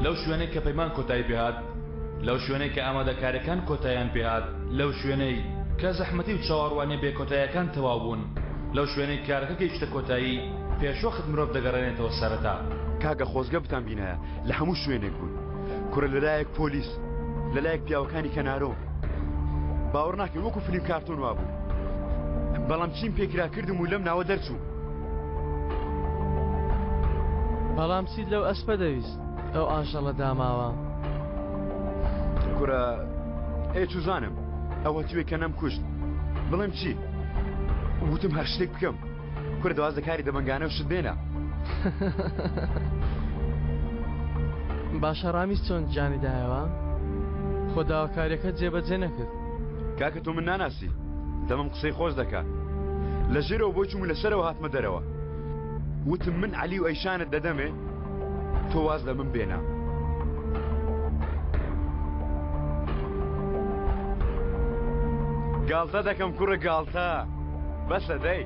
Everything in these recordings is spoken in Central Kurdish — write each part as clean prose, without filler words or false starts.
لەو شوێنەی کە پەیمان کۆتایی پێهات، لەو شوێنەی کە ئامادەکاریەکان کۆتاییان پێهات، لەو شوێنەی کە زەحمەتی و چاوەڕوانی بێکۆتاییەکان تەواو بوون، لەو شوێنەی کارەکە گەیشتە کۆتایی پێشوەخت مرۆڤ دەگەڕێنێتەوە سەرەتا. کاگە خۆزگە بتان بینایە لە هەموو شوێنێک بوون، کوڕە لەلایەک پۆلیس، لەلایەک پیاوەکانی کەنارۆ، باوەڕ ناکەین وەکو فیلم کارتۆن وابوو. بەڵام چیم پێکرا کردم و لەم ناوە دەرچوو. بەڵام چیت لەو ئەسپە دەویست ئەو ئاژەڵە داماوە؟ کوڕە چوزانم ئەوە توێ کە نەم کوشت، بڵێم چی؟ وتم هەر شتێک بکەم. کوڕە دوازدە کاری دەبنگانە و شت بێنە. باشە ڕامیز چۆن جانی دایەوە؟ خۆ داواکاریەکە جێبەجێ نەکرد. کاکە تۆ من ناناسی، دەمەم قسەی خۆش دەکات. لە ژێرەوە بۆ چووم لەسەرەوە هاتمە دەرەوە. وتم من عەلی و ئەیشانت دەدەمێ، تۆ واز لە من بێنە. گاڵتە دەکەم کوڕە گاڵتە، بەسە دەی؟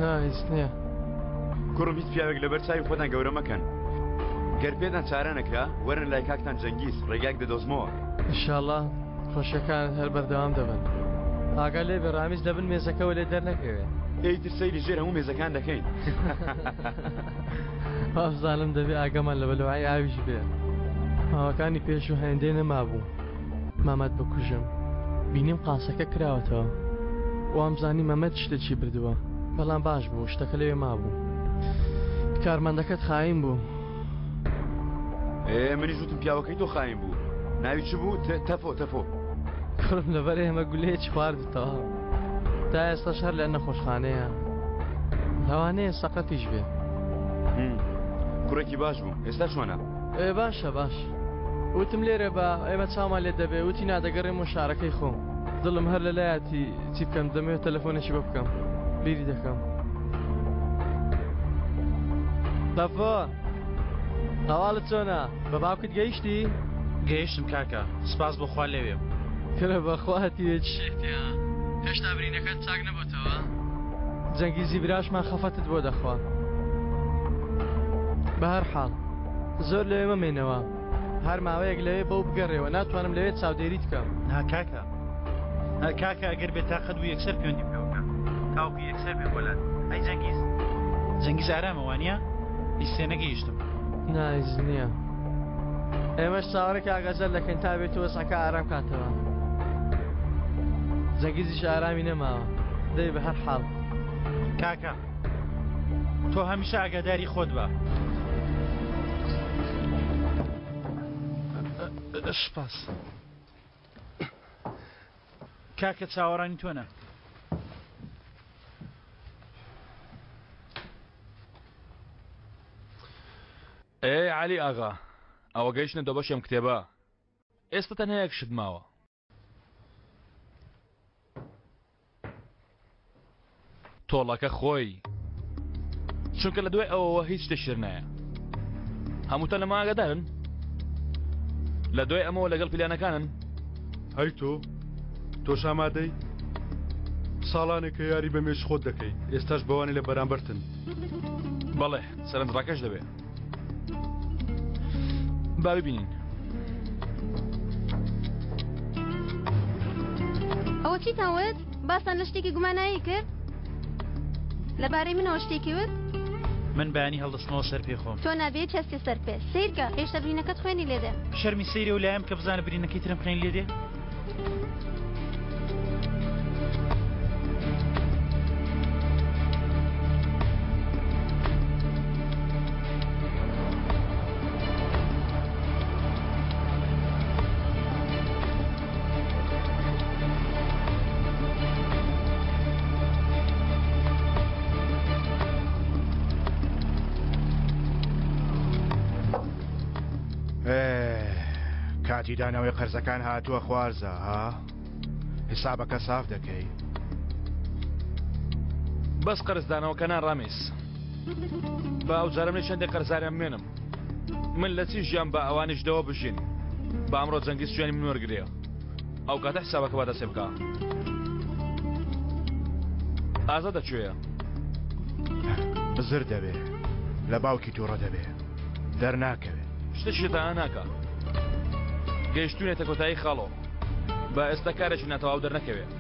ناویست نییە. کوڕم هیچ پیاوێک لەبەر چاوی خۆتان گەورە مەکەن. گەر پێتان چارە نەکرا وەرن لای کاکتان جەنگیز، ڕێگاک دەدۆزمەوە. ئینشاڵڵا خۆشیەکانت هەر بەردەوام دەبن. ئاگا لێ بە ڕامیز دەبن مێزەکەەوە لێ دەرنەکەوێت. ئەیتر سەیری ژێر هەموو مێزەکان دەکەین. ئافزانم دەبێت ئاگەمان لە بەلەوای ئاویش بێ. ماوەکانی پێش و هەندێ نەمابوو مامەت بکوژم. بینیم قاسەکە کراوەتەوە. وامزانی مەمەد شتێکی بردووە، بەڵام باش بوو شتەکە لەوێ مابوو. کارمەندەکەت خاین بوو. منیش وتم پیاوەکەی تۆ خاین بوو. ناوی چ بوو؟ تەفۆ. کوڕم لەبەر ئێمە گولەیەکی خواردتەوە. تا ئێستا شەر لە نەخۆشخانەیە، لەوانەیە سەقەتیش بێ. کوڕێکی باش بوو. ئێستا چۆنە؟ باشە باش. وتم لێرە بە ئێمە چامان لێ دەبێ، وتی نادەگەڕێم و شارەکەی خۆم. دڵم هەر لەلایەتی چی بکەم، دەمەوێت تەلەفۆنێکی بە بکەم، بیری دەکەم. تەفۆ هەواڵت چۆنە؟ بە باوکت گەیشتی؟ گەیشتم کاکە، سپاس بۆ خوا لەوێم. کرە بەخواتی وێت شێتیە، هێشتا برینەکەت چاک نەبووتەوە؟ جەنگیزی براشمان خەفەتت بۆ دەخوا. بە هەر حاڵ زۆر لەوێ مەمێنەوە، هەر ماوەیەک لەوێ بەو بگەڕێەوە، ناتوانم لەوێت چاودێری بکەم. کاکە ئەگەر بێت تاقەت بوو یەکسەر پەیوەندی پێوەکە، تاوکو یەکسەر بێ بۆلات. ئەی جەنگیز ئارامە وانە؟ لیستێ نەگەیشتم. نایز نییە. ئێمەش چاوەڕێک ئاگەزەر دەکەین تا بێتەوە سەکە ئارام کاتەوە. جەنگیزیش ئارامی نەماوە، دەی بە هەر حاڵ. کاکە تۆ هەمیشە ئاگاداری خۆت بە. سپاس. کاکە چاوەڕانی تۆنە. علی ئاغا، ئەوە گەیشتنە دۆ بەشێم کتێبە. ئێستا تەنها یەک شت ماوە. تۆڵەکە خۆی، چونکە لە دوای ئەوەوە هیچ شتێ شیر نایە. هەمووتە لەمە ئاگادارن؟ لە دوای ئەمەوە لەگەڵ پلانەکانن. هەی تۆ شامادەی؟ ساڵانێک کە یاری بە مێش خۆت دەکەی، ئێستاش بەوانی لە بەرامبەرتن. بەڵێ سەرنجڕاکەش دەبێ. با ببینین. ئەوە چیتان وت؟ باسان لە شتێکی گومانایی کرد؟ لەبارەی منەوە شتێکی وت؟ من بەیانی هەڵدەستنەوە سەر پێ خۆم. تۆ نابێت چەستی سەر پێ سیرکە، هێشتا برینەکەت خوێنی لێدێ. شەرمی سەیرە و لایم کە بزانە برینەکەی ترم خوێن لێدێ. کاتی دانەوەی قەرزەکان هاتووە خوارزە ها؟ حسابەکە ساف دەکەی؟ بەس قەرزدانەوەکەنان ڕامیس، با ئەو جارم لێ چەندێک قەرزاریان بمێنم. من لە چی ژیان بە ئەوانیشدەوە بژین، با ئەمڕۆ جەنگیز شوێنی من وەرگرێ، ئەو کاتە حسابەکە با دەسێ بکە. ئازا دەچوێە؟ زر دەبێ، لە باوکی تووڕە دەبێ، دەرناکەوێت. شتێکی تەیان ناکە گەیشتوونێتە کۆتایی خاڵۆ بە ئێستا کارێکی ناتەواو دەرنەکەوێت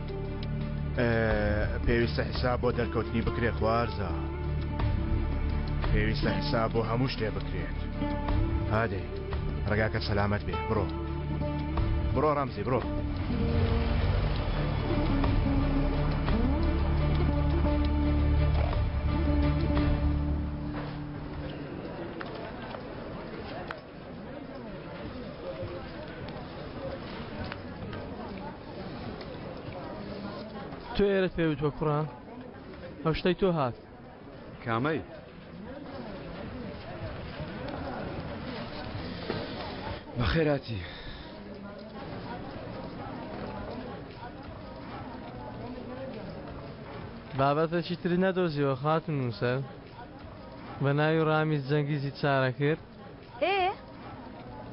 پێویستە حیساب بۆ دەرکەوتنی بکرێ خوارزە پێویستە حیساب بۆ هەموو شتێ بکرێت هادێ ڕێگاکە سەلامەت بێ بڕۆ بڕۆ ڕەمزی بڕۆ تۆ ئێرەت پێوتوە کوڕە ئەو شتەی تۆ هات کامەی بەخێراتی بابەتێکی تر نەدۆزیەوە خاتون نووسەر بە ناوی ڕامیز جەنگیزی چارە کرد ئێ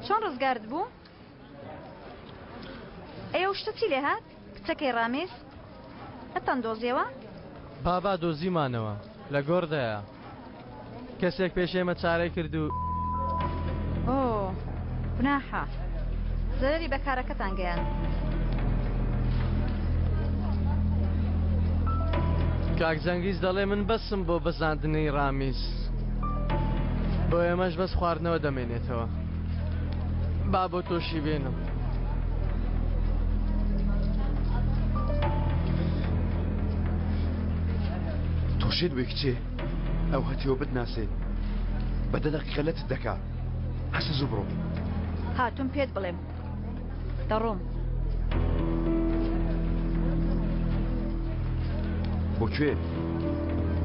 چۆن ڕزگارت بوو؟ ئەو شتە چی لێ هات؟ کچەکەی ڕامیز؟ ئەتەن دۆزیەوە؟ بابا دۆزیمانەوە لە گۆردەیە کەسێک پێشێمە چارەی کرد و ئۆ گوناحە زەرەری بەکارەکەتان گەیان کاک جەنگیز دەڵێ من بەسم بۆ بەزاندنەی ڕامیز بۆ ئێمەش بەس خواردنەوە دەمێنێتەوە با بۆ تۆشی بێنم تۆشێت وێ کچێ ئەو هەتیەوە بتناسێت بە 10 دەقیقە لەتت دەکا حەسە زوو بڕۆ هاتوون پێت بڵێم دەڕۆم بۆکوێ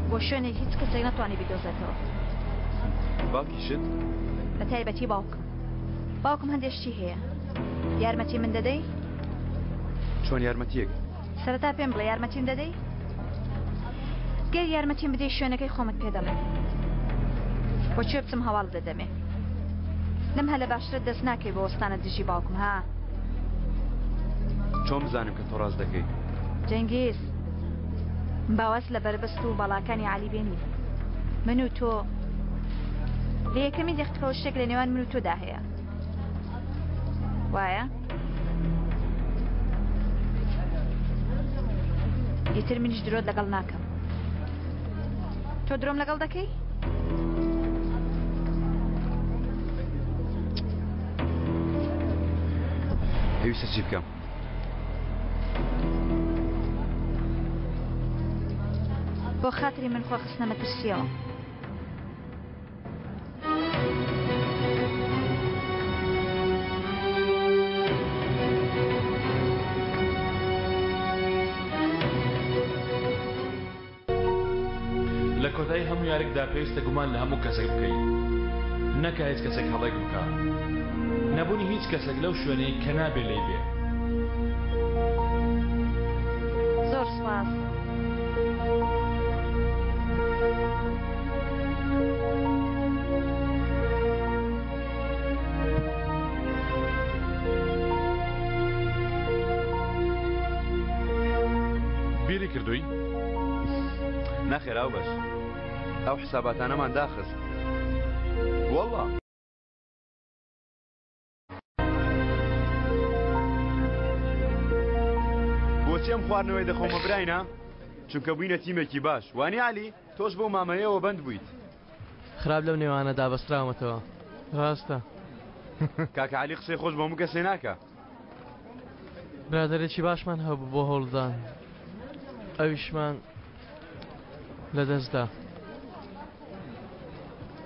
بۆ شوێنێک هیچ کەسێک ناتوانێت بیدۆزێتەوە باوکیشت بە تایبەتی باوکم هەندێشتی هەیە یارمەتی من دەدەی؟ چۆن یارمەتیەک سەرەتا پێم بڵێ یارمەتیم دەدەی؟ گەر یارمەتیم بدەی شوێنەکەی خۆمت پێ دەڵێم بۆکوێ بچم هەواڵ دەدەمێ لەم هەلە باشترت دەست ناکەی بۆ وەستانە دژی باوکم ها چۆن بزانم کە تۆ ڕاست دەکەی جەنگیز باوەست لە بربەست و بەڵاکانی عالی بێنی من و تۆ لە یەکەمی دەختەوە شتێک لە نێوان من و تۆدا هەیە وایە؟ ئیتر منیش درۆت لەگەڵ ناکەم تۆ درۆم لەگەڵ دەکەی؟ پێویستە چی بکەم بۆ خاتری من خۆ خستنە مەترسیەوە لە کۆتایی هەموو یارێکدا پێویستە گومان لە هەموو کەسێک بکەیت نەکە هیچ کەسێک هەڵێک بکە نەبوونی هیچ کەسێک لەو شوێنەی کە نابێ لێی بێ زۆر سپاس بیری کردووی؟ نەخێر ئەو بەش ئەو حساباتانەمان داخست وەڵڵا بۆچی ئەم خواردنەوەی دەخۆمە براینە چونکە بووینە تیمێکی باش وانی علی تۆش بۆ مامەیەوە بەند بوویت خراپ لەو نێوانەدا بەستراومەتەوە ڕاستە کاکە علی قسەی خۆش بۆ هەموو کەسێ ناکە برادەرێکی باشمان هەبوو بۆ هەوڵدان ئەویشمان لە دەستدا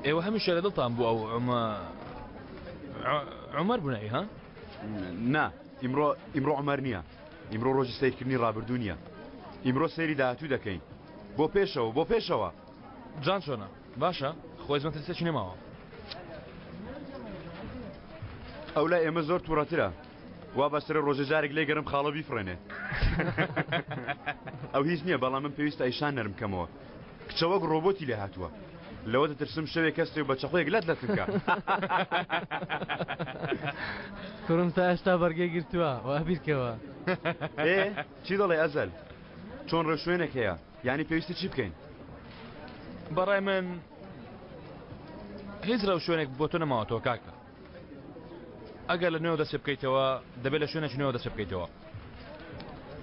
ئێوە هەمیشە لە دڵتان بوو ئەو عومەر بوونایی ها؟ نا ئیمڕۆ عومەر نییە ئیمڕۆ ڕۆژی سیرکردنی ڕابردوو نییە ئیمڕۆ سەیری داهاتوو دەکەین بۆ پێشەوە جان چۆنە باشە خۆی مەترسێکی نێماوە ئەو لای ئێمە زۆر تووڕەترە وا بەسرە ڕۆژە جارێک لێ گەرم خاڵە بیفڕێنێ ئەو هیچ نییە بەڵام من پێویستە ئەیشان نەرم کەمەوە کچەوەک ڕۆبۆتی لێ هاتووە لەوە دەترسم شەوێک کەستێ و بە چەخۆیەک لەت بکە کوڕم تا ئێستا بەرگەی گرتووە وا بیرکەوە چی دەڵێ ئەزەل چۆن ڕێشوێنێک هەیە یعنی پێویستە چی بکەین بەڕای من هیچ ڕەو شوێنێک بۆ تۆ نەماوەتەوە کاکە ئەگەر لە نوێ دەست بکەیتەوە دەبێت لە شوێنە نوێ دەست بکەیتەوە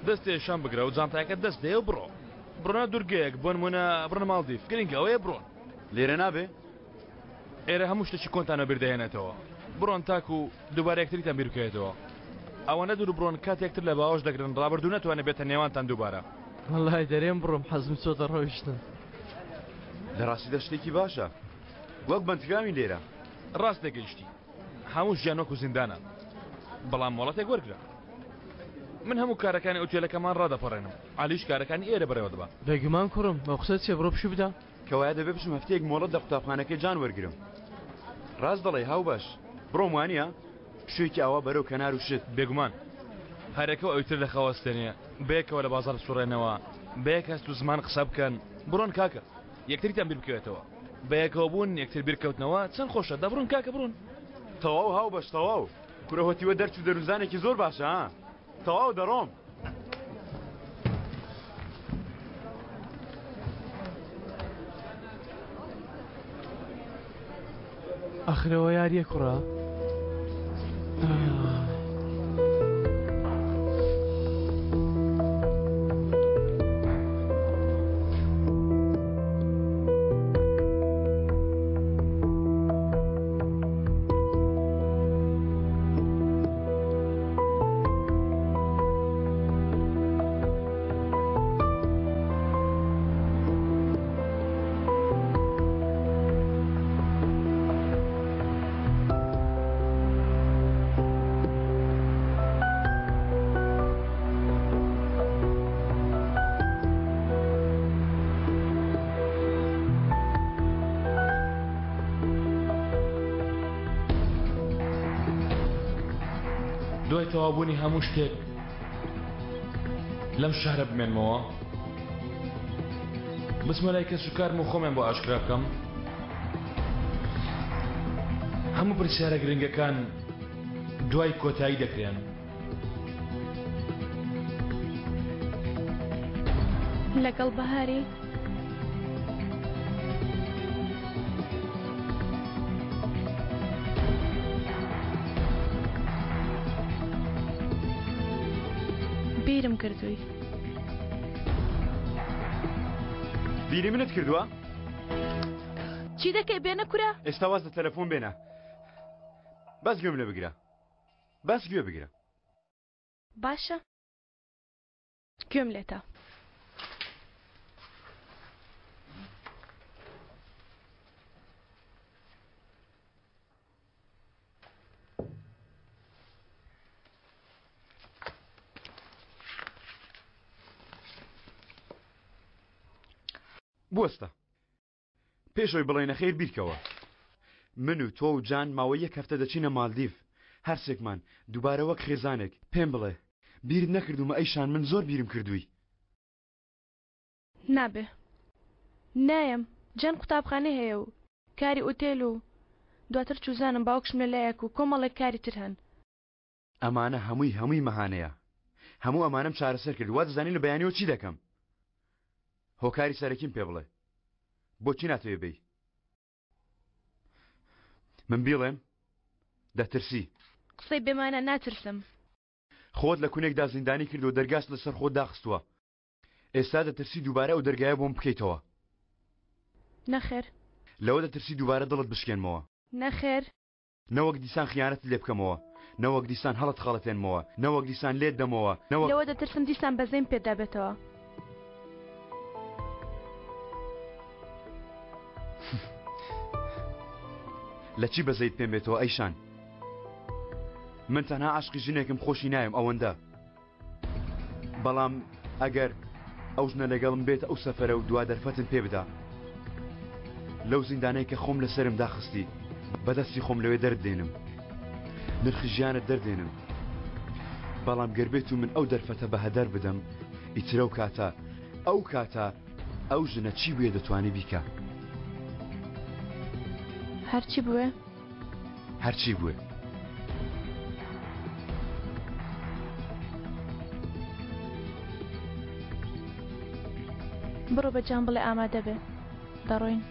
دەستێ شان بگرە و جانتایەکە دەست دێ و بڕۆ بڕۆنە دوورگەیەک بۆ نمونە بڕنە ماڵدیف گرنگە ئەوەیە بڕۆن لێرە نابێ ئێرە هەموو شتێکی کۆنتانە بیردەهێنێتەوە بڕۆن تاک و دووبارە یەکتریتان بیر بکەوێتەوە ئەوەنە دوور بڕۆن کاتێکتر لە باوەش دەگرن ڕابردوو نەتوانێت بێتە نێوانتان دووبارە وەڵای دەرێم بڕۆم حەزم چۆتە ڕۆیشتن لە ڕاستیدا شتێکی باشە وەک بەندگاوی لێرە ڕاست دەگەیشتی هەموو ژیان وەکو زیندانە بەڵام مۆڵەتێک وەرگرە من هەموو کارەکانی ئۆتێلەکەمان ڕادەپەڕێنم عالیش کارەکانی ئێرە بەڕێوە دەبا بێگومان کوڕم بە قسە چێ بڕۆ پشو بدە کەوایە دەبێ بچم هەفتەیەک مۆڵەت لە قوتابخانەکەی جان وەرگرم ڕاست دەڵێ هاو باش بڕۆم وانە شوێکی ئاوا بەرەو کەنار و شت بێگومان هەرێکەوە ئەوتر لە خەوەستێنێ بەیەکەوە لە بازار سوڕێنەوە بەیەک هەست و زمان قسە بکەن بڕۆن کاکە یەکتریتان بیر بکەوێتەوە بەیەکەوە بوون یەکتر بیرکەوتنەوە چەند خۆشە دەبڕون کاکە بڕون تەواو هاو باش تەواو کورەهۆتیوە دەرچ و دەروزانێکی زۆر باشە ها تەواو دەڕۆم ئەخرەوە یاریە کوڕە دوای تەوابوونی هەموو شتێک لەم شارە بمێنمەوە بچمە لای کەس و کارم و خۆمیان بۆ ئاشکرا بکەم هەموو پرسیارە گرنگەکان دوای کۆتایی دەکرێن لەگەڵ بەهاری بیرم کردووی بیری منت کردووە چی دەکەی بێنە کورە ئێستا واز لە تەلەفۆن بێنە باس گوێم لێ بگرە باس گوێ بگرە باشە گوێم لێتە بوەستە پێشەوەی بڵێنە خێر بیرکەوە من و تۆ و جان ماوەی یەک هەفتە دەچینە مالدیف هەرسێکمان دووبارە وەک خێزانێک پێم بڵێ بیرت نەکردومە ئەیشان من زۆر بیرم کردووی نابێ نایم جان قوتابخانەی هەیە و کاری ئوتێل و دواتر چوزانم باوکشم لەلایەک و کۆمەڵێک کاری تر هەن ئەمانە هەمووی مەهانەیە هەموو ئەمانم چارەسەر کرد وا دەزانی لە بەیانیەوە چی دەکەم هۆکاری سەرەکیم پێ بڵێ بۆچی ناتوێ بێی من بیڵێم دەترسی قسەی بێمانە ناترسم خۆت لە کوونێکدا زیندانی کرد و دەرگاست لەسەر خۆت داخستووە ئێستا دەترسی دووبارە ئەو دەرگایە بۆم بکەیتەوە نەخێر لەوە دەترسی دووبارە دڵت بشکێنمەوە نەخێر نەوەک دیسان خیانەت لێ بکەمەوە نەوەک دیسان هەڵت خەڵەتێنمەوە نەوەک دیسان لێت دەمەوە لەوە دەترسم دیسان بەزەیم پێدا بێتەوە لە چی بەزەیت پێم بێتەوە ئەیشان من تەنها عاشقی ژنێکم خۆشی نایم ئەوەندە بەڵام ئەگەر ئەو ژنە لەگەڵم بێت ئەو سەفەرە و دوا دەرفەتم پێ بدا لەو زیندانەی کە خۆم لەسرم داخستی بەدەستی خۆم لەوێ دەردێنم نرخی ژیانت دەردێنم بەڵام گەربێت و من ئەو دەرفەتە بە هەدەر بدەم ئیترە و کاتە ئەو ژنە چی بوێ دەتوانی بیکە هەرچی بووێ هەرچی بووێ بڕۆ بەجان بڵێ ئامادە بێ دەڕۆین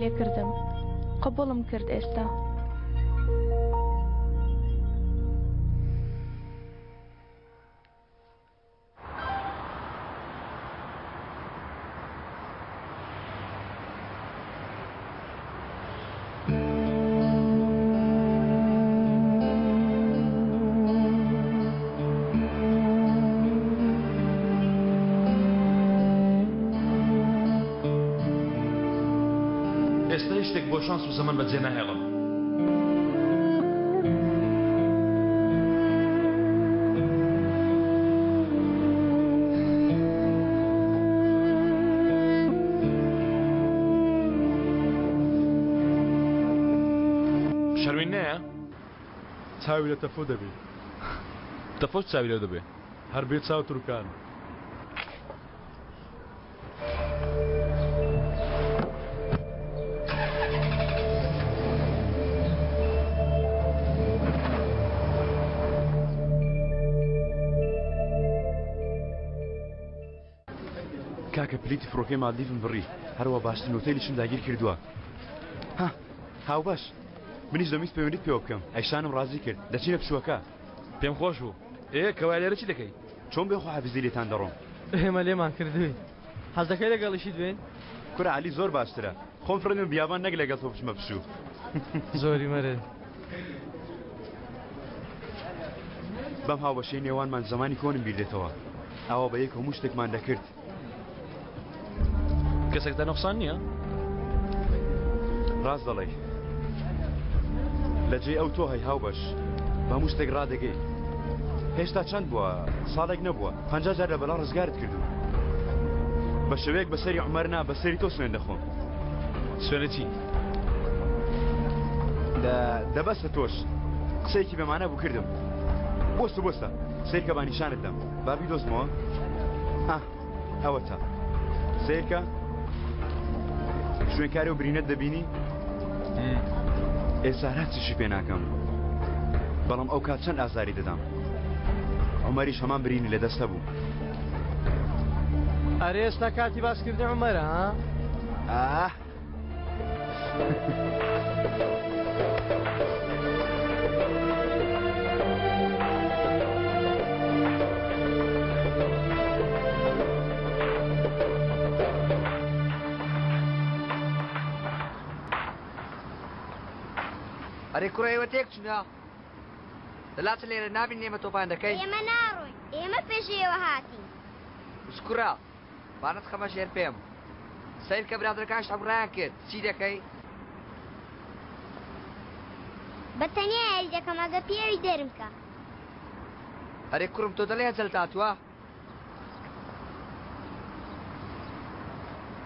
لێ کردم قبوڵم کرد ئێستا ئێستا شتێک بۆ شانس و زەمن بەجێ ناهێڵم شەرمین نەیە؟ چاوی لە تەفۆ دەبێت تەفۆ چاوی لێ دەبێ هەر بێت چاو تورکان کاکە پلیتی فڕۆکەی مادیفم بڕی هەروە باشترین هۆتێلیشم داگیر کردووە ها هاو باش منیش دەمویست پەیوەندیت پێوە بکەم ئەیشانم ڕازی کرد دەچینە پشووەکە پێم خۆش بوو کەوای لێرە چی دەکەی چۆن بێخۆ حافزی لێتان دەڕۆم ئێمە لێمان کردوین حەز دەکەی لەگەڵیشی دوێن کورە علی زۆر باشترە خۆم فڕێنم بیابان نەک لەگەڵ تۆ بچمە پشوو زۆری مەرێ بەم هاوبەشەی نێوانمان زمانی کۆنم بیردێتەوە ئاوا بە یەک هەموو شتێکمان دەکرد کەسێکدا نەخسان نییە ڕاست دەڵێ لە جێ ئەو تۆ هەی هاوبەش بە هەموو شتێک ڕادەگەی هێشتا چەند بووە ساڵێک نەبووە 50 جار لە بەلا ڕزگارت کردو بە شەوەیەک بەسەری عومەرنا بەسەری تۆ سوێن دەخۆم سوێنە چی دەبەستە تۆش قسەیەکی بەمانە بوو کردم بۆستە سیرکە با نیشانت دەم بابی دۆزمەوە ئەوە تا سیرکە شوێنکاری و برینەت دەبینی ئێستا هیچیشی پێ ناکەم بەڵام ئەو کات چەند ئازاری دەدام عومەریش هەمان برینی لە دەستە بوو ئەرێ ئێستا کاتی باسکردن عومەرە ها ئەرێ کوڕێەوە تێک چونە دەلاچە لێرە نابین نێمە تۆپان دەکەین ئێمە ناڕۆین ئێمە پێشەوە هاتین سکوڕا بانت خەمە ژێر پێم سیر کە برادەکانش هەمڕایان کرد چی دەکەی بەتەنیا یاری دەکەم ئەگە پێوی دەرمکە ئەرێ کوڕم تۆ دەڵێ جەل تاتووە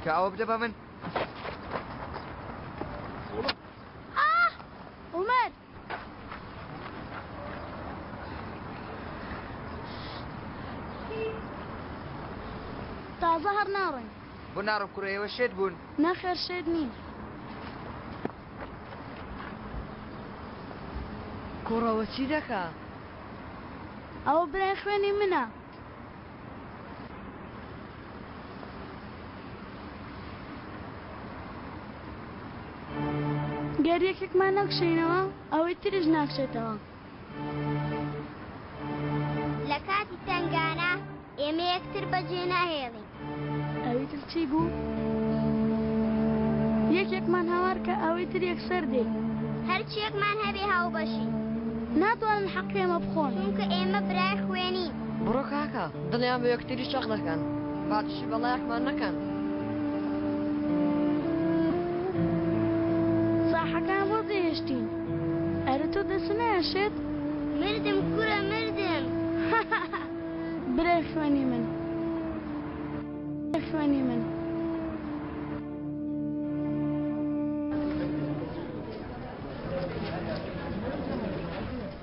کە ئەوە بدە بە من عومەر تازە هەر ناڕۆین بۆ ناڕۆم کوڕێەوە شێت بوون نەخێر شێت نین کوڕەوە چی دەکا ئەوە برای خوێنی منە گەر یەکێکمان نەکشینەوە ئەوەی تریش ناکشێتەوە لە کاتی تنگانە ئێمە یەکتر بەجێ ناهێڵین ئەوەی تر چی بوو؟ یەکێکمان هاوار کە ئەوەی تر یەکسەر دێ هەرچیەکمان هەبێ هاوبەشی ناتوانن حەقی ئێمە بخۆن چونکە ئێمە برای خوێنین بڕۆ کاکە دڵیان بە یەکتری شەق دەکەن باتشی بەڵایەکمان نەکەن ساحەکان بۆ دەهێشتین ئەرە تۆ دەست نایەشێت مردم کوڕە مردم برای خوێنی من خوێنی من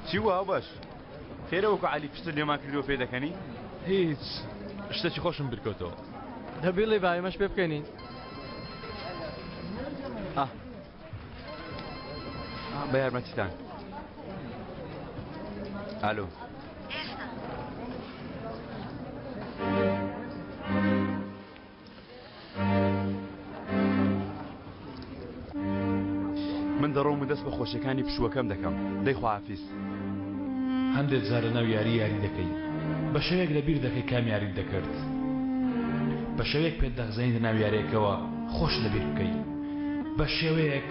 چی وە هاوبەش خێرەوەکو عەلی پشتر لێمان کردووە پێ دەکەنی هیچ شتێکی خۆشم بکەوتەوە دەبێڵێ بایمەش پێ بکەنین بە یارمەتیتان ئالۆ و دەست بە خۆشیەکانی پشووەکەم دەکەم دەی خواحافیز هەندێک جارە ناو یاری دەکەی بە شەوێک لەبیر دەکەی کام یاریت دەکرد بە شەوێک پێت دەغزێنیت ناو یاریەکەوە خۆش لەبیر بکەی بە شێوەیەک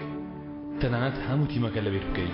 تەنانەت هەموو تیمەکە لەبیر بکەی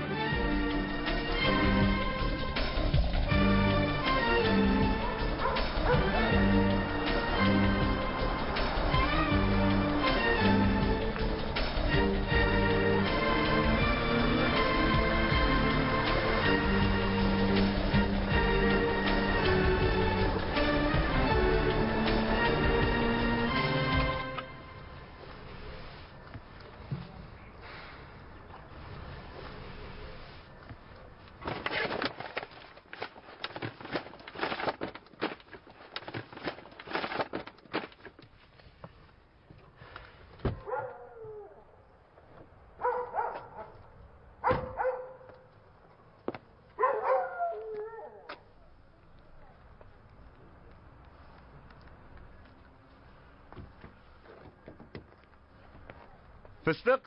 فستق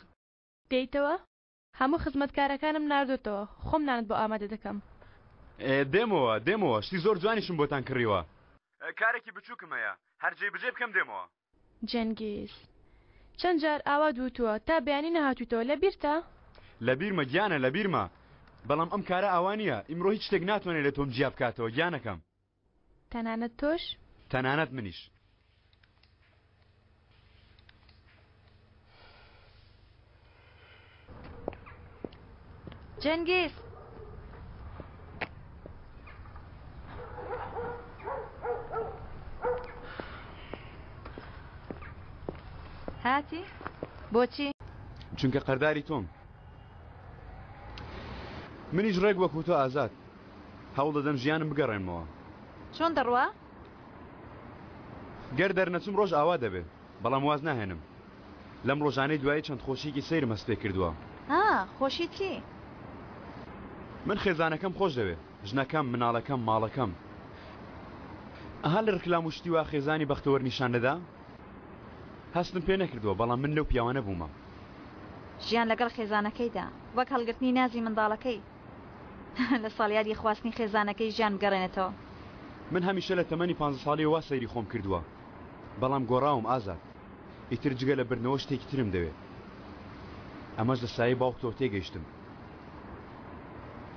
دێیتەوە هەموو خزمەتکارەکانم ناردوتەوە خۆم نانت بۆ ئامادە دەکەم دێمەوە شتی زۆر جوانیشم بۆتان کڕیوە کارێکی بچووکم هەیە هەرجێ بجێ بکەم دێمەوە جەنگیز چەند جار ئاوا دووتووە تا بەیانی نەهاتوویتەوە لە بیرتە لە بیرمە گیانە لە بیرمە بەڵام ئەم کارە ئاوانیە ئیمڕۆ هیچ شتێک ناتوانێت لە تۆم جیا بکاتەوە گیانەکەم تەنانەت تۆش تەنانەت منیش جەنگیز هاتی بۆچی چونکە قەرداری تۆم منیش ڕێک وەکو تۆ ئازاد هەوڵ دەدەم ژیانم بگەڕێمەوە چۆن دەڕوا گەر دەرنەچم ڕۆژ ئاوا دەبێت بەڵام واز ناهێنم لەم ڕۆژانەی دوایی چەند خۆشیێکی سەیرم هەست پێ کردووە خۆشی چی من خێزانەکەم خۆش دەوێت ژنەکەم مناڵەکەم ماڵەکەم ئەها لە ڕکلام و شتی وا خێزانی بەختەوەر نیشان دەدا هەستم پێ نەکردووە بەڵام من لەو پیاوانە بوومە ژیان لەگەڵ خێزانەکەیدا وەک هەڵگرتنی نازی منداڵەکەی لە ساڵیادی خواستنی خێزانەکەی ژیان بگەڕێنێتەوە من هەمیشە لە تەمەنی 15 ساڵی وا سەیری خۆم کردووە بەڵام گۆڕاوم ئازاد ئیتر جگە لە بردنەوە شتێکی ترم دەوێت ئەمەش لە سایه باوکتەوە تێگەیشتم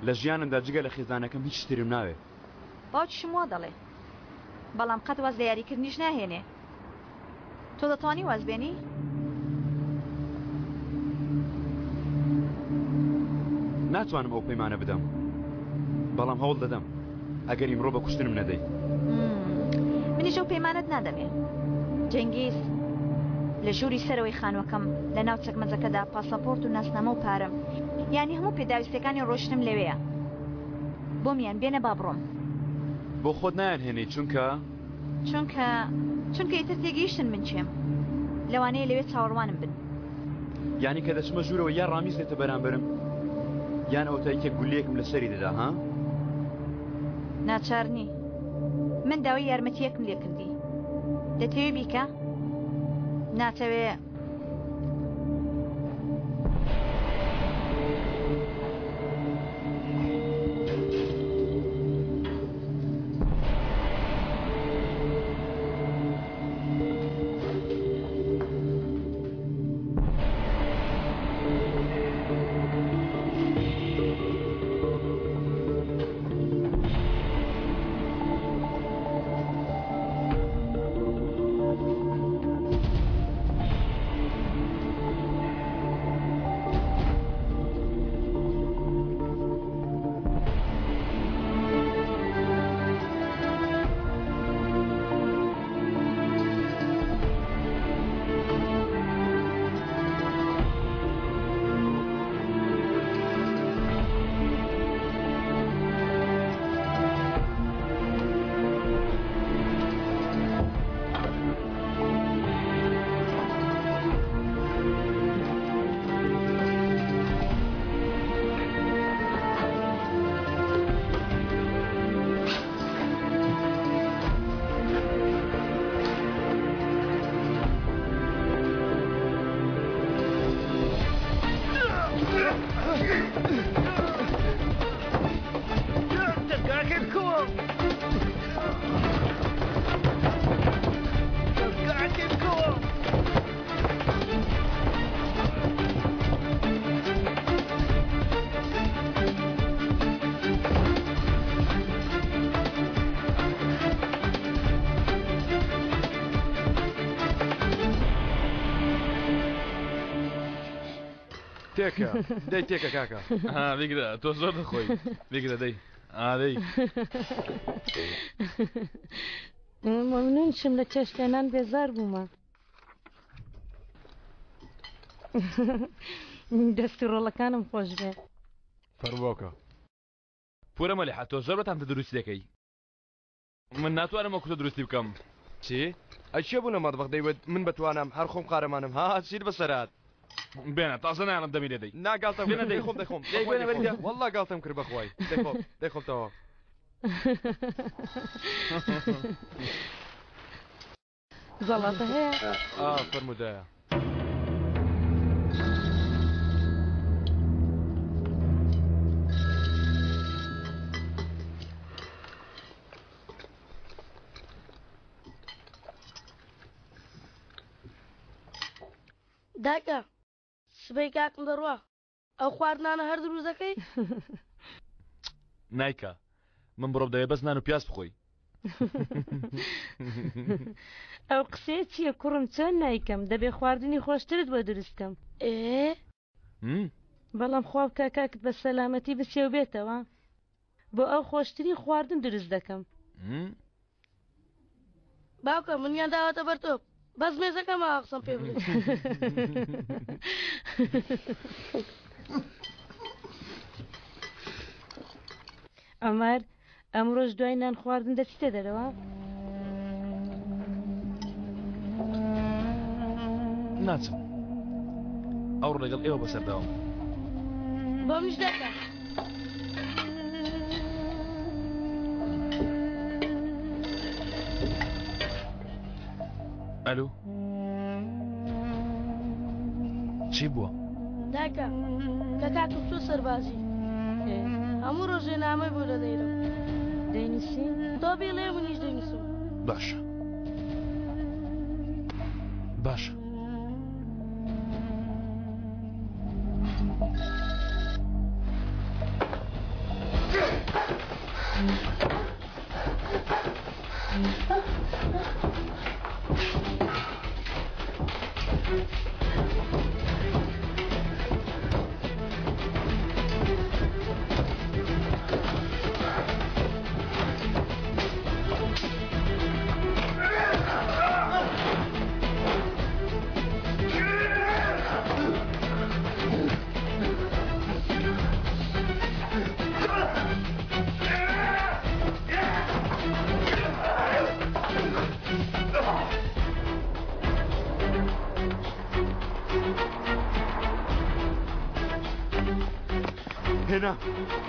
لە ژیانمدا جگە لە خێزانەکەم هیچ شترم ناوێت باوکیشم وا دەڵێ بەڵام قەت واز لە یاریکردنیش ناهێنێ تۆ دەتوانی وازبێنی ناتوانم ئەو پەیمانە بدەم بەڵام هەوڵ دەدەم ئەگەر ئیمڕۆ بە کوشتنم نەدەی منیش ئەو پەیمانت نادەمێ جەنگیز لە ژووری سەرەوەی خانوەکەم لە ناو چەکمەجەکەدا پاسەپۆرت و ناسنامە و پارەم یعنی هەموو پێداویستەکانی ڕۆشتم لەوەیە بۆمیان بێنە با بڕۆم بۆ خۆت نایانهێنی چونکە ئیتر تێگەیشتن من چێم لەوانەیە لەوێ چاوەڕوانم بن یعنی کە دەچمە ژوورەوە یا ڕامیز دێتە بەرامبەرم یان ئەو تایکە گولێکم لەسەری دەدا ها ناچارنی من داوای یارمەتیەکم لێ کردی دەتەوێ بیکە ناتەوێ تێکە دەی تێکە کاکە بیگرە تۆ زۆر دەخۆی بیگرە دەی ئادەی مەمنونشم لە چێشتێنان بێزار بوومە دەستی ڕۆڵەکانم خۆش بێ فەرمووکە پورە مەلیحە تۆ زۆر بەتام دروست دەکەی من ناتوانم ئەو کوتە دروستی بکەم چی؟ ئەی چێ بوو لە مەطبەخ دەیوت من بتوانم هەر خۆم قارەمانم ها چیر بەسەرات بێنە تازە نانم دەمی لێ دەی ناگاڵتەم دەیخۆم دەیخۆم وەڵڵا گاڵتەم کرد بەخوای دەیخۆمتەوە زەڵاتە هەیە فەرموودایە داکە سبەی کاکم دەڕوا ئەو خواردنانە هەر دروست دەکەی نایکە من بڕۆ دەوێ بەس نان و پیاز بخۆی ئەو قسێ چییە کوڕم چەند نایکەم دەبێ خواردنی خۆشترت بۆ دروستکەم بەڵام خواب کاکاکت بە سەلامەتی بچێ و بێتەوە بۆ ئەو خۆشترین خواردن دروست دەکەم باوکە منیان داوەتە بەر تۆ بەس مێزەکەم قسەم پێ بڵێ ئەمار ئەمڕۆژ دوای نان خواردن دەچیتە دەرەوە ناچم ئەو ڕێگەڵ ئێوە بەسەرداوم بۆ منیش دەکە ئەلو چی بووە؟ داکە کە کاکم چوو سەربازی هەموو ڕۆژێ نامەی بۆ دەدەیرم دەینووسی تۆ بێڵێ منیش دەینووسم باشە باشە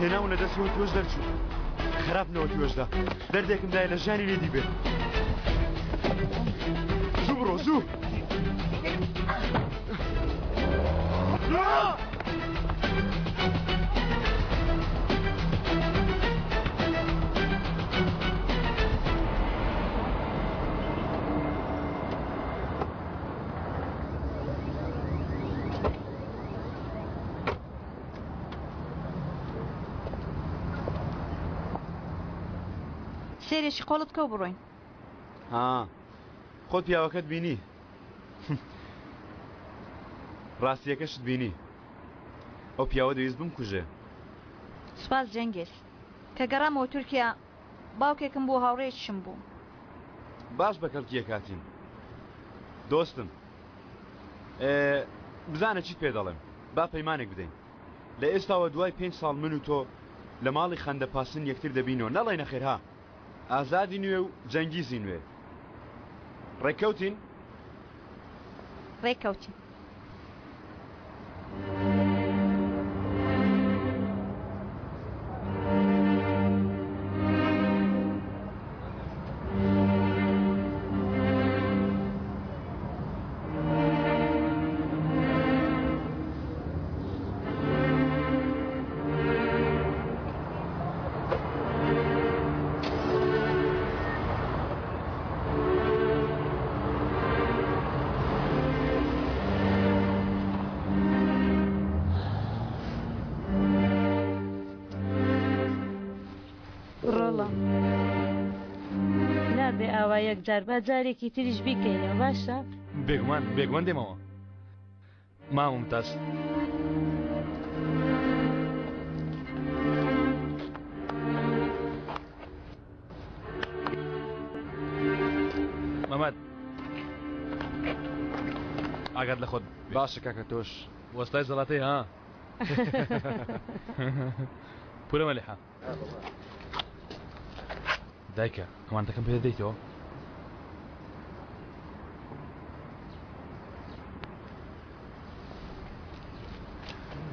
هێناون لە دەستەوە تۆش دەرچوو خراپنەوە توێژدا دەردێکم دای لە ژانی لێدی بێت زوو بڕۆ زوو سێرێکی قۆڵت کەو بڕۆین خۆت پیاوەکەت بینی ڕاستیەکەشت بینی ئەو پیاوە دەویست بمکوژێ سوپاس جەنگێز کە گەڕامەوە تورکیا باوکێکم بۆ هاوڕێکشم بوو باش بە کەڵکیە کاتین دۆستم بزانە چیت پێ دەڵێم با پەیمانێک بدەین لە ئێستاوە دوای 5 ساڵ من و تۆ لە ماڵی خەندە پاسن یەکتر دەبینەوە نەڵێ نەخێرها ئازادی نوێ و جەنگیزی نوێ ڕێککەوتین ڕێککەوتین نابێ ئاوا یەکجار با جارێکی تریش بیکەینەوە باشە؟ بێگومان دێمەوە مامۆمتاز مەمەد ئاگات لە خۆت باشە کاکە تۆش وەستای زەڵاتەی ها پورە مەلیحە دایکە ئەمانتەکەم پێ دەدەیتەوە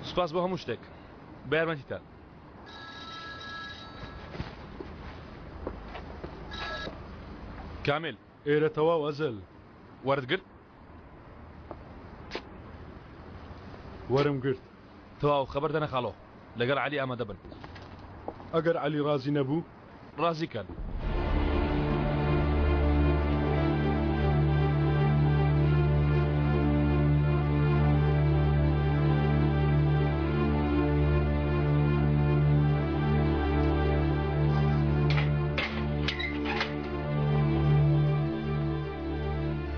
سوپاس بۆ هەموو شتێک بە یارمەتیتان کامل ئێرە تەواو ئەزەل وەرتگرت وەرم گرت تەواو خەبەر دەنە خاڵۆ لەگەڵ عەلی ئامادە بن ئەگەر عەلی ڕازی نەبوو ڕازی کەن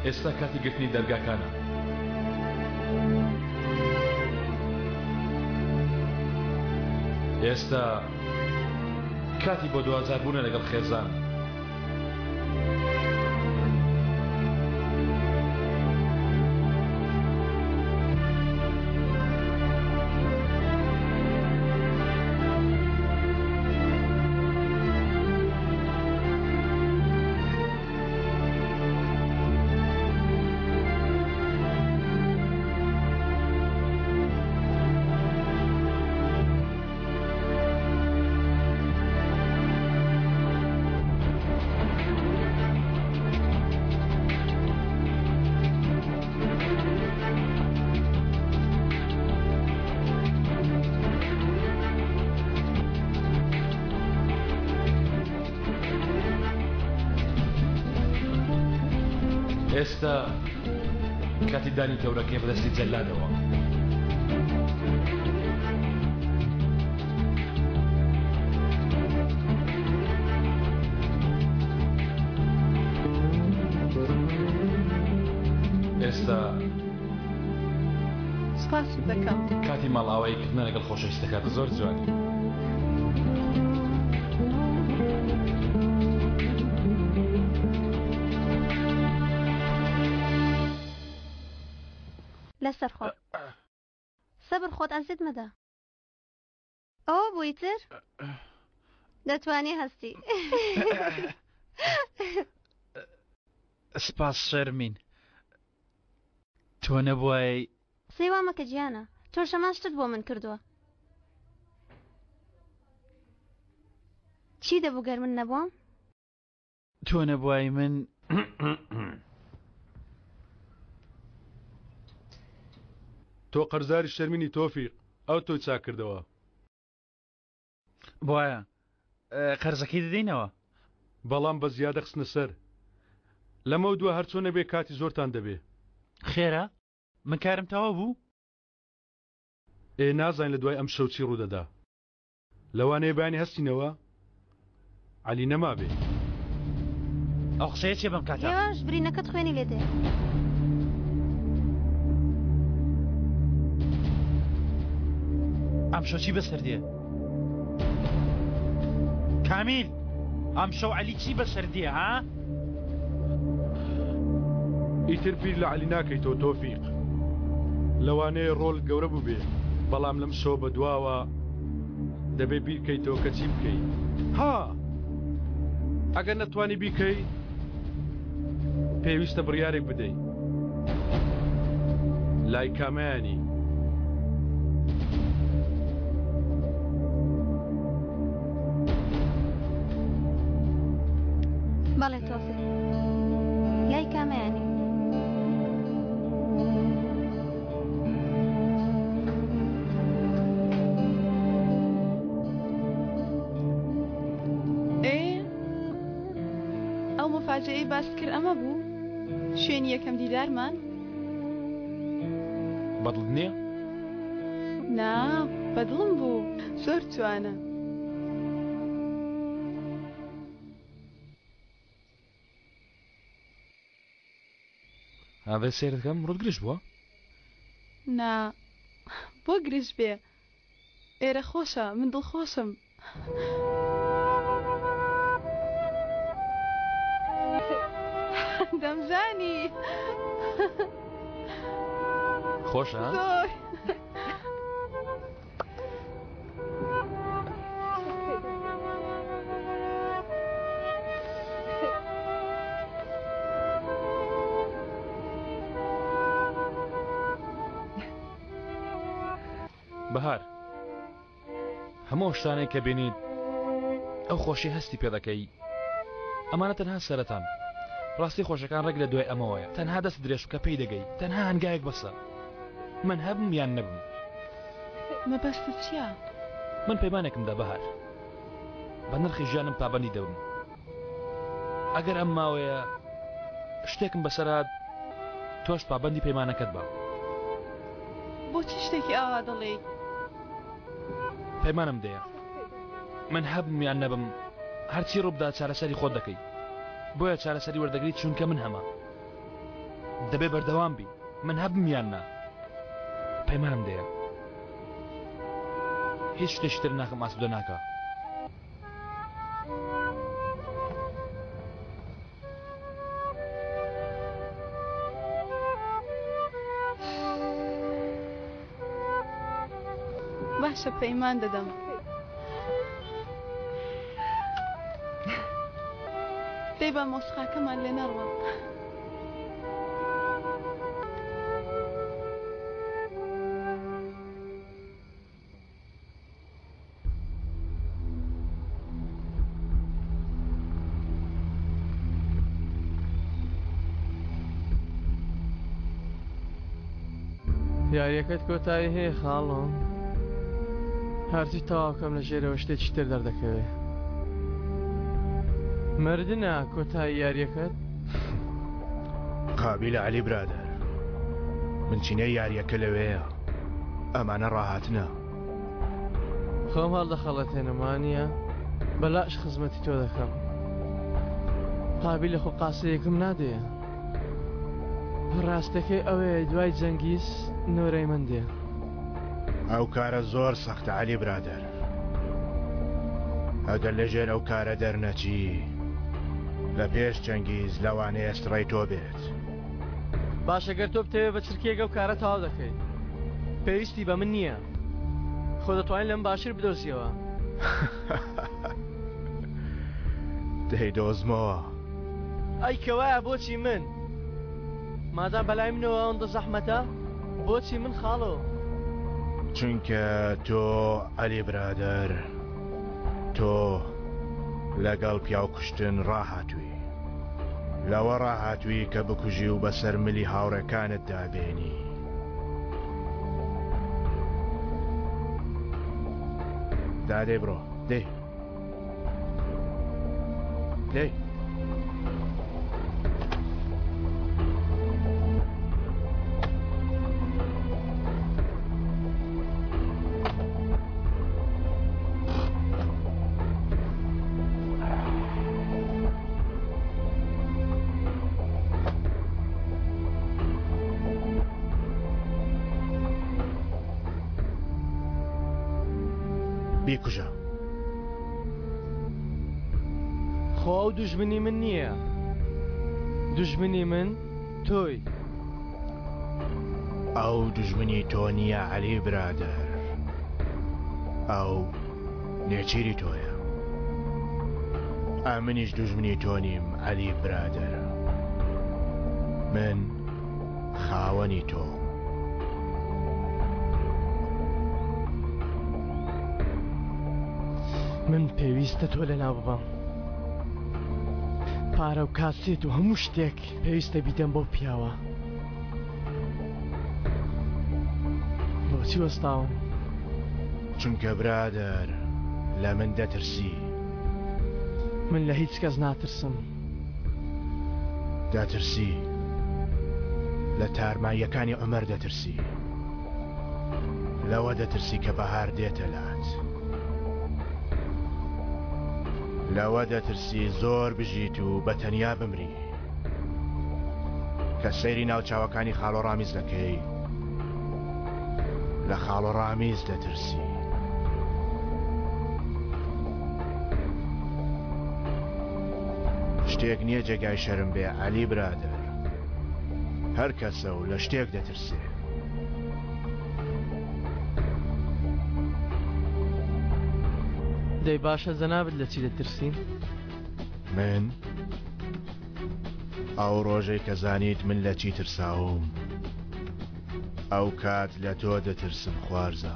ئێستا کاتی گرتنی دەرگاکانە ئێستا کاتی بۆ دوازار بوونە لەگەڵ خێزان ئێستا کاتی دانی تەورەکەی بەدەستی جەلادەوە ئێستا سپاس دەکەم کاتی ماڵاوایی کردنە لەگەڵ خۆشەویستەکەت زۆر جوانی لەسەر خۆت سەبر خۆت ئەزیت مەدە ئەوە بووی تر دەتوانی هەستی سپاس شەرمین تۆ نەبووای سەیوا مەکە گیانە تۆ شەمان شتت بۆ من کردووە چی دەبوو گەر من نەبووم تۆ نەبووای من تۆ قەرزاری شەرمینی تۆفیق ئەو تۆی چاک کردەوە بۆیە قەرزەکەی دەدەینەوە بەڵام بە زیادە خستنە سەر لەمە دووە هەرچۆ نەبێ کاتی زۆرتان دەبێ خێرە من کارم تەواو بوو ئێ نازانین لە دوای ئەم شەو چی ڕوودەدا لەوانەیە بانی هەستینەوە عەلی نەما بێ ئەو قسەیە چێ بەم کاتە هێواش برینەکەت خوێنی لێدێ ئەم شەو چی بەسەر دێ کامیل ئەم شەو عەلی چی بەسەر دێ ها ئیتر بیر لە عەلی ناکەیتەوە تۆفیق لەوانەیە ڕۆڵ گەورە بوو بێ بەڵام لەم شەو بەدواوە دەبێ بیرکەیتەوە کە چی بکەیت ها ئەگەر نەتوانی بیکەی پێویستە بڕیارێک بدەیت لای کامەیانی بەڵێ تۆفیق لای کامەیانی ئەو مفاجئەی باس کرد ئەمە بوو شوێنی یەکەم دیدارمان بەدڵ نییە؟ نا بەدڵم بوو زۆر جوانە هذا سيرتكم ڕۆت گرش بووە؟ نا بۆ گرش بێ ئێرە خۆشە من دڵخۆشم دەمزانی خۆشە؟ زۆر بەهار هەموو شتانەی کە بینیت ئەو خۆشی هەستی پێ دەکەی ئەمانە تەنها سەرەتان ڕاستی خۆشەکان ڕێک لە دوای ئەمەوەیە تەنها دەست درێژکە پێی دەگەی تەنها هەنگایەک بەسە من هەبم یان نەبم مەبەستت چییە؟ من پەیمانێکمدا بەهار بە نرخی ژیانم پابەندی دەبم ئەگەر ئەم ماوەیە شتێکم بەسەرات تۆش پابەندی پەیمانەکەت بە بۆچی شتێکی ئاوا دەڵێ؟ پەیمانم دەیە من هەبم یان نەبم هەرچی ڕووبدا چارەسەری خۆت دەکەی بۆیە چارەسەری وەردەگریت چونکە من هەمە دەبێ بەردەوام بی من هەبم یان نا پەیمانم دەیە هیچ شتێکی تر ناکەم ئاسوودە ناکە باشە پەیمان دەدەم دەی بە مۆسخاکەمان لێ نەڕوە یاریەکەت کۆتایی هەیە خاڵۆم هەرچی تەواوکەم لە ژێرەوە شتێکی تر دەردەکەوێ مردنە کۆتایی یاریەکەت قابلە عەلی برادەر من چینەی یاریەکە لەوەیە ئەمانە ڕاهاتنە خۆم هەڵدەخەڵەتێنەمانیە بەلاش خزمەتی تۆ دەکەم قابلە خۆ قاسەیەکم نادەیە ڕاستەکەی ئەوەیە دوای جەنگیز نۆرەی من دێ ئەو کارە زۆر سەختە عەلی برادەر ئەگەر لەژێر ئەو کارە دەرنەچی لە پێش جەنگیز لەوانەیە ئەستڕەی تۆ بێت باشەگەر تۆ بتەوێت بە چرکێک ئەو کارە تەواو دەکەی پێویستی بە من نییە خۆ دەتوانین لەم باشتر بدۆزیەوە دەیدۆزمەوە ئەی کەوایە بۆچی من مادام بەلای منەوە ئەوەندە زەحمەتە بۆچی من خاڵۆ چونکە تۆ عەلی برادەر تۆ لەگەڵ پیاو کوشتن ڕاهاتووی لەوە ڕاهاتووی کە بکوژی و بەسەر ملی هاوڕەکانت دابێنی دادێ بڕۆ دێ دێ بیکوژە خۆ ئەو دوژمنی من نییە دوژمنی من تۆی ئەو دوژمنی تۆ نییە عەلی برادەر ئەو نێچیری تۆیە ئامنیش دوژمنی تۆ نیم عەلی برادەر من خاوەنی تۆ من پێویستە تۆ لەناو ببەم پارە و کاسێت و هەموو شتێک پێویستە بیدەم بۆ پیاوە بۆچی وەستاوم چونکە برادەر لە من دەترسی من لە هیچ کەس ناترسم دەترسی لە تارماییەکانی عومەر دەترسی لەوە دەترسی کە بەهار دێتە لات لەوە دەترسی زۆر بژیت و بە تەنیا بمری کە سەیری ناوچاوەکانی خاڵۆڕامیز دەکەی لە خاڵۆڕامیز دەترسی شتێک نییە جێگای شەرم بێ عەلی برادەر هەر کەسە و لە شتێک دەترسێ دەی باشە جەنابەت لە چی دەترسین؟ من ئەو ڕۆژەی کە زانیت من لە چی ترساوم ئەو کات لە تۆ دەترسم خوارزە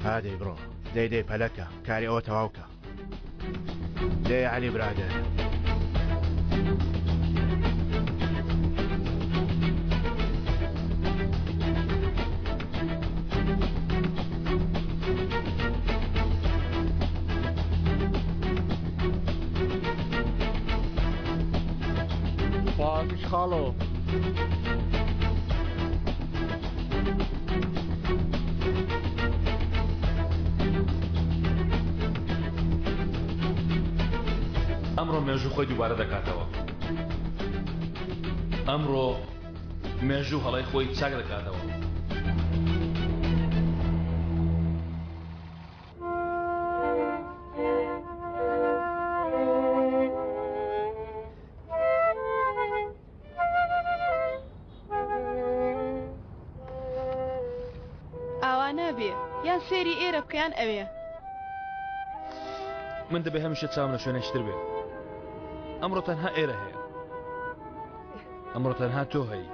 هادەی بڕۆ دەی پەلەکە کاری ئەوە تەواوکە دەی عەلی برادەر خواهش خاڵۆ ئەمڕۆ مێژوو خۆی دووبارە دەکاتەوە ئەمڕۆ مێژوو هەڵی خۆی چاک دەکاتەوە ئاوا نابێ یان سێری ئێرە بکەیان ئەوێ من دەبێ هەمیشە چاوم لە شوێنێکتر بێ ئەمڕۆ تەنها ئێرە هەیە ئەمڕۆ تەنها تۆ هەی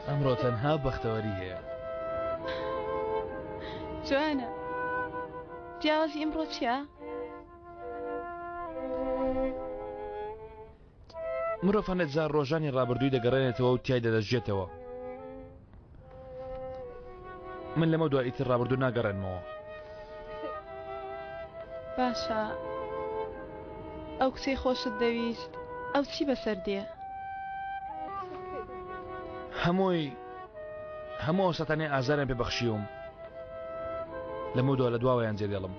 ئەمڕۆ تەنها بەختەوەری هەیە جوانە جیاوازی ئەمڕۆ چییە؟ مرۆڤ هەندێک جار ڕۆژانی ڕابردووی دەگەڕێنێتەوە و تیای دەدەژێتەوە من لەمە دوای ئیتر ڕابردوو ناگەڕێنمەوە باشە ئەو کچەی خۆشت دەویست ئەو چی بەسەر دێ؟ هەموو سەتانێ ئازاریان پێبەخشیوم لەمە دووە لە دواوەیان جێ دێڵم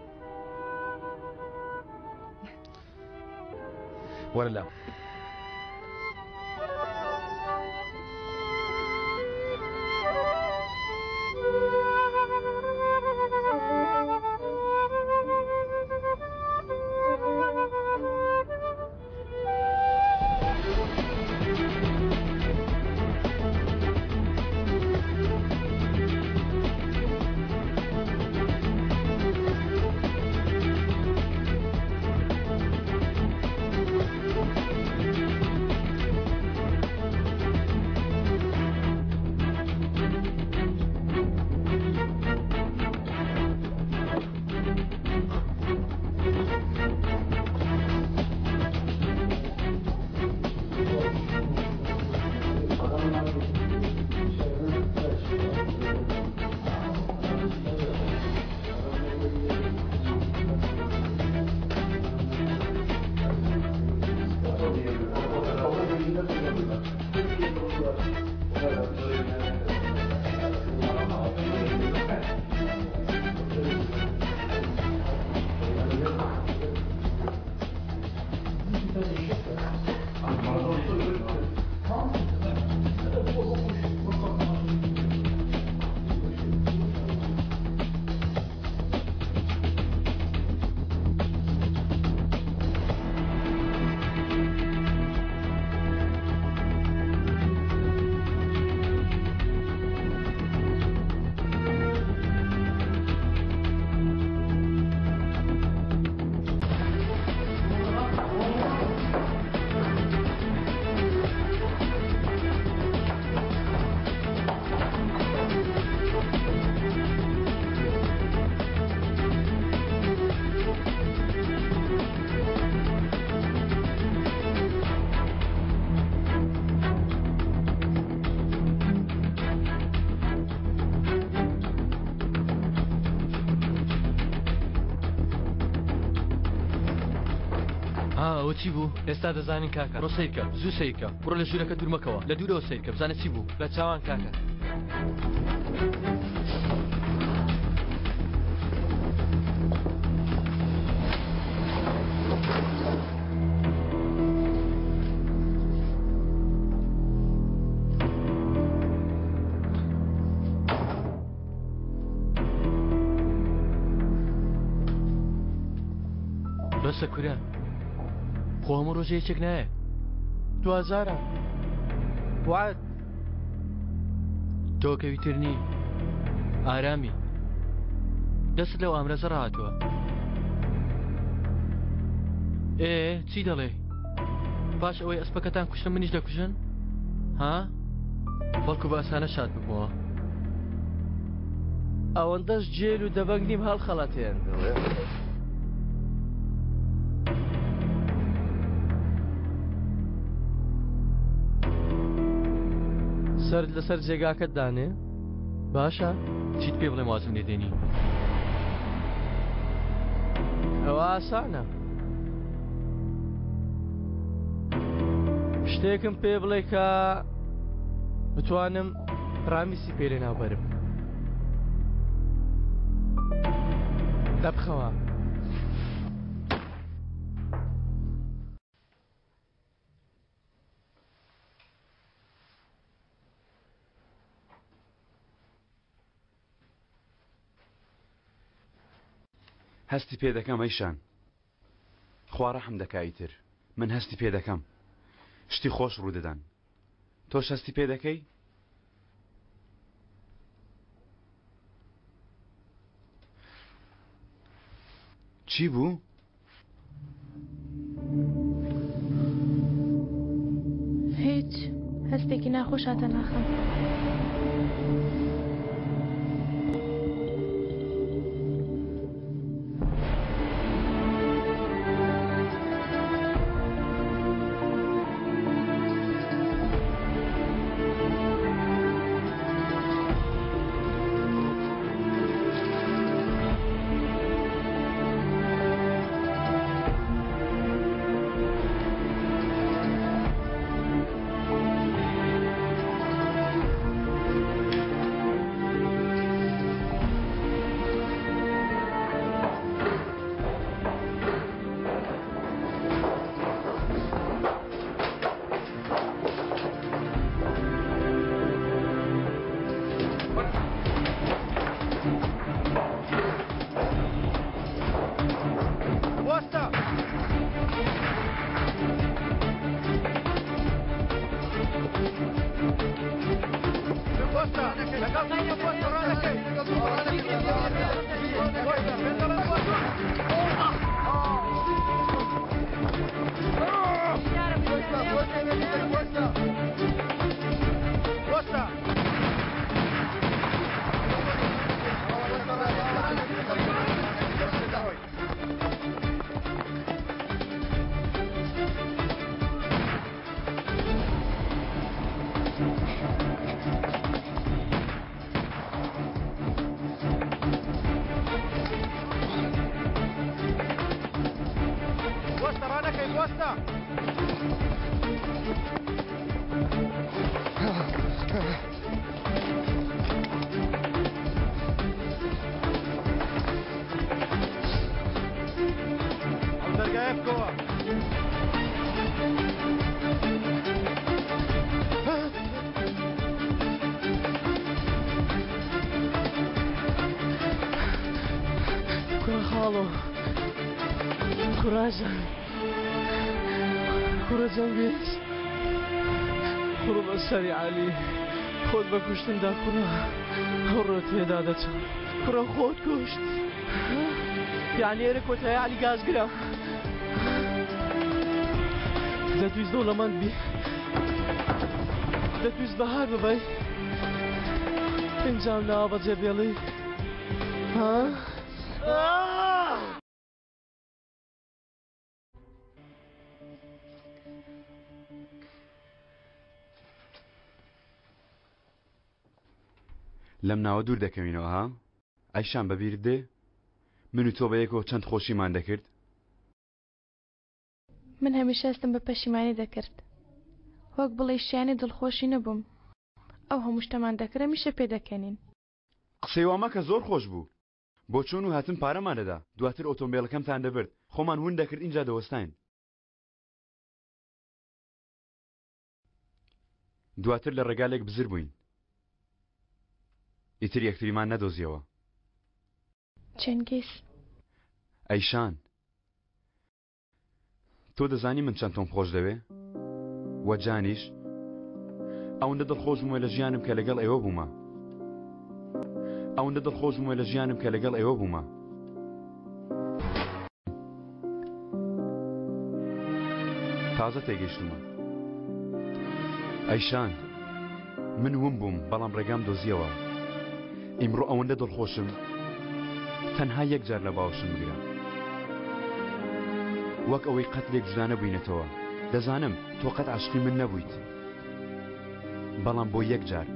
وەرە لام ئەوە چی بوو؟ ئێستا دەزانین کاکە ڕۆ سیرکە زوو سیرکە بڕۆ لە ژوورەکە دوورمەکەوە لە دوورەوە سیرکە بزانە چی بوو لە چاوان کاکە بەسە کورە خۆ هەموو ڕۆژە یەکێک نایە 2000 وعد تۆ کەویترنی ئارامی دەست لەو ئامرەزە ڕاهاتووە چی دەڵێ پاش ئەوەی ئەسپەکەتان کوشتن منیش دەکوژن ها بەڵکو بە ئەسانە شاد ببووە ئەوەندەش جێل و دەبەنگ نیم هەڵ خەڵەتێن سرد لەسەر جێگاکەت دانێ باشە چیت پێ بڵێ وازم لێدێنی ئەوە ئاسانە شتێکم پێ بڵێ کە بتوانم ڕامیسی پێ لێ ناوبەرم دەبخەوە هەستی پێ دەکەم ئەیشان خوا ڕەحم دەکایتر من هەستی پێ دەکەم شتی خۆش ڕوودەدان تۆش هەستی پێ دەکەی چی بوو؟ هیچ هەستێکی ناخۆش هاتە ناخەم کوڕە جەنگێز کوڕ بە سەری عالی خۆت بە کوشتندا کوڕە هەڕۆ تێدا دەچن کوڕە خۆت کوشت یعنی ئێرە کۆتایی عالی گازگرە دەتویست دەوڵەمەند بی دەتویست بەهار ببەی ئینجام ناوە بەجێ بێڵی ها؟ لەم ناوە دوور دەکەوینەوە ها ئەیشان بەبیرت دێ من و تۆ بە یەکەوە چەند خۆشیمان دەکرد من هەمیشە هەستم بە پەشیمانی دەکرد وەک بڵێ شیانی دڵخۆشی نەبووم ئەو هەموو شتەمان دەکرە میشە پێ دەکەنین قسەی وا مەکە زۆر خۆش بوو بۆ چۆن و هاتن پارەمان دەدا دواتر ئۆتۆمبیلەکەمتان دەبرد خۆمان هون دەکرد اینجا دەوەستاین دواتر لە ڕێگالێک بزر بووین ئیتر یەکتریمان نەدۆزیەوە چەنگیز ئەیشان تۆ دەزانی من چەند تۆم خۆش دەوێ وە جانیش ئەوەندە دڵخۆش بوومە لە ژیانم کە لەگەڵ ئێوە بوومە ئەوەندە دڵخۆش بوومە لە ژیانم کە لەگەڵ ئێوە بوومە تازە تێگەیشتمە ئەیشان من ون بووم بەڵام ڕێگام دۆزیەوە ئیمڕۆ ئەوەندە دڵخۆشم تەنها یەک جار لە باوەشم بگرە وەک ئەوەی قەت لێک جودا نەبووینەتەوە دەزانم تۆ قەت عاشقی من نەبوویت بەڵام بۆ یەک جار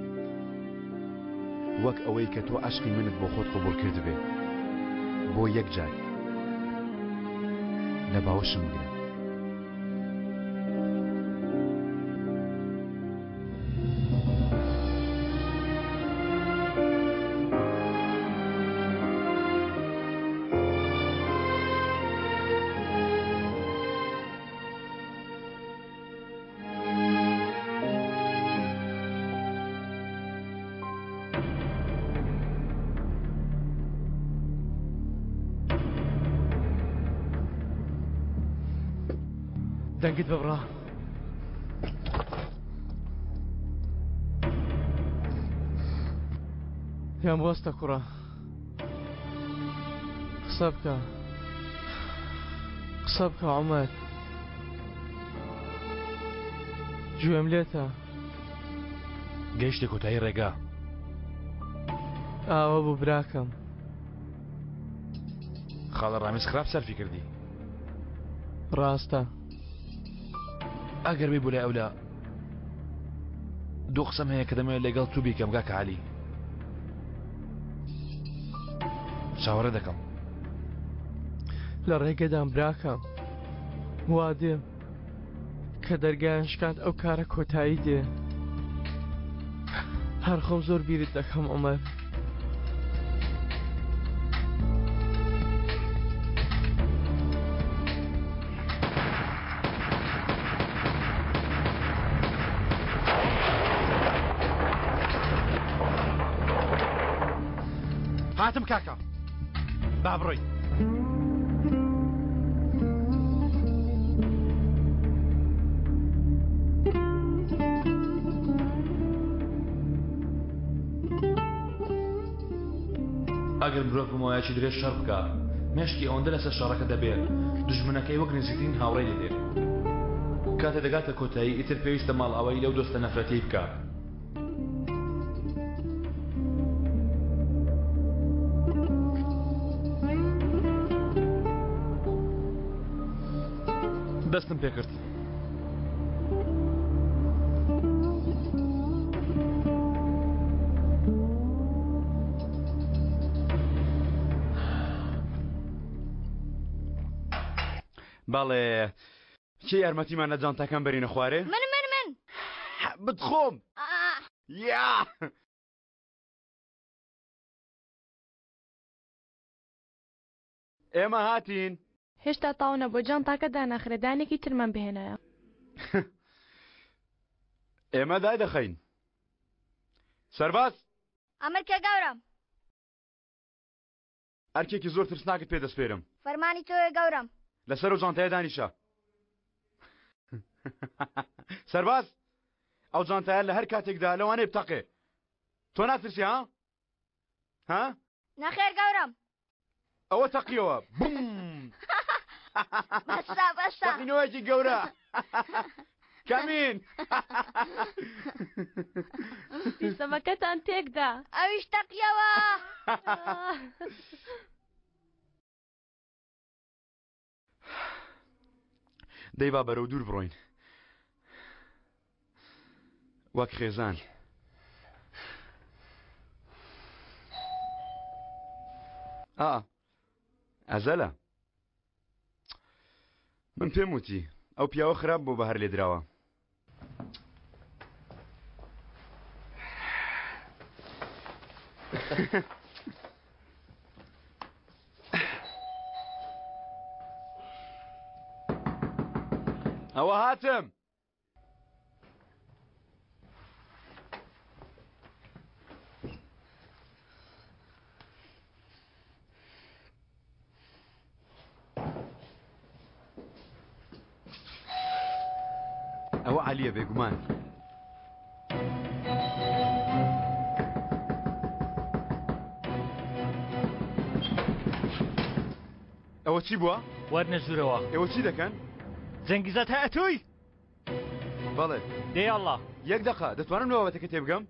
وەک ئەوەی کە تۆ عاشقی منت بۆ خۆت قبوڵ کردبێ بۆ یەک جار لە باوەشم بگرە دەنگت ببڕە یان بۆستە کوڕە قسە بکە عومەر گوێم لێتە گەیشتە کۆتایی ڕێگا ئاوە بوو براکەم خاڵە ڕامیز خراپ سەرفی کردی ڕاستە ئەگەر بێ بۆ لای ئەولا دوو قسەم هەیە کە دەمەوێت لەگەڵ تو بیکەم گاکە عەلی چاوەڕێ دەکەم لە ڕێگەدان براکەم وا دێم کە دەرگایان شکاند ئەو کارە کۆتایی دێ هەر خۆم زۆر بیرت دەکەم عومەر هاتم کاکە با بڕۆی ئەگەر مرۆڤ بمایەکی درێژ شەڕ بکە مێشکی ئەوەندە لەسەر شەڕەکە دەبێت دژمنەکەی وەک نزیکترین هاوڕێی دەدێت کاتێ دەگاتە کۆتایی ئیتر پێویستە ماڵ ئەوەی لەو دۆستە نەفرەتی بکە دەستم پێ کرد بەڵێ چی یارمەتیمان لە جانتاکەم بەرینە خوارێ من بتخۆم یا ئێمە هاتین هێشتا تاونە بۆ جانتاکە داناخرێدانێکی ترمان بهێنایە ئێمە دای دەخەین سەرباز ئەمریکا گەورم ئەرکێکی زۆر ترسناکت پێ دەسپێرم فەرمانی تۆیە گەورم لەسەر و جانتایە دانیشە سەرباز ئەو جانتایە لە هەر کاتێکدا لەوانەیە بتەقێ تۆ ناترسی ها نەخێر گەورم ئەوە تەقیەوە بوم بەسە تەقینەوەیەکی گەورە کامین سیستەمەکەتان تێکدا ئەویش تەقیەوە دەی با بەرەو دوور بڕۆین وەک خێزان ئەزەلە من پێم وتی ئەو پیاوە خراپ بۆ بەهەر لێ دراوە ئەوە هاتم ئەوە عەلیە بێگومان. ئەوە چی بووە؟ وەرنە ژوورەوە. ئێوە چی دەکەن؟ جەنگیزەت هەیە توی؟ بەڵێ. دێ ئەڵڵا. یەک دەقە دەتوانم لەوە بابەتەکە تێبگەم؟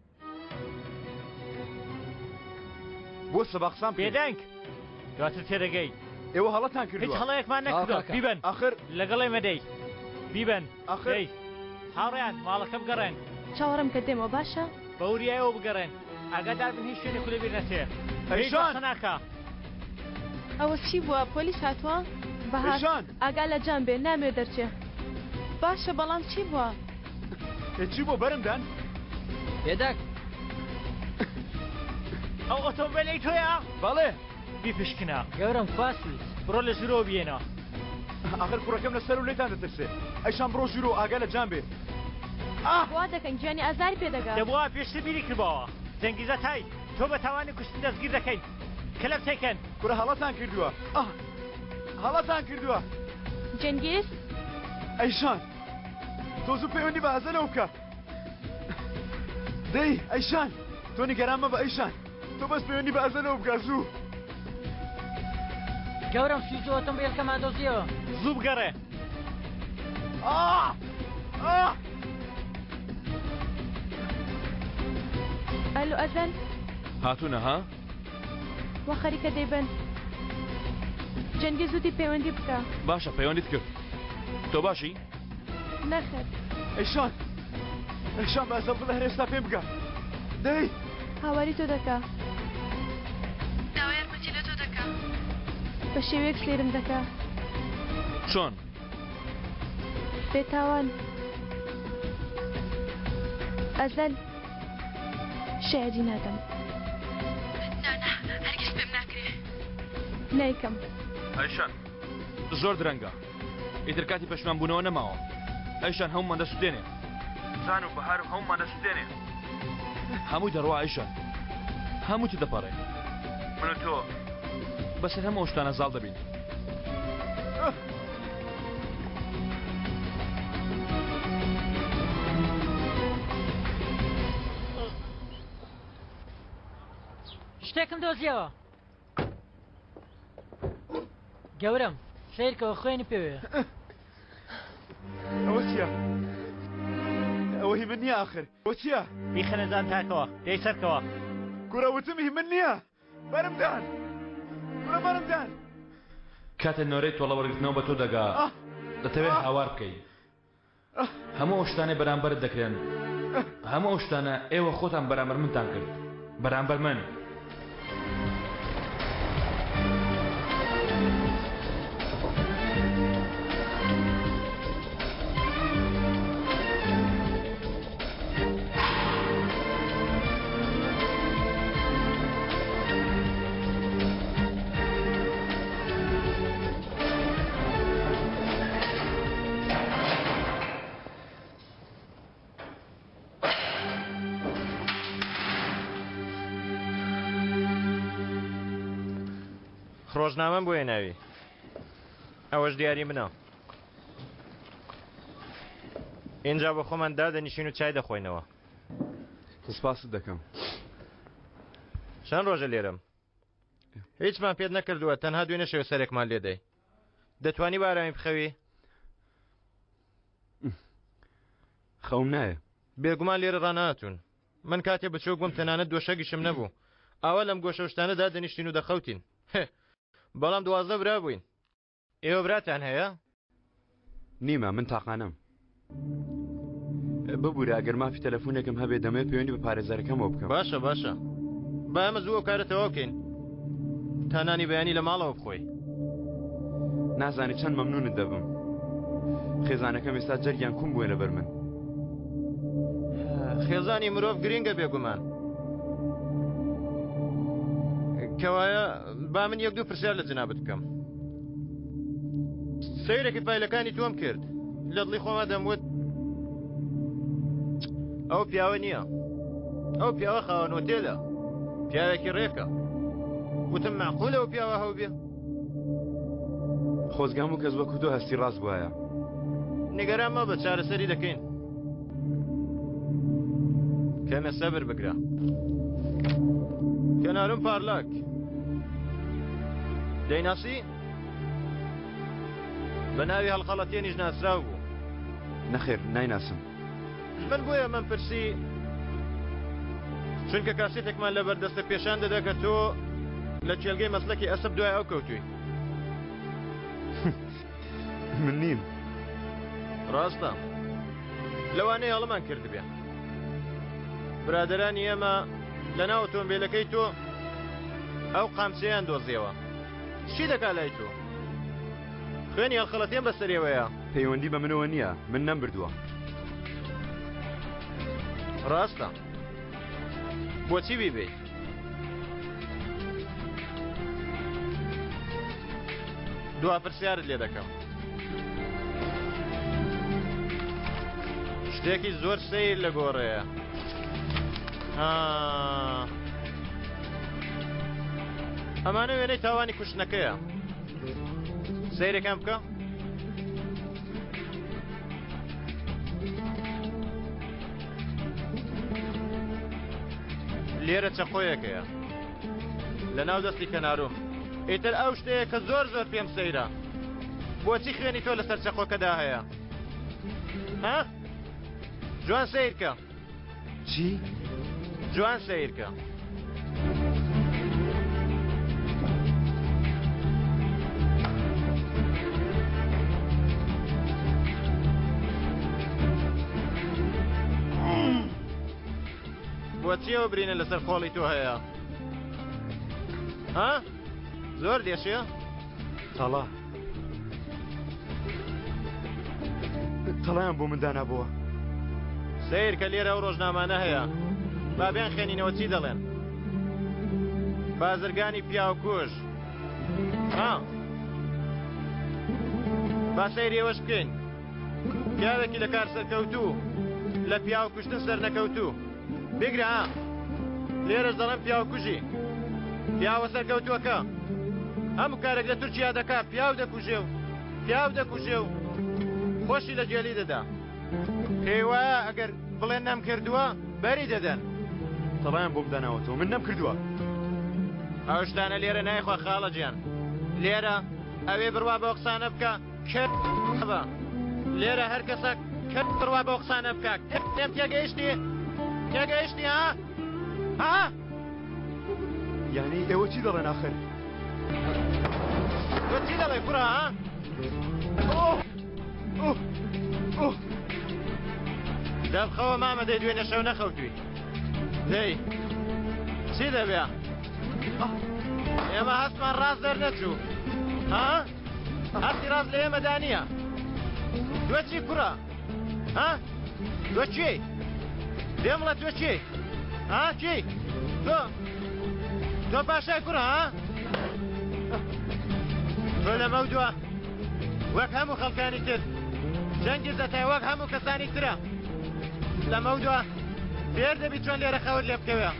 بۆ سەباقسان بێدەنگ. دواتر تێدەگەی. ئێوە هەڵەتان کردووە. هیچ هەڵەیەکمان نەکردووە. بیبن. ئاخر لەگەڵێ مەدەی. بیبن. ئاخر. هاوڕێیان ماڵەکە بگەڕێن. چاوەڕم کە دێمەوە باشە؟ بەوریایەوە بگەڕێن. ئاگادار بن هیچ شوێنێک لێ بیر نەچێ. ئەیشان ناکە. ئەوە چی بووە؟ پۆلیس هاتووە؟ بەهار ئاگا لە جام بێ نامێ دەرچێ. باشە بەڵام چی بووە؟ چی بۆ بەرمدان؟ بێدەنگ. ئەو ئۆتۆمبیلەی تۆیە؟ بەڵێ. بیپشکنە. گەورم فاسویس. بڕۆ لە ژوورەوە بێنە. ئاخر کوڕەکەم لەسەر و لێتان دەترسێ. ئەیشان بڕۆ ژوورۆ ئاگا لە جام بێ. وا دەکەن گیانی ئازاری پێدەگا. دەبووە پێشتر بیری کردبەوە. جەنگیزە تای تۆ بە تاوانی کوشتن دەستگیر دەکەین. کلەب تێکەن. کوڕە هەڵەتان کردووە. هەڵەتان کردووە. جەنگیز؟ ئەیشان تۆ زوو پەیوەندی بە ئازەرەوە بکە. دەی ئەیشان تۆ نیگەران مەبە ئەیشان. تۆ بەس پەیوەندی بە ئازەرەوە بکە زوو. گەورم سویچ ئۆتۆمبیلکەمان دۆزیەوە. زوو بگەڕێ. ئەلو ئەزەن؟ هاتوونە ها؟ وا خەریکە دەیبن. جەنگیز زووتی پەیوەندی بکە. باشە پەیوەندیت کرد. تۆ باشی؟ نەخێر. ئەیشان بەسە بڵێ هێستا پێم بگە. دەی هاواری تۆ دەکا. داوای یارمەتی لە تۆ دەکا. بە شێوەیەک سێرم دەکا. چۆن؟ بێتاوان. ئەزەل شایەتی نادەم. نانا هەرگیز پێم ناکرێ. نایکەم. ئەیشان زۆر درەنگە. ئیتر کاتی پەشمان بوونەوە نەماوە. ئەیشان هەمومان دەسووتێنێ. زان و بەهار و هەمومان دەسووتێنێ. هەمووی دەڕوا ئەیشان. هەمووی دەپەڕێ. من و تۆ بەسەر هەموو شتانە زاڵ دەبین. شتێکم دۆزیەوە. گەورم سیرکەوە خوێنی پێوێ. ئەوە چییە؟ ئەوە هی من نییە ئاخر. ئەوە چییە؟ بیخەنەدان تاکەوە دەی سەرکەوە. کوڕە وتم هی من نییە. بەرمدان. کوڕە بەرمدان. کاتە نۆرەی تۆڵە وەرگرتنەوە بە تۆ دەگا. دەتەوێت هاوار بکەیت. هەموو ئەو شتانەی بەرامبەرت دەکرێن. هەموو ئەو شتانە ئێوە خۆتان بەرامبەر منتان کرد. بەرامبەر من. ڕۆژنامەم بۆیە ناوی ئەوەش دیاری منە. اینجا بە خۆمان دادەنیشین و چای دەخۆینەوە. سپاست دەکەم. چەند ڕۆژە لێرەم هیچمان پێت نەکردووە تەنها دوێنێ شێوە سەرێکمان لێدەی. دەتوانی بارامی بخەوی؟ خەوم نایە. بێگومان لێرە ڕاناتون. من کاتێ بچۆک بووم تەنانەت دۆشەگیشم نەبوو. ئاوا لەم گۆشەشتانە دادەنیشتین و دەخەوتین. بەڵام 12 برا بووین. ئێوە براتان هەیە؟ نیمە من تاقانەم. ببوورە ئەگەر مافی تەلەفۆنێکم هەبێ دەمەوێت پەیوەندی بە پارێزەرەکەمەوە بکەم. باشە با ئەمە زوو کارەتەوە بکەین تا نانی بەیانی لە ماڵەوە بخۆی. نازانی چەند مەمنونت دەبم. خێزانەکەم ئێستا جەرگیان کوم بووە لەبەر من. خێزانی مرۆڤ گرینگە بێگومان. کەوایە با من یەک دوو پرسیار لە جنابەت بکەم. سەیرێکی فایلەکانی تۆم کرد لە دڵی خۆما دەموت ئەو پیاوە نییە. ئەو پیاوە خاوەن ئۆتێلە. پیاوێکی ڕێکە. وتم معقولە ئەو پیاوە هەو بێ؟ خۆزگام و کەس وەکو تۆ هەستی ڕاست بووایە. نیگەران مەبە چارەسەری دەکەین. کەمە سەبر بگرە کەنارم پارلاک دەیناسی بە ناوی هەڵخەڵەتێنیش ناسراو بوو نەخێر نایناسم من بۆیە من پرسی چونکە کاسێتێکمان لە بەردەستە پێشان دەدا کە تۆ لە چێلگەی مەسلەکی ئەسب دوای ئەو کەوتووی من نیم ڕاستە لەوانەیە هەڵمان کردبێ برادرانی ئێمە لە ناو ئۆتۆمبیلەکەی تۆ ئەو قامچەیان دۆزیەوە چی دەکا لای تۆ خوێنی هەڵخەڵەتێن بەسەرێوەیە پەیوەندی بە منەوە نییە من نەمبردووە ڕاستە بۆچی بیبێ دوا پرسیارت لێ دەکەم شتێکی زۆر سەیر لە گۆڕەیە ئەمانە وێنەی تاوانی کوشتنەکەیە سەیرەکەم بکە لێرە چەقۆیەکەیە لە ناو دەستی کەناروم ئیتر ئەو شتەیە کە زۆر زۆر پێم سەیرە بۆچی خوێنی تۆ لەسەر چەقۆکەدا هەیە ها جوان سیرکە چی؟ جوان سیرکە بۆچیەوە برینە لەسەر خۆڵی تۆ هەیە ها زۆر دێشیە تەڵا تەڵایان بۆ من دانابووە سیر کە لێرە ئەو ڕۆژنامانە هەیە بابیان خوێنینەوە چی دەڵێن بازرگانی پیاوکوژ ها با سەیری ئێوەش بکەین پیاوێکی لە کار سەرکەوتوو لە پیاو کوشتن سەر نەکەوتوو بگرە ها لێرەش دەڵێن پیاوکوژی پیاوە سەرکەوتووەکە هەموو کارێک لە تورکیا دەکات پیاو دەکوژێ و پیاو دەکوژێ و خۆشی لە جێلی دەدا پێی وایە ئەگەر بڵێن نەم کردووە بەری دەدەن تەڵایان بۆم داناوەتەوە من نەم کردووە ئەو شتانە لێرە نایخوا خاڵە گیان لێرە ئەوێ بڕوا بە قسانە بکە کردبە لێرە هەر کەسێک کرد بڕوا بە قسانە بکە کردێم تێگەیشتی تێگەیشتی ها ها یعنی ئێوە چی دەڵێن ئاخر تۆ چی دەڵێ کوڕە ها دەبخەوە مامە دەی دوێنێ شەو نەخەوتووی دەی چی دەبێ ئێمە هەستمان ڕاست دەرنەچوو ها هەستی ڕاست لە ئێمەدا نییە تۆ چی کوڕە ها تۆ چی دێم بڵێ تۆ چی ها چی تۆ پاشای کوڕە ها تۆ لەمە دووە وەک هەموو خەڵکانی تر جەنگی زەتای وەک هەموو کەسانی ترە لەمە دووە فێر دەبی چۆن لێرە خەوت لێ بکەوێ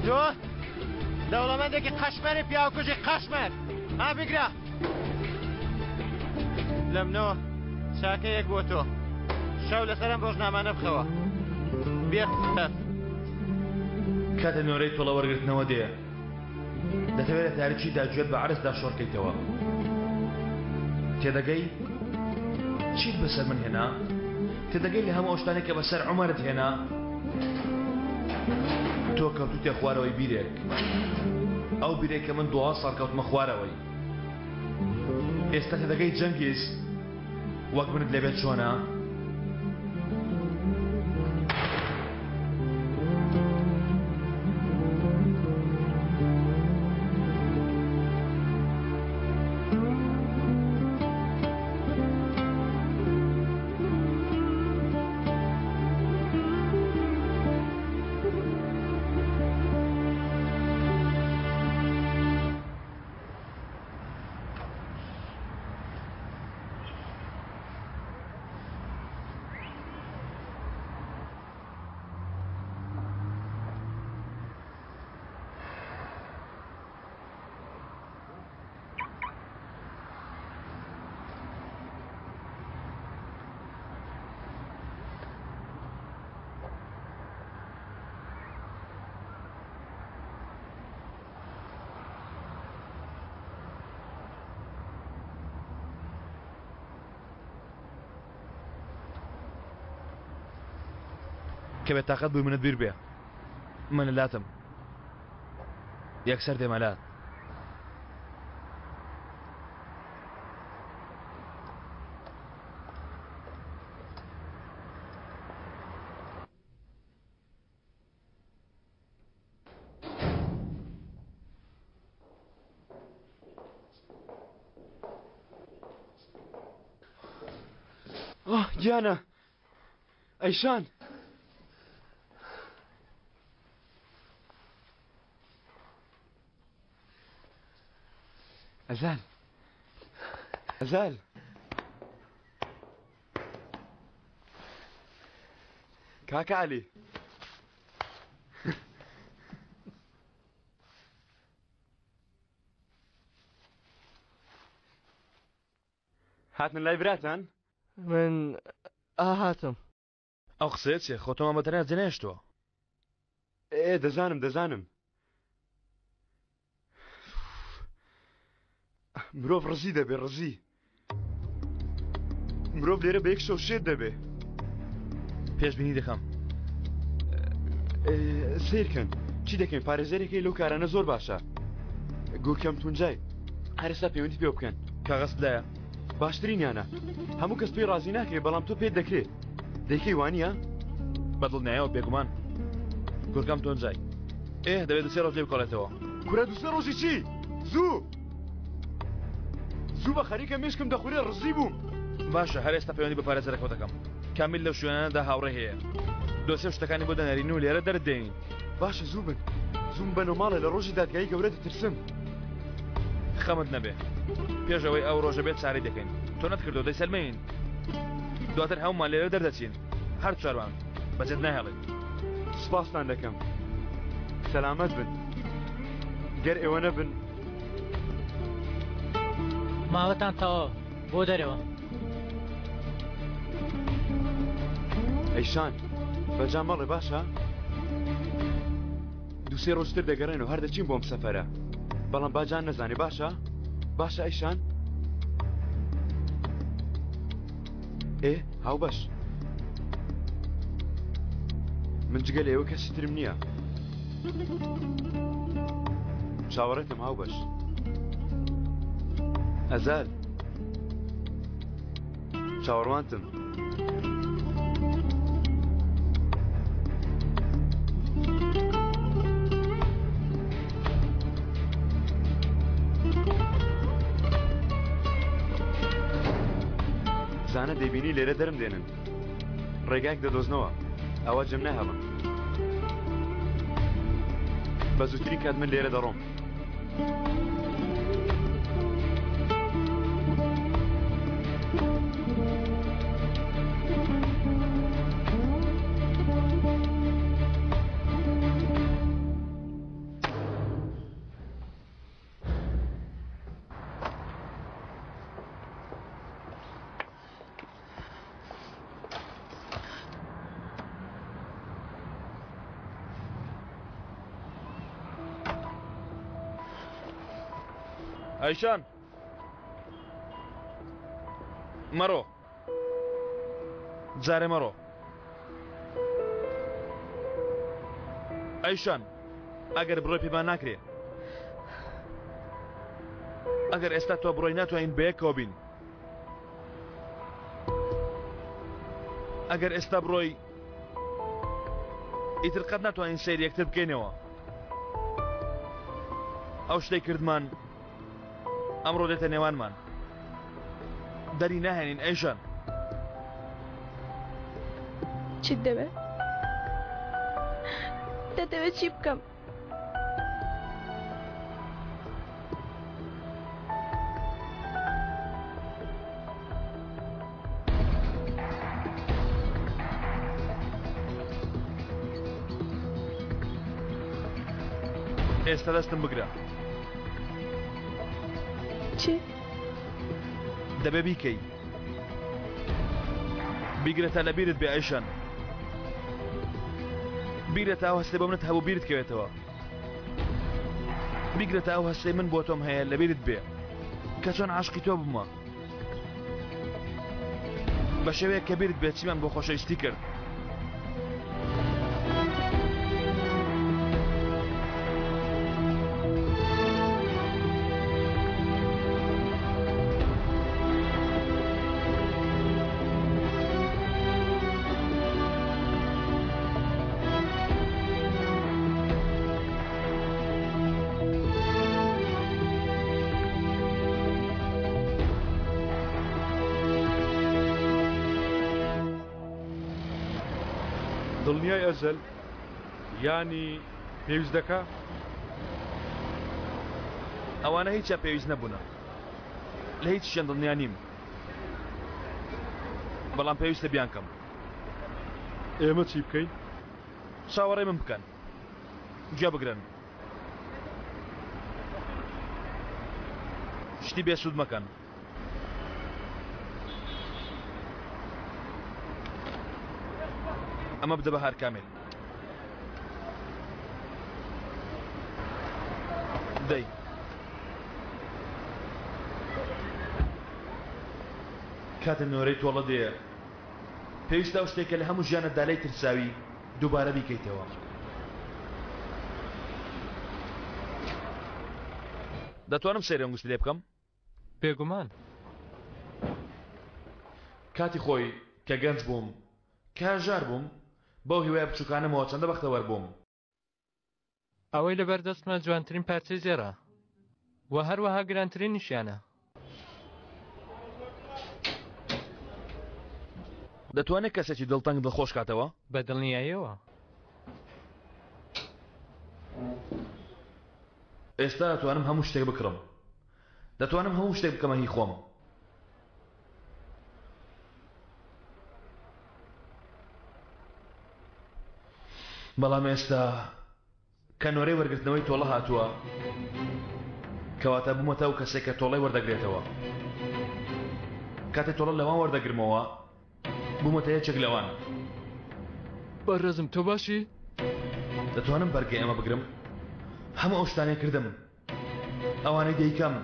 تۆ دەوڵەمەندێکی قەشمەری پیاوکوژی قەشمەر ها بگرە لەمنەوە چاکەیەک بۆ تۆ شەو لەسەرم ڕۆژنامانە بخەوە بێت کاتە نۆرەی تۆڵە وەرگرتنەوە دێ دەتەوێت تاریکی داگوێت بە عرزدا شۆڕکەیتەوە تێدەگەی چیت بەسەر من هێنا تێدەگەی لە هەموو ئەوشتانێک کە بەسەر عومەرت هێنا تۆ کەوتوتێ خوارەوەی بیرێک ئەو بیرێک کە من 2 ساڵ کەوتمە خوارەوەی ئێستا تێدەگەی جەنگیز وەک منت لەبێت چۆنە کە بێت تاقەت بووی منت بیر بێ من لاتم یەکسەر دێمەلات گیانە ئەیشان ئەزال ئەزال کاکە عەلی هاتن لای براتان من هاتم ئەو قسەیە چێ خۆ تۆمە بەتەنیا جێنێشتووە دەزانم مرۆڤ ڕزی دەبێ ڕزی مرۆڤ لێرە بە یەک شەو شێت دەبێ پێشبینی دەکەم سیرکەن چی دەکەین پارێزەرێکی لەو کارانە زۆر باشە گورکەم تونجای هەرستا پەیوەندی پێ بکەن کاغەز لایە باشترینیانە هەموو کەس پێی ڕازی ناکرێت بەڵام تۆ پێت دەکرێت دەیکەی وانە بەدڵ نایەوە بێگومان گورکەم تۆنجای دەبێت دوسێ ڕۆژ لێ بکۆڵێتەوە کورە دوسێ ڕۆژی چی زوو بە خەریکە مێشکم دەخورێ ڕزی بووم باشە هەر ئێستا پەیوەندی بە پارێزەرەکەوت دەکەم کامیل لەو شوێنانەدا هاوڕێ هەیە دۆسێ شتەکانی بۆ دەنەرین و لێرە دەردێنین باشە زوو بن زووم بەنەوە ماڵە لە ڕۆژی دادگایی گەورە دەترسم خەمت نەبێ پێش ئەوەی ئەو ڕۆژە بێت چارەی دەکەین تۆ نەتکردەوە دەیسەلمەین دواتر هەمومان لێرە دەردەچین هەر چوارمان بەجێت ناهێڵێت سپاستان دەکەم سەلامەت بن گەر ئێوە نەبن ماوەتان تەواو بۆ دەرەوە ئەیشان بەجا مەڵێ باشە دووسێ ڕۆژتر دەگەڕێن و هەر دەچین بۆم سەفەرە بەڵام باجان نەزانێ باشە ئەیشان هاو باش من جگە لە ئێوە کەسی ترم نییە چاوەڕێتم هاو باش ئەزال چاوەڕوانتم زانە دەیبینی لێرە دەرم دێنن ڕێگایك دەدۆزنەوە ئەوە جەم نەهەڵن بە زووترین کات من لێرە دەڕۆم ئەیشان مەڕۆ جارێ مەڕۆ ئەیشان ئەگەر بڕۆی پێمان ناکرێ ئەگەر ئێستا تۆ بڕۆی ناتوانین بەیەکەوە بین ئەگەر ئێستا بڕۆی ئیتر قەت ناتوانین سەیری یەکتر بکەینەوە ئەو شتەی کردمان ئەمڕۆ دێتە نێوانمان دەری ناهێنین ئەیشان چیت دەوێت؟ دەتەوێت چی بکەم؟ ئێستا دەستم بگرە چی؟ دەبێ بیکەی بیگرێتە لە بیرت بێ ئەیشان بیرێتە ئەو هەستەی بۆ منت هەبوو بیرت کەوێتەوە بیگرێتە ئەو هەستەی من بۆ تۆم هەیە لە بیرت بێ کە چۆن عاشقی تۆ بمە بە شێوەیە کە بیرت بێت چیمان بۆ خۆشەویستی کرد دڵنیای ئەزەل ینی پێویست دەکا ئەوانە هیچ پێویست نەبوونە لە هیچ شتێن دڵنیا نیم بەڵام پێویستە بیان کەم ئێمە چی بکەین چاوەڕێ من بکەن گوێ بگرن شتی بێسوود مەکەن ئەمە بدە بە هەر کامل دەی کاتە نۆرەی تۆڵە دێ پێویستە ئەو شتێکە لە هەموو ژیانەتدا لەی ترساوی دووبارە بیکەیتەوە دەتوانم سەیری ئەنگوشت لێ بکەم بێگومان کاتی خۆی کە گەنج بووم کە هەژار بووم بەو هیوایە بچووکانمەوە چەندە بەختەوەر بووم ئەوەی لەبەردەستمە جوانترین پارچەی زێرە و هەروەها گرانترین نیشیانە دەتوانێت کەسێکی دڵتەنگ دڵخۆش کاتەوە بە دڵنیاییەوە ئێستا دەتوانم هەموو شتێک بکڕم دەتوانم هەموو شتێک بکەمە هی خۆم بەڵام ئێستا کە نۆرەی وەرگرتنەوەی تۆڵە هاتووە کەواتە بوومەتە ئەو کەسێک کە تۆڵەی وەردەگرێتەوە کاتێک تۆڵە لەوان وەردەگرمەوە بوومەتە یەکێک لەوان بەڕێزم تۆ باشی دەتوانم بەرگەی ئەمە بگرم هەموو ئەو شتانەی کردم ئەوانەی دەیکەم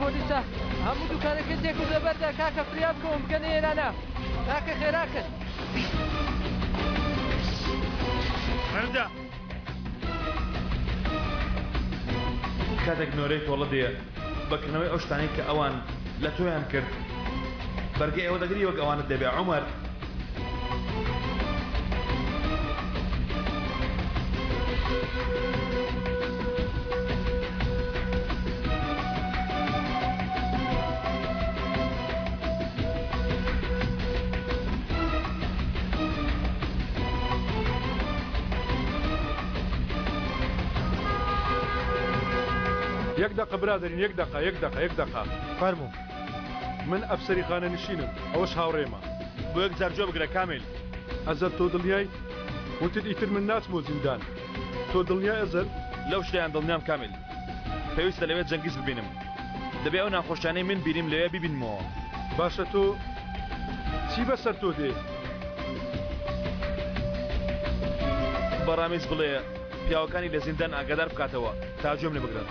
پۆلیسە هەموو دوکانەکە تێکم لەبەردا کاکە فریاب کەوم بگەنە ئێرانە کاکە خێراکرد هەردا کاتێک نۆرەی تۆڵە دێ بەکردنەوەی ئەو شتانەی کە ئەوان لە تۆیان کرد بەرگەی ئەوە دەگری وەک ئەوانت دەبێ عومەر یەک دقه برادرین یەک دقه فەرموو من ئەفسەری خانە نشینم ئەوەش هاوڕێمە بۆ یەک جار جۆ بگرە کامل ئەزەر تۆ دڵنیای وتت ئیتر من ناچمەوە زیندان تۆ دڵنیای ئەزەر لەو شتیان دڵنیام کامل پێویستە لەوێ جەنگیز ببینم دەبێ ئەو ناخۆشانەی من بینیم لەوێ ببینمەوە باشە تۆ چی بەسەر تۆ دێ بەڕامیز بڵێ پیاوەکانی لە زیندان ئاگادار بکاتەوە تا گوێم لێ بگرن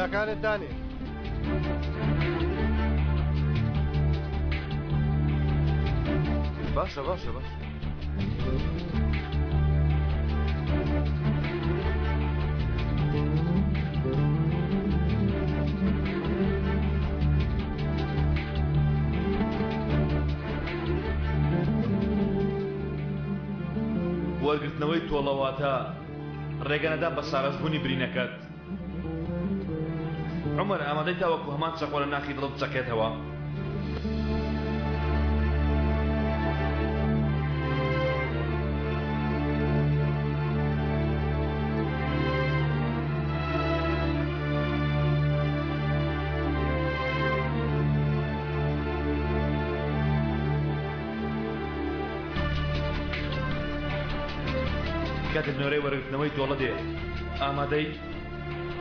مەلاکانت دانێ باشە باشە باش وەرگرتنەوەی تۆڵەواتە ڕێگەنەدان بە ساڕەشبوونی برینەکەت. عمر ئامادەی تاوەکو هەمان چەقۆ لە ناخی دڵت بچەکێتەوە؟ کاتێک نۆرەی وەرگرتنەوەی تۆڵە دێ ئامادەی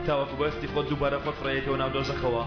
تاوەکو بەستی خۆت دووبارە خۆت فڕێیەتەوە ناو دۆزەخەوە.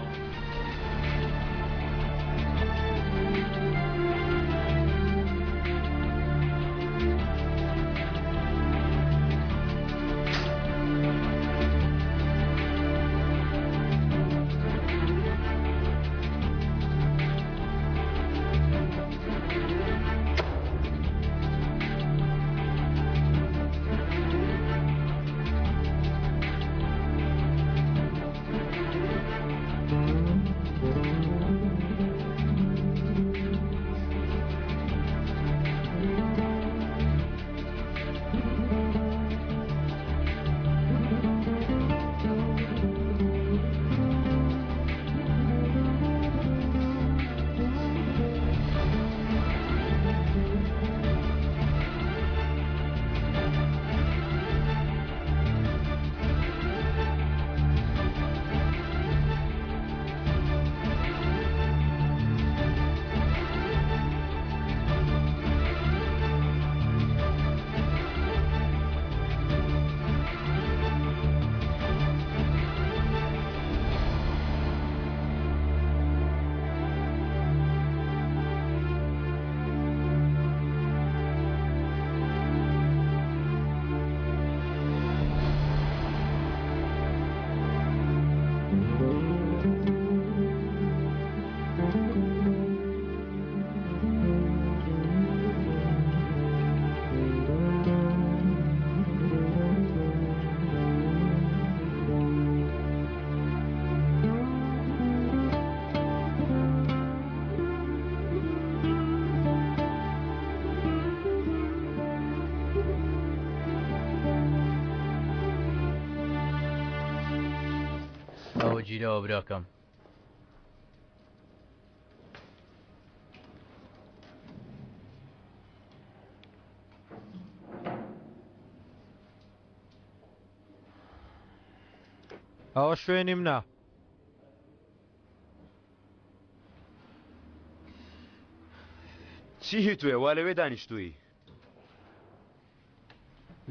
گیرەوە براکەم. ئەوە شوێنی منە. چی هیتوێ وا لەوێ دانیشتووی؟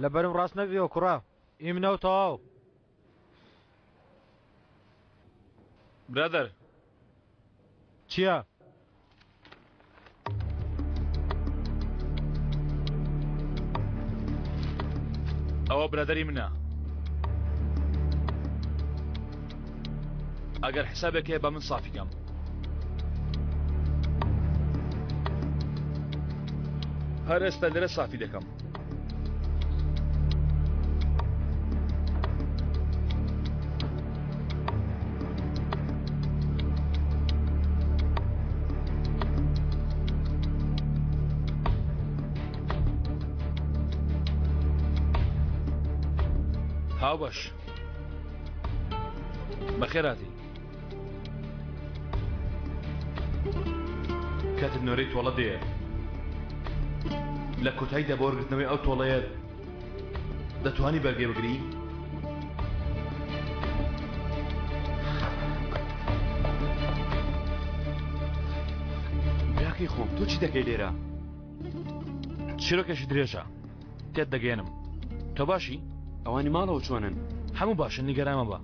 لەبەرم ڕاست نەبیەوە کوڕا، ئی منە و تەواو. برادر چییە؟ ئەوە برادەری منە. ئەگەر حسابێک هەیە بە من سافیکەم. هەر ئێستا لێرە سافی دەکەم. هاو باش بەخێراتی. کاتت نۆرەی تۆڵە دێ لە کۆتاییدا بۆ وەرگرتنەوەی ئەو تۆڵەیە دەتوانی بەرگێ بگری؟ براکەی خۆم تۆ چی دەکەی لێرە؟ چیرۆکێکی درێژە تێت دەگەێنم. تۆ باشی؟ ئەوانی ماڵەوە چۆنن؟ هەموو باشن، نیگەرانمە بە.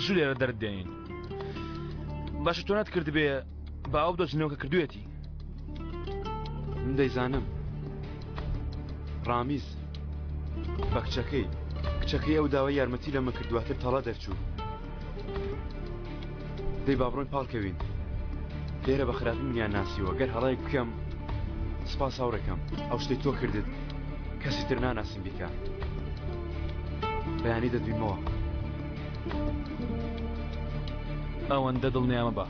زوو لێرە دەردێنین. باشە تۆ نات کردبێ بە ئەو دۆزینەوە کە کردوێتی. من دەیزانم. ڕامیز بە کچەکەی ئەو داوای یارمەتی لەمە کرد دواتر تەڵە دەرچوو. دەی با بڕۆین پاڵکەوین لێرە بە خراپی منیان ناسیوە گەر هەڵای بکەم سپاس هاوڕێکەم ئەو شتەی تۆ کردت کەسی تر ناناسیم بیکە بەیانی دەدوینمەوە ئەوەندە دڵنیامە بە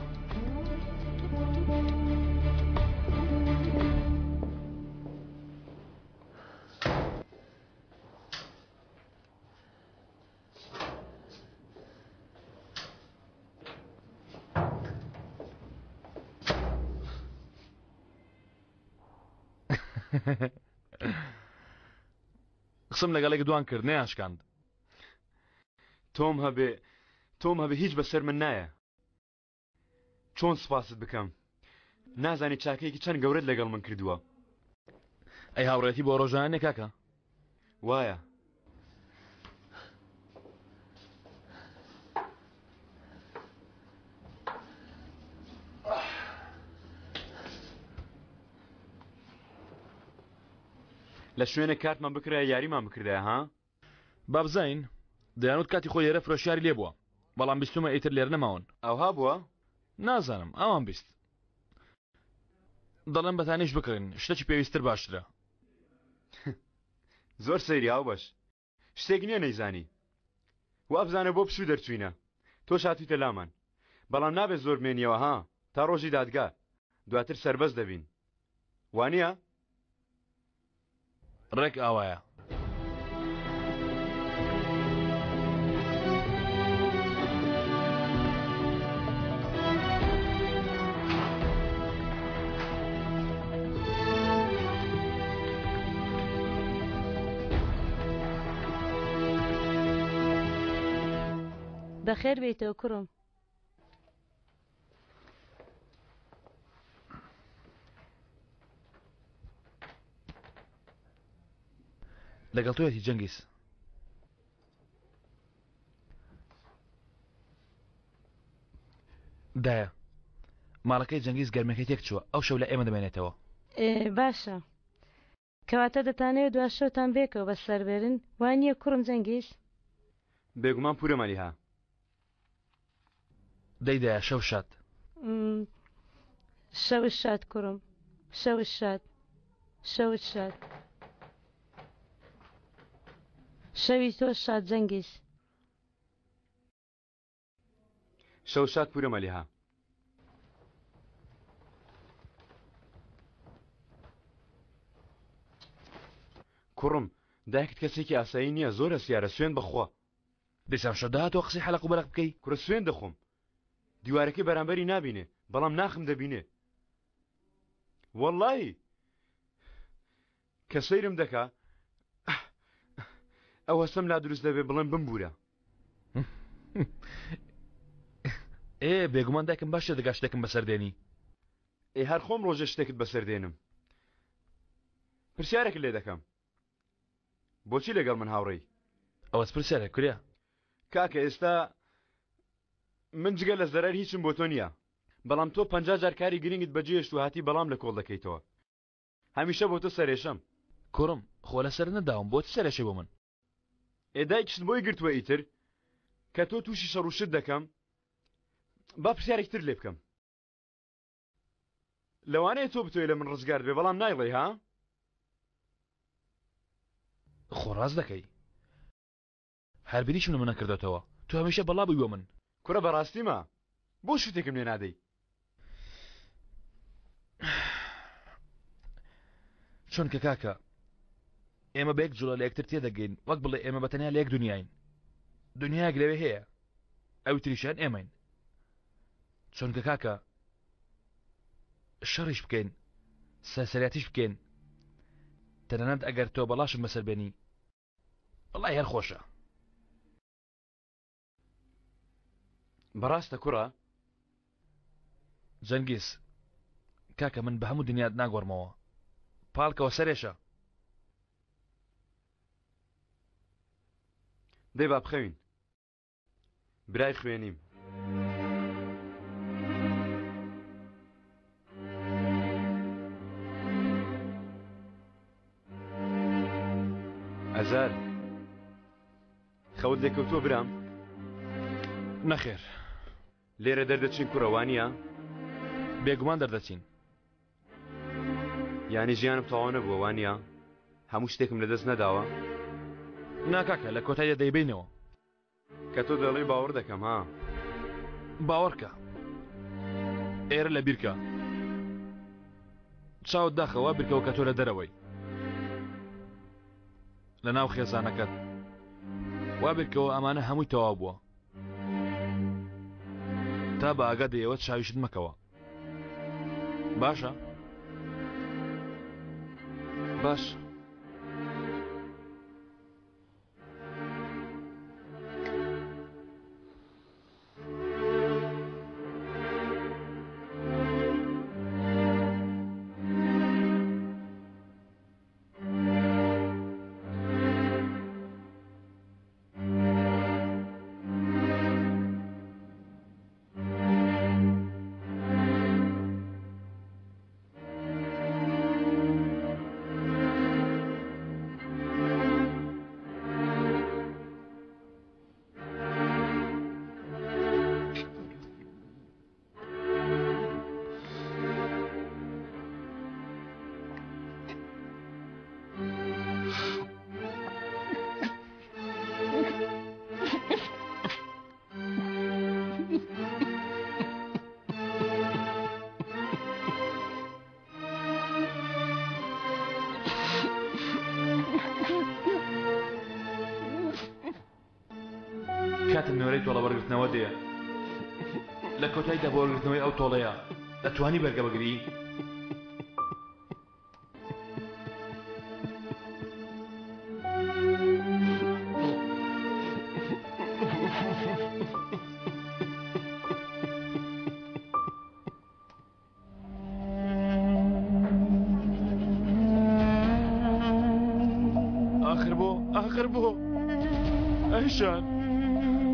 قسم لەگەڵێک دوان کرد نەیانشکاند تۆم هەبێ هیچ بەسەر من نایە چۆن سپاست بکەم نازانی چاکەیەکی چەند گەورەت لەگەڵ من کردووە ئەی هاوڕێتی بۆ ڕۆژانێ کاکە وایە لە شوێنە کارتمان بکرای یاریمان بکردای ها بابزین دەیانوت کاتی خۆی لێرە فرۆشیاری لێ بووە بەڵام بیستمە ئیتر لێر نەماون ئەوها بووە نازانم ئەوان بیست دەڵێن بەتانیش بکڕین شتێکی پێویستتر باشترە زۆر سەیری هاو باش شتێک نییە نەیزانی وا بزانە بۆ پشوو دەرچوینە تۆ شاتویتە لامان بەڵام نابێت زۆر مێنیەوە ها تا ڕۆژی دادگا دواتر سەربەست دەبین وانە ڕێک ئاوایە بەخێر بێیتەوە کوڕم لەگەڵ تۆیەتی جەنگیز دایە ماڵەکەی جەنگیز گەرمەکەی تێک چووە ئەو شەو لە ئێمە دەمێنێتەوە باشە کەواتە دەتانەوێت دوا شەوتان بێکەوە بە سەربێرن وانییە کوڕم جەنگیز بێگومان پورەمەلی ها دەیدایە شەو شاد شەوت شاد کوڕم شەوت شاد شەوت شاد شەوی تۆ شاد جەنگیز شەو شاد پورەمەلی ها کوڕم دایکت کەسێکی ئاسایی نییە زۆرە سیارە سوێن بەخوا دەیسام شەدا تۆ قسەی حەلەق و بەرەق بکەی کوڕە سوێن دەخۆم دیوارەکەی بەرامبەری نابینێ بەڵام ناخم دەبینێ وەڵڵی کە سەیرم دەکا ئەو هەستەم لا دروست دەبێ بڵێن بمبورە بێگومان دایکم باشە دەگا شتێکم بەسەردێنی هەر خۆم ڕۆژە شتێکت بەسەردێنم پرسیارێک لێ دەکەم بۆچی لەگەڵ من هاوڕێی ئەوەس پرسیارێک کوریا کاکە ئێستا من جگە لە زەرەر هیچم بۆ تۆ نییە بەڵام تۆ 50 جار کاری گرنگت بەجێشت و هاتی بەڵام لە کۆڵ دەکەیتەوە هەمیشە بۆ تۆ سەرێشەم کوڕم خۆ لەسەر نەداوم بۆ سەرێشی بۆ من دایکشت بۆی گرتووە ئیتر کە تۆ تووشی شەڕوشت دەکەم با پرسیارێکتر لێ بکەم لەوانەیە تۆ بتوێ لە من ڕزگار بێ بەڵام نایڵێ ها خۆڕاست دەکەی هەربیریشم لە منە کردێتەوە تو هەمیشە بەڵا بووی بۆ من کوڕە بەڕاستیمە بۆ شتێکم لێ نادەی چونکە کاکە ئێمە بە یەک جوڵە لە یەکتر تێدەگەین وەک بڵێ ئێمە بەتەنیا لە یەک دنیاین دنیاک لەوێ هەیە ئەو تریشیان ئێمەین چونکە کاکە شەڕیش بکەین سەرسەریاتیش بکەین تەنانەت ئەگەر تۆ بەڵاشم بەسەر بێنی وەڵای هەر خۆشە بەڕاستە کوڕە جەنگیز کاکە من بە هەموو دنیات ناگۆڕمەوە پاڵکەوە سەرێشە دەی با بخەوین برای خوێنیم ئەزار خەوت لێکەوتووە برام نەخێر لێرە دەردەچین کوڕەوانیە بێگومان دەردەچین یانی ژیانم تەواو نەبووە وانە هەموو شتێکم لەدەست نەداوە ناکاکە لە کۆتاییە دەیبینەوە کە تۆ دەڵێ باوەڕ دەکەم ها باوەڕکە ئێرە لە بیرکە چاوت داخەوە بیرکەوە کە تۆ لە دەرەوەی لە ناو خێزانەکەت وا بیرکەوە ئەمانە هەمووی تەواو بووە تا بە ئاگا دەیەوە چاویشت مەکەوە باشە؟ باش کاتم نوێرەی تۆڵە وەرگرتنەوە دێ لە کۆتاییدا بۆ وەرگرتنەوەی ئەو تۆڵەیە دەتوانی بەرگە بگری؟ آخر بۆ ئەیشان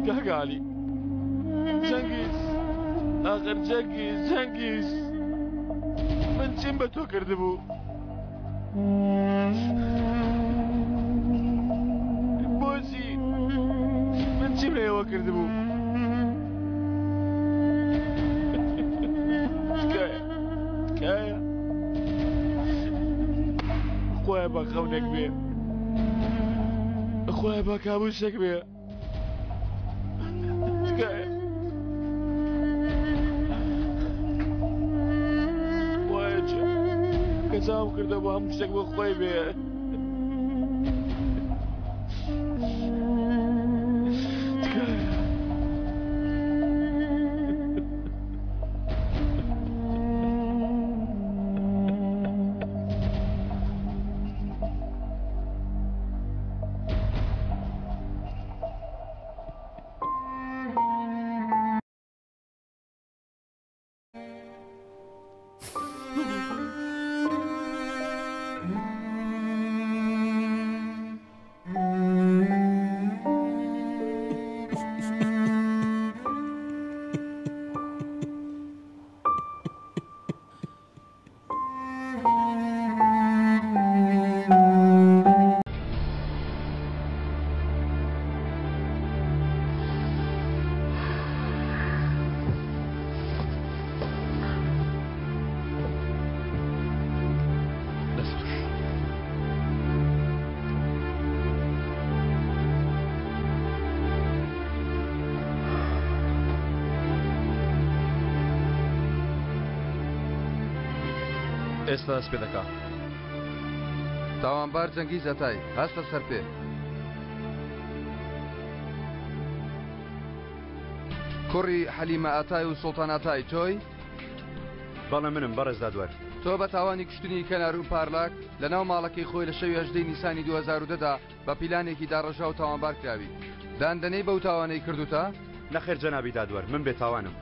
کاکالی جەنگیز ئاخر جەنگیز من چیم بە تۆ کردبوو بۆچی من چیم لە ئێوە کردبوو تکایە خۆیان بە خەونێک بێ خۆیان بە کابوسێک بێ کەسام کردە بۆ هەموو شتێک بۆ خۆی بێ ئێستا دەست پێ دەکا تاوانبار جەنگیز ئەتای هەستە سەر پێ کوڕی حەلیمە ئەتای و سوڵتان ئەتای تۆی بەڵێ منم بەڕێز دادوەر تۆ بە تاوانی کشتنی کەناروون پارلاک لە ناو ماڵەکەی خۆی لە شەوی 18 نیسانی 2010دا بە پیلانێکی داڕەژا و تاوانبار کراوی داندنەی بەو تاوانەی کردوتە؟ نەخێر جەنابی دادوەر من بێتاوانم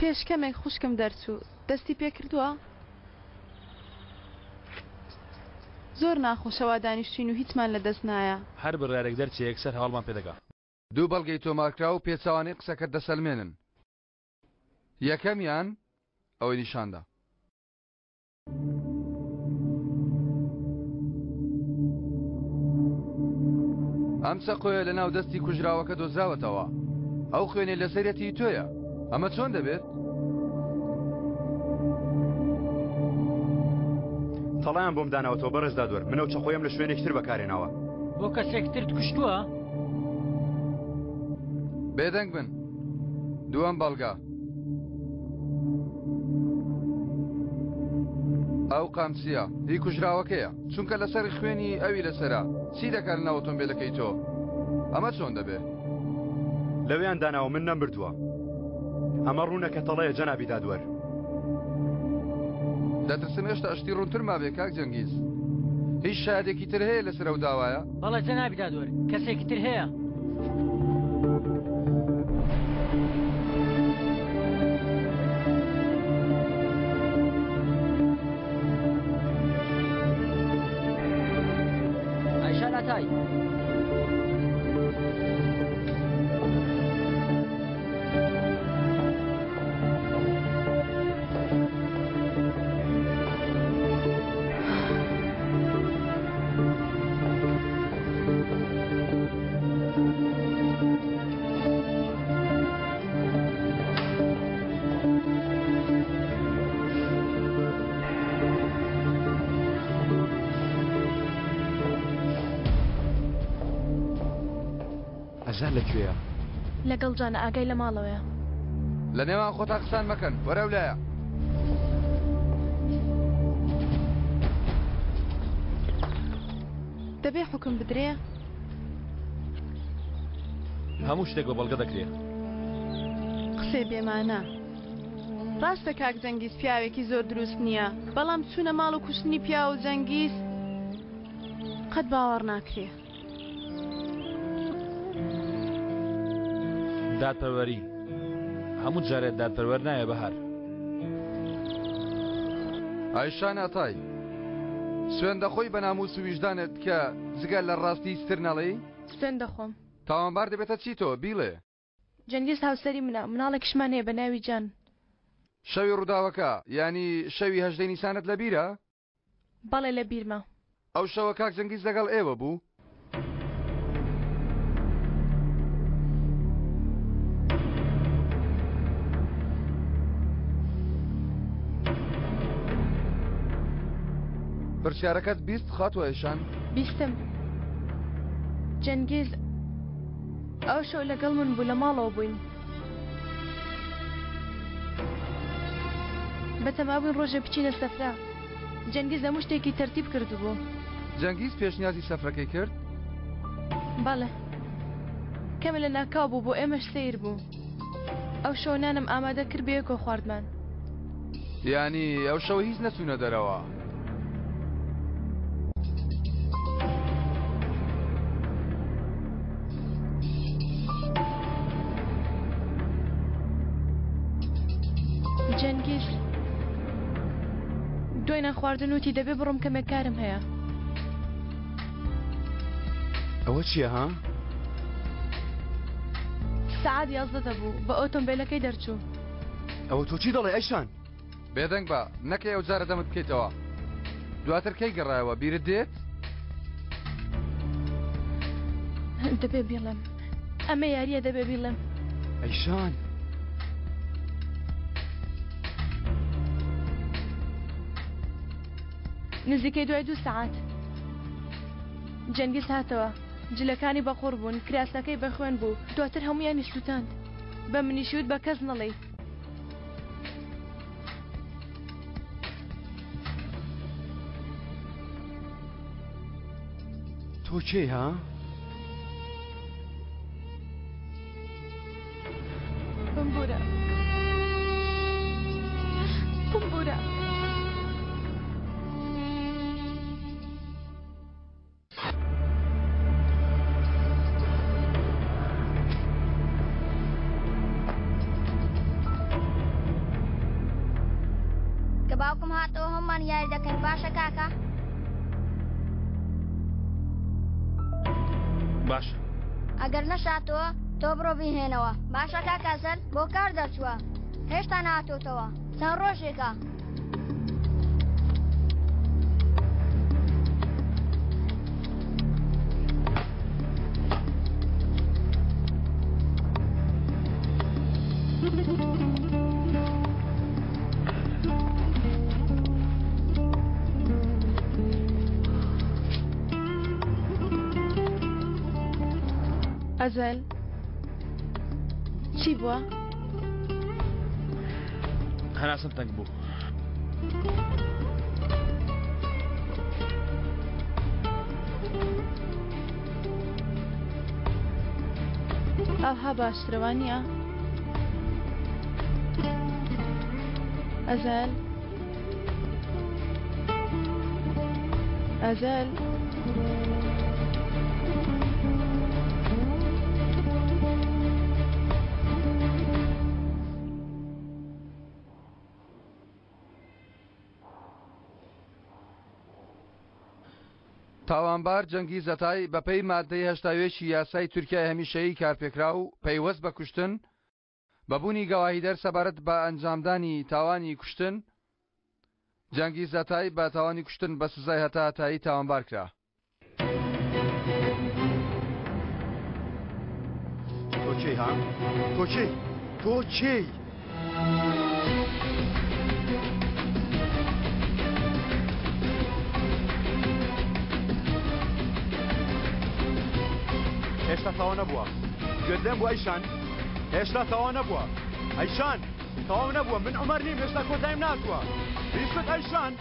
پێشکەمێک خوشکم دەرچوو دەستی پێ کردووە زۆر ناخۆشەوە دانیشتین و هیچمان لە دەست نایە هەر بڕارێک دەرچی یەکسەر هەڵمان پێ دەکا دوو بەڵگەی تۆمارکرا و پێچەوانەی قسەکەت دەسەلمێنن. یەکەمیان ئەوەی نیشاندا. ئەم چەقۆیە لە ناو دەستی کوژراوەکە دۆزراوەتەوە. ئەو خوێنێ لەسەرەتی تۆیە. ئەمە چۆن دەبێت؟ تەڵیان بۆم داناوەتەوە بەڕێزدا دوور. منە و چەقۆیم لە شوێنێکتر بەکارێنەوە. بۆ کەسێکتر کوشتووە؟ بێدەنگ بن. دووەم بەڵگا. ئەو قامچیە هی کوژراوەکەیە چونکە لەسەر خوێنی ئەوی لەسەرا چی دەکات لە ناو ئۆتۆمبیلەکەی تۆ؟ ئەمە چۆن دەبێت؟ لەوێیان داناوە من نەمبردووە. ئەمە ڕوونەکە تەڵەیە جەنابی دادوەر. دەترسم هێشتا ئەشتی ڕوونتر مابێ کاک جەنگیز. هیچ شایەتێکی تر هەیە لەسەر ئەو داوایە؟ بەڵێ جەنابی دادوەر کەسێکی تر هەیە. عایشە لاتای. ئەژان لەکوێیە؟ لەگەڵ جانە ئاگای لە ماڵەوەیە. لە نێوان خۆتا قسان مەکەن وەرە لایە. دەبێ حکم بدرێ؟ هەموو شتێک بە بەڵگە دەکرێت. قسێ بێمانە. ڕاستە کاک جەنگیز پیاوێکی زۆر دروست نییە، بەڵام چوونە ماڵ و کوشتنی پیا و جەنگیز قەت باوەڕ ناکرێ. دادپەروەری هەموو جارێت دادپەروەر نایە بەهار. عایشان ئاتای سوێن دەخۆی بە ناموس و ویژدانت کە جگەل لە ڕاستی ستر نەڵێی؟ سوێن دەخۆم. تاوانبار دەبێتە چی تۆ بیڵێ؟ جەنگیز هاوسەری منە، مناڵێکیشمان هەیە بە ناوی جان. شەوی ڕووداوەکە یعنی شەوی 18 نیسانت لە بیرە؟ بەڵێ لە بیرمە. ئەو شەوە کاک جەنگیز لەگەڵ ئێوە بوو؟ پرسیارەکەت بیست خاتوە ئێشان؟ بیستم. جەنگیز ئەو شەو لەگەڵ من بوو لە ماڵەوە بووین. بەتەما بووین ڕۆژە بچینە سەفرا. جەنگیز هەموو شتێکی تەرتیب کردبوو. جەنگیز پێشنیازی سەفرەکەی کرد؟ بەڵێ. کەمە لە ناکاو بوو بۆ ئێمەش سیر بوو. ئەو شەو نانم ئامادە کرد بەیەکۆ خواردمان. یعنی ئەو شەو هیچ نەچوونە دەرەوە. جەنگیز دوای ناخواردن وتی دەبێ بڕۆم کەمێک کارم هەیە. ئەوە چییە ها؟ سەعات 11 دەبوو بە ئۆتۆمبیلەکەی دەرچوو. ئەوە تۆ چی دەڵێ ئەیشان؟ بێدەنگ بە نەکەی ئەو جارە دەمت بکەیتەوە. دواتر کەی گەڕایەوە بیرت دێت؟ دەبێ بیڵێم. ئەمە یاریە دەبێ بیڵێم. ئەیشان نزیکەی دوای 2 سەعات جەنگیز هاتەوە. جلەکانی بەخۆر بوون، کراسەکەی بەخوێن بوو، دواتر هەمویانی سووتاند. بە منیشیوت بە کەس نەڵێ. تۆ کێی ها؟ بمبورە. بمبورە. باوکم هاتەوە هەممان یاری دەکەین باشە کاکە؟ باشە. ئەگەر نەشاتەوە تۆ بڕۆ بیهێنەوە باشە کاکەسەر بۆ کار دەرچووە هێشتا ناتۆتەوە چەند ڕۆژێکە ئەزەل چی بووە؟ هەناسم تەنگ بوو ئاها باشترەوە نییە؟ ئەزەل ئەزەل تاوانبار جەنگی زەتای بەپەی مادەی هەشتاوێشی یاسای تورکیای هەمیشەیی کارپێکرا و پەیوەست بە کوشتن بەبوونی گەواهیدەر سەبارەت بە ئەنجامدانی تاوانی کوشتن جەنگی زەتای بە تاوانی کوشتن بە سزای هەتاتایی تاوانبار کرا. تۆ چی ها؟ تۆ چی؟ تۆ چی؟ هێشتا تەواو نەبووە گوێت لێم بوو ئەیشان هێشتا تەواو نەبووە ئەیشان تەواو نەبووە من عومەر نیم هێشتا کۆتاییم ناتووە بیست ئەیشان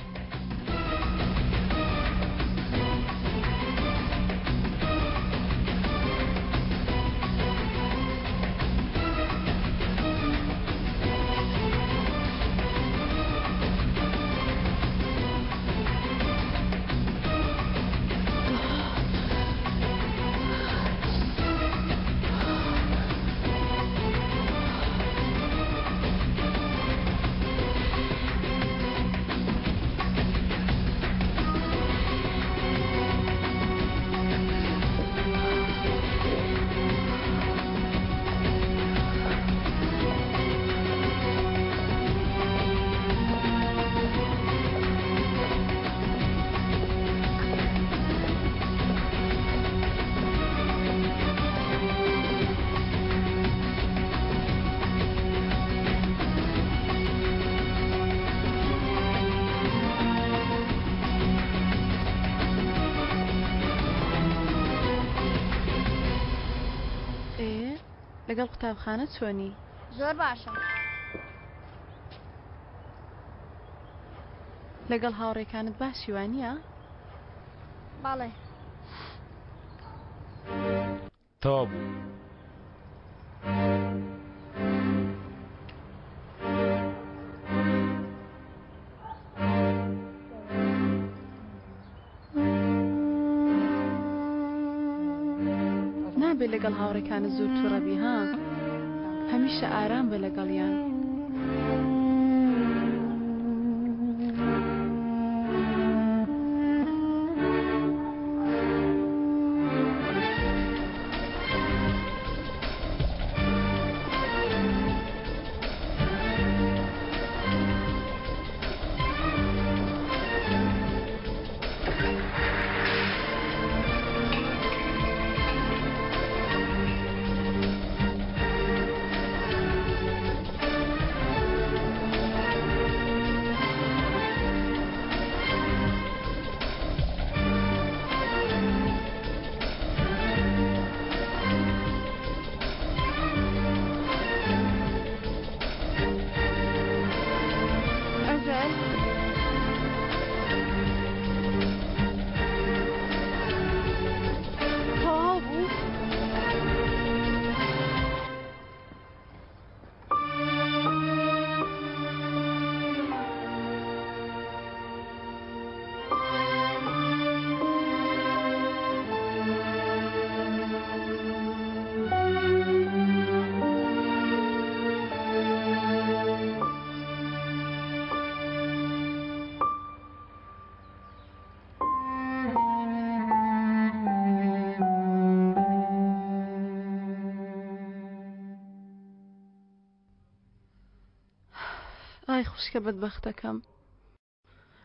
لەگەڵ قوتابخانە چۆنی؟ زۆر باشە. لەگەڵ هاوڕێکانت باسی وانییە؟ بەڵێ. تەواو بوو. نابێت لەگەڵ هاوڕێکانت زۆر تووڕەبی ها هەمیشە ئارام بە لەگەڵیان. خوشکە بەدبەختەکەم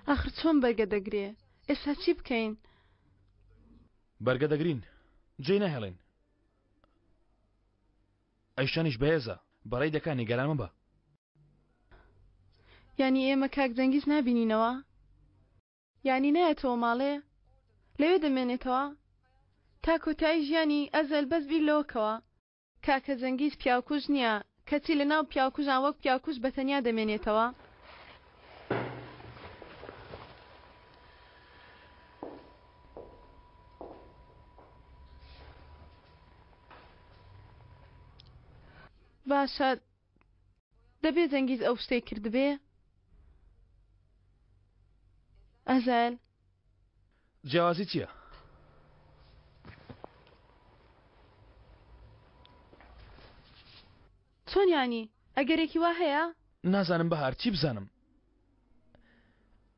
ئاخر چۆن بەرگە دەگرێ ئێستا چی بکەین بەرگە دەگرین جێ ناهێڵین ئەیشانیش بەهێزە بەڕێی دەکا نیگەران مەبە یانی ئێمە کاک جەنگیز نابینینەوە یانی نایەتەوە ماڵێ لەوێ دەمێنێتەوە تا کۆتایی ژیانی ئەزەل بەس بیر لەوەکەوە کاکە جەنگیز پیاوکوژ نییە کەچی لە ناو پیاوکوژان وەک پیاوکوژ بەتەنیا دەمێنێتەوە باشە دەبێ جەنگیز ئەو شتەی کردبێ ئەزەل جیاوازی چییە؟ چۆن ینی ئەگەرێکی وا هەیە؟ نازانم بەهار چی بزانم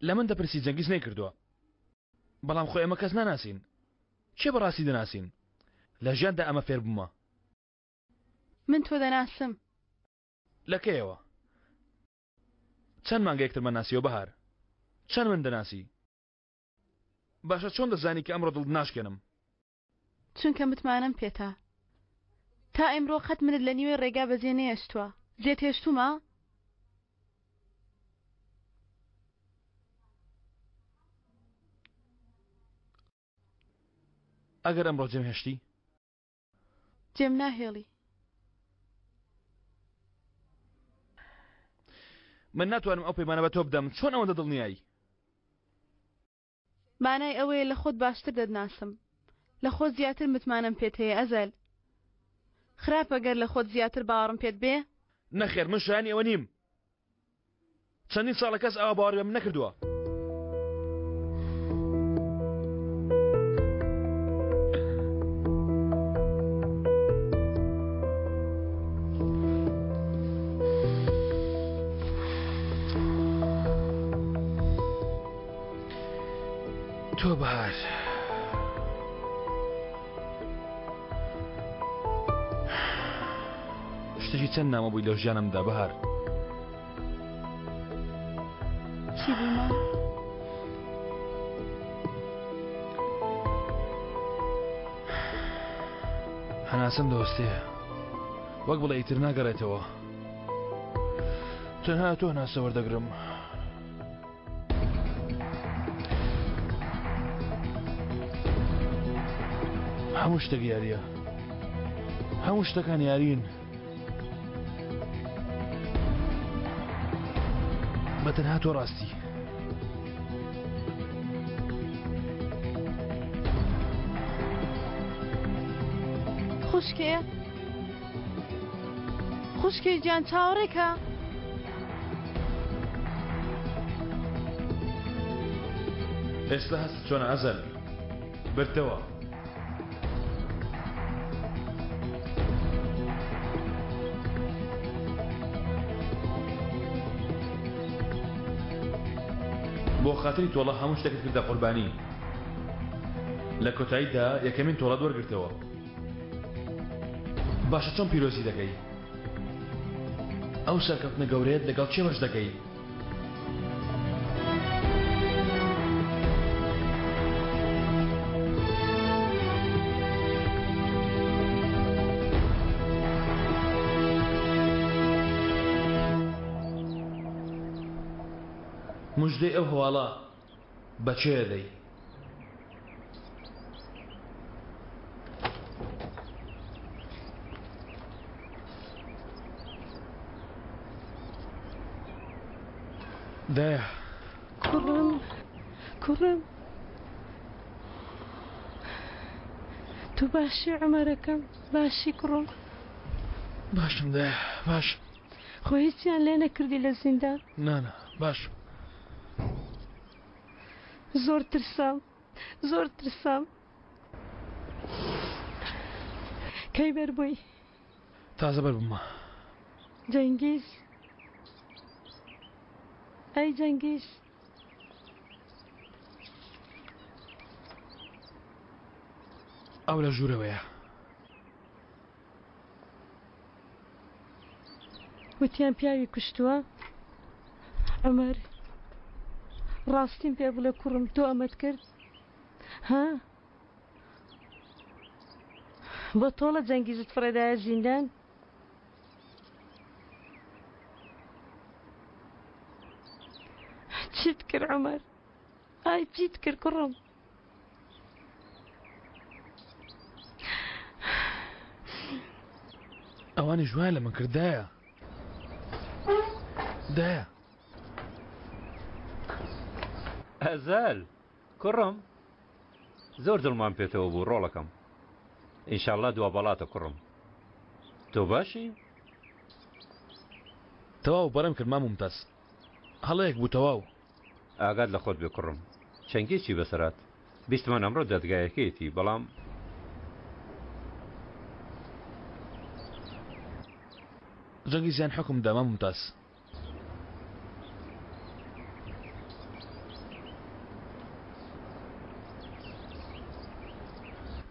لە من دەپرسی جەنگیز نەیکردووە بەڵام خۆی ئەمە کەس ناناسین چێ بەڕاستی دەناسین لە ژیاندا ئەمە فێر بوومە من تۆ دەناسم لەکەیەوە چەند مانگە یەکترمان ناسیەوە بەهار چەند من دەناسی باشە چۆن دەزانی کە ئەمڕۆ دڵ ناشکێنم چونکە متمانم پێتە تا ئەمڕۆ قەت منت لە نیوێ ڕێگا بەجێ نێشتووە جێت هێشتومە؟ ئەگەر ئەمڕۆ جێم هێشتی جێم ناهێڵی من ناتوانم ئەو پەیمانە بە تۆ بدەم چۆن ئەوەندە دڵنیایی مانای ئەوەیە لە خۆت باشتر دەدناسم لە خۆت زیاتر متمانم پێت هەیە ئەزەل خراپە گەر لە خۆت زیاتر باوەڕم پێت بێ نەخێر من شایانی ئەوە نیم چەندین ساڵە کەس ئەوە باوەڕ بە من نەکردووە تۆ بەهار شتێکی چەند نامە بووی لە ژیانمدا بەهار چی بوومە؟ هەناسەم دەوەستەیە وەک بڵێ ئیتر ناگەڕێتەوە تەنها تۆ هەناسە وەردەگرم هەموو شتێک یاریە هەموو شتەکان یارین بە تەنها تۆ ڕاستی خوشکێ خوشکێ گیان چاوەڕێکە ئێستا هەست چۆنە ئەزەل برتەوە بۆ خاتری تۆڵە هەموو شتێکت کردە قوربانی لە کۆتاییدا یەکەمین تۆڵەت وەرگرتەوە باشە چۆن پیرۆزی دەکەی ئەو سەرکەوتنە گەورەیەت لەگەڵ چێ بەش دەکەی مژدەی ئەو هەواڵە بەچێ دەی دایە کوڕم تو باشی عمەرەکەم باشی کوڕم باشم دایە باش خۆ هیچیان لێ نەکردی لە زیندان نانە باش زۆر ترسام کەی بەربووی تازە بەربوومە جەنگیز ئەی جەنگیز ئەو لە ژوورەوەیە وتیان پیاوی کوشتووە عمر ڕاستیم پێ بڵێ کوڕم تۆ ئەمەت کرد ها بۆ تۆڵە جەنگیزت فڕێدایە زیندان چیت کرد عمر ئای چیت کرد کوڕم ئەوانی ژوان لە من کردایە دایە ئەزال کوڕم زۆر دڵمان پێێتەوە بوو ڕۆڵەکەم ئینشاءالله دوا بەڵاتە کوڕم تۆ باشی؟ تەواو بەرەم کرد مام ممتاز هەڵەیەک بوو تەواو ئاگات لە خۆت بێ کوڕم چەنگێکی بەسەرات بیستمان ئەمڕۆ دەدگایەکەیەتی بەڵام جەنگیزیان حکم دا مام ممتاز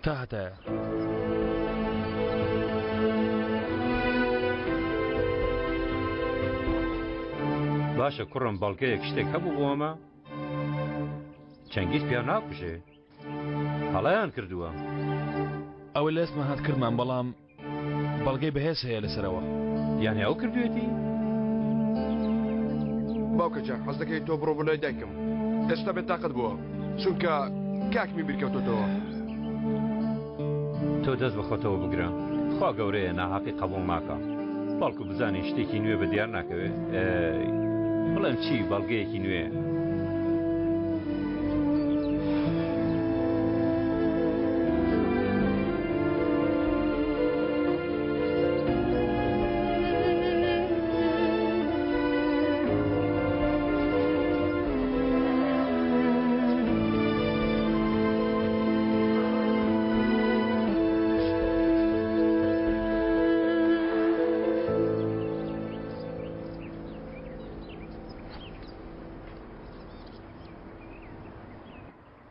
تا هەتایە باشە کوڕم بەڵگەیەک شتێک هەبوو بۆ ئەمە چەنگیز پیا ناکوژێ هەڵەیان کردووە ئەوە لە ئێسمان هات کردمان بەڵام بەڵگەی بەهێز هەیە لەسەرەوە یانێ ئەو کردوێتی باوکە جان حەز دەکەی تۆ بڕۆ بۆ لای دایکم ئێستا بێت تاقت بووە چونکە کاکمی بیرکەوتۆتەوە تۆ دەست بەخۆتەوە بگرە خوا گەورەیە ناحەقی قبول ناکە بەڵکو بزانی شتێکی نوێ بە دیار ناکەوێ بڵێم چی بەڵگەیەکی نوێ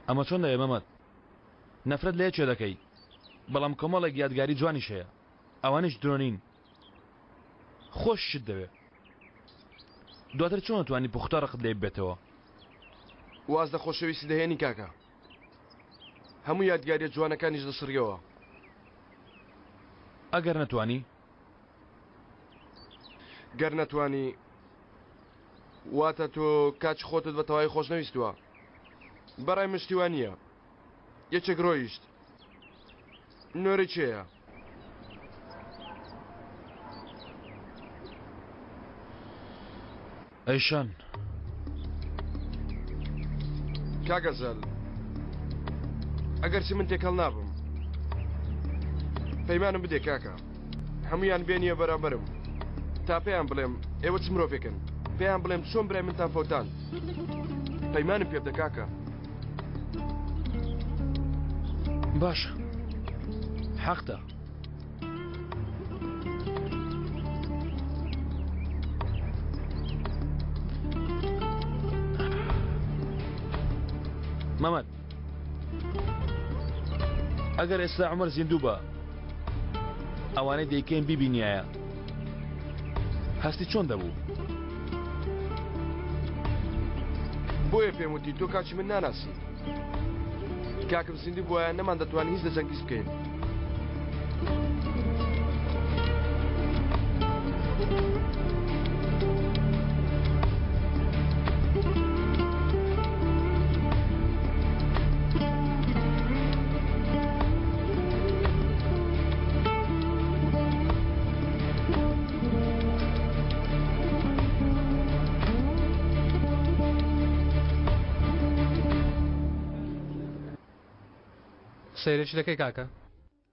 ئەمە چۆن دەوێ مەمەد نەفرەت لێ چێ دەکەی بەڵام کۆمەڵێک یادگاری جوانیش هەیە ئەوانش درۆنین خۆشت دەوێ دواتر چۆن توانی پوختە ڕقت لێ بێتەوە واز لە خۆشەویستی دەهێنی کاکە هەموو یادگاریە جوانەکانیش دەسڕیەوە ئەگەر نەتوانی گەر نەتوانی واتە تۆ کاچ خۆتت بە تەواوی خۆش نەویستووە بەڕای مشتیوان نییە یەکێک ڕۆیشت نۆرە چێە ئەیشان کاگەزەل ئەگەر چی من تێکەڵ نابم پەیمانم بدێ کاکە هەمویان بێنیە بەرامبەرم تا پێیان بڵێم ئێوە چ مرۆڤێکن پێیان بڵێم چۆن برای منتان فەوتان پەیمانم پێ بدە کاکە باشە حەقتە مەمەد ئەگەر ئێستا عومەر زیندوو بە ئەوانەی دەیکەین بیبینایە هەستی چۆن دەبوو بۆیە پێم وتی تۆ کاچی من ناناسی کاکم زیندوو بووە نەمان دەتوانین هیچ لە جەنگیز بکەین سەیرەی دەکەی کاکە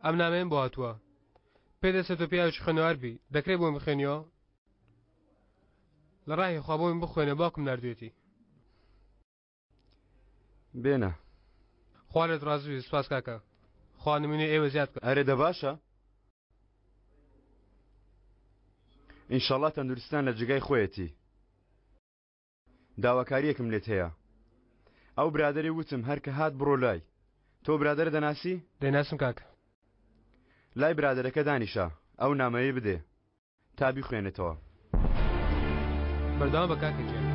ئەم نامەیەم بۆ هاتووە پێدەچێت تۆ پیاوێکی خوێنەواربی دەکرێت بۆم بخوێنیەوە لە ڕاهی خوا بۆم بخوێنە باوکم نردوێتی بێنە خوا لێت ڕازوی سوپاس کاکە خوا نمونەی ئێوە زیاد کە ئەرێدە باشە ئینشەڵڵا تەندروستان لە جگای خۆیەتی داواکاریەکم لێت هەیە ئەو برادەری وتم هەر کە هات بڕۆ لای تۆ برادەرە دەناسی؟ دەناسم کاکە لای برادەرەکە دانیشە ئەو نامەیە بدێ تا بیخوێنێتەوە بەردەوام بە کاکە گیان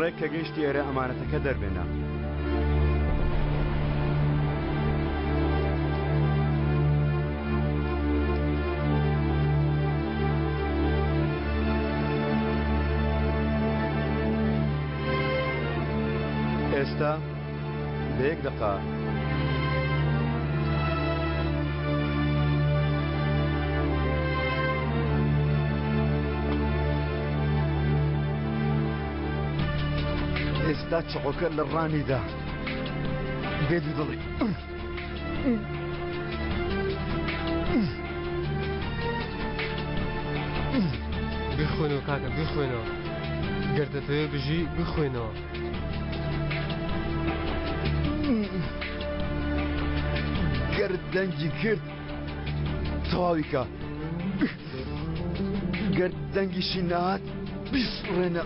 ڕێک کە گەیشتی ئێرە ئەمانەتەکە دەربێنە. ئێستا لە 1 دقە ئێستا چقۆکە لە ڕانیدا بێت دڵی بخوێنەوە کاکە بخوێنەوە گەردەتەوێ بژی بخوێنەوە گەرت دەنگی کرد تەواویکە گەرت دەنگیشی نهات بیسڕێنە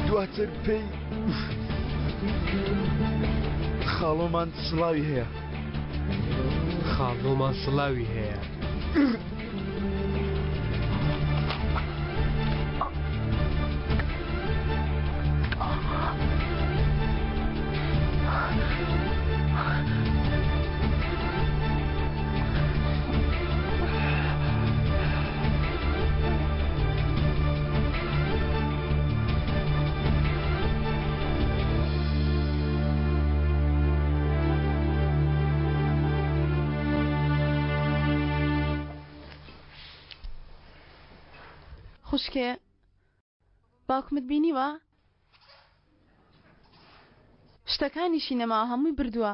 دواتر پێی خاڵۆمان سڵاوی هەیە خاڵۆمان سڵاوی هەیە خوشکێ باوکمت بینیوە؟ شتەکانیشی نەماوە هەمووی بردووە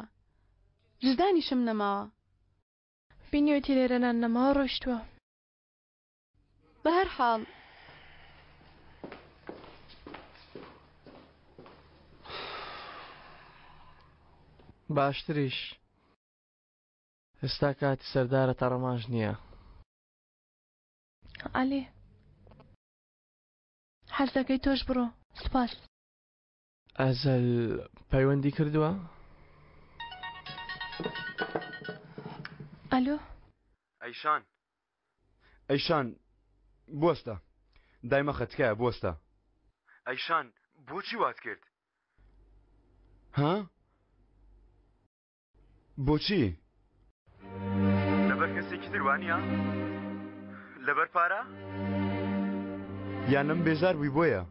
جدانیشم نەماوە بینیوەتی لێرەنان نەماوە ڕۆیشتووە بە هەر حاڵ باشتریش ئێستا کاتی سەردارە تەڕەماش نییە ئالێ حەز دەکەی تۆش بڕۆ سوپاس ئەزەل پەیوەندی کردووە؟ ئەلۆ ئەیشان بوەستە دایمەخە تکایە بوەستە ئەیشان بۆچی وات کرد؟ ها؟ بۆچی؟ لەبەر کەسێکی تر وانییە؟ لەبەر پارە؟ یانم بێزار بووی بۆیە؟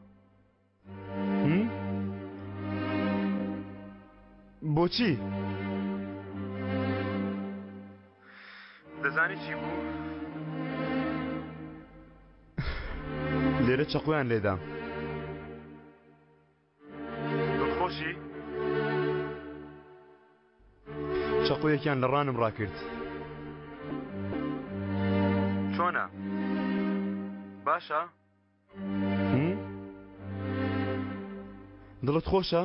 بۆچی؟ دەزانی چی بوو؟ لێرە چەقویان لێدام دڵخۆشی؟ چەقویەکیان لە ڕانم ڕاکرد چۆنە؟ باشە؟ دڵت خۆشە؟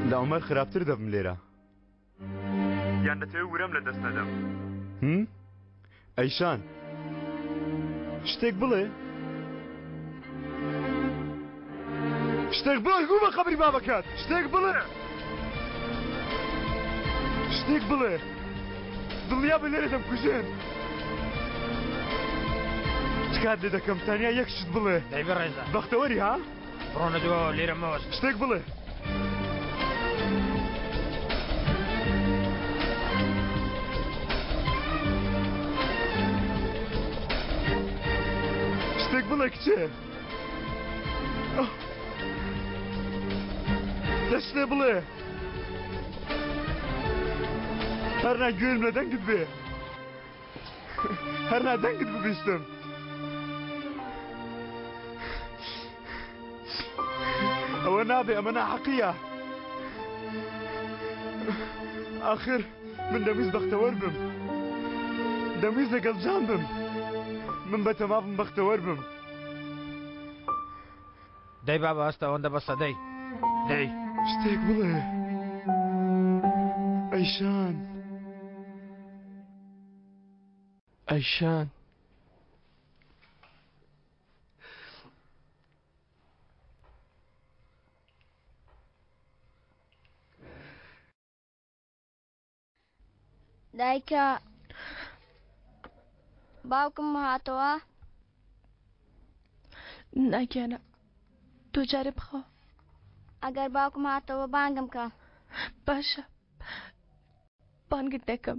لە عومەر خراپتر دەبم لێرە یان دەتەوێت ورەم لە دەست نەدەم ئەیشان شتێک بڵێ شتێک بڵێ گوو بە خەبری بابەکات شتێک بڵێ شتێک بڵێ دڵنیا بە لێرە دەمکوژێن چکات لێ دەکەم تەنیا یەک شت بڵێ دەی بەڕێزە بەختەوەری ها بڕۆنە دووە لێرە مەوەست شتێک بڵێ شتێک بڵێ کچێ لە شتێ بڵێ هەر ناگوێنم لە دەنگت بێ هەر نادەنگت ببیستم ئەوە نابێ ئەمە ناحەقیە ئاخر من دەمویست بەختەوەر بم دەمویست لەگەڵ جان بم من بەتەما بم بەختەوەر بم دەی بابە هەستە ئەوەندە بەسە دەی دەی شتێک بڵێ ئەیشان ئەیشان دایکە باوکم هاتەوە ناگیانە تۆ جارێ بخۆ ئەگەر باوکم هاتەوە بانگم کە باشە بانگت دەکەم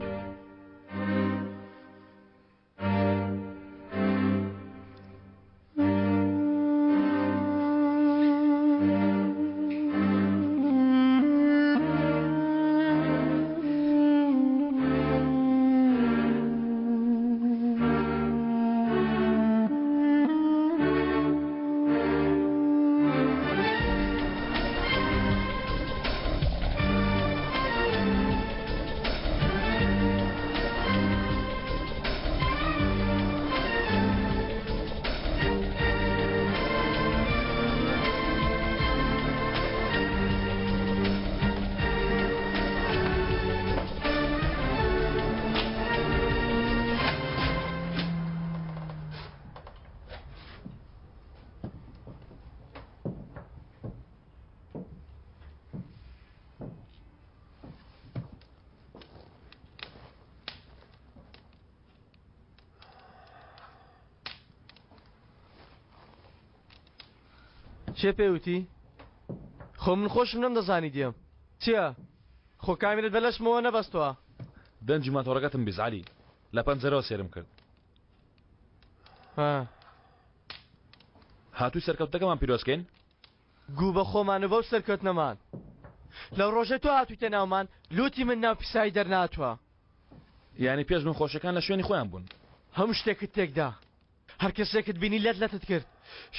چێ پێوتی؟ خۆ من خۆشم نەمدەزانی دێم چییە؟ خۆ کامیرت بە لەشمەوە نەبەستووە دەنجی ماتۆڕەکەتم بیزعلی لە پەنجەرەوە سێرم کرد هاتووی سەرکەوتەکەمان پیرۆزکەین گوو بە خۆمانە بەو سەرکەوتنەمان لەو ڕۆژە تۆ هاتوویتە ناومان لوتی من ناو پیسایی دەرناتوە یعنی پێش من خۆشەکان لە شوێنی خۆیان بوون هەموو شتێکت تێکدا هەر کەسێکت بینی لەتت کرد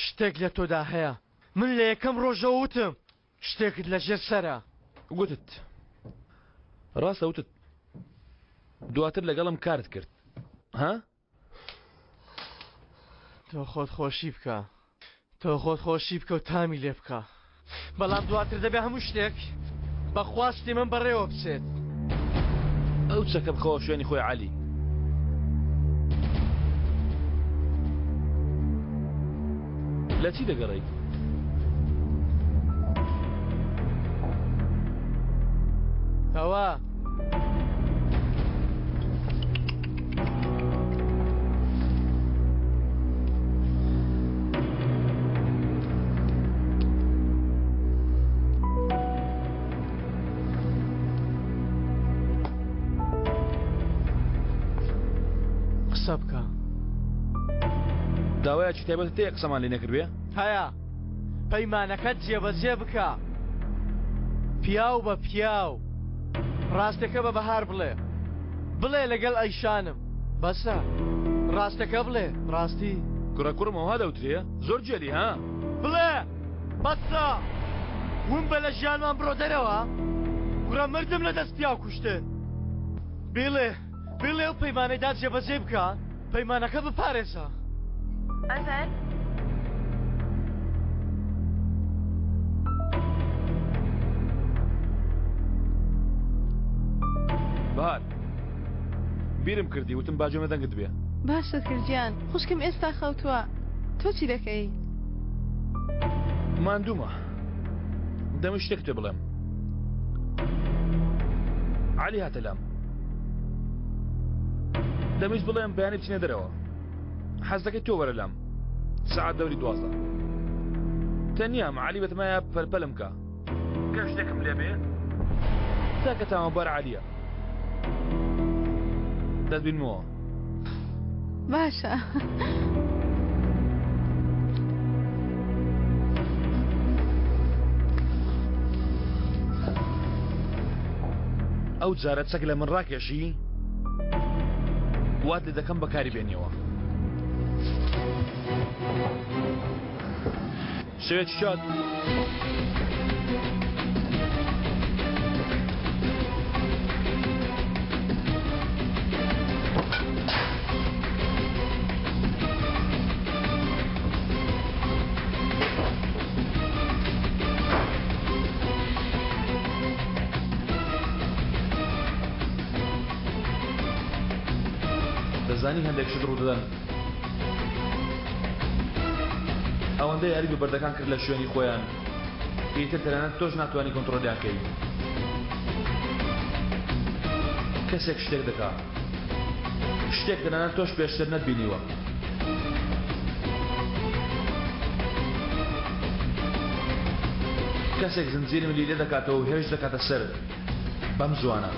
شتێک لە تۆدا هەیە من لە یەکەم ڕۆژە وتم شتێکت لە ژێر سەرە گوتت ڕاستە وتت دواتر لەگەڵم کارت کرد ها؟ تۆ خۆت خۆشی بکە تۆ خۆت خۆشی بکە و تامی لێ بکە بەڵام دواتر دەبێ هەموو شتێک بەخواستی من بەڕێوە بچێت ئەو چەکە بخەوە شوێنی خۆی عەلی لە چی دەگەڕێی؟ ئەوە قسە بکە داوایەکی تایبەت تێ قسەمان لێ نەکردوێ؟ هەیە پەیمانەکەت جێبەجێ بکە پیاو بە پیاو ڕاستەکە بە بەهار بڵێ لەگەڵ ئەیشانم بەسە ڕاستەکە بڵێ ڕاستی کوڕە کوڕمەوە دەوترێ زۆر جێری ها بڵێ بەسە ون بە لە ژیانمان بڕۆ دەرەوە کوڕە مردم لە دەست پیاو کوشتن بڵێ و پەیمانەیدا جێبەجێ بکە پەیمانەکە بپارێزە ئەزان بەهار بیرم کردی وتم باجۆمە دەنگت بێ باشە کردیان خوشکم ئێستا خەوتووە تۆ چی دەکەی؟ ماندوومە دەمە شتێک تێ بڵێم عەلی هاتە لام دەمەویست بڵێم بەیانی بچینە دەرەوە حەز دەکەی تۆ وەرە لام سەعات دەوری 12 تەنیام عەلی بەتمایە پەلپەلم کە گەر شتێکم لێ بێ تاکە تاوانبار عەلیە دەتبینمەوە باشە ئەو جارە چەک لە من ڕاکێشی وات لێ دەکەم بەکاری بێنیەوە شەوێکی شاد دەزانی هەندێک شت ڕوودەدەن ئەوەندەی یاری بەبەردەکان کرد لە شوێنی خۆیان ئیتر تەنانەت تۆش ناتوانانی کۆنتڕۆلیاکەی کەسێک شتێک دەکا شتێک تەنانەت تۆش پێشتر نەتبینیوە کەسێک زنجیرم لیلە دەکاتەوە و هێرش دەکاتە سەر بەم زوانە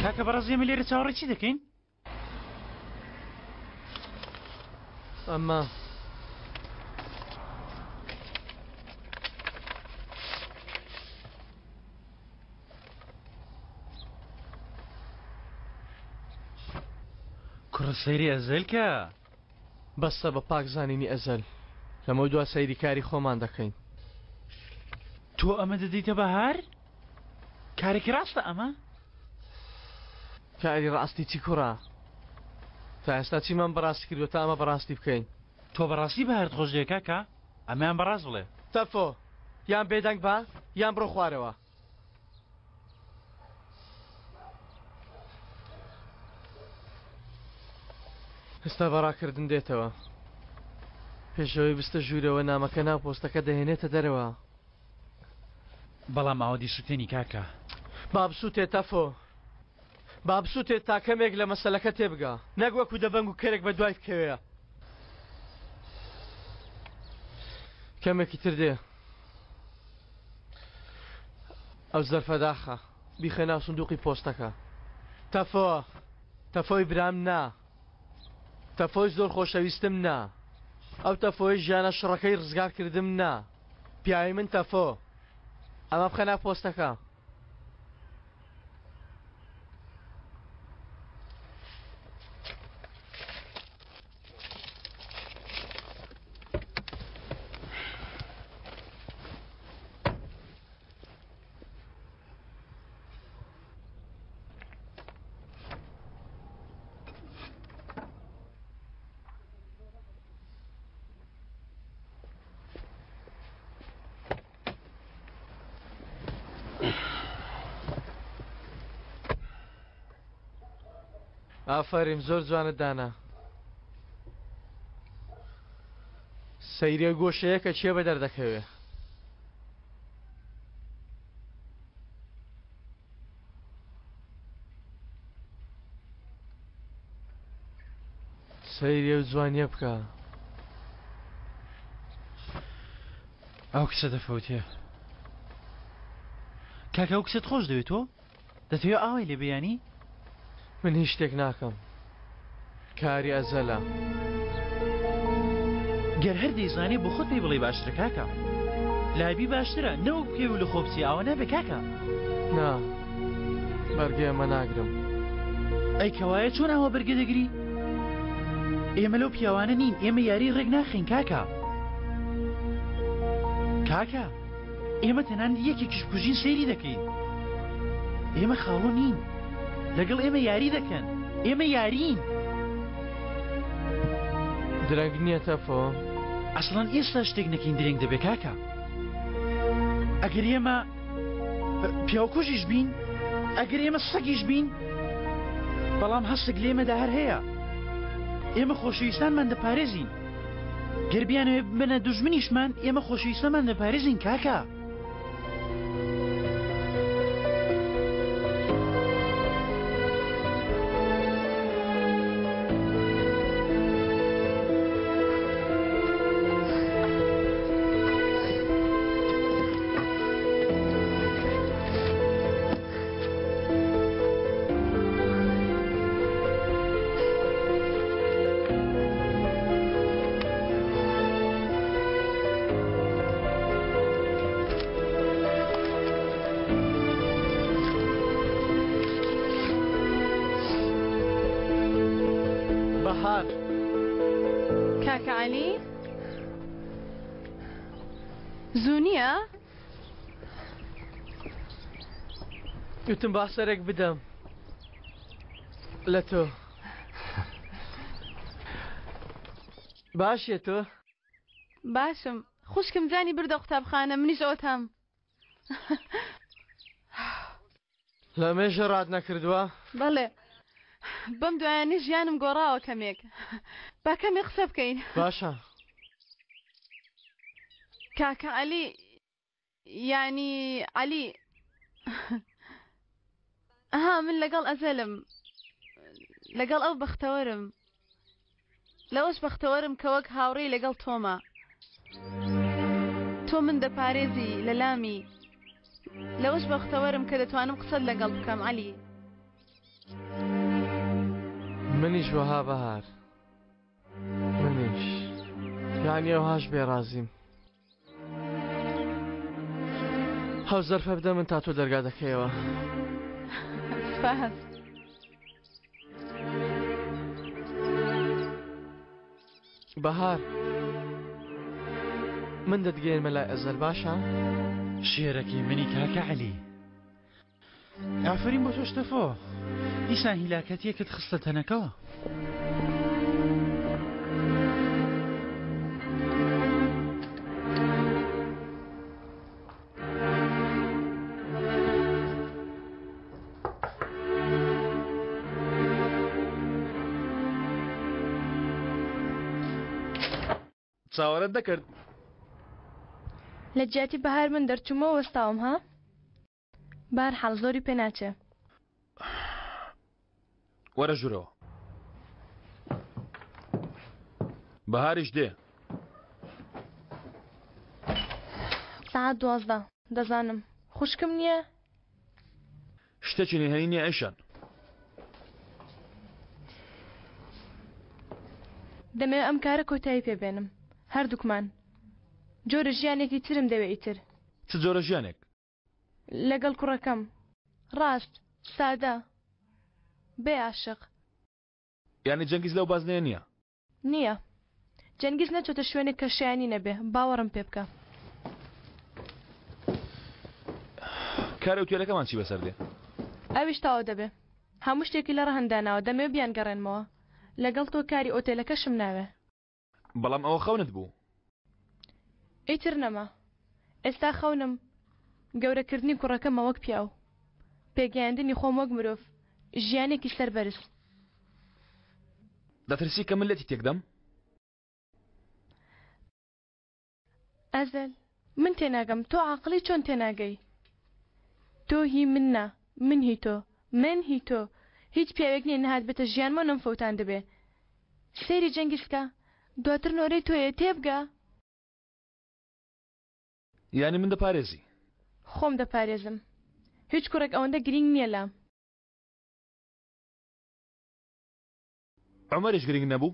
کاکە بەڕاستی ئێمە لێرە چاوەڕێی چی دەکەین؟ ئەمە کوڕە سەیری ئەزەل کە بەستە بە پاک زانینی ئەزەل لەمە دوا سەیری کاری خۆمان دەکەین تۆ ئەمە دەدەیتە بەهار؟ کارێکی ڕاستە ئەمە؟ کاری ڕاستی چی کوڕە؟ تا ئێستا چیمان بەڕاستی کردووە تا ئەمە بەڕاستی بکەین تۆ بەڕاستی بەهار خۆش دەیە کاکە؟ ئەمەیان بەڕاست بڵێ تەفۆ یان بێدەنگ بە یان بڕۆ خوارەوە ئێستا بەڕاکردن دێتەوە پێشەوەی بستە ژوورەوە نامەکە ناو پۆستەکە دەهێنێتە دەرەوە بەڵام ئاوەدی سوتێنی کاکە با بسووتێت تەفۆ با بسووتێت تا کەمێک لە مەسەلەکە تێبگا نەک وەکو دەبەنگ و کەرێک بە دوای بکەوێ کەمێکی تر دێ ئەو زەرفە داخە بیخە ناو سندوقی پۆستەکە تەفۆ تەفۆی برام نا تەفۆی زۆر خۆشەویستم نا ئەو تەفۆی ژیانە شڕەکەی ڕزگار کردم نا پیاوی من تەفۆ ئەمە بخە ناو پۆستەکە ئافرین زۆر جوانت دانا سەیرە گۆشەیە کە چێ بە دەردەکەوێ سەیرە و جوانیە بکە ئەو کچە دەفەوتێ کاکە ئەو کچت خۆش دەوێت تۆ؟ دەتەوێت ئاوای لێ بەیانی؟ من هیچ شتێک ناکەم کاری ئەزەلە گەر هەر دەیزانێ بۆ خۆت پێی بڵێ باشترە کاکە لایبی باشترە نەوەک پێ و لە خۆ بچی ئاوە نابێ کاکە نا بەرگێ ئەمە ناگرم ئەی کەوایە چۆن ئەوە بەرگە دەگری؟ ئێمە لەو پیاوانە نین ئێمە یاری ڕێک ناخین کاکە کاکە ئێمە تەنانەت یەکێکیش کوژین سەیری دەکەین ئێمە خاوە نین لەگەڵ ئێمە یاری دەکەن ئێمە یارین درەنگ نییە تەفۆ ئەسڵان ئێستا شتێک نەکەین درێنگ دەبێ کاکە ئەگەر ئێمە پیاوکۆژیش بین ئەگەر ئێمە سەگیش بین بەڵام هەستێک لێمەدا هەر هەیە ئێمە خۆشەویستانمان دەپارێزین گەر بیانەوێ بنە دوژمنیشمان ئێمە خۆشەویستەمان دەپارێزین کاکە کاکە عەلی زوو نییە؟ گوتم با سەرێک بدەم لە تۆ باشیە تۆ؟ باشم خوشکم جانی بردە قوتابخانە منیش ئەوتام لە مێژە ڕات نەکردووە؟ بەڵێ بەم دوایانی ژیانم گۆڕاوە کەمێک با کەمێک قسە بکەین. باشە. کاکە عەلی یعنی عەلی ئەها من لەگەڵ ئەزەلم لەگەڵ ئەو بەختەوەرم لەوەش بەختەوەرم کە وەک هاوڕێی لەگەڵ تۆمە. تۆ من دەپارێزی لە لامی لەوەش بەختەوەرم کە دەتوانم قسەت لەگەڵ بکەم عەلی. منیش وەها بەهار منیش یعنی ئەوهاش بێڕازیم. هەو زەرفە بدە من تا تۆ دەرگا دەکەیەوە. سپاس. بەهار من دەتگەێنمە لای ئەزەل باشە؟ شێرەکەی منی کاکە عەلی. ئافرین بۆ تۆ شتەفۆ دیسان هیلاکەتیەکت خستە تەنەکەوە. چاوەڕێت دەکرد لە جیاتی بەهار من دەرچوومەوە وەستاوم ها بەهەرحاڵ زۆری پێ ناچێ. وەرە ژوورەوە بەهاریش دێ. ساعات 12 دەزانم خوشکم نییە؟ شتێکی نهێنی نییە ئەیشان. دەمەوێت ئەم کارە کۆتایی پێبێنم هەردووکمان. جۆرە ژیانێکی ترم دەوێت ئیتر. چ جۆرە ژیانێک؟ لەگەڵ کوڕەکەم ڕاست سادە بێ عاشق. یعنی جەنگیز لەو بازنەیە نییە؟ نییە. جەنگیز نەچۆتە شوێنێک کە شایانی نەبێ باوەڕم پێ بکە. کارە وتێلەکەمان چی بەسەر دێ؟ ئەویش تاوە دەبێ هەموو شتێکی لە ڕەهەنداناوە دەمێ بیان گەڕێنمەوە. لەگەڵ تۆ کاری ئۆتێلەکەشم ناوێ. بەڵام ئەوە خەونت بوو؟ ئیتر نەما ئێستا خەونم گەورەکردنی کوڕەکەمە وەک پیاو پێگەیاندنی خۆم وەک مرۆڤ ژیانێکی سەربەرز. دەترسی کە من لێتی تێکدەم؟ ئەزەل من تێناگەم تۆ عاقڵی چۆن تێناگەی؟ تۆ هی مننا من هی تۆ من هی تۆ هیچ پیاوێک نیە نەهات بێتە ژیانمە نەمفەوتان دەبێ. سەیری جەنگیزکە دواتر نۆرەی تۆیە تێبگە. یعنی من دەپارێزی؟ خۆم دەپارێزم هیچ کوڕێک ئەوەندە گرنگ نییە لام. عومەریش گرنگ نەبوو؟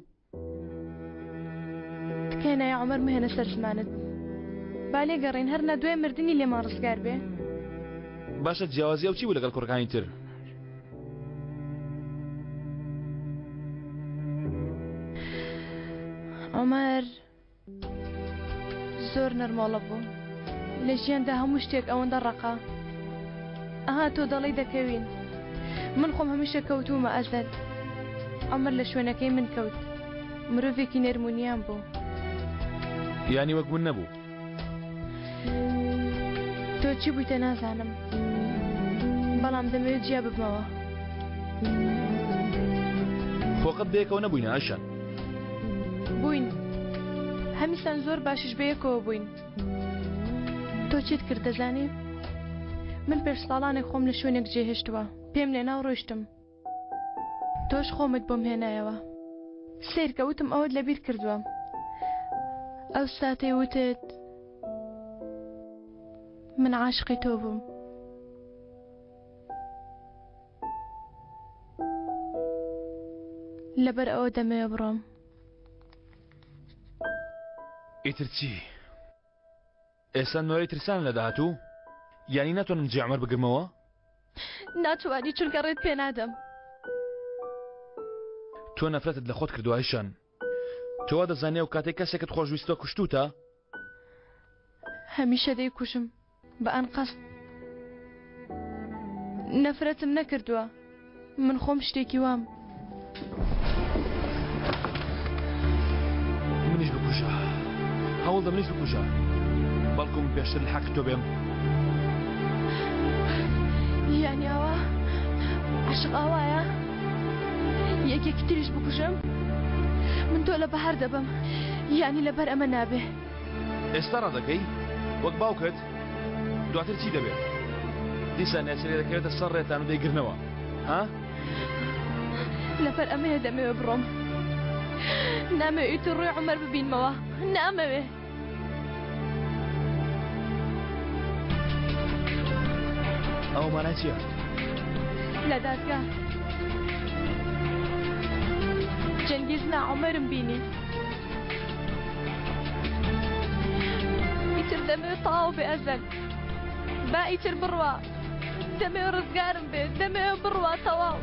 تکەینایە عومەر مهێنە سەر زمانت با لێگەڕین هەر نەدوای مردنی لێمان ڕزگار بێ. باشە جیاوازی ئەو چی بوو لەگەڵ کوڕەکانی تر؟ عومەر زۆر نەرماڵە بوو لە ژیاندا هەموو شتێک ئەوەندە ڕقا. ئەها تۆ دەڵی دەکەوین من خۆم هەمیشە کەوتومە ئەزەل. عومەر لە شوێنەکەی من کەوت مرۆڤێکی نەرمونیان بوو. یعنی وەک من نەبوو؟ تۆ چی بوویتە نازانم بەڵام دەمەوێت جیا ببمەوە. خۆقت بەیەکەوە نەبووینە ئەشان؟ بووین هەمیشان زۆر باشش بەیەکەوە بووین. تۆ چیت کرد دەزانی؟ من پێش ساڵانێک خۆم لە شوێنێک جێهێشتووە پێم لێ ناو ڕۆیشتم. تۆش خۆمت بۆم هێنایەوە. سیرکەوتم ئەوت لەبیر کردووە. ئەو ساتەی وتت من عاشقی تۆ بووم. لەبەر ئەوە دەمەوێ بڕۆم. ئیتر چی؟ ئێستا نۆرەی ترسان لە داهاتوو؟ یعنی ناتوانم جێ عومەر بگرمەوە؟ ناتوانی چونکە ڕێت پێ نادەم. تۆ نەفرەتت لە خۆت کردووە ئایشان. تۆ دەزانێ و کاتێک کەسێکت خۆشویستە کوشتوتە؟ هەمیشە دەیکوشم بە ئەنقەست. نەفرەتم نەکردووە من خۆم شتێکی وام. منیش بکوشە هەوڵ دە منیش بکوشە بەڵکوم پێشتر لە حەق تۆ بێم. یانی ئەوە عاشق ئەوایە یەکێکی تریش بکوژم من تۆ لە بەهار دەبم یانی لەبەر ئەمە نابێ ئێستا ڕادەکەی وەک باوکت دواتر چی دەبێت دیسان نێچەرێ دەکەوێتە سەر ڕێتان و دەیگرنەوە ها لەبەر ئەمەیە دەمەوێ بڕۆم نامەوێت ئیتر ڕووی عومەر ببینمەوە نامەوێ ئەو مانای چییە؟ لە دادگا جەنگیز نا عومەرم بینی ئیتر دەمەوێت تەواو بێ ئەزەل با ئیتر بڕوا دەمەوێت ڕزگارم بێت دەمەوێت بڕوا تەواو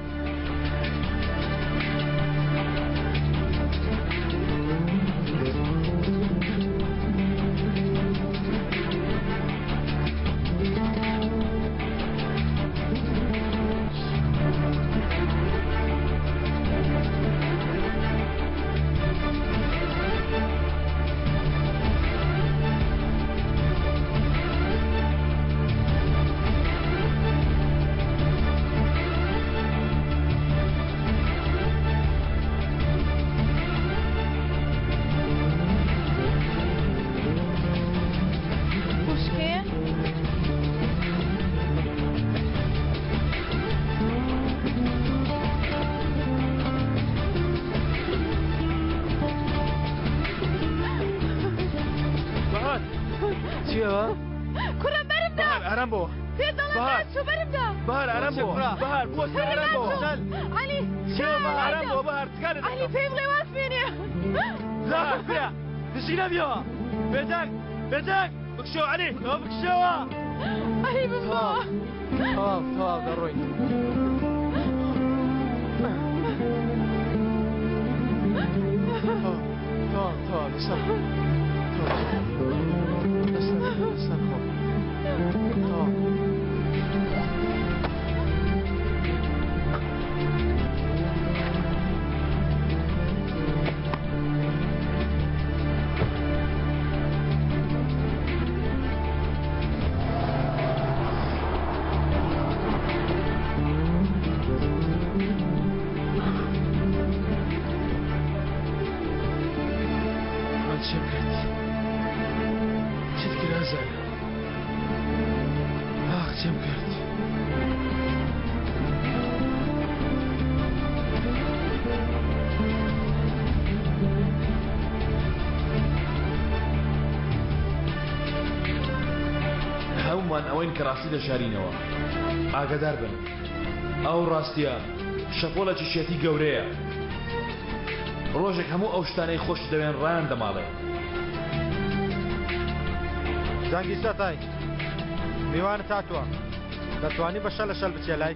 بهار ئارام بۆ بەهار بۆچی ئارام بۆ عەلی چێوە ئارام بۆ بەهار تکانت عەلی پێی بڵێ واز بێنێ لا بێ دژی نەبیەوە بێدەنگ بێدەنگ بکشۆ عەلی ئەوە بکشەوە عەلی ببۆ تەواو دەڕۆین تەواو لەسەر خۆ تەواو ئەوەین کە ڕاستی دەشارینەوە ئاگادار بن ئەو ڕاستیە شەپۆلە چشێتی گەورەیە ڕۆژێک هەموو ئەو شتانەی خۆش دەوێن ڕایان دەماڵێ جەنگی سەتای میوانە تاتوە دەتوانی بە شەل لە شەل بچێ لای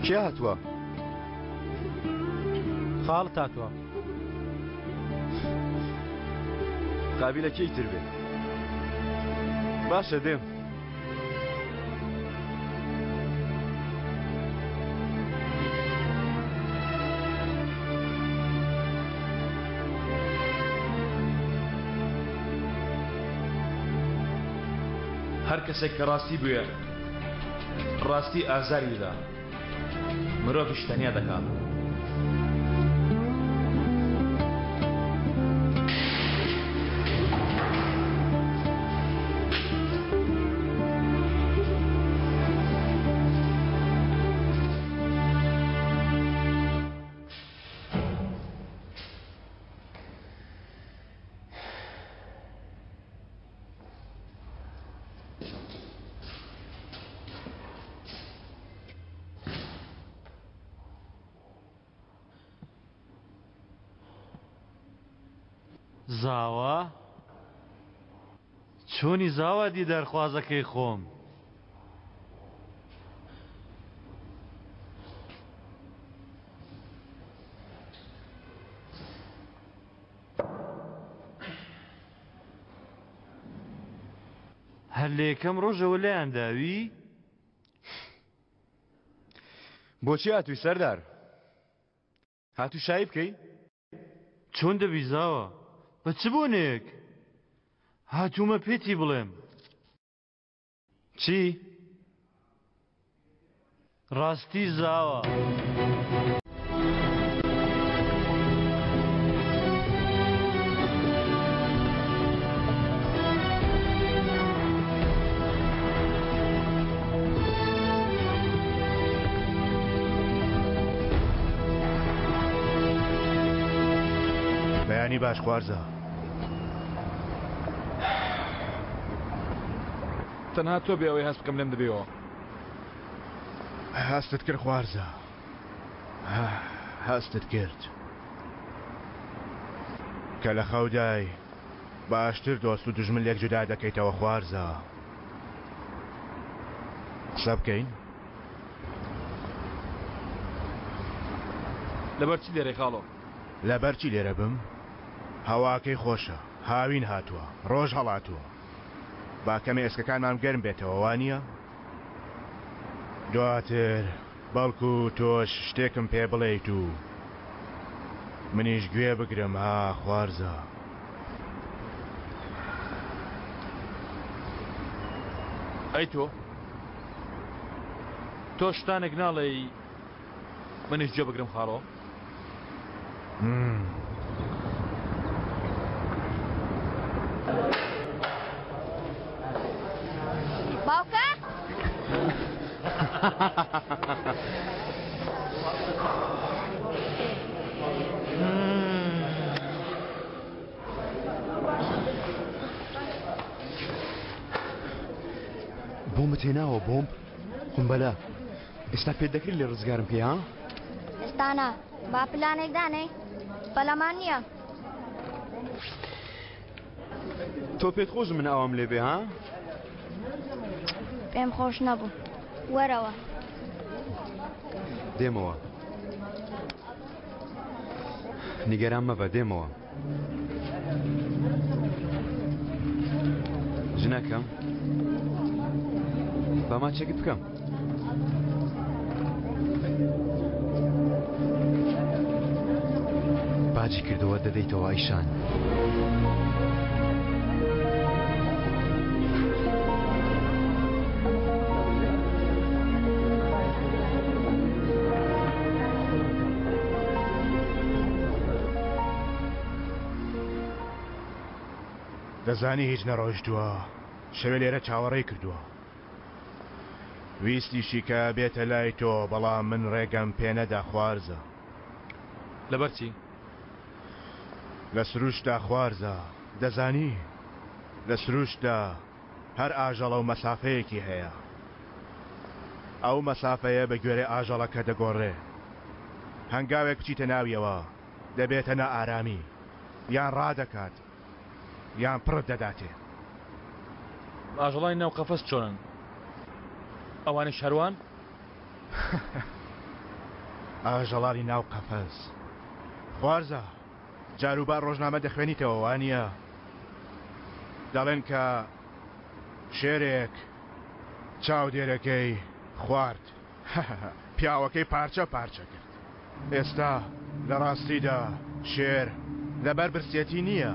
کێ هاتووە؟ خاڵ تاتوە قابلە کەی تر بێت باشە دێم هەر کەسێک کە ڕاستی بووە ڕاستی ئازاری دەدا مرۆڤیش تەنیا دەکات زاوە چۆنی زاوە دی دەرخوازەکەی خۆم هەر لە یەکەم ڕۆژەوە لایان داوی بۆچی هاتووی سەردار هاتوو شایی بکەی چۆن دەبی زاوە بە چ بوونێک هاتوومە پێتی بڵێم. چی؟ ڕاستی زاوە. بەیانی باش خوارزە. تەنها تۆ بێ ئەوەی هەست بکەم لێم دەبێەوە. هەستت کرد خوارزە، هەستت کرد کە لە خەودای باشتر دۆست و دژمن لێک جودا دەکەیتەوە خوارزە. قسە بکەین؟ لەبەر چی لێرەی خاڵۆ؟ لەبەر چی لێرە بم؟ هەواکەی خۆشە، هاوین هاتووە، ڕۆژ هەڵاتووە. با کەمێ ئێسکەکانمان گەرم بێتەوە، وانییە؟ دواتر بەڵکو تۆش شتێکم پێ بڵێیت و منیش گوێ بگرم. ها خوارزە. ئەی تۆ شتانێک ناڵێی منیش گوێ بگرم خاڵۆ؟ باوکە؟ بۆمت هێناوە بۆمب؟ قمبەلە ئێستا پێت دەکرد لێ ڕزگارم پێ ها؟ ئێستانە با پلانێک دانێ بەڵەمان نییە. تۆ پێت خۆش من ئەوام لێ بێ ها؟ پێم خۆش نەبوو. وەرەوە. دێمەوە. نیگەران مەبە، دێمەوە. ژنەکەم با ماچێکت بکەم. باجی کردەوە دەدەیتەوە ئایشان. دەزانی هیچ نەڕۆیشتووە، شەوێ لێرە چاوەڕێی کردووە. ویستیشی کە بێتە لای تۆ، بەڵام من ڕێگەم پێنەدا خوارزە. لەبەر چی؟ لە سروشتا خوارزە، دەزانی لە سروشتا هەر ئاژەڵە و مەسافەیەکی هەیە. ئەو مەسافەیە بە گوێرەی ئاژەڵەکە دەگۆڕێ. هەنگاوێک بچیتە ناویەوە دەبێتە نائارامی، یان ڕادەکات یان پڕ دەداتێ. ئاژەڵای ناو قەفەس چۆنن؟ ئەوانە شەروان؟ ئاژەڵانی ناو قەفەس. خوارزە جاروبار ڕۆژنامە دەخوێنیتەوە، وانییە؟ دەڵێن کە شێرێک چاودێرەکەی خوارد، پیاوەکەی پارچە پارچە کرد. ئێستا لە ڕاستیدا شێر لەبەر برسێتی نییە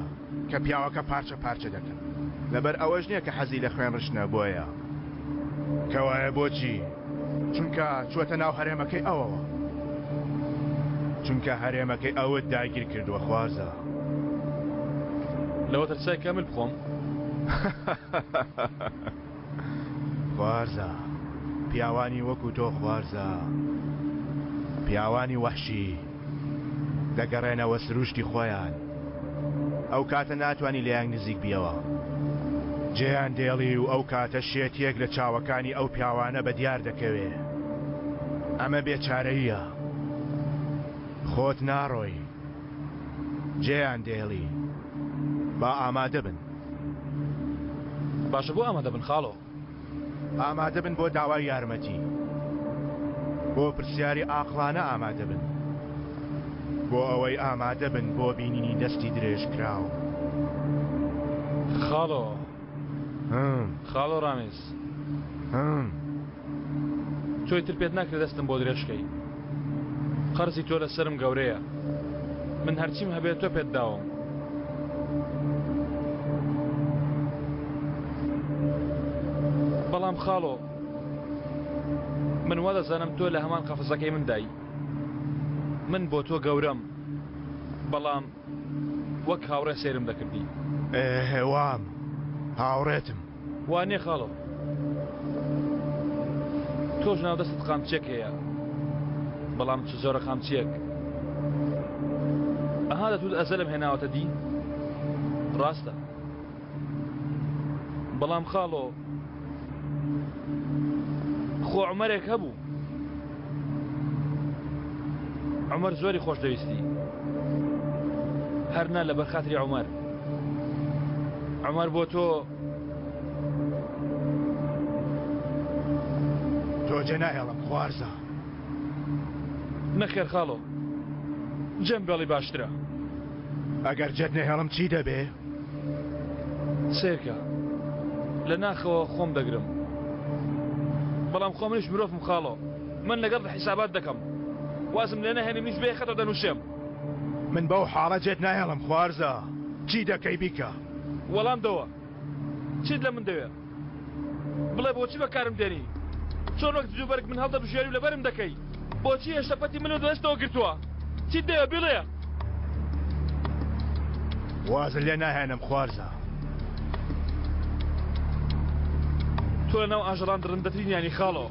کە پیاوەکە پارچە پارچە دەکەن، لەبەر ئەوەش نییە کە حەزی لە خوێنڕشنە بۆیە. کەوایە بۆچی؟ چونکە چوەتە ناو هەرێمەکەی ئەوەوە، چونکە هەرێمەکەی ئەوت داگیر کردووە خوارزە. لەوە تەرسای کامل بخۆم؟ خوارزە پیاوانی وەکو تۆ خوارزە، پیاوانی وەحشی دەگەڕێنەوە سروشتی خۆیان. ئەو کاتە ناتوانانی لێیان نزیک بیەوە. جێیان دێڵی و ئەو کاتە شێتێک لە چاوەکانی ئەو پیاوانە بە دیار دەکەوێ. ئەمە بێچارەیە، خۆت ناڕۆی، جێیان دێڵی. با ئامادە بن. باشە بۆ ئامادە بن خاڵۆ؟ ئامادە بن بۆ داوای یارمەتی، بۆ پرسیاری ئاقلانە ئامادە بن، بۆ ئەوەی ئامادە بن بۆ بینینی دەستی درێژ کراو. خاڵۆ خاڵۆ ڕامیز، تۆی تر پێت ناکرێت دەستم بۆ درێژکەی. قەرزی تۆ لەسرم گەورەیە، من هەرچیم هەبێت تۆ پێت داوم. بەڵام خاڵۆ من وا دەزانم تۆ لە هەمان قەفەسەکەی من دای من بۆ تۆ گەورەم بەڵام وەک هاوڕێ سێرم دەکردی هێوام هاوڕێتم وانێ خاڵۆ تۆش ناو دەستت قامچێک هەیە بەڵام چ زۆرە قامچیەک ئەها دەتوت ئەزەلم هێناوەتە دی ڕاستە بەڵام خاڵۆ خۆ عومەرێک هەبوو عومەر زۆری خۆش دەویستی هەرنا لە بەرخاتری عومەر عومەر بۆ تۆ جێ نایەڵم خوارزە نەخێر خاڵۆ جێم بێڵی باشترە ئەگەر جێت نەهێڵم چی دەبێ سێرکە لە ناخەوە خۆم دەگرم بەڵام خۆ منیش مرۆڤم خاڵۆ من لەگەڵ حیسابات دەکەم وازم لێ نەهێنی منیش بێ خەتەوە دەنووسێم من بەو حاڵە جێت نایەڵم خوارزە چی دەکەی بیکە وەڵام دەوە چیت لە من دەوێ بڵێ بۆچی بەکارم دێنی چۆن وەک جوبەرگ من هەڵدەبژێری و لەبەرم دەکەی بۆچی هێشتا پەتی منو دەستەوە گرتووە چیت دەوێ بڵێ وازە لێ ناهێنم خوارزە تۆ لەناو ئاژەڵان درندەترینیانی خاڵۆ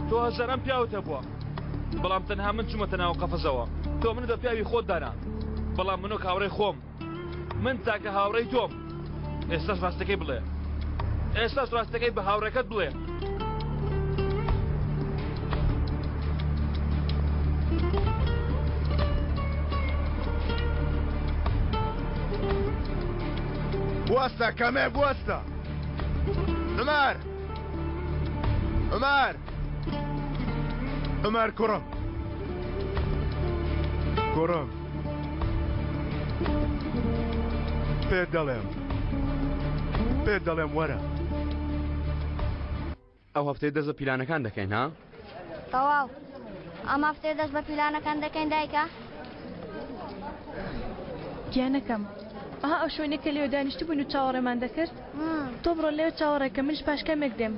تۆ هەزاران پیاوتە بووە بەڵام تەنها من چوومەتە ناو قەفەزەوە تۆ منە دە پیاوی خۆت دانا بەڵام منۆک هاوڕێی خۆم من تاکە هاوڕێی تۆم ئێستاش ڕاستەکەی بڵێ ئێستاش ڕاستەکەی بە هاوڕێکەت بڵێ بوەستە کەمێ بوەستە عومەر عومەر عومەر کوڕم پێت دەڵێم وەرە ئەو هەفتەی دەست بە پیلانەکان دەکەین ها؟ تەواو ئەم هەفتەی دەست بە پیلانەکان دەکەین دایکە؟ گیانەکەم ئەها ئەو شوێنێکە لێو دانیشت بووین و چاوەڕێمان دەکرد تۆ بڕۆ لێو چاوەڕێکە منش پاش کەمێک دێم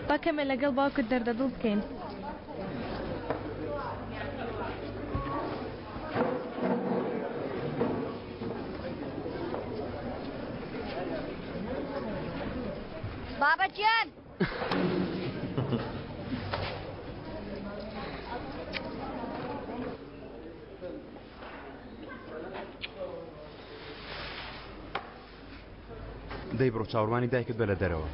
با کەمێ لەگەڵ باوکت دەردەدڵ بکەین بابەتیان دەی بڕۆ چاوەڕوانی دایکت بە لە دەرەوە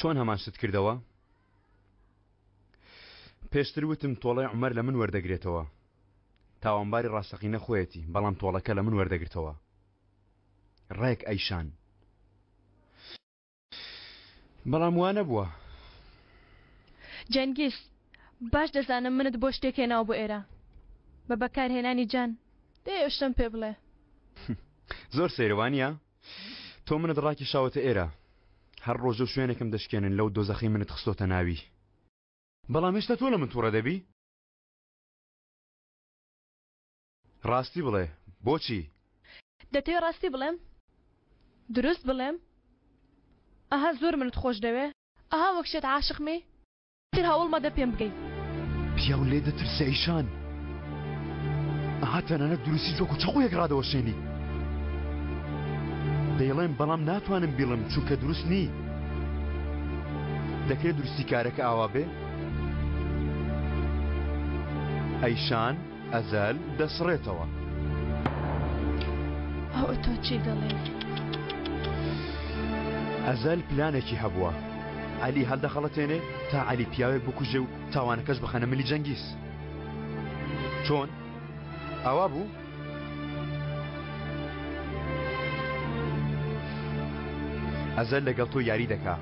چۆن هەمان شت کردەوە؟ پێشتر وتم تۆڵەی عومەر لە من وەردەگرێتەوە تاوانباری ڕاستەقینە خۆیەتی بەڵام تۆڵەکە لە من وەردەگرتەوە ڕێک ئەیشان بەڵام وانە بووە جەنگیز باش دەزانم منت بۆ شتێک هێناوە بۆ ئێرە بە بەکارهێنانی جان دێ شتم پێ بڵێ زۆر سێروانیە تۆ منت ڕاکی شاوەتە ئێرە هەر ڕۆژە و شوێنێکم دەشکێنن لەو دۆزەخی منت خستۆتە ناوی بەڵام هێشتا تۆ لە من تووڕە دەبی؟ ڕاستی بڵێ بۆچی؟ دەتەوێت ڕاستی بڵێم؟ دروست بڵێم؟ ئەها زۆر منت خۆش دەوێ؟ ئەها وەک شێت عاشقمی؟ تر هەوڵ مەدە پێم بگەیت پیاو لێ دەترسە ئەیشان ئەها تەنانەت دروستی جۆک و چەقۆیەک ڕادەوەشێنی دەیڵێن بەڵام ناتوانم بیڵم چونکە دروست نی دەکرێت دروستی کارەکە ئاوا بێ؟ ئەیشان ئەزەل دەسڕێتەوە ئەو تۆ چی دەڵێ؟ ئەزەل پلانێکی هەبووە عەلی هەڵدەخەڵەتێنێ تا عەلی پیاوێک بکوژێ و تاوانەکەش بخەنە ملی جەنگیز چۆن؟ ئاوا بوو؟ ئەزەل لەگەڵ تۆ یاری دەکا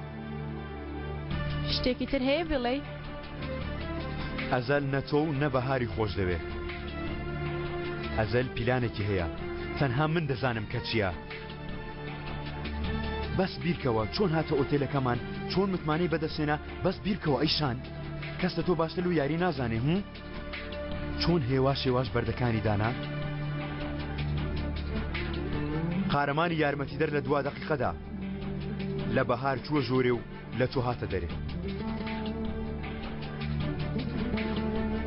شتێکی تر هەیە بڵێ؟ ئەزەل نە تۆ و نە بەهاری خۆش دەوێ ئەزەل پیلانێکی هەیە تەنها من دەزانم کە چییە بەس بیرکەوە چۆن هاتە ئۆتێلەکەمان چۆن متمانەی بەدەستێنا بەس بیرکەوە ئەیشان کەس لە تۆ باشتر و یاری نازانێ چۆن هێوا شێواش بەردەکانی دانا قارەمانی یارمەتیدەر لە 2 دەقیقەدا لە بەهار چووە ژۆرێ و لە تۆ هاتە دەرێ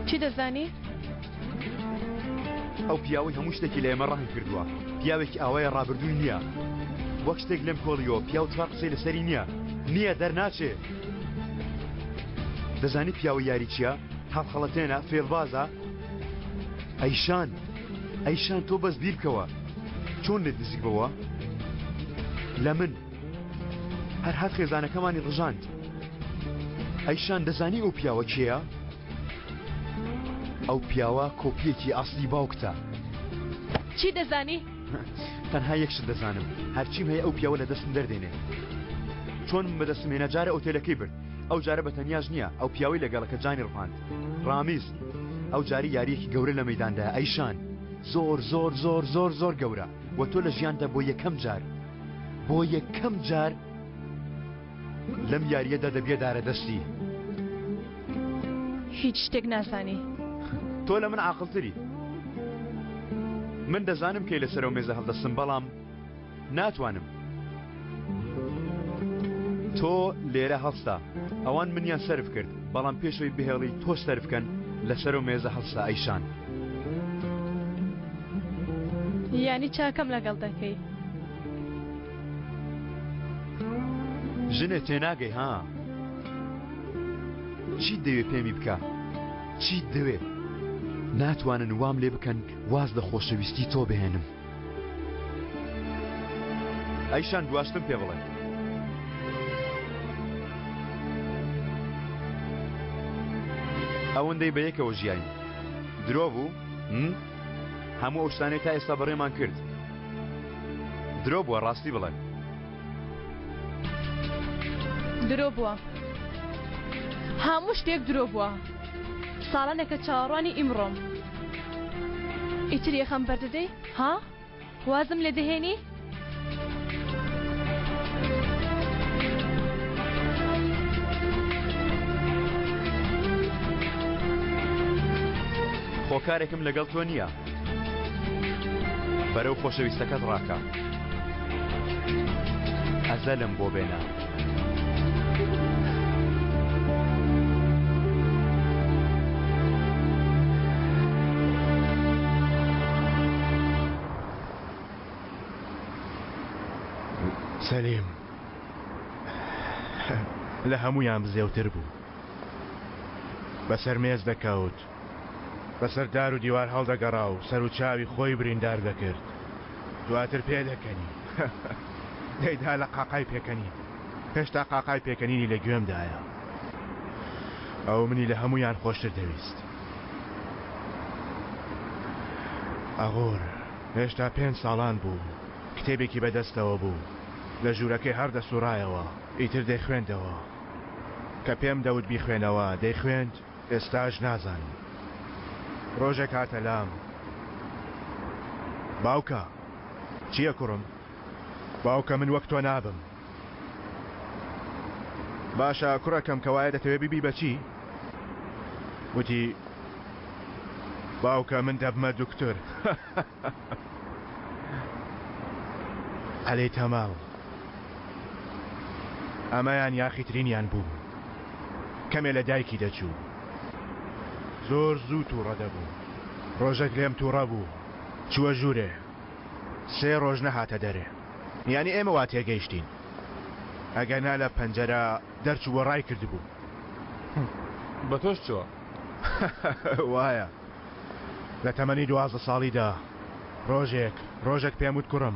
چی دەزانی؟ ئەو پیاوەی هەموو شتێکی لە ئێمە ڕاهی کردووە پیاوێکی ئاوایە ڕابردووی نییە وەک شتێک لەم کۆڵیەوە پیاو 4 قسەی لەسەری نییە دەرناچێ دەزانی پیاوە یاری چییە؟ هەڵخەڵەتێنە فێڵبازە ئەیشان تۆ بەس بیرکەوە چۆن لێت نزیک بەوە؟ لە من هەر هات خێزانەکەمانی ڕژاند ئەیشان دەزانی ئەو پیاوە کێیە؟ ئەو پیاوە کۆپیەکی ئاسلی باوکتە چی دەزانی؟ تەنها یەکشت دەزانم هەرچیم هەیە ئەو پیاوە لە دەستم دەردێنێ چۆن بەدەستمێنە جارە ئۆتێلەکەی برد ئەو جارە بەتەنیاش نییە ئەو پیاوەی لەگەڵەکە جانی ڕفاند ڕامیز ئەو جاری یاریەکی گەورە لە مەیداندا ئەیشان زۆر گەورە و تۆ لە ژیاندا بۆ یەکەم جار لەم یاریەدا دەبێ دارە دەستی هیچ شتێک نازانی تۆ لە من عاقڵتری من دەزانم کەی لەسەر و مێزە هەڵدەستم بەڵام ناتوانم تۆ لێرە هەڵستا ئەوان منیان سەرف کرد بەڵام پێشەوەی بهێڵی تۆ سەرفکەن لەسەر و مێزە هەڵستا ئەیشان یانی چاکەم لەگەڵ دەکەی ژنێ تێناگەی ها چی دەوێ پێمی بکە چی دەوێ ناتوانن وام لێ بکەن واز لە خۆشەویستی تۆ بهێنم ئەیشان دواشتم پێ بڵێ ئەوەندەی بە یەکەوە ژیاین درۆ بوو هەموو ئەو شتانەی تا ئێستا بەڕێمان کرد درۆ بووە ڕاستی بڵێ درۆ بووە هەموو شتێک درۆ بووە ساڵانێکە چاوەڕوانی ئیمڕۆم ئیتر یەخەم بەردەدەی ها وازم لێ دەهێنی خۆکارێکم لەگەڵ تۆ نییە بەرەو خۆشەویستەکەت ڕاکە ئەزەلم بۆ بێنە سەلیم لە هەمویان بزێوتر بوو بەسەر مێز دەکەوت بەسەر دار و دیوار هەڵدەگەڕا و سەر و چاوی خۆی بریندار دەکرد دواتر پێ دەکەنی دەیدا لە قاقای پێکەنی هێشتا قاقای پێکەنینی لە گوێمدایە ئەو منی لە هەمویان خۆشتر دەویست ئەغۆر هێشتا 5 ساڵان بوو کتێبێکی بەدەستەوە بوو لە ژوورەکەی هەر دەسوڕایەوە ئیتر دەیخوێندەوە کە پێم دەوت بیخوێنەوە دەیخوێند ئێستاش نازانم ڕۆژێک هاتە لام باوکە چییە کوڕم باوکە من وەک تۆ نابم باشە کوڕەکەم کەوایە دەتەوێت بیبی بەچی وتی باوکە من دەبمە دوکتۆر ئەلێ تەماڵ ئەمەیان یاخیترینیان بوو کەمێ لە دایکی دەچوو زۆر زوو تووڕە دەبوو ڕۆژێک لێم تووڕە بوو چووە ژوورێ 3 ڕۆژ نەهاتە دەرێ یعنی ئێمە وا تێگەیشتین ئەگەنا لە پەنجەرە دەرچووە ڕای کردبوو بە تۆش چوە وایە لە تەمەنی 12 ساڵیدا ڕۆژێک پێم وت کوڕم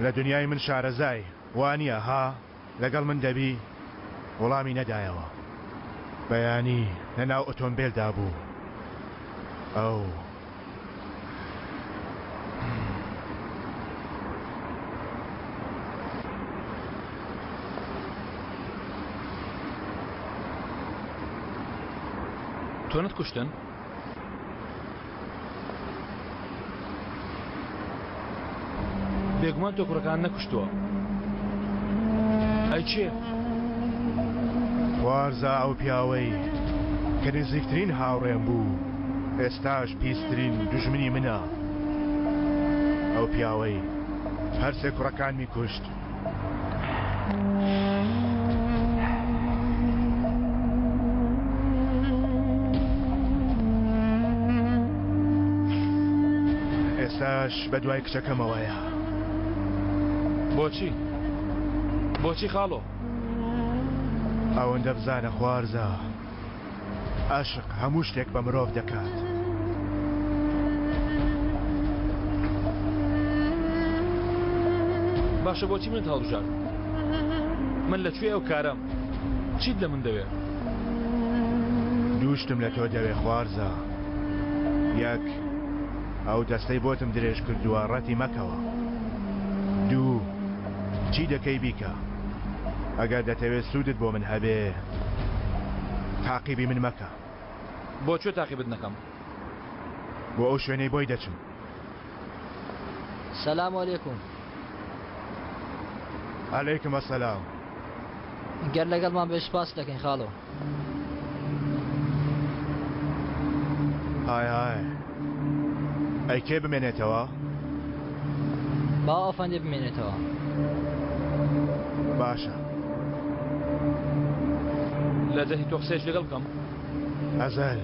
لە دنیای من شارەزای وانە ها لەگەڵ من دەبی وەڵامی نەدایەوە بەیانی لەناو ئۆتۆمبیلدا بوو ئەو تۆ نەتکوشتن؟ بێگومان تۆ کوڕەکان نەکوشتووە ئەی چێ؟ خوارزە ئەو پیاوەی کە نزیکترین هاوڕێم بوو ئێستاش پیسترین دوژمنی منە. ئەو پیاوەی هەرسێ کوڕەکانمی کوشت. ئێستاش بە دوای کچەکەمەوەیە. بۆچی؟ بۆچی خاڵۆ؟ ئەوەندە بزانە خوارزە عاشق هەموو شتێک بە مرۆڤ دەکات. باشە بۆچی من هەڵبژار؟ من لەکوێ ئەو کارم؟ چیت لە من دەوێ؟ دووشتم لە تۆ دەوێ خوارزە. یەک ئەو دەستەی بۆتم درێژ کردووە ڕەتی مەکەوە. دوو چی دەکەی بیکە؟ ئەگەر دەتەوێت سوودت بۆ من هەبێ تاقیبی من مەکە. بۆ کوێ تاقیبت نەکەم؟ بۆ ئەو شوێنەی بۆی دەچم. سەلام عەلەیکوم. عەلەیکم ئەسەلام. گەر لەگەڵمان بێ سوپاس دەکەین خاڵۆ. ئای ئەی کێ بمێنێتەوە؟ با ئەفەندێ بمێنێتەوە. باشە. لە دەهی تۆ قسەیەک لەگەڵ بکەم؟ ئەزەل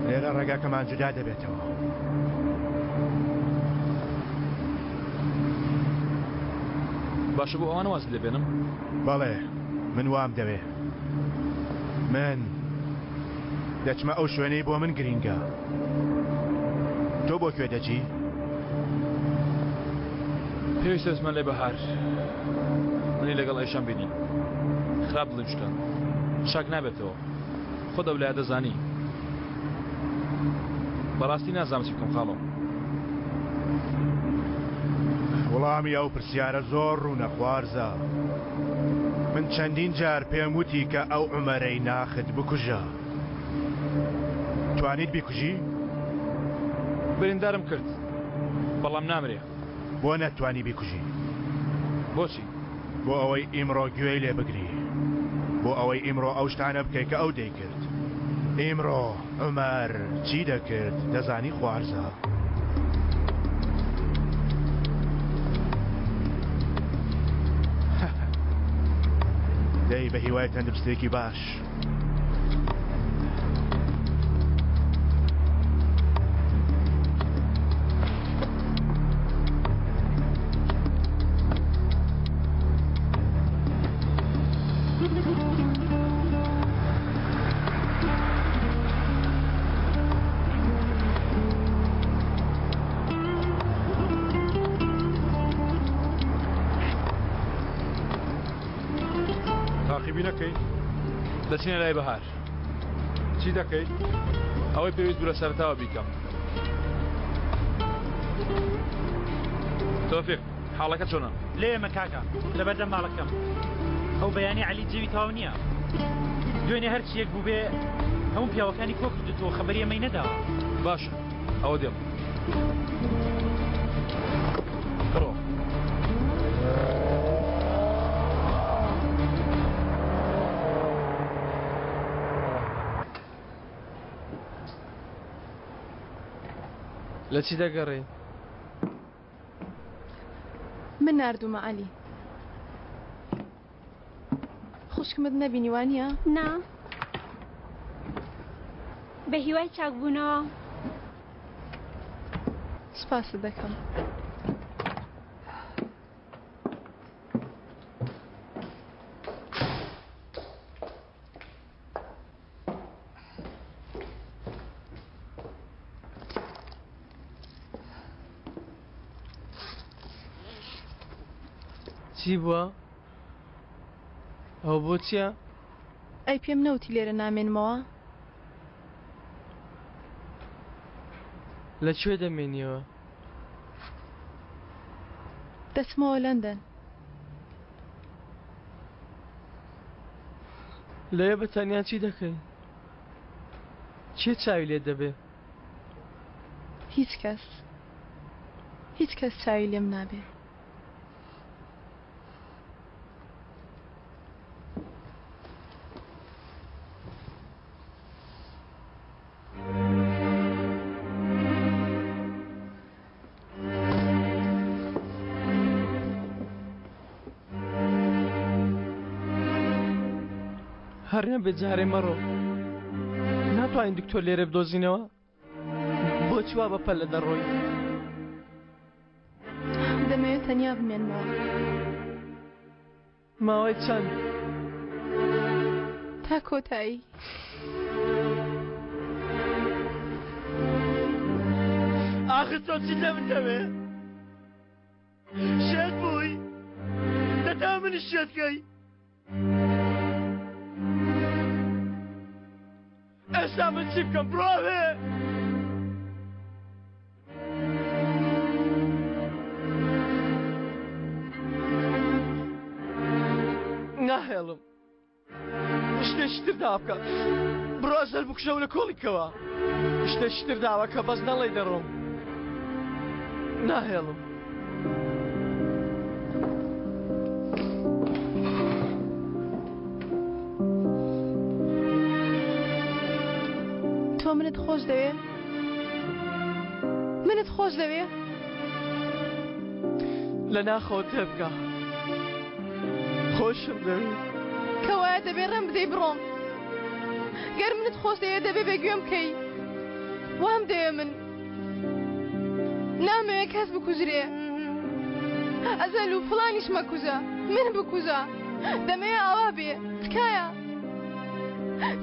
لێرە ڕێگاکەمان جودا دەبێتەوە. باشە بۆ ئەوانە واز لێبێنم؟ بەڵێ من وام دەوێ. من دەچمە ئەو شوێنەی بۆ من گرینگە. تۆ بۆ کوێ دەچی؟ پێویستە زمان لێ بەهار منی لەگەڵ ئەیشان بینی. خراپ بڵێم شتە شاک نابێتەوە. خۆ دەولایە دەزانی. بەڕاستی نازانم چی بکەم خاڵۆ. وەڵامی ئەو پرسیارە زۆر ڕوونە خوارزە. من چەندین جار پێم وتی کە ئەو عومەرەی ناخت بکوژە. توانیت بیکوژی؟ بریندارم کرد بەڵام نامرێ. بۆ نەتوانی بیکوژی؟ بۆچی؟ بۆ ئەوەی ئیمڕۆ گوێی لێ بگری. بۆ ئەوەی ئیمڕۆ ئەو شتانە بکەی کە ئەو دەیکرد. ئیمڕۆ عومەر چی دەکرد دەزانی خوارزە؟ دەی بە هیوای تەندروستێکی باش. تاقیبی نەکەی؟ دەچینە لای بەهار. چی دەکەی؟ ئەوەی پێویست بوو لە سەرتاوە بیکەم. تۆفیق حاڵەکە چۆنە؟ لێمە کاکە لەبەردەم ماڵەکەم. ئەو بەیانی عەلی جێوی تاو نییە. دوێنێ هەرچی یەک بوو بێ هەموو پیاوەکانی کۆ کردوتەوە خەبەری ئەمەی نەداوە. باشە ئەوە دێم. بڕۆ. لە چی دەگەڕێ؟ من ناردوومە عەلی. خوشکمت نەبینی وانە؟ نا. بە هیوای چاکبوونەوە. سپاست دەکەم. چی بووە؟ ئەو بۆ چییە؟ ئەی پێم نەوتی لێرە نامێنمەوە؟ لەکوێ دەمێنیەوە؟ دەچمەوە لەندەن. لەوێ بەتەنیا چی دەکەی؟ چێ چاوی لێ دەبێ؟ هیچ کەس چاوی لێم نابێ. هەریان بێت جارێ مەڕۆ ناتوانین دکتۆر لێرە بدۆزینەوە بۆچی وا بەپەل لە دەڕۆی دەمەوێت تەنیا بمێنمەوە ماوەی چەند تا کۆتایی آخر تۆ چی لە من دەوێ شێت بووی دەتا منی شێتکەی ئێستا من چی بکەم بڕاوێ ناهێڵم شتێکی تر دابکە بڕۆ ئەزەل بکوژە و لە کۆڵیکەوە شتێکی تر داوە کە بەس نەڵێ دەڕۆم ناهێڵم تۆ منت خۆش دەوێ منت خۆش دەوێ لە ناخۆ تێبکە خۆشم دەوێ کەوایە دەبێ ڕێم بدەی بڕۆم گەر منت خۆش دەوێ دەبێ بێگوێم بکەی وام دەوێ من نامەوێ کەس بکوژرێ ئەزەل و فڵانیش مەکوژە من بکوژە دەمەوێ ئاوا بێ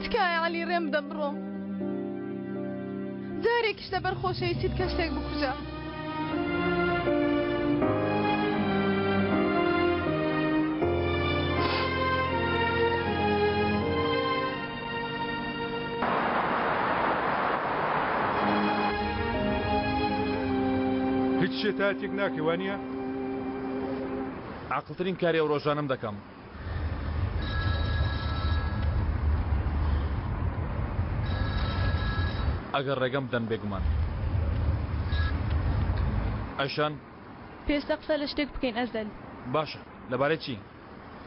تکایە عەلی ڕێم بدە بڕۆم جارێکیش لەبەر خۆشەویستیت کە شتێک بکوژە هیچ شێتاتێک ناکەی وانە؟ عاقڵترین کاری ئەو ڕۆژانم دەکەم ئەگەر ڕێگەم دەن بێگومان ئەشان پێستە قسە لە شتێک بکەین ئەزەل باشە لەبارەی چی؟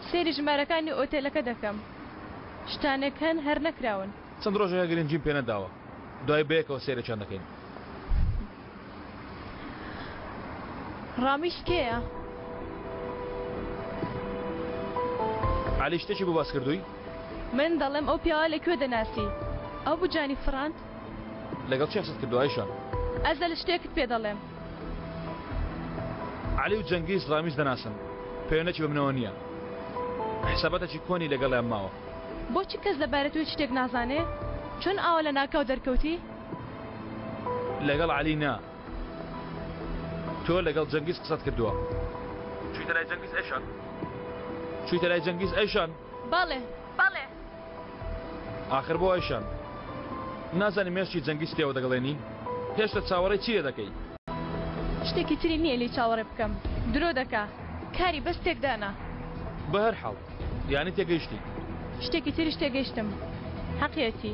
سێری ژمارەکانی ئۆتێلەکە دەکەم شتانێک هەن هەر نەکراون چەند ڕۆژەیە گرنگجیم پێ نەداوە دوای بەیەکەوە سێرەچیان دەکەین ڕامیش کێیە؟ عەلی شتێکی بۆ باس کردووی؟ من دەڵێم ئەو پیاوە لەکوێ دەناسی ئەو بوجانی فڕاند لەگەڵ چی قسەت کردووە ئایشان؟ ئەزەل شتێکت پێ دەڵێم عەلی و جەنگیز ڕامیز دەناسن پەیوەندێکی بەمنەوە نییە حسابەتێکی کۆنی لەگەڵیان ماوە بۆچی کەس لەبارەت توی شتێک نازانێ؟ چۆن ئاوە لە ناکاو دەرکەوتی؟ لەگەڵ عەلی نا تۆ لەگەڵ جەنگیز قسەت کردووە چوویتە لای جەنگیز ئەیشان چوویتە لای جەنگیز ئەیشان بەڵێ ئاخر بۆ ئەیشان نازانی مێشتی جەنگیز تێوە دەگەڵێنی هێشتا چاوەڕێی چیە دەکەی شتێکی تری نییە لی چاوەڕێ بکەم درۆ دەکا کاری بەس تێکدانا بە هەر حاڵ یانی تێگەیشتی شتێکی تریش تێگەیشتم حەقیەتی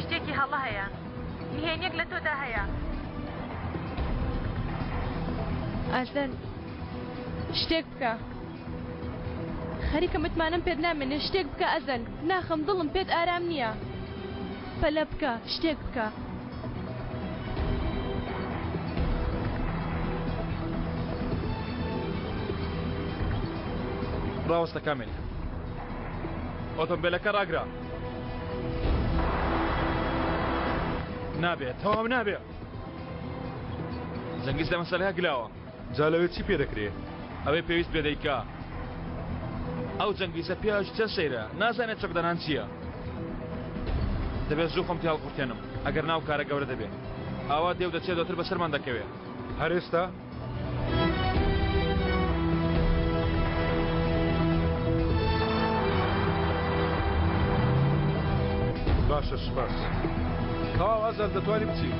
شتێکی هەڵە هەیە نهێنیەک لە تۆدا هەیە ئەزەل شتێک بکە خەریکە متمانم پێت نامێنێ شتێک بکە ئەزەل ناخەم دڵم پێت ئارام نییە پەلە بکە شتێک بکە ڕاوەستە کامل ئۆتۆمبیلەکە ڕاگرا نابێت تەواو نابێت جەنگیز لە مەسەلەیە گلاوە جا لەوێ چی پێ دەکرێت ئەوەی پێویست بێدەیکا ئەو جەنگیزە پیاش چە سەیرە نازانێت چەکدەنان چییە دەبێت زوو خۆم پیاڵ قورتێنم ئەگەر ناو کارە گەورە دەبێت ئاوا دێو دەچێت دۆتر بەسەرمان دەکەوێت هەر ئێستا باشە سپاس کاو ئازار دەتوانی بچی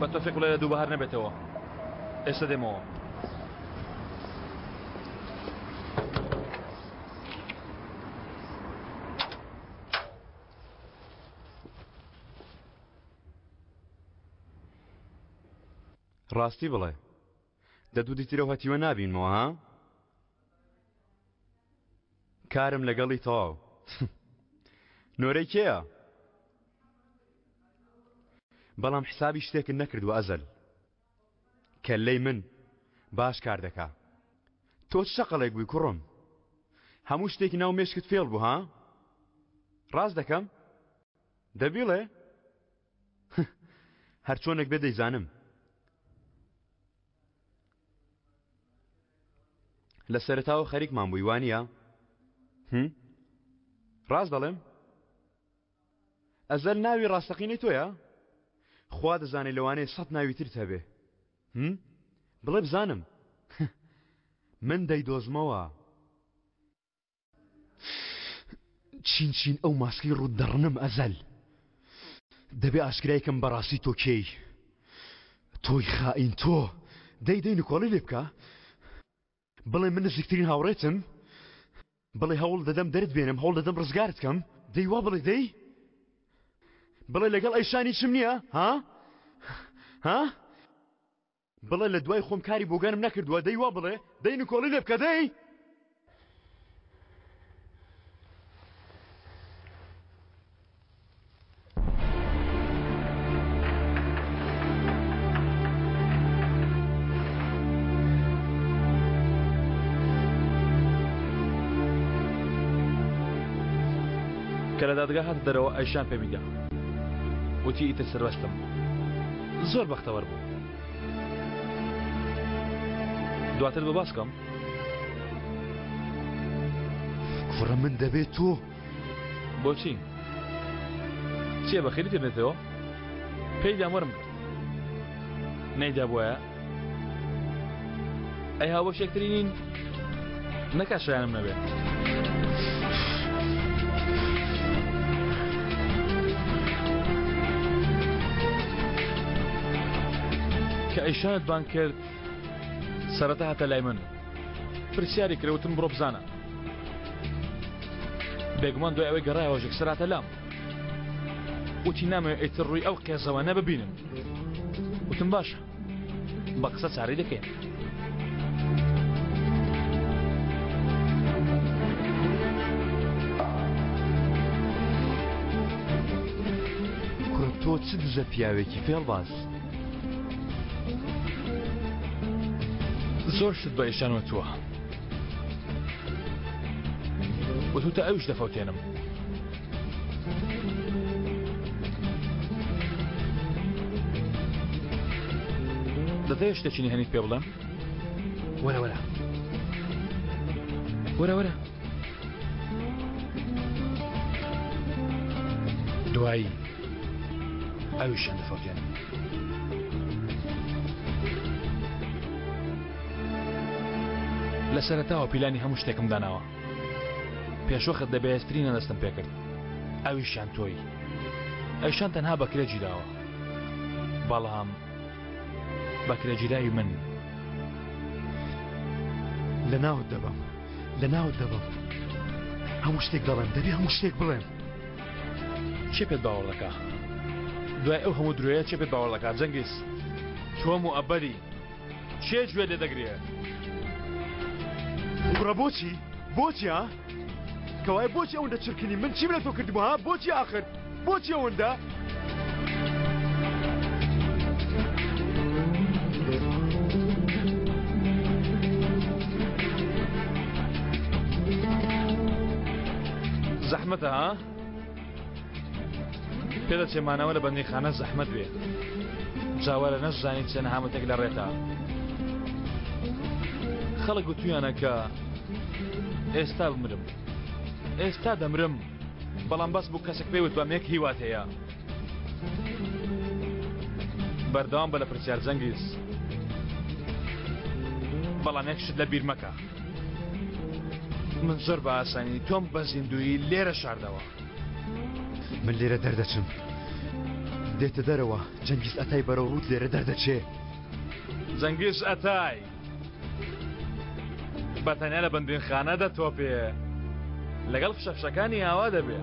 بە تۆفێک وڵێ لە دوو بەهار نەبێتەوە ئێستا دێمەوە ڕاستی بڵێ دەدوو دیترەوە هەتیوە نابینمەوە ها کارم لەگەڵی تەواو نۆرەی کێیە بەڵام حسابی شتێکن نەکردووە ئەزەل کەلەی من باش کار دەکا تۆ شەقەڵێک بووی کوڕم هەموو شتێکی ناو مێشکت فێڵ بوو ها؟ ڕاست دەکەم؟ دەبیڵێ؟ هەر چۆنێک بێ دەیزانم. لە سەرەتاوە خەریکمان بووی وانییە؟ ڕاست دەڵێم؟ ئەزەل ناوی ڕاستەقینەی تۆیە؟ خوا دەزانێت لەوانەیە 100 ناوی ترت هەبێ. بڵێ بزانم. من دەیدۆزمەوە. چین چین ئەو ماسکی ڕوو دەڕنم ئەزەل. دەبێ ئاشکرایکەم بەڕاستی تۆ کێی. تۆی خائین تۆ دەی نکۆڵی لێ بکە. بڵێ من نزیکترین هاوڕێتم. بڵێ هەوڵ دەدەم دەرت بێنم هەوڵ دەدەم ڕزگارت کەم. دەی وا بڵێ دەی؟ بڵێ لەگەڵ ئەیشانی چم نییە ها؟ ها؟ بڵێ لە دوای خۆم کاری بۆگانم نەکردووە دەی وا بڵێ دەی نکۆڵی لێ بکە دەی؟ کە لە دادگا هاتە دەرەوە ئەیشان پێمیدا وتی ئیتر سەربەستم زۆر بەختەوەر بوو. دواتر بە باسکەم کوڕە من دەبێت تۆ بۆچی؟ چییە بەخێری تێنێتەوە؟ پێی داموەرم کرد نەیدا بووە؟ ئەی هاو بۆ شێکترینین نەکا شایانم نەبێت. کە ئەیشانت بان کرد سەرەتا هاتە لای من پرسیاری کرێوتم بڕۆ بزانە بێگومان دوای ئەوەی گەڕایەوە ژێک سەراتە لام وتی نامەوێت ئیتر ڕووی ئەو قێزەوە نەببینم. وتم باشە بە قسە چارەی دەکەین. کوڕە تۆ چ دزە پیاوێکی فێڵباز؟ زۆر شت بە ئێشان وتووە وتوتە ئەویش دەفەوتێنم. دەتەوێت شتێکی هەنیت پێ بڵێم؟ وەرە وەرە وەرە وەرە دوایی ئەویشیان دەفەوتێنم. لە سەرەتاوە پیلانی هەموو شتێکم داناوە پێشوەخت دەبێتترینە دەستم پێکرد ئەویشیان تۆی ئەیشان تەنها بە کرێجی داوە بەڵام بە کرێجیرایی من لە ناوت دەبم لە ناوت دەبم هەموو شتێک دەڵێم دەبێ هەموو شتێک بڵێم. چێ پێت باوەڕ دەکا؟ دوای ئەو هەموو درۆیە چێ پێت باوەڕ دەکات جەنگیز؟ تۆم و ئەبەری چێ گوێ لێ دەگرێت؟ کوڕە بۆچی؟ بۆچی ها؟ کەوای بۆچی ئەوەندە چرکنی من چیم لە تۆ کردبوو ها؟ بۆچی ئاخر؟ بۆچی ئەوەندە؟ زەحمەتە ها؟ پێدەچێمانەوە لە بەندیخانە زەحمەت بێ جاوارە نەشزانیت چەند هامەتێک لە ڕێتا خەڵک گوتویانە کە ئێستا بمرم ئێستا دەمرم بەڵام بەس بوو کەسێک پێی وتوە مێک هیوات هەیە بەردەوام بە لە پرسیار جەنگیز بەڵام یەک شت لە بیر مەکە من زۆر بە ئاسانی تۆم بە زیندوی لێرە شاردەوە من لێرە دەردەچم دێتە دەرەوە جەنگیز ئەتای بەرەو ڕوت لێرە دەردەچێ جەنگیز ئەتای بەتەنیا لە بەندێنخانە دەتۆپێ لەگەڵ فشەفشەکانی هاوا دەبێ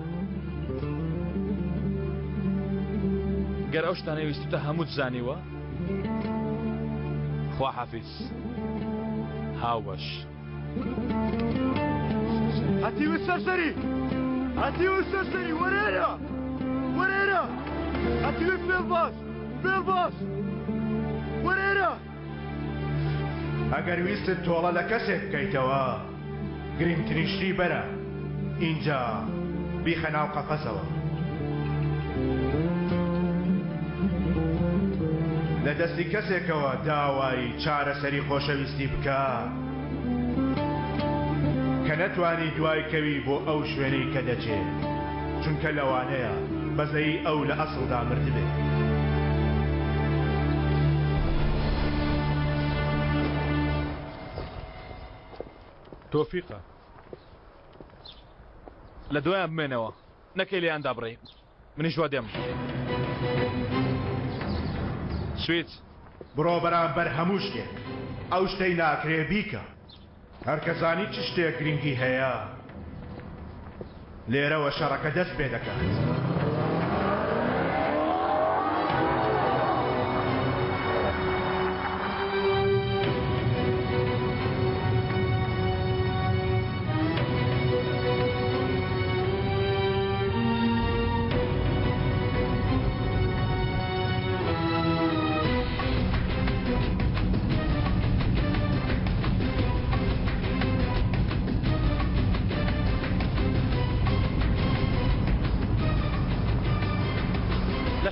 گەر ئەو شتانەی ویستوتە هەمووت زانیوە خوا حافیز هاوبەش هەتیوت سەرسەری هەتیوت سەرسەری وەرێرە وەرێرە هەتیوت فێڵباز فێڵباز وەرێرە ئەگەر ویستت تۆڵە لە کەسێک بکەیتەوە گرنگترین بەرە اینجا بیخە ناو قەفەسەوە لە دەستی کەسێکەوە داوای چارەسەری خۆشەویستی بکە کە نەتوانی دوای کەوی بۆ ئەو شوێنەی کە دەچێت چونکە لەوانەیە بەزەی ئەو لە ئەسڵدا مردبێت تۆفیقە لە دوایان بمێنەوە نەکەی لێیاندا بڕێ منیش وا دێم سویت بڕۆ بەرامبەر هەموو شتێک ئەو شتەی ناکرێ بیکە هەرکەزانی چ شتێک گرنگی هەیە لێرەوە شەڕەکە دەست پێ دەکات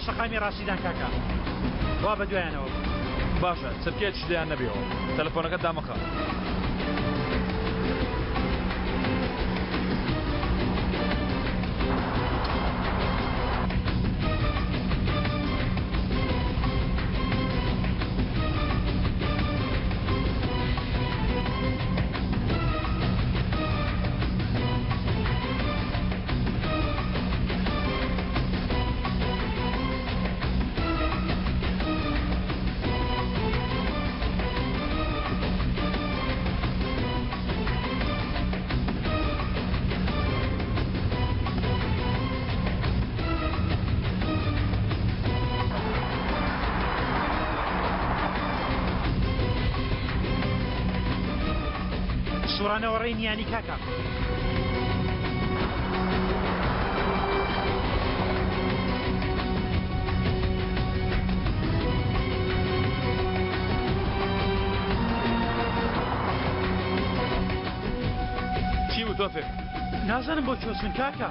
شەقامی ڕاستیدان کاکە وا بە دوایانەوە باشە چرکێت شتیان نەبیەوە تەلەفۆنەکەت دامەخە سوڕانەوە ڕێی نیانی کاکە چی بوو تۆفێک نازانم بۆ چۆسن کاکە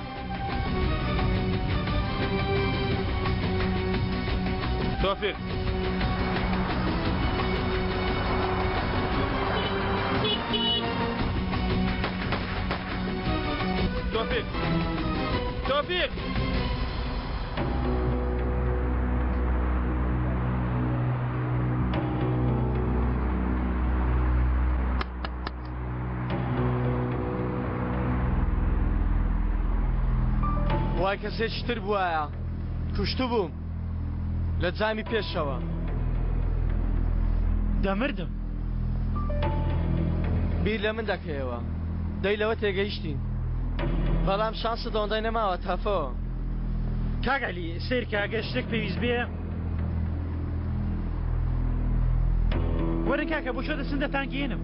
تۆفێک توفيق توفيق وای کەسێکی تر بووایە کوشتو بووم لە جامی پێشەوە دەمردم بیر لە من دەکەیەوە دەی لەوە تێگەیشتین بەڵام شانسە دۆندای نەماوە تافەوە کاگەلی سیرکە ئەگەر شتێک پێویست بێ وەرن کاکە بۆ شۆ دەچن دەتانگێنم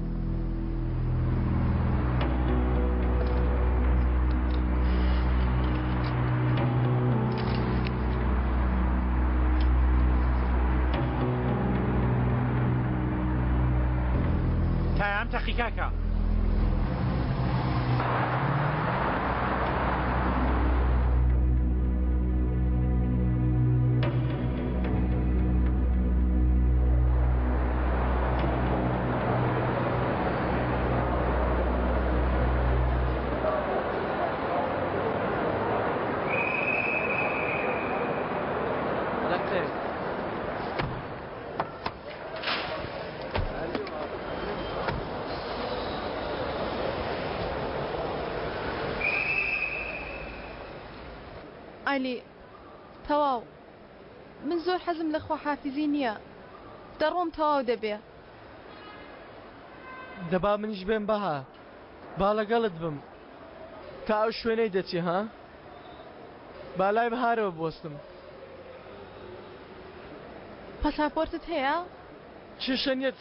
تایام تەقی کاکە علی تەواو من زۆر حەزم لە خواحافیزی نییە دەڕۆم تەواو دەبێ دەبا منیش بێم بەها با لەگەڵت بم تا ئەو شوێنەی دەچی ها بالای بەهارەوە بۆستم پاساپۆرتت هەیە؟ چشە نیەت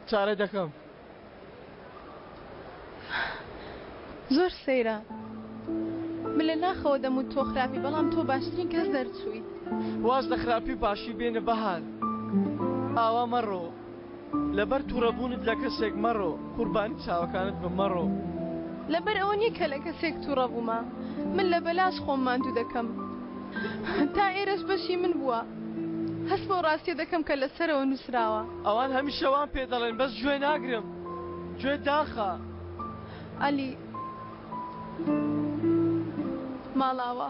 چارەی دەکەم زۆر سەیرە من لە ناخەوە دەموت تۆ خراپی بەڵام تۆ باشترین کەس دەرچوویت واز لە خراپی باشی بێنە بەهار ئاوا مەڕۆ لەبەر تووڕەبوونت لە کەسێک مەڕۆ قوربانی چاوەکانت بە مەڕۆ لەبەر ئەوە نییە کە لە کەسێک تووڕە بوومە من لە بەلاش خۆم ماندوو دەکەم تا ئێرەش بەشی من بووە هەست بۆ ڕاستیە دەکەم کە لەسەرەوە نووسراوە ئەوان هەمیشەوان پێ دەڵێن بەس گوێ ناگرم گوێ داخە ئەلی ماڵاوە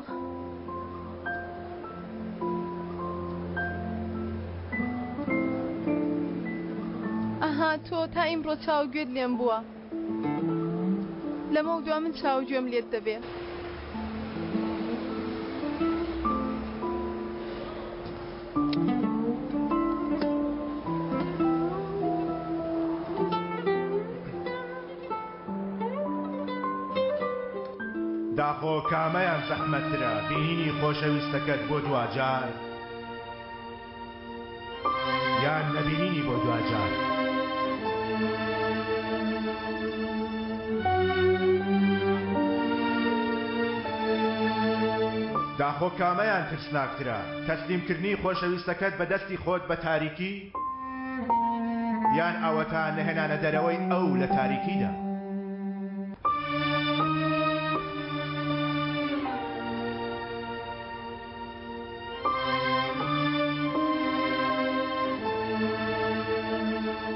ئەها تۆ تا ئیمڕۆ چاو گوێت لێم بووە لەمە دوا من چاو گوێم لێت دەبێ داخۆ کامەیان زەحمەترە بینینی خۆشەویستەکەت بۆ دوجار یان نەبینینی بۆ دوجار داخۆ کامەیان ترسناکترە تەسلیمکردنی خۆشەویستەکەت بە دەستی خۆت بە تاریکی یان ئەوەتان نەهێنانە دەرەوەی ئەو لە تاریکیدا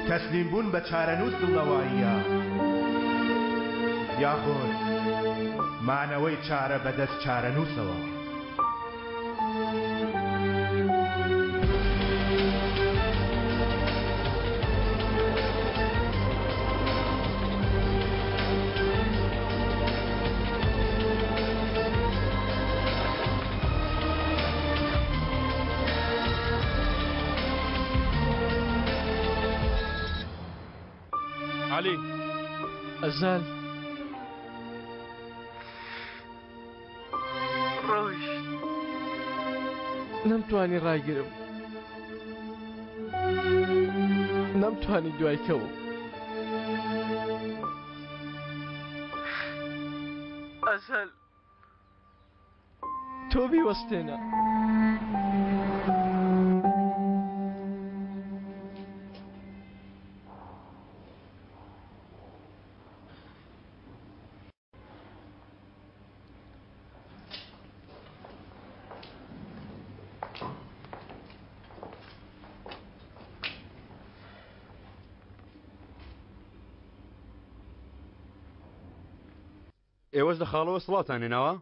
تەسلیم بوون بە چارەنووس دڵەواییە یاخۆت مانەوەی چارە بەدەست چارەنووسەوە علی ئەزال ڕۆیشت نەمتوانی ڕایگرم نەمتوانی دوای کەوم ئەزال تۆ بیوەستێنە ئێوەش لە خاڵەوە سڵاتان هێناوە؟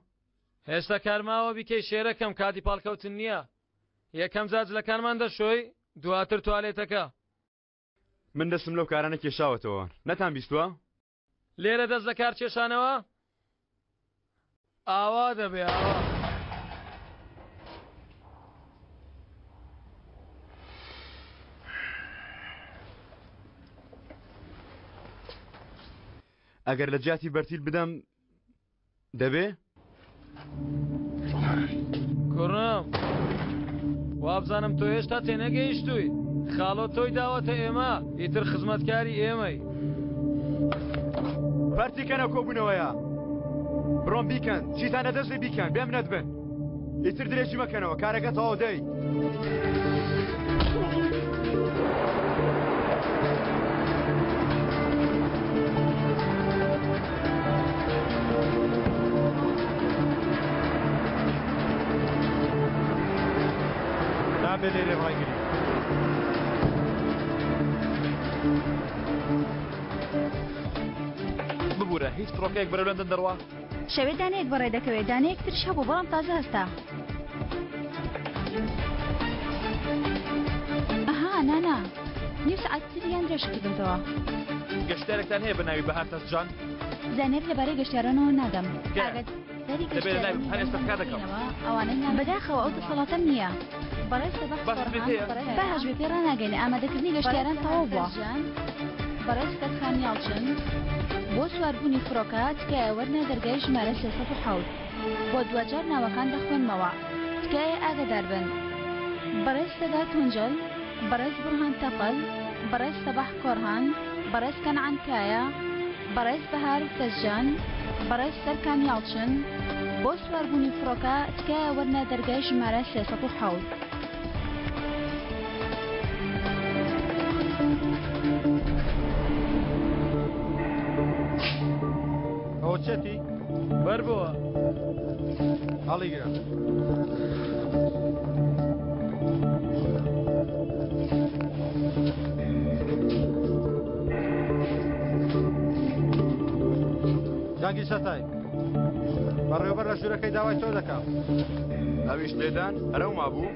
هێشتا کارماوە بیکەی شێرەکەم کاتی پاڵکەوتن نییە یەکەم جاج لە کارمان دەشۆی دواتر توالێتەکە من دەستم لەو کارانە کێشاوەتەوە نەتان بیستووە؟ لێرە دەست لە کار کێشانەوە؟ ئاوا دەبێ ئاوا ئەگەر لە جاتی بەرتیل بدەم دەبێ؟ کوڕم وابزانم تۆ هێشتا تێنەگەیشتووی خاڵۆ تۆی داوەتە ئێمە ئیتر خزمەتکاری ئێمەی پەرتیکەنە کۆبوونەوەیە بڕۆم بیکەن چیتانە دەستێ بیکەن بێم نەتبن ئیتر درێژی مەکەنەوە کارەکە تەواو دەی نابێ لێرێ ڕایگری ببوورە هیچ فڕۆکەیەک بەرەو لەندەن دەڕوا شەوێ دانەیەک بەڕێ دەکەوێت دانەیەک تر شەبوو بەڵام تازە هەستا ئەها نانا نیو سەعات تریان درێژ کردوتەوە گەشتارێکتان هەیە بە ناوی بەهار تەسجان زانێت لەبارەی گەشتیارانەوە ناگەم بەداخەوە ئەو دەسەڵاتەم نییە بەڕێستە بەهاش بێ پێ ڕناگەینە ئامادەکردنی گەشتیاران تەواو بووە بەڕێستە خانیاڵچن بۆ سواربوونی فڕۆکە تکایە وەرنە دەرگای ژمارە 307 بۆ دوجار ناوەکان دەخوێنمەوە تکایە ئاگادار بن بەڕێستەدا تونجل بەڕێز بورهان تەقل بەڕێز سەباح کۆرهان بەڕێز کەنعان کایە بەڕێز بەهار تەزجان بەڕێز سەرکان یاڵچن بۆ سواربوونی فڕۆکە تکایە وەرنە دەرگای ژمارە 307 چەتی بەر بووە هەڵیگرە جانگی سەتای بەڕێوەبەر لە ژوورەکەی داوای تۆ دەکەم ئەویش لێدان هەرەو مابوو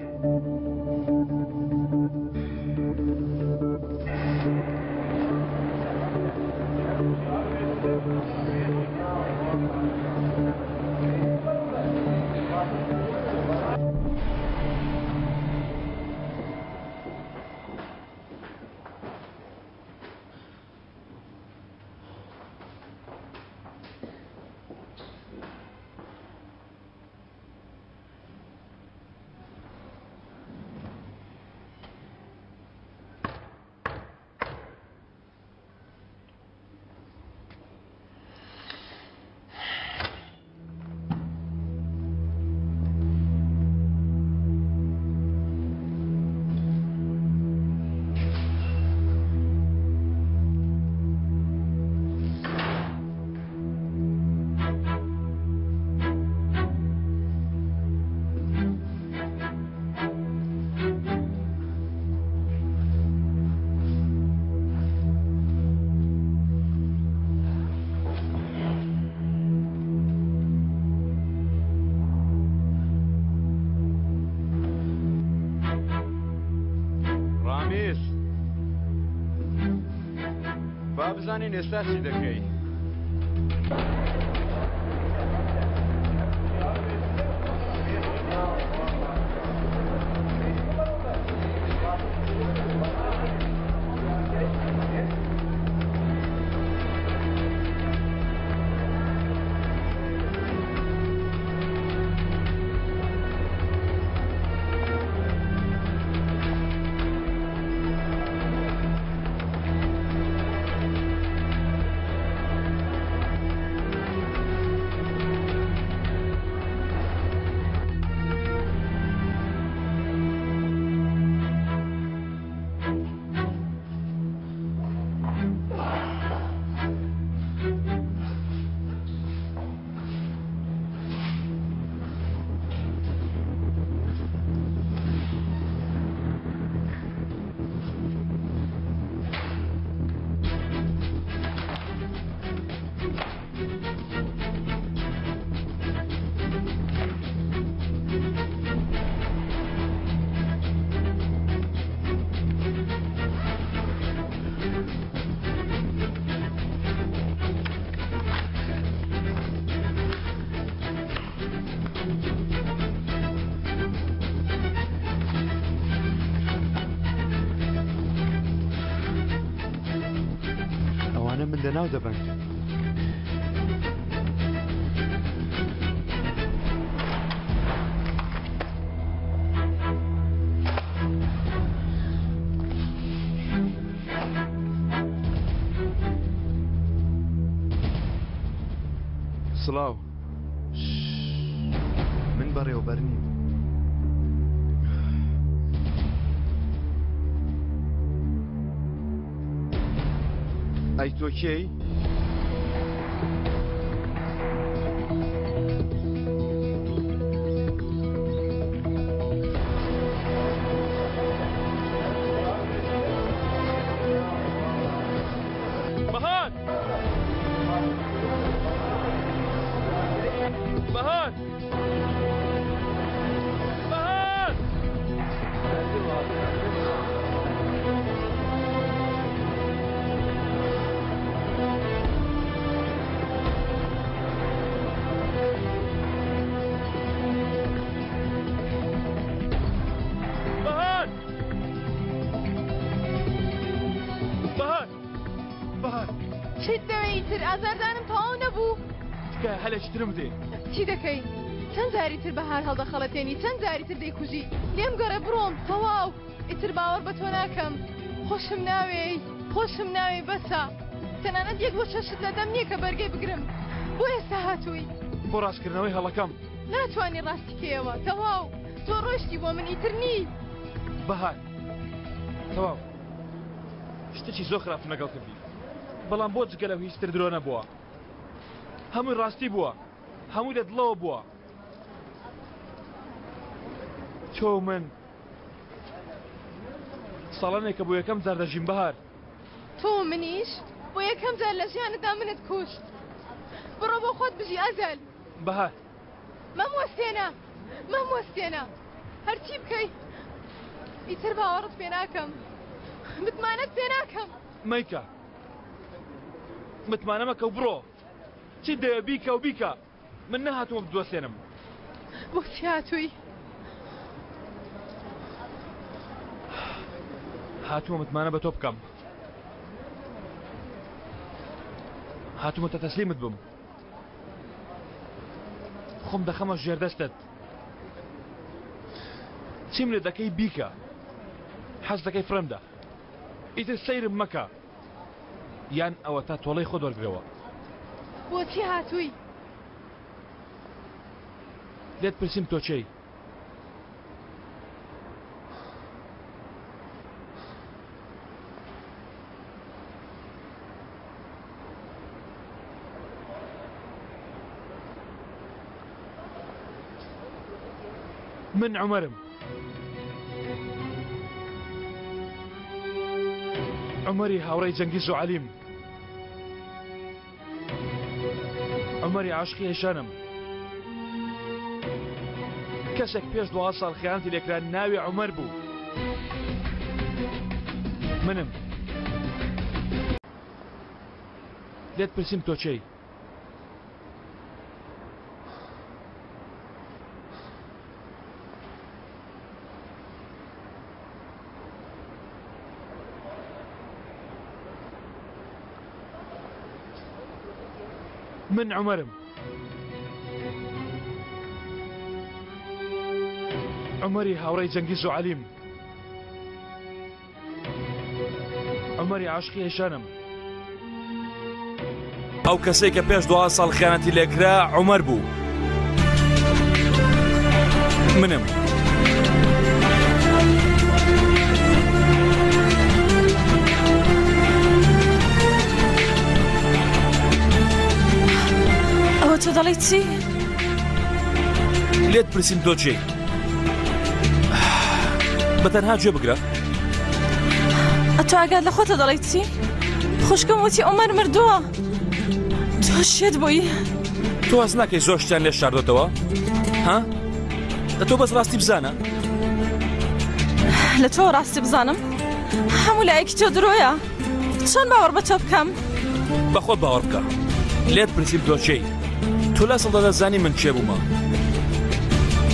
بزانین ئێستا چی دەکەی لەناو دەبن سڵاو من بەڕێوەبەر نیم ئەی تۆ کێی؟ بەهار! بەهار! بەهار! چیت دەوێیت تر ئازاردانم تەواو نەبوو تکە هەلەشترم دێ چی دەکەی چەند جاری تر بەهار هەڵدەخەڵەتێنی چەند جاری تر دەیکوژی لێم گەڕێ بڕۆم تەواو ئیتر باوەڕ بە تۆ ناکەم خۆشم ناوێ بەسە تەنانەت یەک بۆ چەشت لەدەم نییە کە بەرگەی بگرم بۆ ئێستا هاتووی بۆ ڕاستکردنەوەی هەڵەکەم ناتوانانی ڕاستیکەیەوە تەواو تۆ ڕۆشتی بۆ من ئیتر نی بەهار تەواو شتێکی زۆر خراپم لەگەڵ کردی بەڵام بۆ جگە لەو هیچتر درۆ نەبووە هەمووی ڕاستی بووە هەمووی لە دڵەوە بووە تۆ من ساڵانێکە بۆ یەکەم جار دەژین بەهار تۆ منیش بۆ یەکەم جار لە ژیانتدا منت کوشت بڕۆ بۆ خۆت بژی ئەزەل بەهار مەموەستێنە هەرچی بکەی ئیتر باوەڕت پێ ناکەم متمانەت پێ ناکەم مەیکە متمانە مەکە و بڕۆ چی دەوێ بیکە و بیکە من نەهاتووە بدوەسێنم بۆچی هاتووی هاتووە متمانە بە تۆ بکەم هاتوومە تە تەسلیمت بم خۆم دەخەمە ژێردەستت چیم لێ دەکەی بیکە حەز دەکەی فرەمدە ئیتر سەیرم مەکە یان ئەوە تا تۆڵەی خۆ دۆرگرەوە بۆچی هاتووی لێت پرسیم تۆ چی من عمرم عمري هاوڕێی جەنگیز و عەلیم عمري عاشقی هێشانم کەسێک پێش 2 ساڵ خیانەتی لێکرا ناوی عمر بوو منم لێت پرسیم تۆ چی من عمرم عمري هاوڕێی جەنگیز و عەلیم عمري عاشقی هێشانم ئەو کەسێک کە پێش 2 ساڵ خیانەتی لێکرا عمر بوو منم ئەوە تۆ دەڵێی چی؟ لێت پرسیم تۆ چی بەتەنها گوێ بگرە ئەتۆ ئاگات لە خۆتە دەڵێی چی؟ خوشکم وتی عومەر مردووە تۆ شێت بووی تۆ هەست ناکەی زۆر شتیان لێ شاردۆتەوە ها؟ تۆ بەس ڕاستی بزانە لە تۆ ڕاستی بزانم هەموو لایەکی تۆ درۆیە چۆن باوەڕ بە تۆ بکەم بەخۆت باوەڕ بکە لێت پرسیم تۆ چی تۆ لە سەڵدا دەزانی من چێ بوومە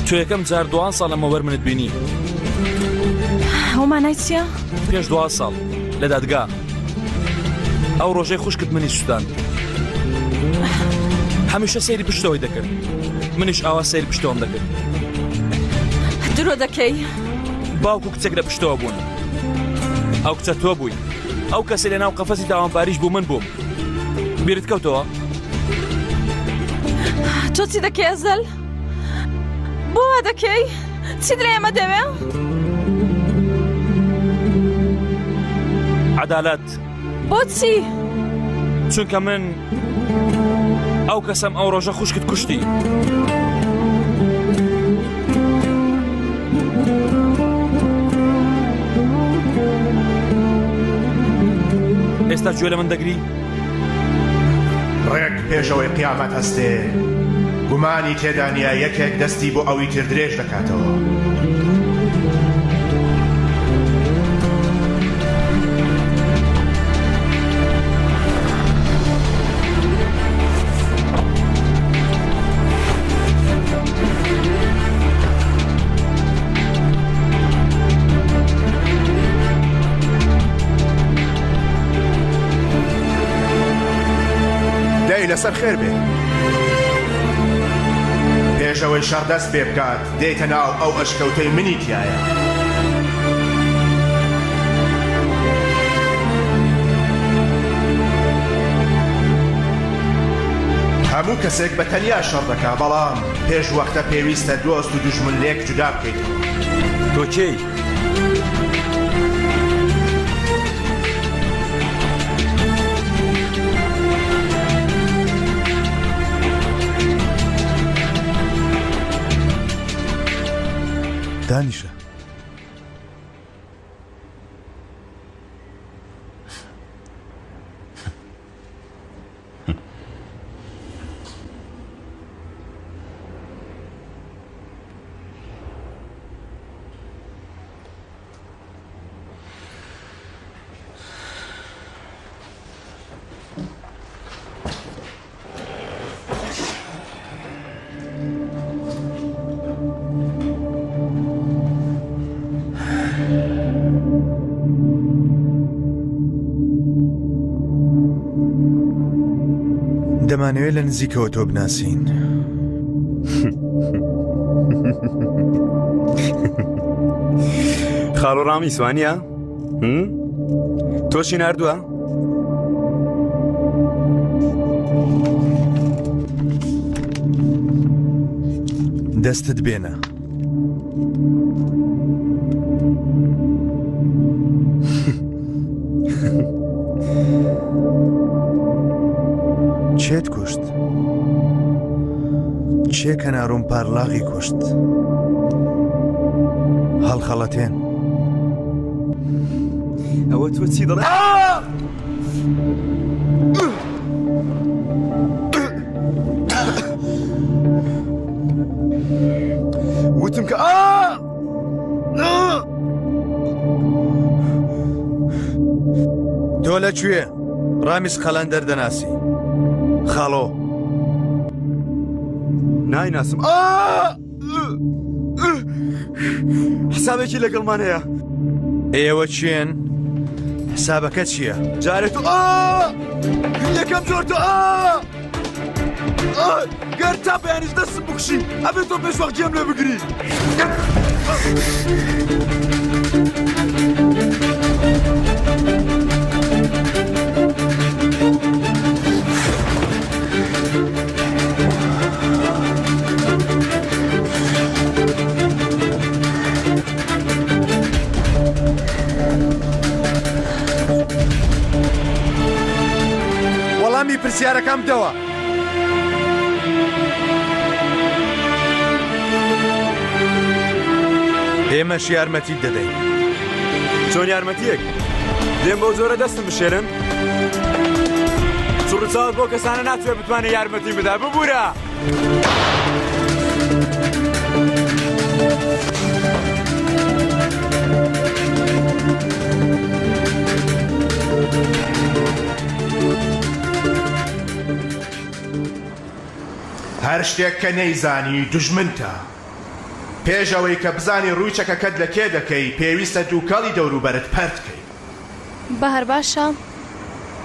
تۆ یەکەم جار 2 ساڵ لەمەوەەر منت بینی ئەومانای چییە؟ پێش 2 ساڵ لە دادگا ئەو ڕۆژەی خوشکت منی سوستان هەمیشە سەیری پشتەوەی دەکرد منیش ئاوا سەیری پشتەوەم دەکرد درۆ دەکەی باوکو کچێک لە پشتەوە بوون ئەو کچە تۆ بووی ئەو کەسە لە ناو قەفەسی تاوانباریش بوو من بووم بیرت کەوتەوە تۆ چی دەکەی ئەزەل؟ بۆ وا دەکەی؟ چی درێ ئێمە دەوێ؟ عەدالەت بۆچی؟ چونکە من ئەو کەسەم ئەو ڕۆژە خوشکت کوشتی ئێستا گوێ لە من دەگری؟ ڕێک پێشەوەی قیامەت هەستێ گومانی تێدا نیە یەکێک دەستی بۆ ئەوی تر درێژ دەکاتەوە لەسەر خێر بێ پێشەوەی شەڕ دەست پێ بکات دێتە ناو ئەو ئەشکەوتەی منی تایە هەموو کەسێک بە تەنیا شەڕ دەکا بەڵام پێش وەختە پێویستە دۆست و دوژمن لێک جودا بکەیت تۆ کێی؟ دانیشە دەمانەوێت لە نزیکەوە تۆ بناسین. خاڵۆ ڕامی سوانیە؟ تۆشی ناردووە؟ دەستت بێنە. چێت کوشت؟ چێ کەناڕۆم پارلاغی کوشت؟ هەڵخەڵەتێن. ئەوە تۆ چی دەڵێ؟ وتم کە تۆ لەکوێ؟ ڕامیز قەلەندەر دەناسی. خاڵۆ نایناسم. حسابێکی لەگەڵمان هەیە. ئێوە چێن؟ حسابەکە چییە؟ جارێت و یەکەم جۆر تۆ گەر تا بەیانیش دەستم بکوشی ئەبێت تۆ پێش وەخت جێم لێ بگری. وەڵامی پرسیارەکەم دەوە. ئێمەش یارمەتی دەدەین. چۆن یارمەتیەک؟ دێم بۆ زۆرە دەستم بشێرن؟ چڕوچاوت بۆ کەسانە ناتوێت بتوانێت یارمەتی بدا. ببوورە! هەر شتێک کە نەیزانی دوژمنتە. پێش ئەوەی کە بزانی ڕووی چەکەکەت لە کێ دەکەی پێویستە دووکەڵی دەوروبەرت پەرتکەی. بەهەر باشە؟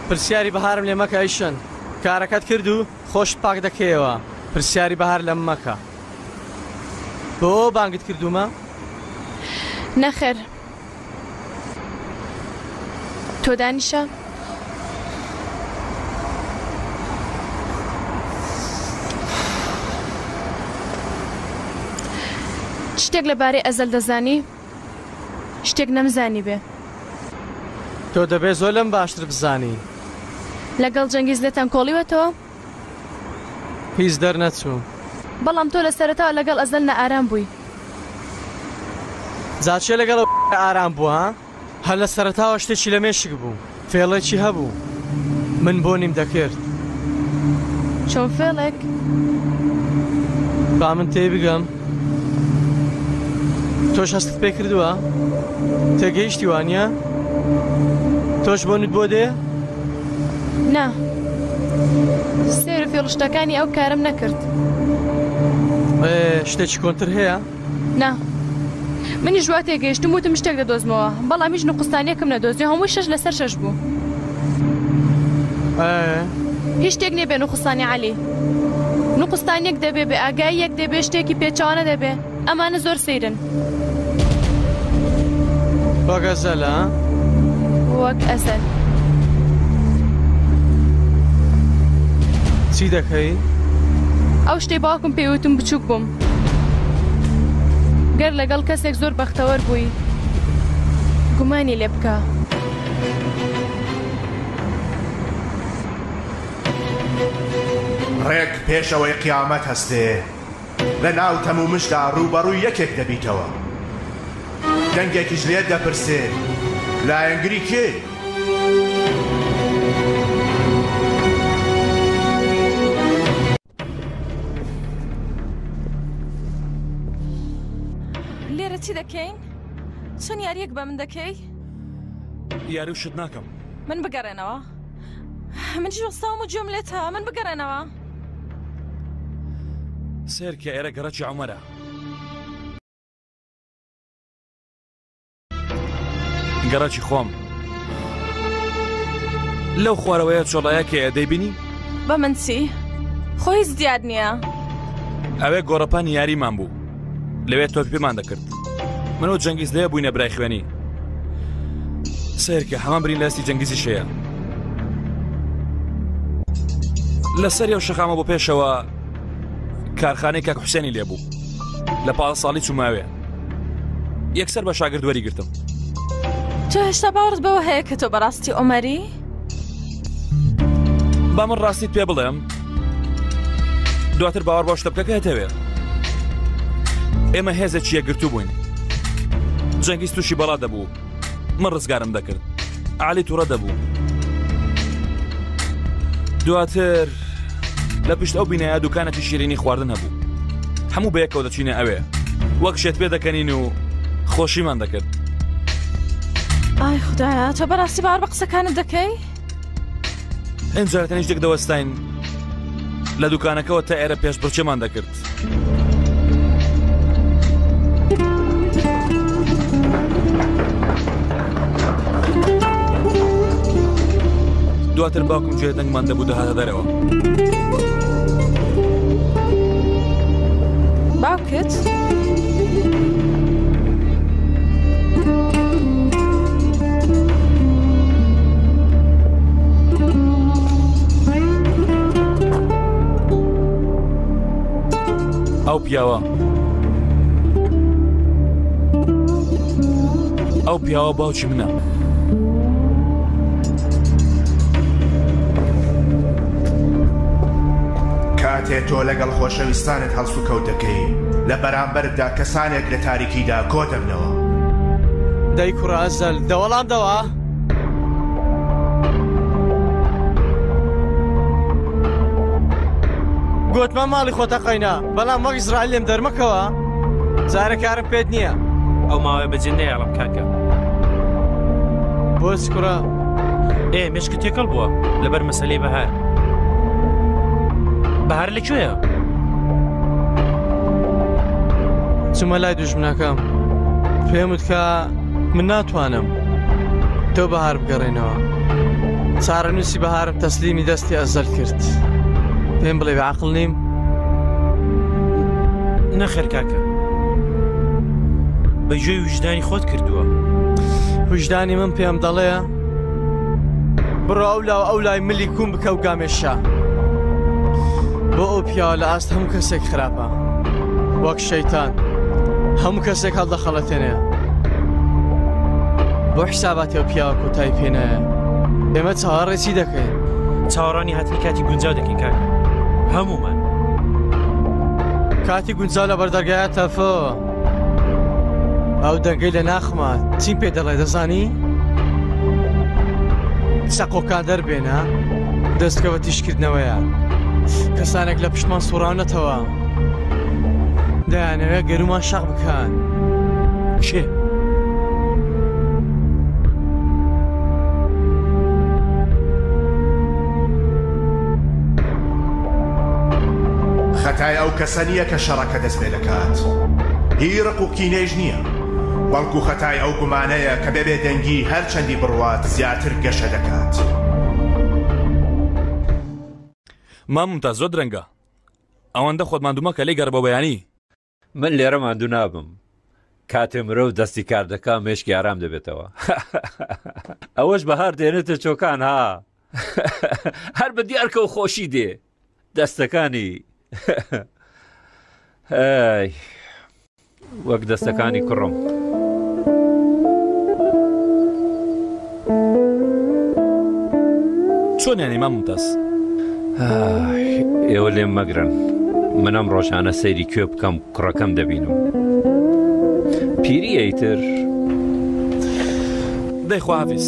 پرسیاری بەهارم لێ مەکە ئەیشەن. کارەکەت کرد و خۆشت پاک دەکەیەوە. پرسیاری بەهار لەم مەکە. بۆ بانگت کردومە؟ نەخێر. تۆ دانیشە؟ شتێک لەبارەی ئەزەل دەزانی؟ شتێک نەمزانی بێ. تۆ دەبێت زۆر لەم باشتر بزانی. لەگەڵ جەنگیز لێتان کۆڵیوەتەوە؟ هیچ دەرنەچوو. بەڵام تۆ لە سەرەتاوە لەگەڵ ئەزەل نەئارام بووی. جاچێ لەگەڵ ئارام بووە؟ هەر لە سەرەتاوە شتێکی لە مێشک بوو. فێڵێکی هەبوو. من بۆ نیم دەکرد. چۆن فێڵێک؟ با من تێ بگەم. تۆش هەستت پێ کردووە؟ تێگەیشتی وانە؟ تۆش بۆنت بۆ دێ؟ نا. سێر و فێڵشتەکانی ئەو کارم نەکرد. شتێکی کۆنتر هەیە؟ نا. منیش وا تێگەیشتم وتم شتێک دەدۆزمەوە. بەڵام هیچ نوقستانیەکم نەدۆزی. هەمووی 6 لەسەر 6 بوو. هیچ شتێک نێبێ نوقستانی عەلی. نوقستانیەک دەبێ بێ ئاگاییەک دەبێ شتێکی پێچەوانە دەبێ. ئەمانە زۆر سەیرن. وەک ئەزەلە؟ وەک ئەزەل. چی دەکەی؟ ئەو شتەی باوکم پێوتم بچووک بووم. گەر لەگەڵ کەسێک زۆر بەختەوەر بووی گومانی لێ بکە. ڕێک پێشەوەی قیامەت هەستێ. لە ناو تەمومشدا ڕووبەڕووی یەکێک دەبیتەوە. دەنگێکیش لێ دەپرسێ لایەنگری کێ؟ لێرە چی دەکەین؟ چەند یاریەک بە من دەکەی؟ یاری و شت ناکەم. من بگەڕێنەوە. منیش وەستاوم و گوێم لێتە، من بگەڕێنەوە. سێرکە ئێرە گەڕەکی عومەرە. گەڕەکی خۆم. لەو خوارەوەیە چۆڵایەکێ دەیبینی؟ بە من چی؟ خۆی هیچ دیار نییە. ئەوێ گۆڕەپانی یاریمان بوو. لەوێ تۆ پێمان دەکرد. من و جەنگیز لێ بووینە برای خوێنی. سێرکە هەمان برین لە هەستی جەنگیزی شەیە. لەسەر ئەو شەخامە بۆ پێشەوە کارخانەی کاک حوسێنی لێبوو. لە 15 ساڵی چووماوێ. یەکسەر بە شاگرد وەریگرتم. تۆ هێشتا باوەڕت بەوە هەیە کە تۆ بەڕاستی عومەری؟ با من ڕاستیت پێ بڵێم دواتر باوەڕ بە شتە بکە کە هەتەوێ. ئێمە هێزێکی یەکگرتوو بووین. جەنگیز تووشی بەڵا دەبوو. من ڕزگارم دەکرد. عالی تووڕە دەبوو. دواتر لە پشت ئەو بینایە دوکانێکی شیرینی خواردن هەبوو. هەموو بەیەکەوە دەچینە ئەوێ. وەک شێت پێ دەکەنین و خۆشیمان دەکرد. ئای خودایە تۆ بەڕاستی باوەڕ بە قسەکانت دەکەی؟ ئەمجارە تەنیشت دەوەستین لە دوکانەکەەوە تا ئێرە پێش بڕچێمان دەکرد. دواتر باوکم گوێ دەنگمان دەبوو دەهاتە دەرەوە. باوکت؟ ئەو پیاوە باوکی منە. کاتێ تۆ لەگەڵ خۆشەویستانت هەڵس و کەوت دەکەی لە بەرامبەردا کەسانێک لە تاریکیدا کۆ دەبنەوە. دەی کوڕە ئەزەل دەوەڵام دەوە؟ گوتمان ماڵی خۆتە قەینا بەڵام وەک ئیزرائیل لێم دەرمەکەوە جارە کارم پێت نییە. ئەو ماوەی بەجێ نەیاڵم کاکە. بۆچ کوڕە؟ مێشکت تێکەڵ بووە لەبەر مەسەلەی بەهار. بەهار لەکوێیە؟ چوومە لای دوژمنەکەم پێم وت کە من ناتوانم تۆ بەهار بگەڕێنەوە. چارەنووسی بەهارم تەسلیمی دەستی ئەزەل کرد. پێم بڵێ بەعەقڵ نیم؟ نەخێر کاکە بەگوێی وجدانی خۆت کردووە. وجدانی من پێم دەڵێ بڕۆ ئەو لای ملی کوم بکە و گامێشە. بۆ ئەو پیاوە لە ئاست هەموو کەسێک خراپە وەک شەیتان هەموو کەسێک هەڵدەخەڵەتێنێ. بۆ حساباتی ئەو پیاوە کۆتایی پێنایە ئێمە چاوەڕێکی دەکەین. چاوەڕانی هاتنی کاتی گونجاو دەکەین کاکە هەمومان. کاتی گونجاو لە بەردەرگایە تەفەوە ئەو دەنگەی لە ناخما چیم پێ دەڵێ دەزانی؟ سەقۆکان دەربێنە دەستکەوە تیشکردنەوەیە. کەسانێک لە پشتمان سوڕاونەتەوە دەیانەوێت گەرومان شەق بکەن. کێ؟ خەتای ئەو کەسە نییە کە شەڕەکە دەست پێ دەکات. هیرق و کینەیش نییە. بەڵکو خەتای ئەو گومانەیە کە بەبێ دەنگی هەر چەندی بڕوات زیاتر گەشە دەکات. مامۆستا زۆر درەنگە. ئەوەندە خۆت ماندوو مەکە لێی گەڕ بە بەیانی. من لێرە ماندوو نابم. کاتێ مرۆڤ دەستی کار دەکا مێشکی ئارام دەبێتەوە. ئەوەش بەهار دێنێتە چۆکان ها. هەر بە دیارکە و خۆشی دێ دەستەکانی وەک دەستەکانی کوڕم. چۆنیانی مامۆستاس؟ ئێوە لێم مەگرن. منم ڕۆژانە سەیری کوێ بکەم کوڕەکەم دەبینم. پیری ئەیتر دەی خواحافیز.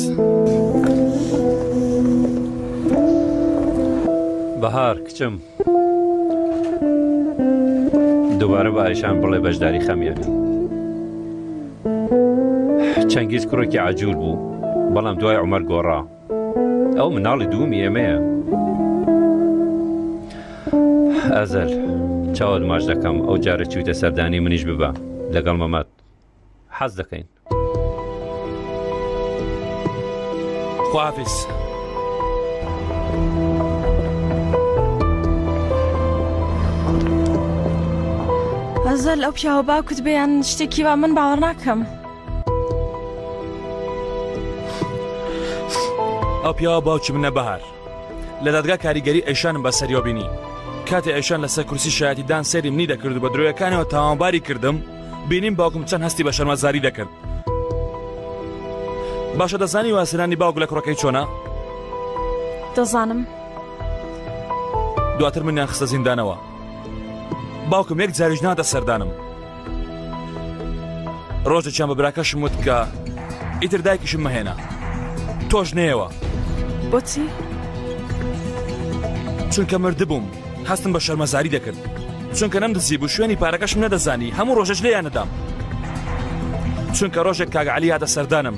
بەهار کچم دووبارە بە ئایشان بڵێ بەشداری خەمیەکە. چەنگیز کوڕێکی عەجوول بوو بەڵام دوای عومەر گۆڕا. ئەو مناڵی دوومی ئێمەیە. ئەزەل چاوت ماچ دەکەم ئەو جارە چوویتە سەردانی منیش ببە لەگەڵ مەمەد. حەز دەکەین. خواحافیز. ئەزەل ئەو پیاوە باوکت بێیان شتێکی وا من باوەڕ ناکەم. ئەو پیاوە باوکی منە بەهار. لە دادگا کاریگەری ئەیشانم بە سەریەوە بینی. کاتێ ئەیشان لەسەر کورسی شایەتیدان سەری منی دەکرد و بە درۆیەکانەوە تاوانباری کردم بینیم باوکم چەند هەستی بە شەرمەزاری دەکرد. باشە دەزانی واسنانی باوک لە کوڕەکەی چۆنە؟ دەزانم. دواتر منیان خستە زیندانەوە. باوکم یەک جاریش نادە سەردانم. ڕۆژێکیان بە براکەشم وت کە ئیتر دایکیشم مەهێنا. تۆش نەیەوە. بۆچی؟ چونکە مردبووم هەستم بە شەرمەزاری دەکرد. چونکە نەمدەزی بوو شوێنی پارەکەشم نەدەزانی هەموو ڕۆژەش لێیان نەدام. چونکە ڕۆژێک کاک عەلی هاتە سەردانم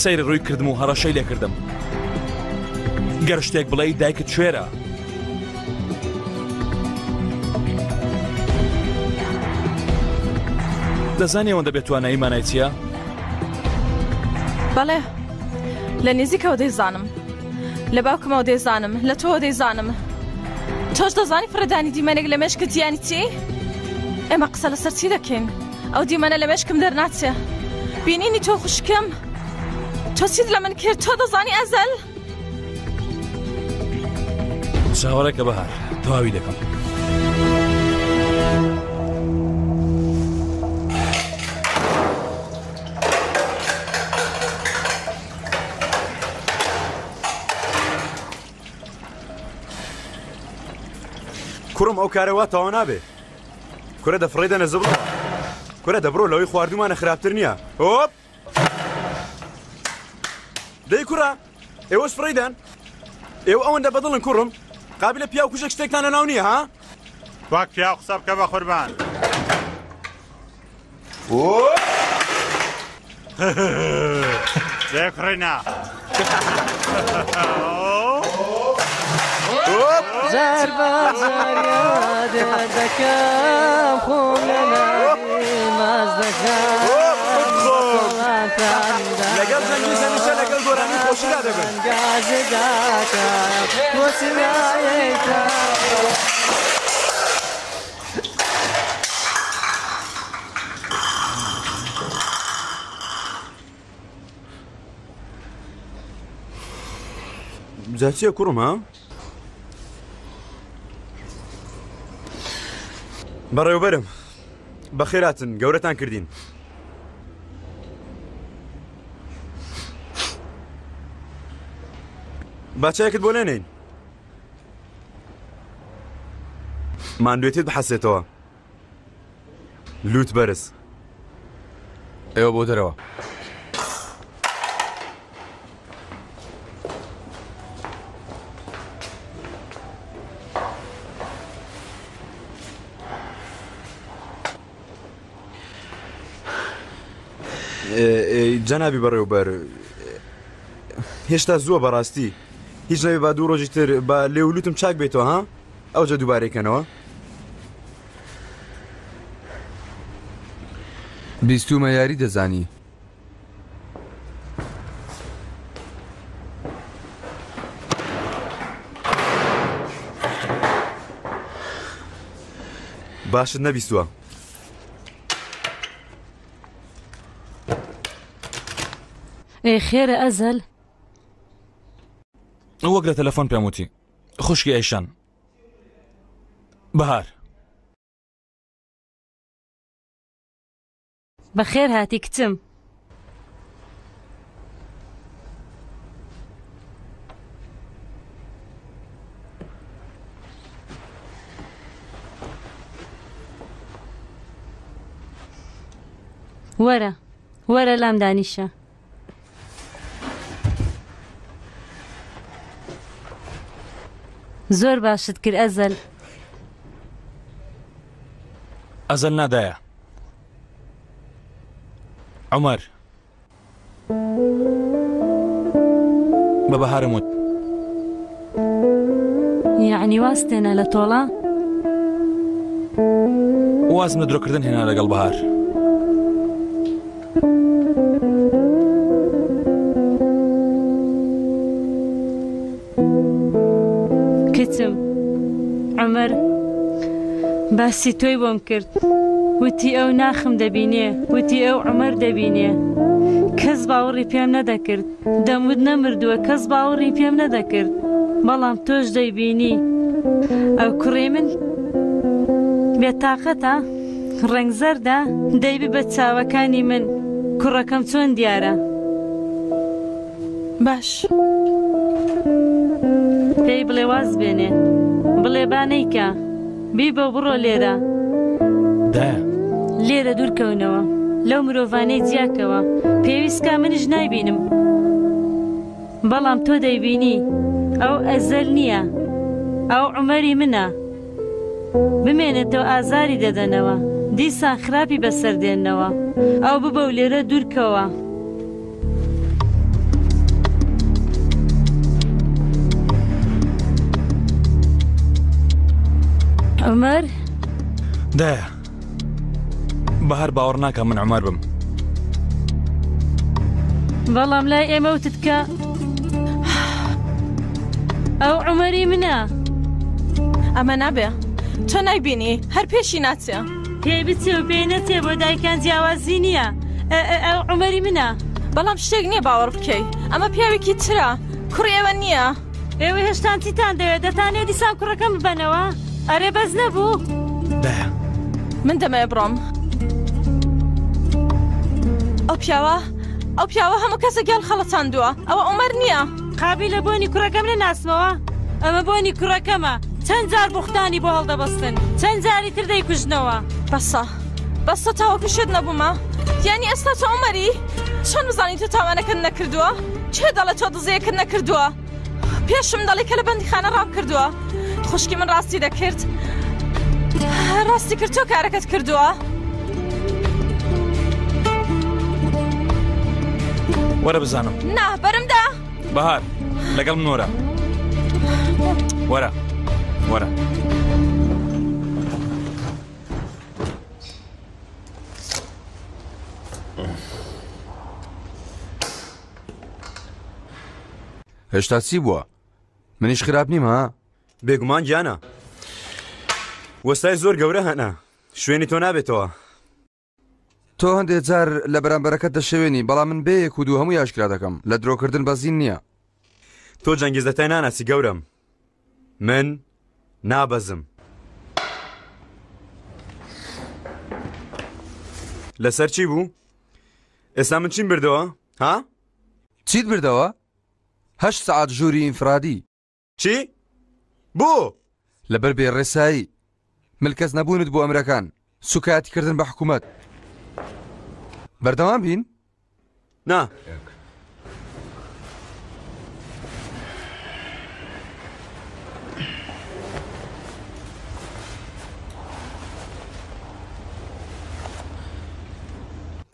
سەیری ڕووی کردم و هەڕەشەی لێ کردم. گەر شتێک بڵێی دایکت کوێرە. دەزانی ئەوەندە بێت توانایی مانای چییە؟ بەڵێ لە نێزیکەوە دەیزانم. لە باوکمەوە دەیزانم. لە تۆ دەیزانم. تۆش دەزانی فرەدانی دیمەنێک لە مێشکت دیانی چی؟ ئێمە قسە لەسەر چی دەکەین؟ ئەو دیمەنە لە مێشکم دەرناچێ. بینینی تۆ خوشکم؟ تۆ چیت لە من کرد؟ تۆ دەزانی ئەزەل؟ چاوەڕێکە بەهار تەواوی دەکەم. کوڕم ئەو کارەوە تەوا نابێ. کورە دەفڕێدە نەزبڵ. کورە دەبڕۆ لەوەی خواردومانە خراپتر نییە. هۆپ! دەی کوڕە ئێوەش فڕێدان؟ ئێوە ئەوەندە بەدڵن کوڕم قابلە پیا و کوژێک شتێکتانە ناو نییە ها؟ وەک پیا قسە بکە بە قوربان. دێکڕێنا. زار بازاریا دەکەم خۆم لە ناوی ماز دەکەم لەگەڵ زەنگی هەمیشە لەگەڵ گۆرانی خۆشیدا دەبن. گازی داکەم بۆ سیمایەکە جا چییە کوڕم ها؟ بەڕێوەبەرم بەخێراتن گەورەتان کردین. باچایەکت بۆ لێنین. ماندوێتیت بحەسێتەوە. لوت بەرز. ئێوە بۆ دەرەوە. جەنابی بەڕێوەبەر هێشتا زووە بەڕاستی هیچ نەوێ با دوو ڕۆژی تر بە لێولوتم چاک بێتەوە ها؟ ئەوجە دووبارێکەنەوە بیستومە یاری دەزانی باشت نەبیستووە ئێ خێرە ئەزەل وەک لە تەلەفۆن پێم وتی خوشکی ئەیشان بەهار بەخێر هاتی کچم وەرە لام دانیشە زۆر باشت کرد ئەزەل. ئەزەل نادایە. عومەر بە بەهارم وت. یعنی واستێنە لە تۆڵە؟ وازم لە درۆکردن هێنا لەگەڵ بەهار. کچم عومەر باسی تۆی بۆم کرد، وتی ئەو ناخم دەبینێ، وتی ئەو عومەر دەبینێ. کەس باوەڕی پێم نەدەکرد، دەموت نەمردووە، کەس باوەڕی پێم نەدەکرد، بەڵام تۆش دەیبینی. ئەو کوڕێ من بێتاقەتە، ڕەنگزەردە، دەیبی بە چاوەکانی من. کوڕەکەم چۆن دیارە؟ باش پێی بڵێ واز بێنێ، بڵێ بانەیکە، بی بە بڕۆ لێرە. لێرە دوورکەونەوە لەو مرۆڤانەی جیاکەوە، پێویستکە منش نایبینم، بەڵام تۆ دەیبینی. ئەو ئەزەل نییە، ئەو عومەری منە. بمێنێتەوە ئازاری دەدەنەوە، دیسان خراپی بەسەردێننەوە. ئەو ببە و لێرە دوورکەوە. عومەر دایە بەهار باوەڕ ناکە من عومەر بم. بەڵام لای ئێمە وتت کە ئەو عومەری منە. ئەمە نابێ، تۆ نایبینی، هەر پێشی ناچێ. پێی بچێ و پێی نەچێ، بۆ دایکان جیاوازی نییە. ئەو عومەری منە. بەڵام شتێک نییە باوەڕ بکەی، ئەمە پیاوێکی ترە، کوڕی ئێوە نییە. ئێوە هێشتان چیتان دەوێت؟ دەتانێت دیسان کوڕەکەم ببەنەوە؟ ئەرێ بەس نەبوو. دایە من دەمەوێت بڕۆم. ئەو پیاوە هەموو کەسە گەل خەڵەتاندووە، ئەوە عومەر نییە. قابی لە بۆنی کوڕەکەم نەناسمەوە؟ ئەمە بۆنی کوڕەکەمە. چەند جار بوختانی بۆ هەڵدەبەستن، چەند جاری تر دەیکوژنەوە. بەسە تاوەکو شێت نەبوومە؟ یانی ئێستا تۆ عومەری؟ چۆن بزانی تۆ تاوانەکەت نەکردووە؟ چێ دەڵێت تۆ دزەیەکت نەکردووە؟ پێشم دەڵی کە لە بەندیخانە ڕام کردووە. خوشکی من ڕاستی دەکرد، ڕاستی کرد تۆ کارەکەت کردووە. وەرە بزانم. نا بەرمدا. بەهار لەگەڵ من وەرە. وەرە وەرە. هێشتا چی بووە؟ منیش خراپ نیم ها؟ بێگومان گیانە، وەستای زۆر گەورە هەنا، شوێنی تۆ نابێتەوە. تۆ هەندێک جار لە بەرامبەرەکەت دەشەوێنی، بەڵام من بێ یەک و دوو هەمووی ئاشکرا دەکەم. لە درۆکردن بەزین نییە. تۆ جەنگیزەتای ناناسی گەورم، من نابەزم. لەسەر چی بوو؟ ئێستا من چیم بردەوە؟ ها؟ چیت بردەوە؟ 8 سەعات ژووری ئینفرادی. چی؟ بۆ؟ لەبەر بێڕێسایی، ملکەس نەبوونت بۆ ئەمرەکان، سوکایەتیکردن بە حکوومەت. بەردەوام بین؟ نا.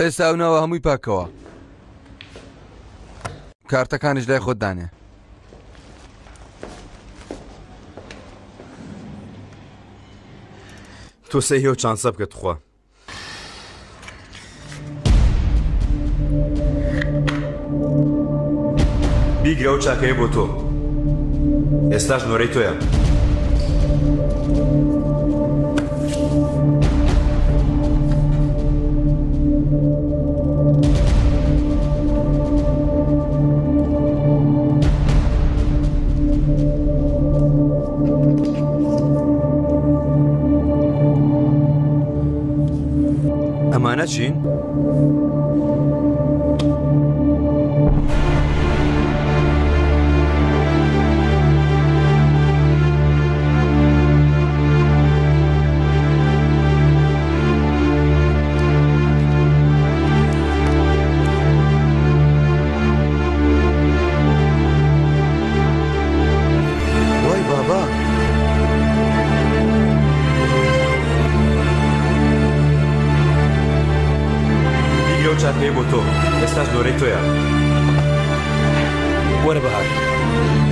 ئێستا ئەوناوە هەمووی پاکەوە، کارتەکانیش لای خۆت دانێ. تۆ سەیهێ و چانسە بکە توخوا. بیگرە و چاکەیە بۆ تۆ، ئێستاش نۆرەی تۆیە. ئەمانە چین؟ وای بابا دۆرەی بۆ تۆ ئێستاش دۆرەی تۆیە وەرە بەهار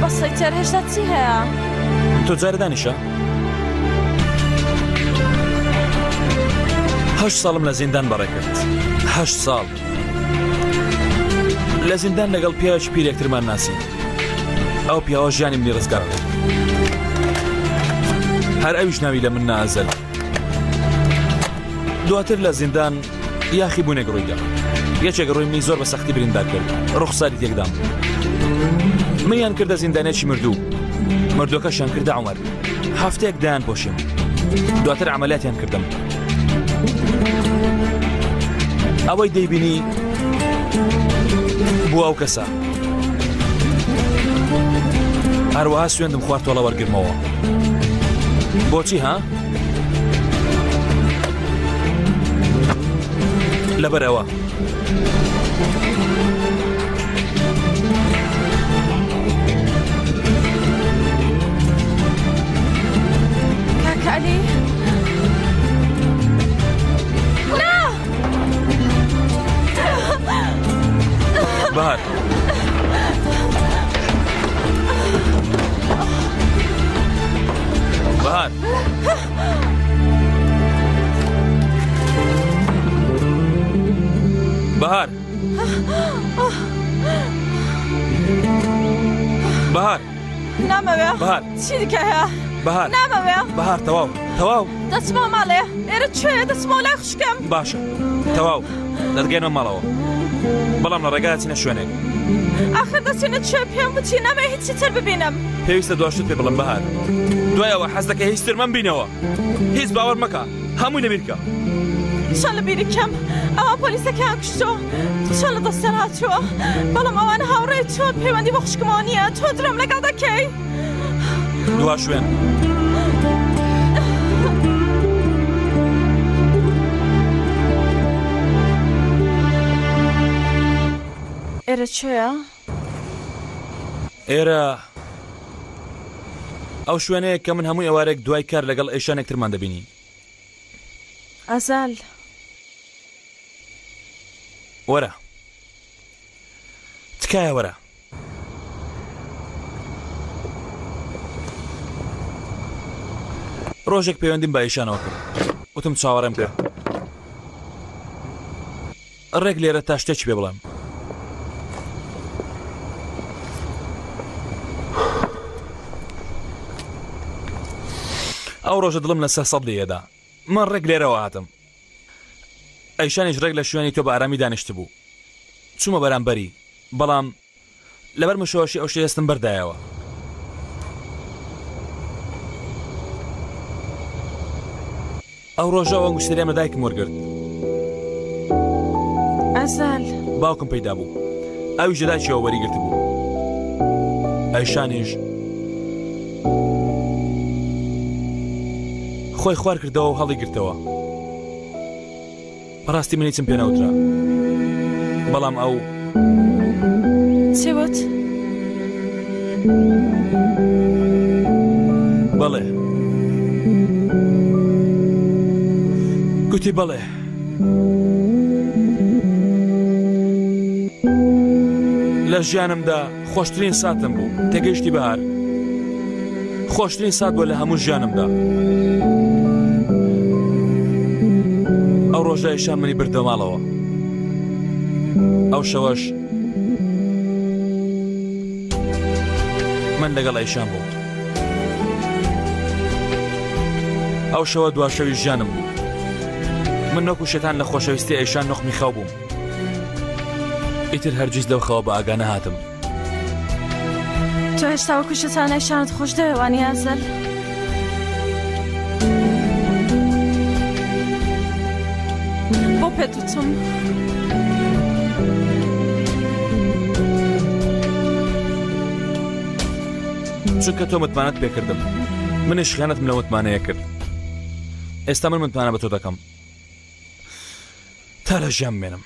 بەسەی تێر هێشتا چی هەیە؟ تۆ جارە دانیشە 8 ساڵم لە زیندان بەڕێ کرد 8 ساڵ لە زیندان لەگەڵ پیاوێکی پیرێکترمان ناسی ئەو پیاوە ژیانی منی ڕزگار کرد هەر ئەویش ناوی لە من نائەزەل دواتر لە زیندان یاخی بوونێک ڕوویدا یەکێک ڕووی منی زۆر بە سەختی بریندار کرد ڕوخساری تێکدام منیان کردە زیندانێکی مردووەکەشیان کردە عومەر هەفتەیەک دایان پۆشیم دواتر عەمەلیاتیان کردم ئەوەی دەیبینی بوو ئەو کەسە هەروەها سوێندم خوارد تۆڵە وەرگرمەوە بۆچی ها؟ لەبەرەوە کاکە عەلی بەهار بەهار بەهار بەهار نامەوێ بەهار چی دیکەیە بەهار نامەوێ بەهار تەواو تەواو دەچمەوە ماڵێ ئێرە کوێیە دەچمەوە لای خوشکەم باشە تەواو دەرگێنەوە ماڵەوە بەڵام لە ڕێگا دەچینە شوێنێک ئاخر دەچینە کوێ پێم وتی نامەوێ هیچی تر ببینم پێویستە دواشت پێ بڵم بەهار دوایەوە حەز دەکەی هیچ تر مەمبینەوە هیچ باوەڕ مەکە هەمووی لەبیر بکە چۆن لەبیری کەم ئەوە پۆلیسەکەیان کوشتۆ چۆن لە دەستیان هاتووە بەڵام ئەوانە هاوڕێی چۆن پەیوەندی بە خوشکمەوە نییە تۆ درۆم لەگەڵ دەکەی دوا شوێن ئێرە کوێیە؟ ئێرە ئەو شوێنەیە کە من هەمووی ئەوارێک دوای کار لەگەڵ ئێشانێکترمان دەبینی ئازال وەرە تکایە وەرە ڕۆژێک پەیوەندیم بە ئێشانەوە کرد وتم چاوەڕێم کرد ڕێک لێرە تا شتێکی پێ بڵێم ئەو ڕۆژە دڵم لە 300 لێدا من ڕێک لێرەوە هاتم ئەیشانیش ڕێک لە شوێنی تۆ بە ئارامی دانیشت بوو چوومە بەرامبەری بەڵام لەبەر مشۆشی ئەو شێستم بەردایەوە ئەو ڕۆژەوە گوشتێرێمە دایکم وەرگرت ئازال باوکم پەیدا بوو ئەویش دایکیەوە وەریگرت بوو ئەیشانیش خۆی خوار کردەوە و هەڵی گرتەوە بەڕاستی منی چم پێ نەوترا بەڵام ئەو چێوت؟ بەڵێ گوتی بەڵێ لە ژیانمدا خۆشترین ساتم بوو تێگەیشتی بەهار خۆشترین سات بووە لە هەموو ژیانمدا ئەو ڕۆژە ئێشان منی بردە ماڵەوە ئەو شەوەش من لەگەڵ ئەیشان بوو ئەو شەوە دوا شەوی ژیانم بوو من نەکو شێتان لە خۆشەویستی ئەیشان نۆخمی خەو بووم ئیتر هەرگیز لەو خەوە بە ئاگانە هاتم تۆ هێشتا وەکو شێتان ئەیشانت خۆش دەوێوانی ئازەل بۆ پێت وتم چونکە تۆ متمانەت پێکردم منیش خیانەتم لە متمانەیە کرد ئێستا من متمانە بە تۆ دەکەم تا لە ژیان بمێنم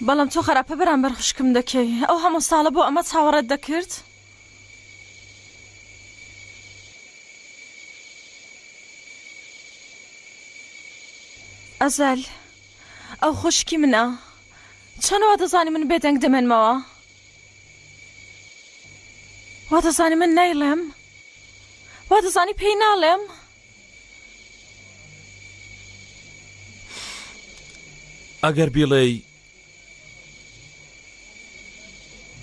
بەڵام تۆ خراپە بەرامبەر خوشکم دەکەی ئەو هەموو ساڵە بۆ ئەمە چاوەڕەت دەکرد ئەزەل ئەو خوشکی منە چۆنەوە دەزانی من بێدەنگ دەمێنمەوە وا دەزانی من نایڵێم وا دەزانی پێی ناڵێم ئەگەر بیڵێی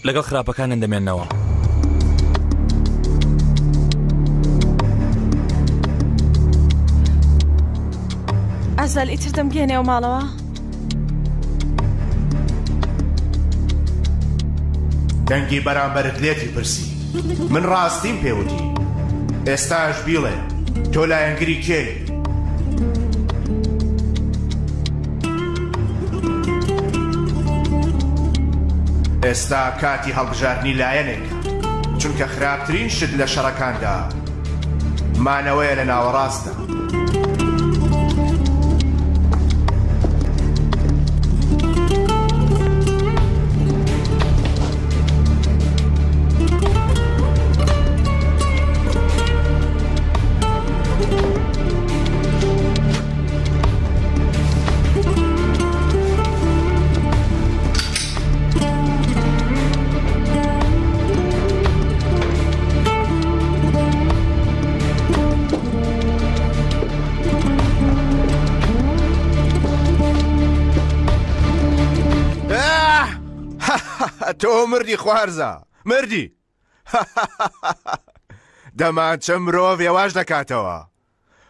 لەگەڵ خراپەکانن دەمێننەوە ئازال ئیتر دەمگەێنێەوە ماڵەوە دەنگی بەرامبەرت لێتی پرسی من ڕاستیم پێوتی ئێستاش بیڵێ تۆ لایەنگری کێی ئێستا کاتی هەڵبژاردننی لایەنێکە چونکە خراپترین شت لە شەڕەکاندا مانەوەیە لە ناوەڕاستە تۆ مردی خوارزە مردی دەمان چەند مرۆڤ ێواش دەکاتەوە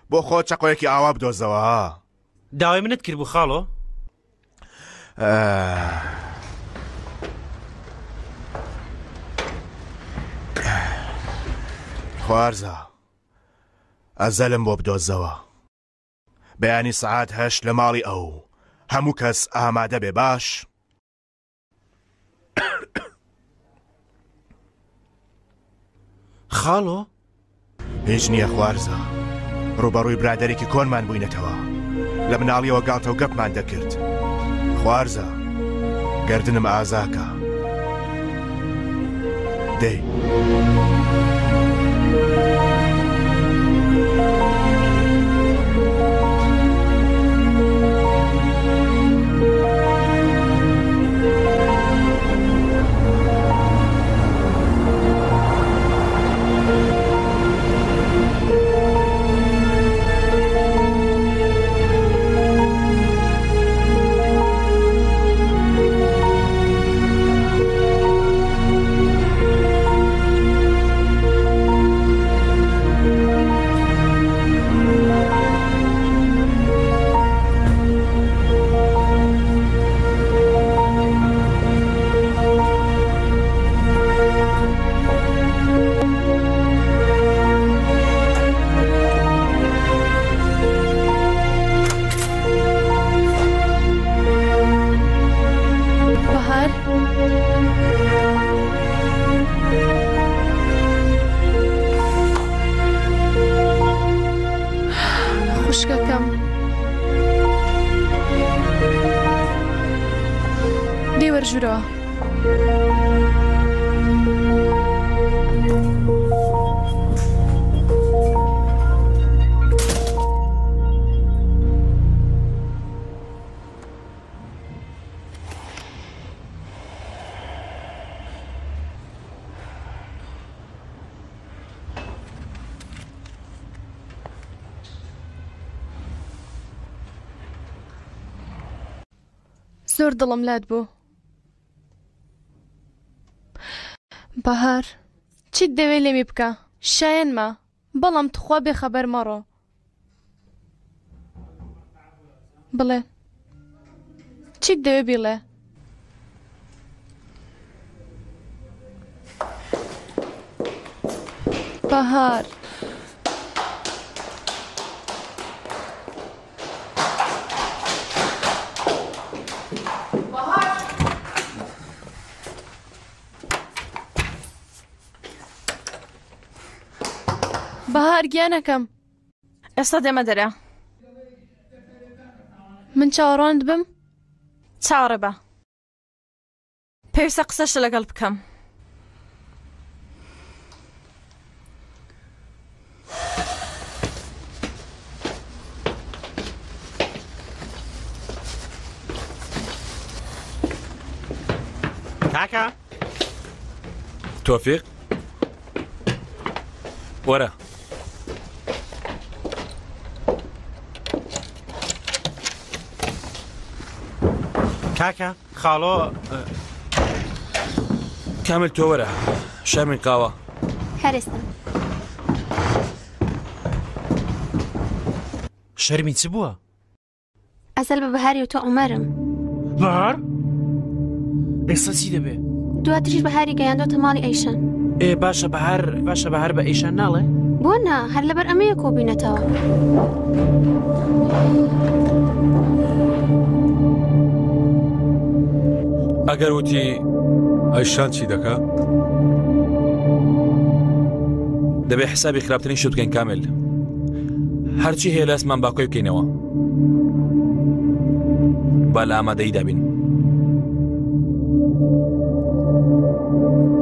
بۆ خۆ چەقۆیەکی ئاوا بدۆزەوە داوای منت کرد بوو خاڵۆ خوارزە ئەزەلم بۆ بدۆزەوە بەیانی سەعات 8 لە ماڵی ئەو هەموو کەس ئامادە بێ باش خاڵۆ هیچ نییە خوارزە ڕوبەڕووی برادێکی کۆنمان بووینەتەوە لە مناڵیەوە گاڵتە و گەپمان دەکرد خوارزە گردنم ئازاکە دەی ژورەوە زۆر دڵم لات بوو بەهار چیت دەوێت لێمی بکە شایەنمە بەڵام تخوا بێخەبەر مەڕۆ بڵێ چیت دەوێت بیڵێ بەهار بەهار گیانەکەم ئێستا دێمە دەرە من چاوەڕوانت بم چاوەڕێ بە پێویستە قسەشە لەگەڵ بکەم کاکە تۆفیق وەرە کاکە خاڵۆ کامل تۆ وەرە شەرمین قاوە هەرستم شەرمی چ بووە؟ ئەزەل بە بەهاری و تۆ عومەرم بەهار؟ ئێستا چی دەبێ؟ دواتریش بەهاری گەیاندۆتە ماڵی ئەیشان باشە بەهار بە ئەیشان ناڵێ؟ بۆ نا هەر لەبەر ئەمەیە کۆبینەتەوە ئەگەر وتی ئەیشان چی دەکا؟ دەبێ حسابی خراپترین شت بکەین کامل هەرچی هەیە لە ئەسمان باکۆی بکەینەوە با لە ئامادەییدا بین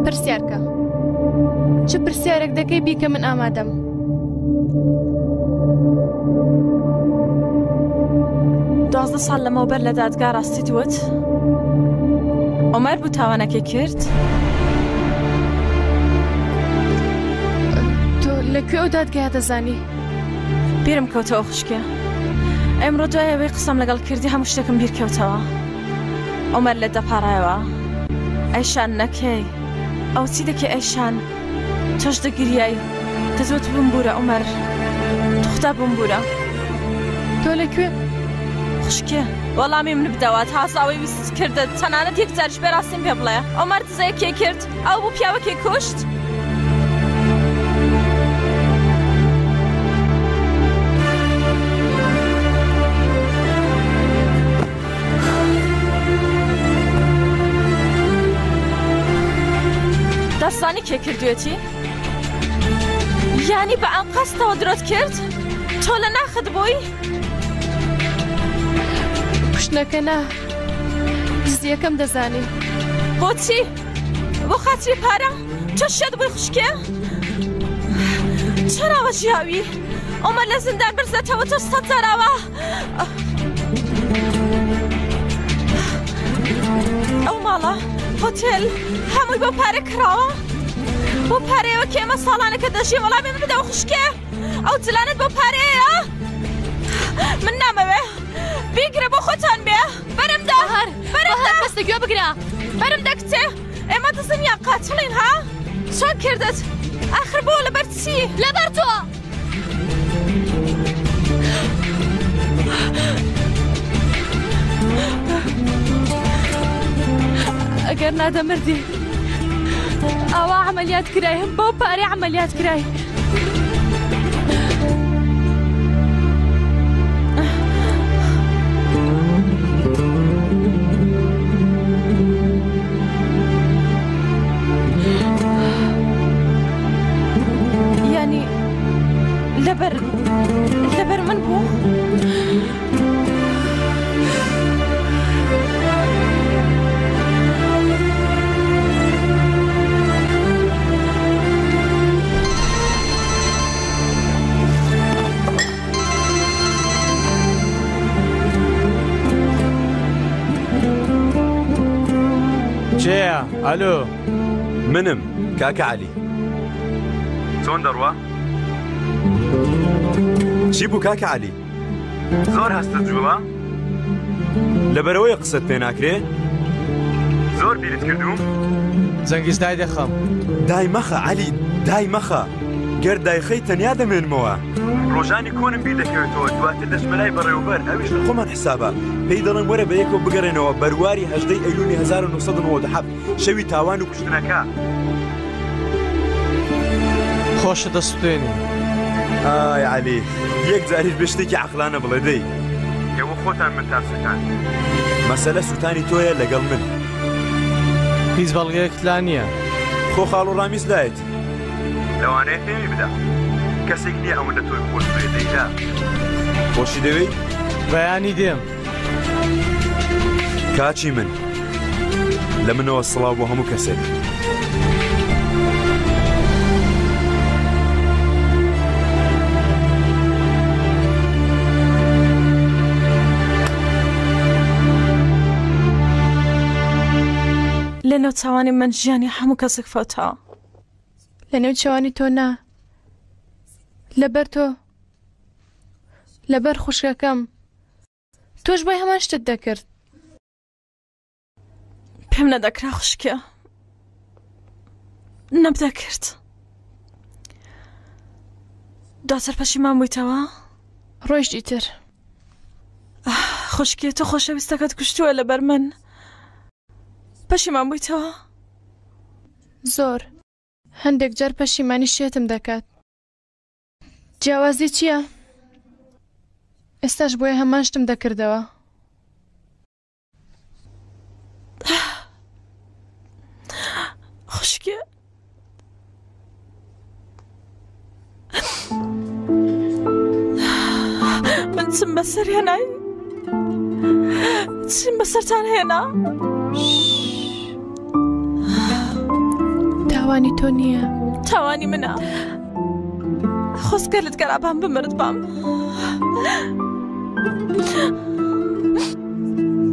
پرسیارکە چ پرسیارێک دەکەی بیکە من ئامادەم دوازدە ساڵ لەمەوبەر لە دادگا ڕاستی دوت عومەر بوو تاوانەکەی کرد تۆ لەکوێ ئەو دادگایە دەزانی بیرم کەوتەوە خوشکە ئەمڕۆ دوای ئەوەی قسەم لەگەڵ کردی هەموو شتێکم بیر کەوتەوە عومەر لە دەپاڕایەوە ئەیشان نەکەی ئەو چی دەکەی ئەیشان تۆش دەگریایی دەزوت بمبورە عومەر توختا بمبورە تۆ لەکوێ خوشکە وەڵامی من بدەوات هاساوی ویست کردت تەنانەت یەک جارش بێ ڕاستیم پێ بڵێ عومەر دزەیەکێ کرد ئەو بوو پیاوەکێ کوشت دەستانی کێ کردوێتی؟ یانی بە ئەم قەستەوە درۆت کرد؟ تۆ لە ناخت بووی؟ کوشتنەکە نا دزیەکەم دەزانی بۆچی؟ بۆ خاتری پارە؟ تۆ شێت بووی خوشکێ؟ چراوە ژیاوی؟ عومەر لە زیندان برزێتەوە تۆ سەد جاراوە ئەو ماڵە هۆتێل هەمووی بۆ پارە کراوە بۆ پارەیەوە کە ئێمە ساڵانەکە دەژی وەڵامی من بدەوە خوشکێ ئەو جلانت بۆ پارەیە من نامەوێ بیگرە بۆ خۆتان بێ بەرمدا بەرمدا بەستە گوێ بگرە بەرمدا کچێ ئێمە دزم یا قاتڵین ها چۆن کردت ئاخر بۆ لەبەر چی لەبەر تۆ ئەگەر نادەمردی ئەوە عملیات کرای هەم بۆ پارێ عملیات کرای یعنی لەبەر من بوو جێە ئەلۆ منم کاکە عەلی چۆن دەڕوا؟ چی بوو کاکە عەلی؟ زۆر هەستت جوڵە؟ لەبەرەوەی قسەت پێ ناکرێ؟ زۆر بیرت کردوم؟ جەنگیز دای دەخەم دای مەخە عەلی دای مەخە گەر دایخەی تەنیا دەمێنمەوە ڕۆژانی کۆنم بیر دەکەوێتەوە دواتر دەچمەلای بەڕێوەبەر ئەویش لە خۆمان حسابە پێی دەڵێن وەرە بە یەکەوە بگەڕێنەوە بەرواری 18 ئەیلولی 1997 شەوی تاوان و کوشتنەکە خۆشە دەسوتێنی ئای عەلی یەک جاریش بە شتێکی عەقلانە بڵێ دەی ئێوە خۆتان من تا سوتان مەسەلە سوتانی تۆیە لەگەڵ من هیچ بەڵگەیەکت لا نییە خۆ خاڵ و ڕامیز لایەت لەوانەیە پێمی بدە کەسێک نییە ئەوەندە تۆی خۆش بێ دەیدا خۆشی دەوێی؟ بەیانی دێم کاچی من لە منەوە سڵاو بۆ هەموو کەسێک لە لە نێو چاوانی من ژیانی هەموو کەسێک فەوتەوە. لە نێو چاوانی تۆ نا، لەبەر تۆ، لەبەر خوشکەکەم تۆش بای هەمان شتت دەکرد. پێم نەدەکرا خوشکە، نەبدەکرد. دواتر پەشیمان بوویتەوە؟ ڕۆیشتی تر. خوشکی تۆ خۆشەویستەکەت کوشتووە لەبەر من. پەشیمان بوویتەوە؟ زۆر. هەندێک جار پەشیمانی شێتم دەکات. جیاوازی چییە؟ ئێستاش بۆیە هەمان شتم دەکردەوە. خوشکی من چم بەسەر هێنای؟ چیم بەسەرتان هێنا؟ تاوانی تۆ نییە. تاوانی منە. خۆزگەرت گەرابان بمرد بام.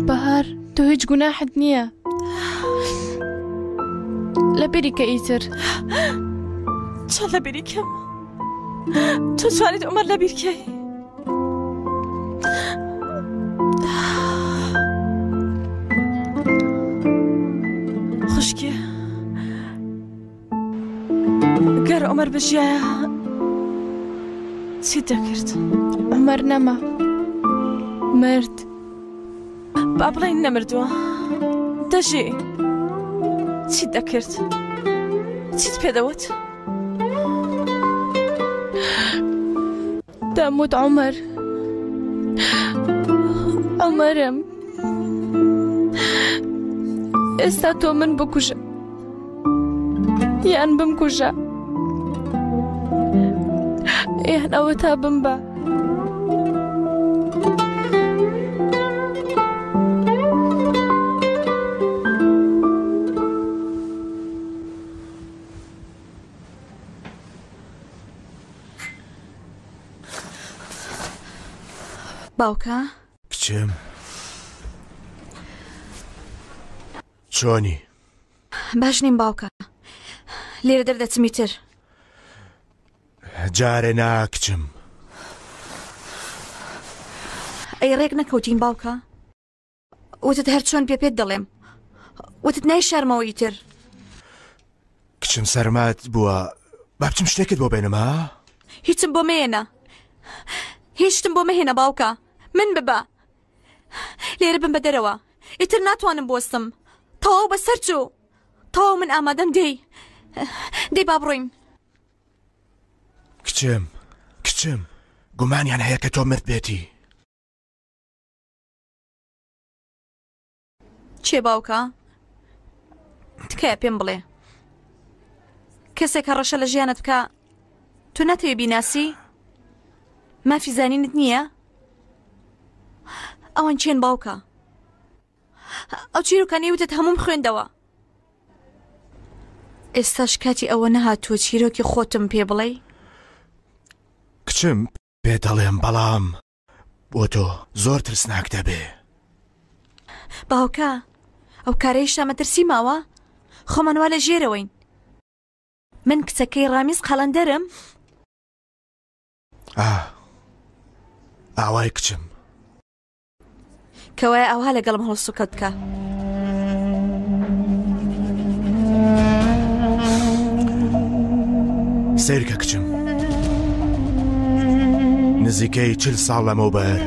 بەهار تۆ هیچ گوناحت نییە. لە بریکە ئیتر چۆن لە بریکەم؟ تۆ توانیت عومەر لە بیرکەی؟ خوشکی گەر عومەر بژیایە چیت دەکرد؟ عومەر نەما، مرد. با بڵێین نەمردووە. دەژێ چیت دەکرد؟ چیت پێدەوت؟ دەموت عومەر، عومەرم. ئێستا تۆ من بکوژە یان بمکوژە، یان ئەوە تا بمبە. باوکە؟ کچم چۆنی؟ باش نیم باوکە، لێرە دەردەچمی تر. جارێ نا کچم. ئەی ڕێک نەکەوتین باوکە؟ وتت هەر چۆن پێت دەڵێم، وتت نای شەرمەوەی تر. کچم سەرمات بووە، با بچم شتێکت بۆ بێنم ها؟ هیچم بۆ مێنە، هیچ شتم بۆ مەهێنە باوکە. من ببە لێرە بم بە دەرەوە، ئیتر ناتوانم بۆستم. تەواو بەسەر چوو، تەواو من ئامادەم. دەی با بڕۆین. کچم گومانیان هەیە کە تۆ مرد بێتی. چێ باوکە؟ تکایە پێم بڵێ، کەسێک هەڕەشە لە ژیانت بکە تۆ ناتەوێ بیناسی؟ مافی زانینت نییە؟ ئەوان چێن باوکە؟ ئەو چیرۆکانی وتت هەموم خوێندەوە. ئێستاش کاتی ئەوە نەهاتووە چیرۆکی خۆتم پێ بڵێ؟ کچم پێ دەڵێم، بەڵام بۆ تۆ زۆر ترسناک دەبێ. باوکە ئەو کارەیشتا مەترسی ماوە؟ خۆمان وا لە ژێرەوەین. من کچەکەی ڕامیز قەڵەندەرم. ئاوای کچم کەوایە ئەوها لەگەڵم هەڵسوکەت بکە. سیرکە کچم، نزیکەی 40 ساڵ لەمەوبەر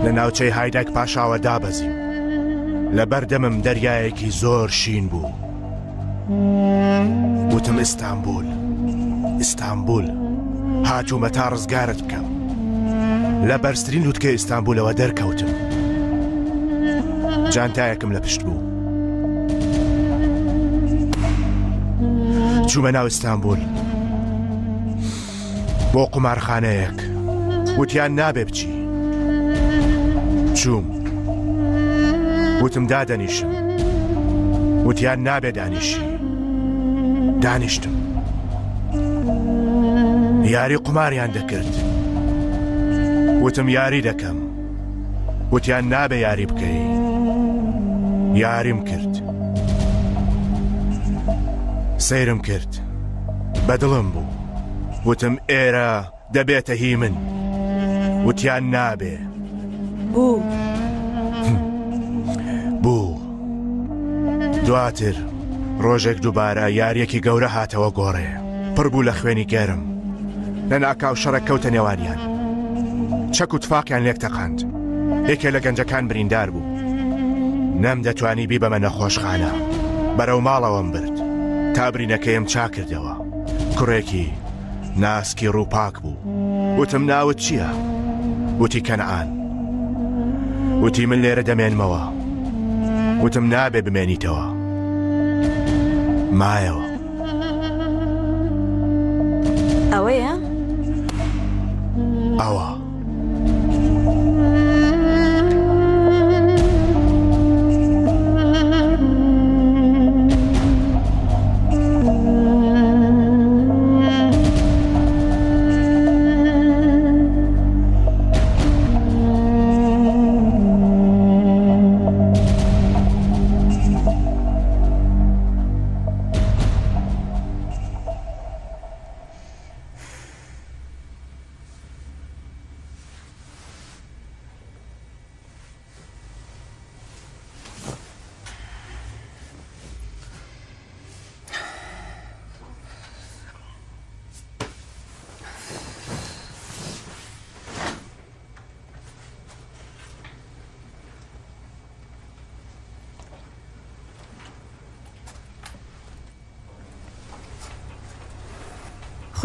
لە ناوچەی هایداک پاشاوە دابەزیم. لە بەردەمم دەریایەکی زۆر شین بوو. وتم ئیستانبول هاتوومە تا ڕزگارت بکەم. لە بەرزترین لووتکە ئیستانبولەوە دەرکەوتم. جانتایەکم لە پشت بوو. چوومە ناو ئیستانبول بۆ قومارخانەیەک. وتیان نابێ بچی. چووم، وتم دادەنیشم. وتیان نابێ دانیشی. دانیشتم. یاری قوماریان دەکرد. وتم یاری دەکەم. وتیان نابێ یاری بکەی. یاریم کرد. سەیرم کرد بەدڵم بوو وتم ئێرە دەبێتە هی من وتیان نابێ بوو دواتر ڕۆژێک دووبارە یاریەکی گەورە هاتەوە گۆڕێ پڕ بوو لە خوێنی گەرم لە ناکاو شەڕە کەوتە نێوانیان چەک و تفاقیان لێک تەقاند یەکێ لە گەنجەکان بریندار بوو نەم دەتوانی بی بەمە نەخۆشخانە بەرەو ماڵەوەم برد تا برینەکەیم چا کردەوە کوڕێکی ناسکی ڕووپاک بوو وتم ناوت چییە؟ وتی کەنعان وتی من لێرە دەمێنمەوە وتم نابێ بمێنیتەوە مایەوە ئەوەیە؟ ئەوە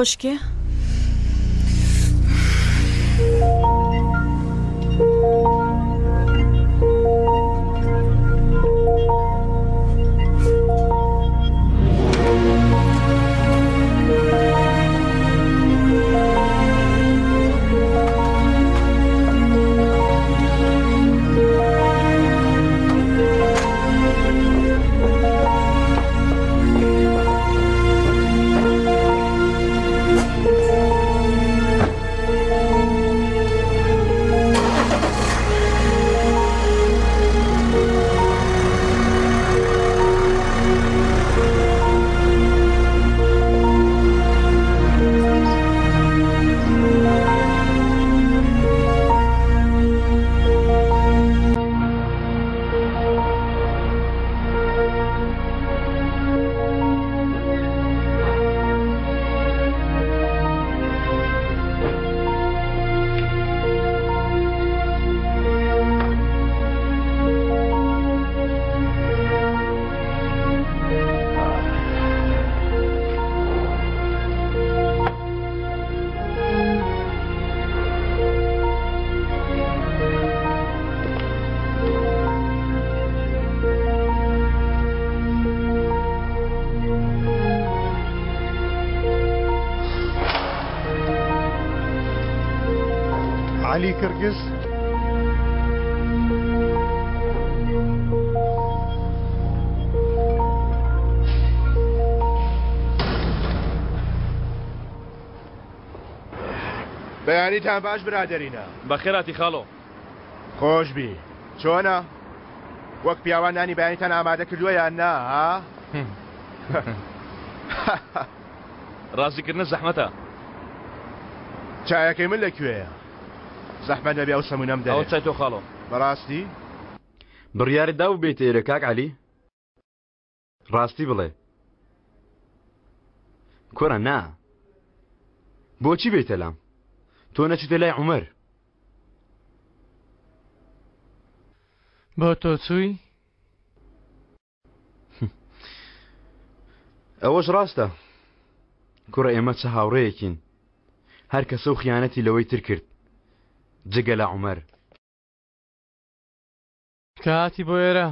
خوشکێ؟ علی کڕگز بەیانیتان باش برادەرینە بەخێراتی خاڵۆ خۆشبی چۆنە؟ وەک پیاوان نانی بەیانیتان ئامادە کردووە یان نا ها؟ ڕازیکردنە زەحمەتە چایەکەی من لەکوێیە؟ زەحمەت نەبێ ئەو سەمونەم دەرێ ئەو چای تۆ خاڵۆ بەڕاستی؟ بڕیارت دا و بێتە ئێرە کاک عەلی؟ ڕاستی بڵێ کۆرە نا بۆچی بێتە لام؟ تۆ نەچیتە لای عومەر بۆ تۆ چووی؟ ئەوەش ڕاستە کوڕە ئێمە چە هاوڕێیەکین هەر کەسە و خیانەتی لەوەی تر کرد جگە لە عومەر کاتی بۆ ئێرە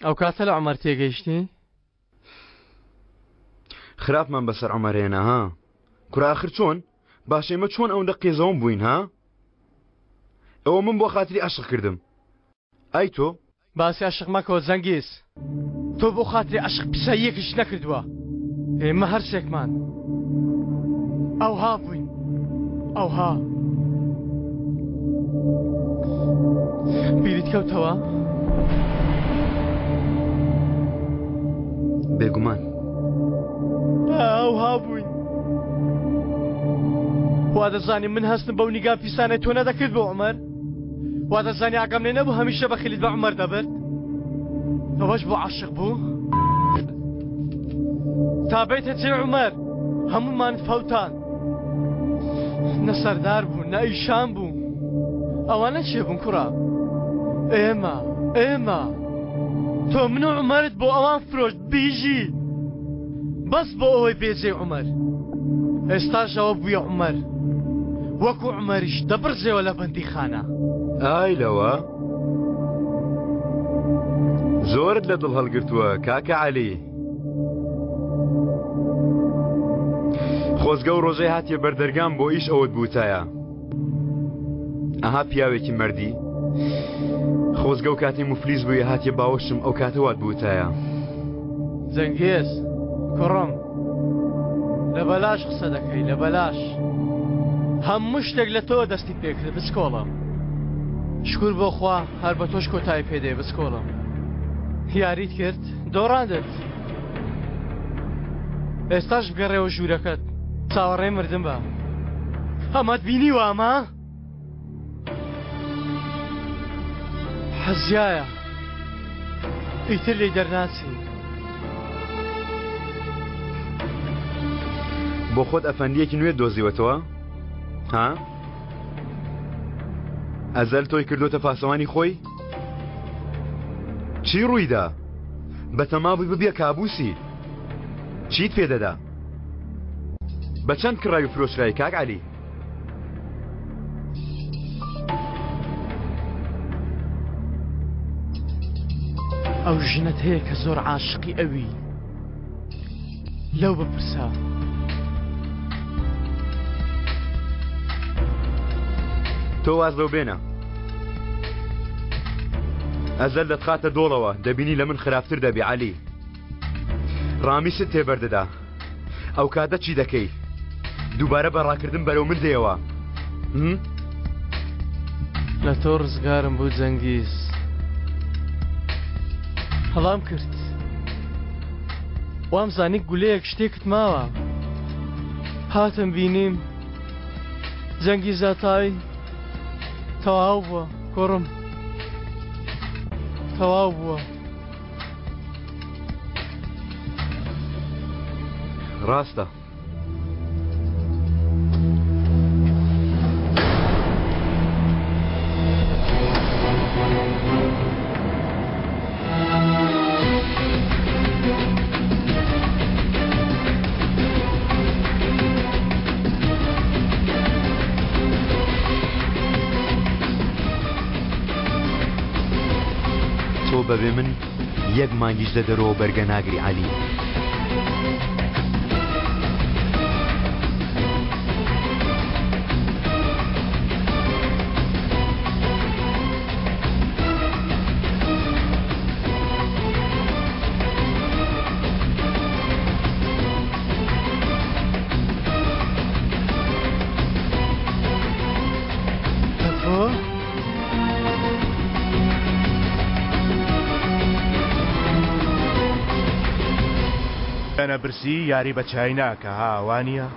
ئەو کاتە لە عومەر تێگەیشتی؟ خراپمان بەسەر عومەرێنە ها کوڕە ئاخر چۆن باشێمە چۆن ئەوەندە قێزەوم بووین ها ئەوە من بۆ خاتری عاشق کردم ئای تۆ باسی عاشق مەکەوە زەنگیز تۆ بۆ خاتری عاشق پیساییەکیش نەکردووە ئێمە هەرسێکمان ئەوها بووین ئەوها بیریت کەوتەوە؟ بێگومان وا دەزانی من هەستم بەو نیگا پیسانەی تۆ نەدەکرد بۆ عومەر وا دەزانی ئاگام لێ نەبوو هەمیشە بەخیلیت بە عومەر دەبرد ئەوەش بۆ عاشق بوو تا بێتە چێ عومەر هەمومان فەوتان نە سەردار بوو نە ئیشان بوو ئەوانە چێ بوون کوڕا ئێمە تۆ من و عومەرت بۆ ئەوان فرۆشت بیژی بەس بۆ ئەوەی بێجێ عومەر ئێستاژەوە بوویە عومەر وەکو عومەریش دەبرزێەوە لە بەندیخانە ئای لەوە زۆرت لە دڵ هەڵگرتووە کاکە عەلی خۆزگە و ڕۆژەی هاتیە بەردەرگام بۆ ئیش ئەوت بوتایە ئەها پیاوێکی مەردی خۆزگە و کاتی مفلیس بوویە هاتیە باوەشم ئەو کاتەوات بوتایە جەنگێز کوڕم لە بەلاش قسە دەکەی لە بەلاش هەموو شتێک لە تۆ دەستی پێکرد بچکۆڵم شکور بۆ خوا هەر بە تۆش کۆتایی پێدەی بچکۆڵم یاریت کرد دۆڕاندت ئێستاش بگەڕێەوە ژوورەکەت چاوەڕێ مردم بە ئەمەت بینی وامە حەزیایە ئیتر لێی دەرناچی بۆ خۆت ئەفەندیەکی نوێ دۆزیوەتەوە ها ئەزەل تۆی کردوتە پاسەوانی خۆی چی ڕوویدا بەتەمابووی ببیە کابوسی چیت پێدەدا بە چەند کڕاوی فرۆشرایی کاک عەلی ئەو ژنت هەیە کە زۆر عاشقی ئەوی لەو بپرسە تۆ واز لەو بێنە ئەزەل دەتخاتە دۆڵەوە دەبینی لە من خراپتر دەبی عەلی ڕامیست تێبەردەدا ئەو کاتە چی دەکەی دووبارە بەڕاکردن بەرەو من دێەوە لە تۆ ڕزگارم بوو جەنگیز هەڵام کرد وام زانی گولەیەک شتێکت ماوە هاتم بینیم جەنگیزاتای تەواو بووە کوڕم تەواو بووە ڕاستە تۆ بەبێ من یەک مانگیش دەدەرەوە بەرگە ناگری عەلی ئەنە برسی یاری بە چای ناکە هاوانە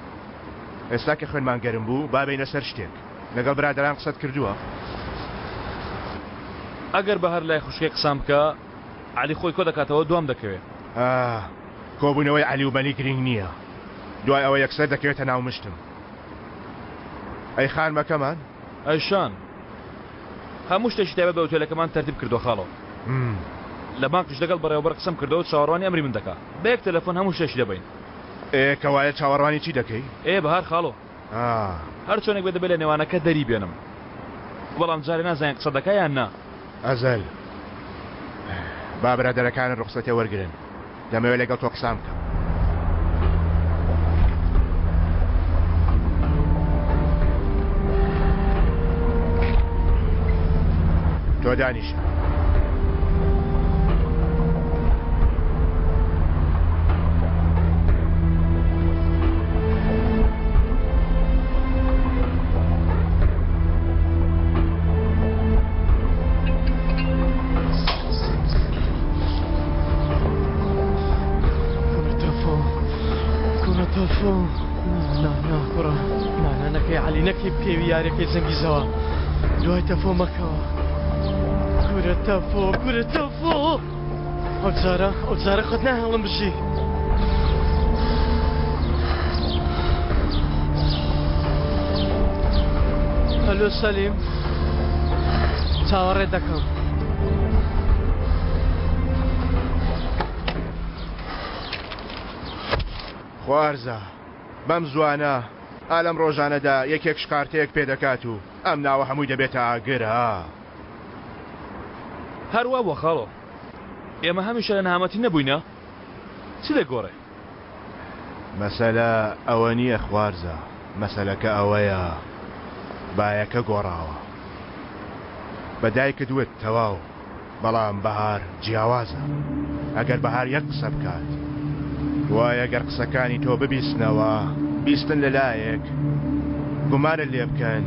ئێستا کە خوێنمان گەرم بوو بابینە سەر شتێک لەگەڵ برادران قسەت کردووە ئەگەر بە هەر لای خوشکێ قسام بکە عەلی خۆی کۆ دەکاتەوە دوام دەکەوێت کۆبوونەوەی عەلی و بەنی گرنگ نییە دوای ئەوە یەکسەر دەکەوێتە ناو مشتم ئەی خانمەکەمان ئەیشان هەموو شتێکی تایبەت بە ئۆتێلەکەمان تەرتیب کردووە خاڵەوە لە بانکش لەگەڵ بەڕێوەبەر قسەم کردەوە و چاوەڕوانی ئەمری من دەکا بە یەک تەلەفۆن هەموو شتێکی دەبین کەوایە چاوەڕوانی چی دەکەی بەهار خاڵۆ هەر چۆنێک بێ دەبێت لە نێوانەکە دەری بێنم بەڵام جارێ نازانین قسە دەکا یان نا ئەزەل با برادەرەکانت ڕوخسەتێ وەرگرن دەمەوێت لەگەڵ تۆ قسام بکەم تۆ دانیشە تۆفۆ ناکوڕە نانانەکەی عەلی نەکەی پێوی یاریەکەی زەنگیزەوە دوای تەفۆ مەکەوە گورە تەفۆ ئەو جارە خۆت ناهێڵم بژی هەلۆ سەلیم چاوەڕێ دەکەم خوارزە بەم زوانە ئالەم ڕۆژانەدا یەکێک شکارتەیەک پێدەکات و ئەم ناوە هەمووی دەبێتە ئاگرە هەروە بۆ خاڵۆ ئێمە هەمیشە لە نامەتی نەبووینە چی دەگۆڕێ مەسەلە ئەوە نییە خوارزە مەسەلەکە ئەوەیە بایەکە گۆڕاوە بەدایکت وت تەواو بەڵام بەهار جیاوازە ئەگەر بەهار یەک قسە بکات وای ئەگەر قسەکانی تۆ ببیستنەوە بیستن لەلایەک گومانت لێ بکەن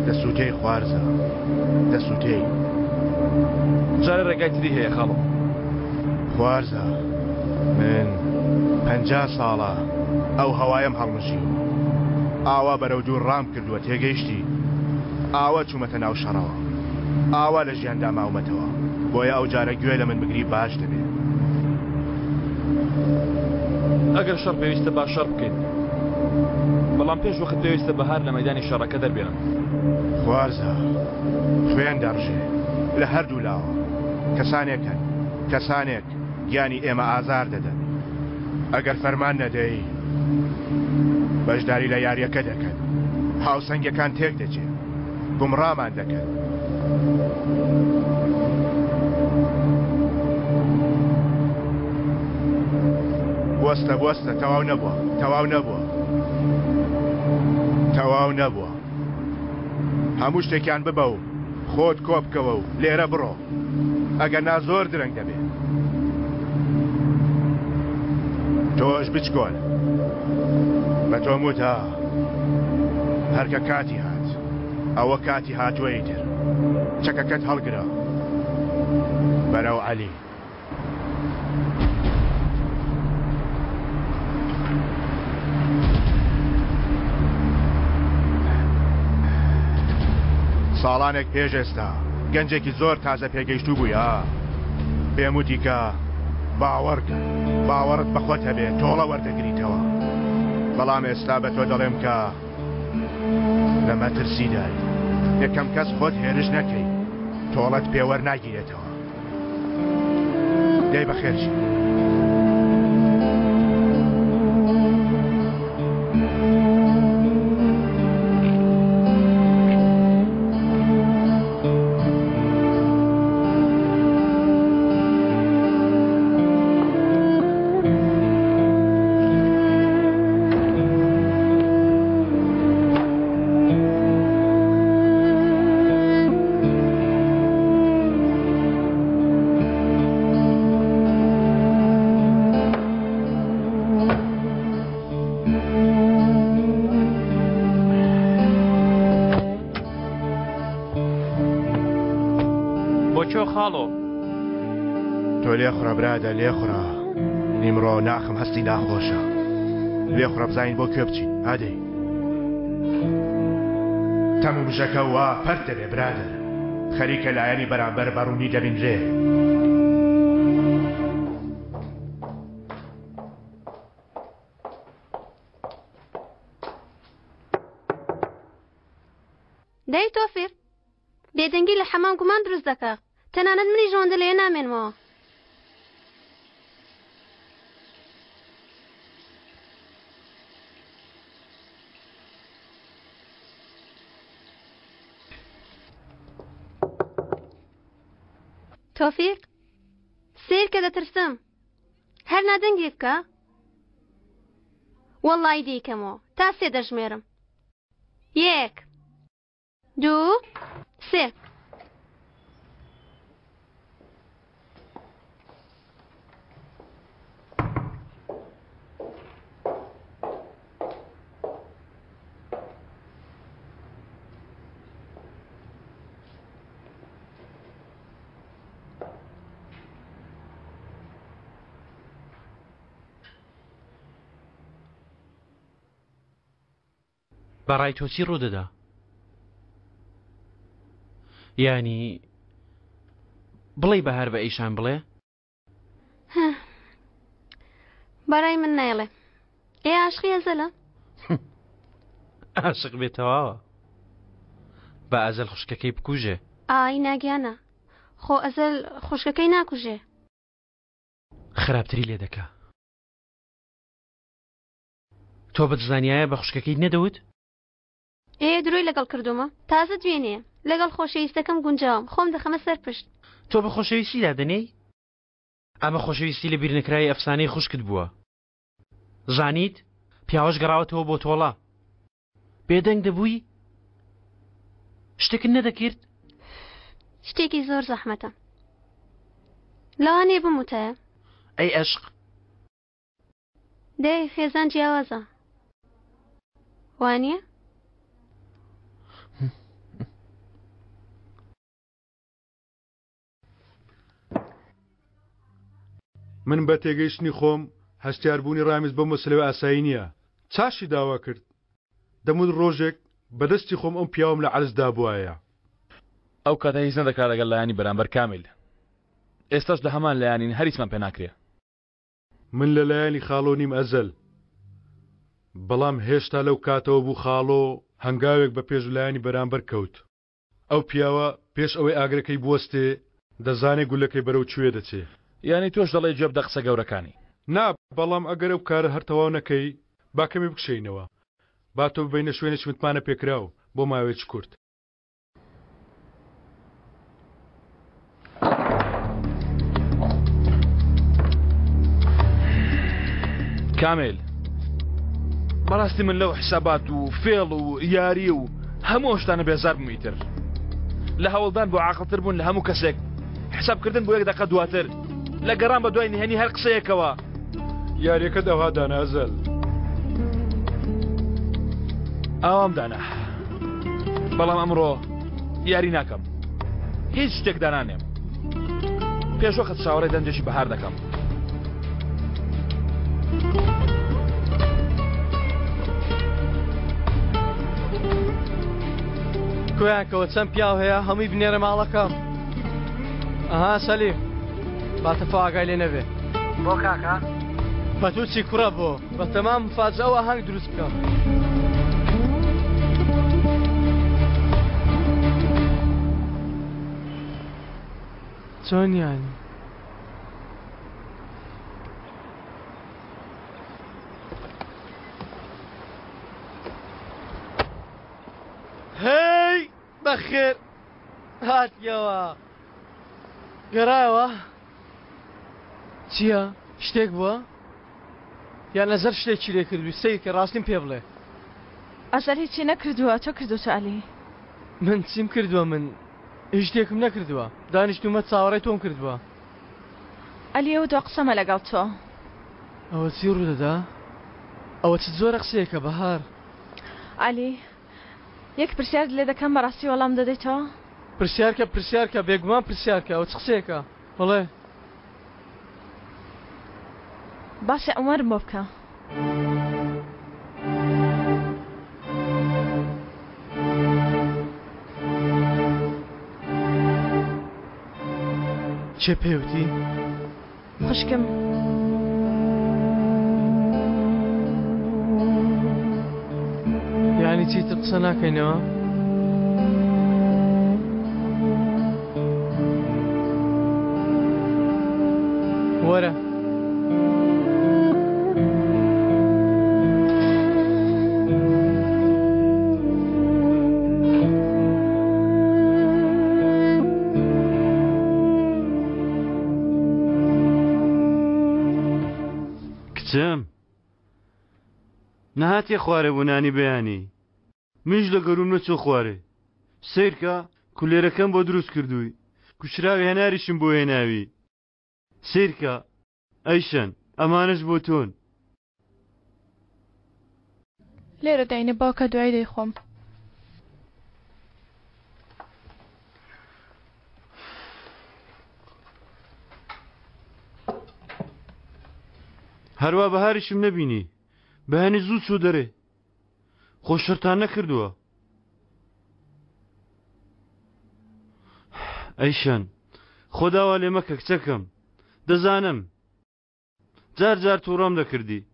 دەسووتەی خوارزە دەسووتەی جارە ڕێگای تری هەیە خاڵۆ خوارزە من 50 ساڵە ئەو هەوایم هەڵمژی ئاوا بەرەو دوور ڕام کردووە تێگەیشتی ئاوا چوومەتە ناو شەڕەوە ئاوا لە ژیاندا ماومەتەوە بۆیە ئەو جارە گوێ لە من بگری باش دەبێت ئەگەر شەڕ پێویستە باش شەڕ بکەین بەڵام پێش وەخت پێویستە بەهار لە مەیدانی شەڕەکە دەربێنن خوارزە خوێن دەڕژێ لە هەردوو لاوە کەسانێک گیانی ئێمە ئازار دەدەن ئەگەر فەرمان نەدەی بەشداری لە یاریەکە دەکەن هاوسەنگەکان تێک دەچێت گومڕامان دەکەن بوەستە تەواو نەبووە هەموو شتێکیان ببە و خۆت کۆبکەوە و لێرە بڕۆ ئەگەر نا زۆر درەنگ دەبێت تۆش بچکۆن بە تۆم وتە هەرکە کاتی هات ئەوە کاتی هاتووەی تر چەکەکەت هەڵگرە بەرەو عەلی ساڵانێک پێش ئێستا گەنجێکی زۆر تازە پێگەیشتوو بوویە پێم وتی کە باوەڕت بەخۆت هەبێت تۆڵە وەردەگریتەوە بەڵام ئێستا بە تۆ دەڵێم کە لە مەترسیدای یەکەم کەس خۆت هێرش نەکەی تۆڵەت پێوەرناگیرێتەوە دەی بەخێرچی تۆ لێخڕە برادە لێخڕە نیمڕۆ ناخم هەستی ناخۆشە لێخڕە بزانین بۆ کوێ بچین ئادەی تەموو بژەکە وا پەر دەبێ برادر خەریکە لایەنی بەرامبەر بەڕوونی دەبینرێ دەی تۆفیر بێدەنگی لە حەمام گومان دروست دەکا تەنانەت منی ژۆندە لێ نامێنمەوە تۆفیق سیر کە دەترسم هەر نادەنگێک بکە وەڵڵای دیکەمەوە تا سێ دەژمێرم 1 2 3 بەڕای تۆچی ڕوودەدا ینی بڵێ بەهار بە ئەیشان بڵێ بەڕای من نایڵێ ئێ عاشقی ئەزەلە عاشق بێتەواوە بە ئەزەل خوشکەکەی بکوژێ ئای ناگیانە خۆ ئەزەل خوشکەکەی ناکوژێ خراپتری لێ دەکا تۆ بەدزانایە بە خوشکەکەی نەدەوت ئێ درۆی لەگەڵ کردومە تازە دوێنێ لەگەڵ خۆشەویستەکەم گونجاوم خۆم دەخەمە سەر پشت تۆ بە خۆشەویستی دادەنێی ئەمە خۆشەویستی لە بیرنەکرای ئەفسانەی خوشکت بووە زانیت پیاوەش گەڕاوەتەوە بۆ تۆڵە بێدەنگ دەبووی شتێکت نەدەکرد شتێکی زۆر زەحمەتە لەوانێ بموتایە ئەی عەشق دەی خێزان جیاوازە وانییە من بە تێگەیشتنی خۆم هەستیاربوونی ڕامیز بە مەسلەوە ئاسایی نییە چاشی داوا کرد دەمون ڕۆژێک بەدەستی خۆم ئەم پیاوم لە عەرزدا بووایە ئەو کاتە هیچ نەدەکات لەگەڵ لایانی بەرامبەر کامل ئێستاش لە هەمان لایانین هەریسمان پێ ناکرێ من لە لایانی خاڵۆ نیم ئەزەل بەڵام هێشتا لەو کاتەوە بوو خاڵۆ هەنگاوێک بە پێش لایانی بەرامبەر کەوت ئەو پیاوە پێش ئەوەی ئاگرەکەی بوەستێ دەزانێ گولەکەی بەرەو کوێ دەچێ یعنی تۆش دەڵێ جێب دە قسە گەورەکانی نا بەڵام ئەگەر ئەو کارە هەر تەواو نەکەی باکەمی بکشینەوە با تۆ ببینە شوێنێکی متمانە پێکراو بۆ ماوەیەکی کورت کامل بەڕاستی من لەو حسابات و فێڵ و یاری و هەموو شتانە بێزار بووم ئیتر لە هەوڵدان بۆ عاقڵتر بوون لە هەموو کەسێک حسابکردن بۆ یەک دەقە دواتر لە گەڕان بە دوای نهێنی هەر قسەیەکەوە یاریەکە داوا دانا ئەزەل ئاوام دانا بەڵام ئەمڕۆ یاری ناکەم هیچ شتێک دانانێم پێشوەخت چاوەڕێی دەنجێکی بەهار دەکەم کۆیانکەوە چەند پیاو هەیە هەمووی بنێرە ماڵەکەم ئەها سەلیم باتەفا ئاگای لێ نەبێ بۆ کاکە بەتوچی کوڕە بۆ بە تەمام فاجەوە هەنگ دروست بکەم چۆنیان هەی بەخێر هاتیەوە گەڕایەوە چییە؟ شتێک بووە؟ یان نەزەر شتێکی لێ کردووی سەی کە ڕاستیم پێ بڵێ ئەزەر هیچی نەکردووە تۆ کردوتە عەلی من چیم کردووە من هیچ شتێکم نەکردووە دانیشتومە چاوەڕێی تۆم کردووە عەلی ئەو دۆ قسەمە لەگەڵ تۆ ئەوە چی ڕوودەدا؟ ئەوە چ زۆرە قسەیەکە بەهار عەلی یەک پرسیار لێ دەکەم بەڕاستی وەڵام دەدەیتەوە؟ پرسیارکە بێگومان پرسیارکە ئەوە چ قسەیەکە بەڵێ باسی عومەرم بۆ بکە چێ پێوتی؟ خوشکم یعنی چیتر قسە ناکەینەوە؟ وەرە کچم نەهاتیە خوارێ بۆ نانی بەیانی منش لە گەروم نەچۆ خوارێ سیرکە کولێرەکەم بۆ دروست کردووی کوشراوی هەناریشم بۆ هێناوی سیرکە ئەیشەن ئەمانش بۆ تۆن لێرە داینە باوکە دوای دەیخۆم هەروە بەهاریشم نەبینی بەهێنی زوو چوو دەرێ خۆشتان نەکردووە ئەیشان خۆداوا لێ مەکە کچەکەم دەزانم جار جار تووڕەم دەکردی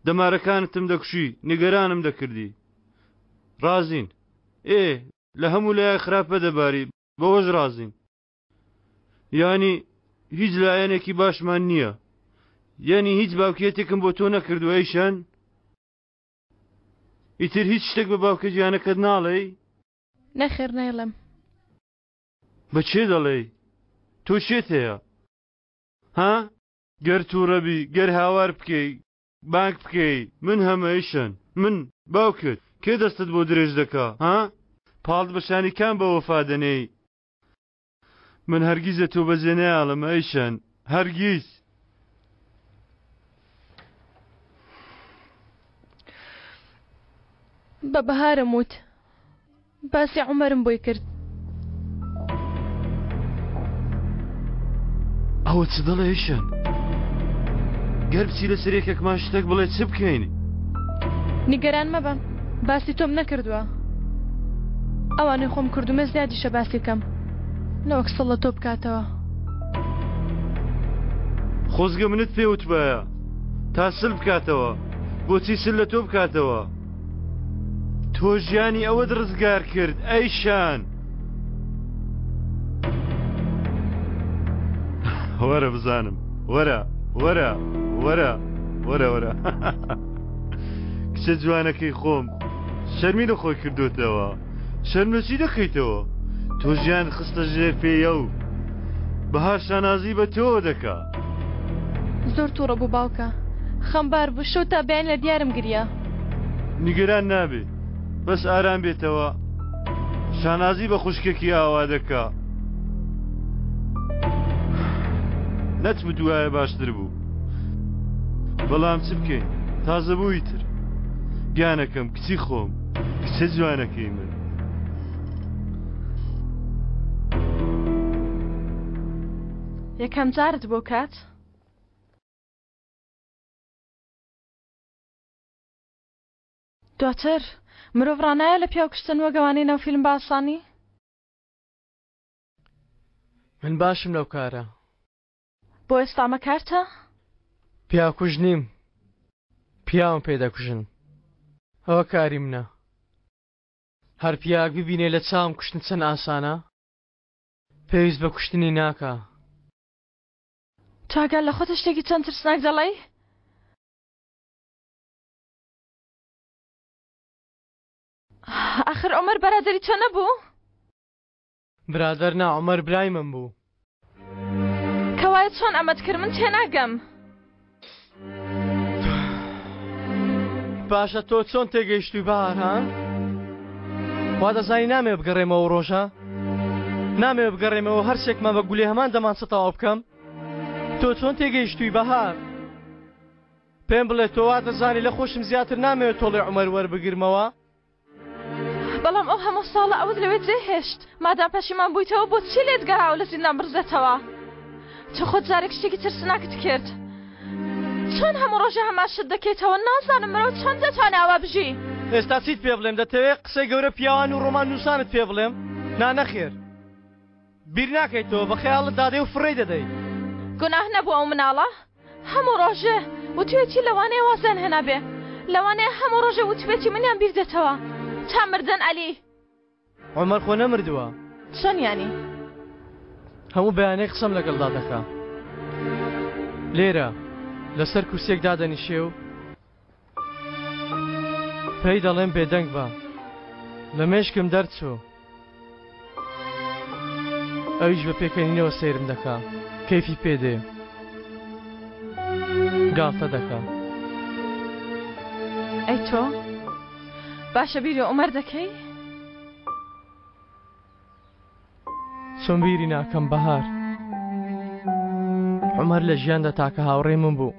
دەمارەکانتم دەکوشی نیگەرانم دەکردی رازین لە هەموو لایە خراپە دەباری بەوەش رازین یانی هیچ لایەنێکی باشمان نییە یانی هیچ باوکێتێکم بۆ تۆ نەکردووە ئەیشان ئیتر هیچ شتێک بە باوکە گیانەکەت ناڵێ نەخێر نایڵم بەچێ دەڵێ تۆ شێت هەیە ها گەر تووڕەبی گەر هاوار بکەی بانک بکەی من هەمەیشن من باوکت کێ دەستت بۆ درێژ دەکا ها پاڵت بەشانی کام بە وەفا دەنێی من هەرگیزە تۆ بەجێ نەیاڵم ئەیشان هەرگیز بە بەهارم وت باسی عومەرم بۆی کرد ئەوە چ دەڵێ ئەیشان گەر بچی لە سەرێکێکمان شتێک بڵێ چ بکەین نیگەران مەبە باسی تۆم نەکردووە ئەوانەی خۆم کردومە زیادیشە باسی کەم نەوەک سەڵ لە تۆ بکاتەوە خۆزگە منت پێوت بایە تا سل بکاتەوە بۆچی سل لە تۆ بکاتەوە تۆ ژیانی ئەوە ڕزگار کرد ئەیشان وەرە بزانم وەرە وەرە وەرە وەرە وەرە کچە جوانەکەی خۆم شەرمی لە خۆی کردوتەوە شەرمەچی دەکەیتەوە تۆ ژیان خستە ژێر پێیە و بەهار شانازی بە تۆ دەکا زۆر تووڕە بوو باوکە خەمبار بوو شەو تا بەیان لە دیارم گریا نیگەران نابێ بەس ئارام بێتەوە شانازی بە خوشکێکی ئاوا دەکا نەتمت وایە باشتر بوو بەڵام چ بکەین تازە بووی تر گیانەکەم کچی خۆم کچە جوانەکەی من یەکەم جارت بۆ کات دواتر مرۆڤ ڕانایە لە پیاو کشتن وەگەوانەی ناو فیلم باسانی من باشم لەو کارە بۆ ئێستامە کارتە پیاکوژ نیم پیاوم پێدەکوژن ئەوە کاری منە هەر پیاک ببینێ لە چاوم کوشتن چەند ئاسانە پێویست بە کوشتنی ناکە تاگەل لە خۆتە شتێکی چەند ترسناک دەڵێ ئاخر عومەر بەرادەری تۆ نەبوو برادەر نا عومەر برای من بوو کەوایە چۆن ئەمەت کرد من تێناگەم باشە تۆ چۆن تێگەیشتووی بەهار ها وا دەزانی نامێ بگەڕێمەوە ڕۆژە نامێ بگەڕێمەوە هەرسێکمان بە گولێ هەمان دەمان سەتاوە بکەم تۆ چۆن تێگەیشتووی بەهار پێم بڵێ تۆ وا دەزانی لە خۆشم زیاتر نامەوێت تۆڵێ عومەر وەربگرمەوە بەڵام ئەو هەموو ساڵە ئەوت لەوێ جێهێشت مادام پەشیمان بوویتەوە بۆ چی لێت گەڕاو لە زیندان برزێتەوە تۆ خۆت جارێک شتێکی ترسناکت کرد چۆن هەموو ڕۆژە هەماشت دەکەیتەوە نازانم مرۆ چۆن دەتوانێ ئاوا بژی ئێستا چیت پێ بڵێم دەتەوێت قسەی گەورە پیاوان و ڕۆمان نووسانت پێ بڵێم نانەخێر بیر ناکەیتەوە بە خەیاڵت دادەی و فڕێ دەدەی گوناه نەبوو ئەو مناڵە هەموو ڕۆژێ وتوێتی لەوانەیە وازان هێنا بێ لەوانەیە هەموو ڕۆژە وتوێتی منیان بیر دێتەوە تا مردن عەلی عومەر خۆ نەمردووە چۆن یانی هەموو بەیانەی قسەم لەگەڵدا دەکا لێرە لەسەر کورسێک دادەنیشێ و پێی دەڵێم بێدەنگ بە لە مێشکم دەرچوو ئەویش بە پێکەنینەوە سەیرم دەکا کەیفی پێدێ گاڵتە دەکا ئەی تۆ باشە بیری عومەر دەکەی چۆن بیری ناکەم بەهار عومەر لە ژیاندا تاکە هاوڕێ من بوو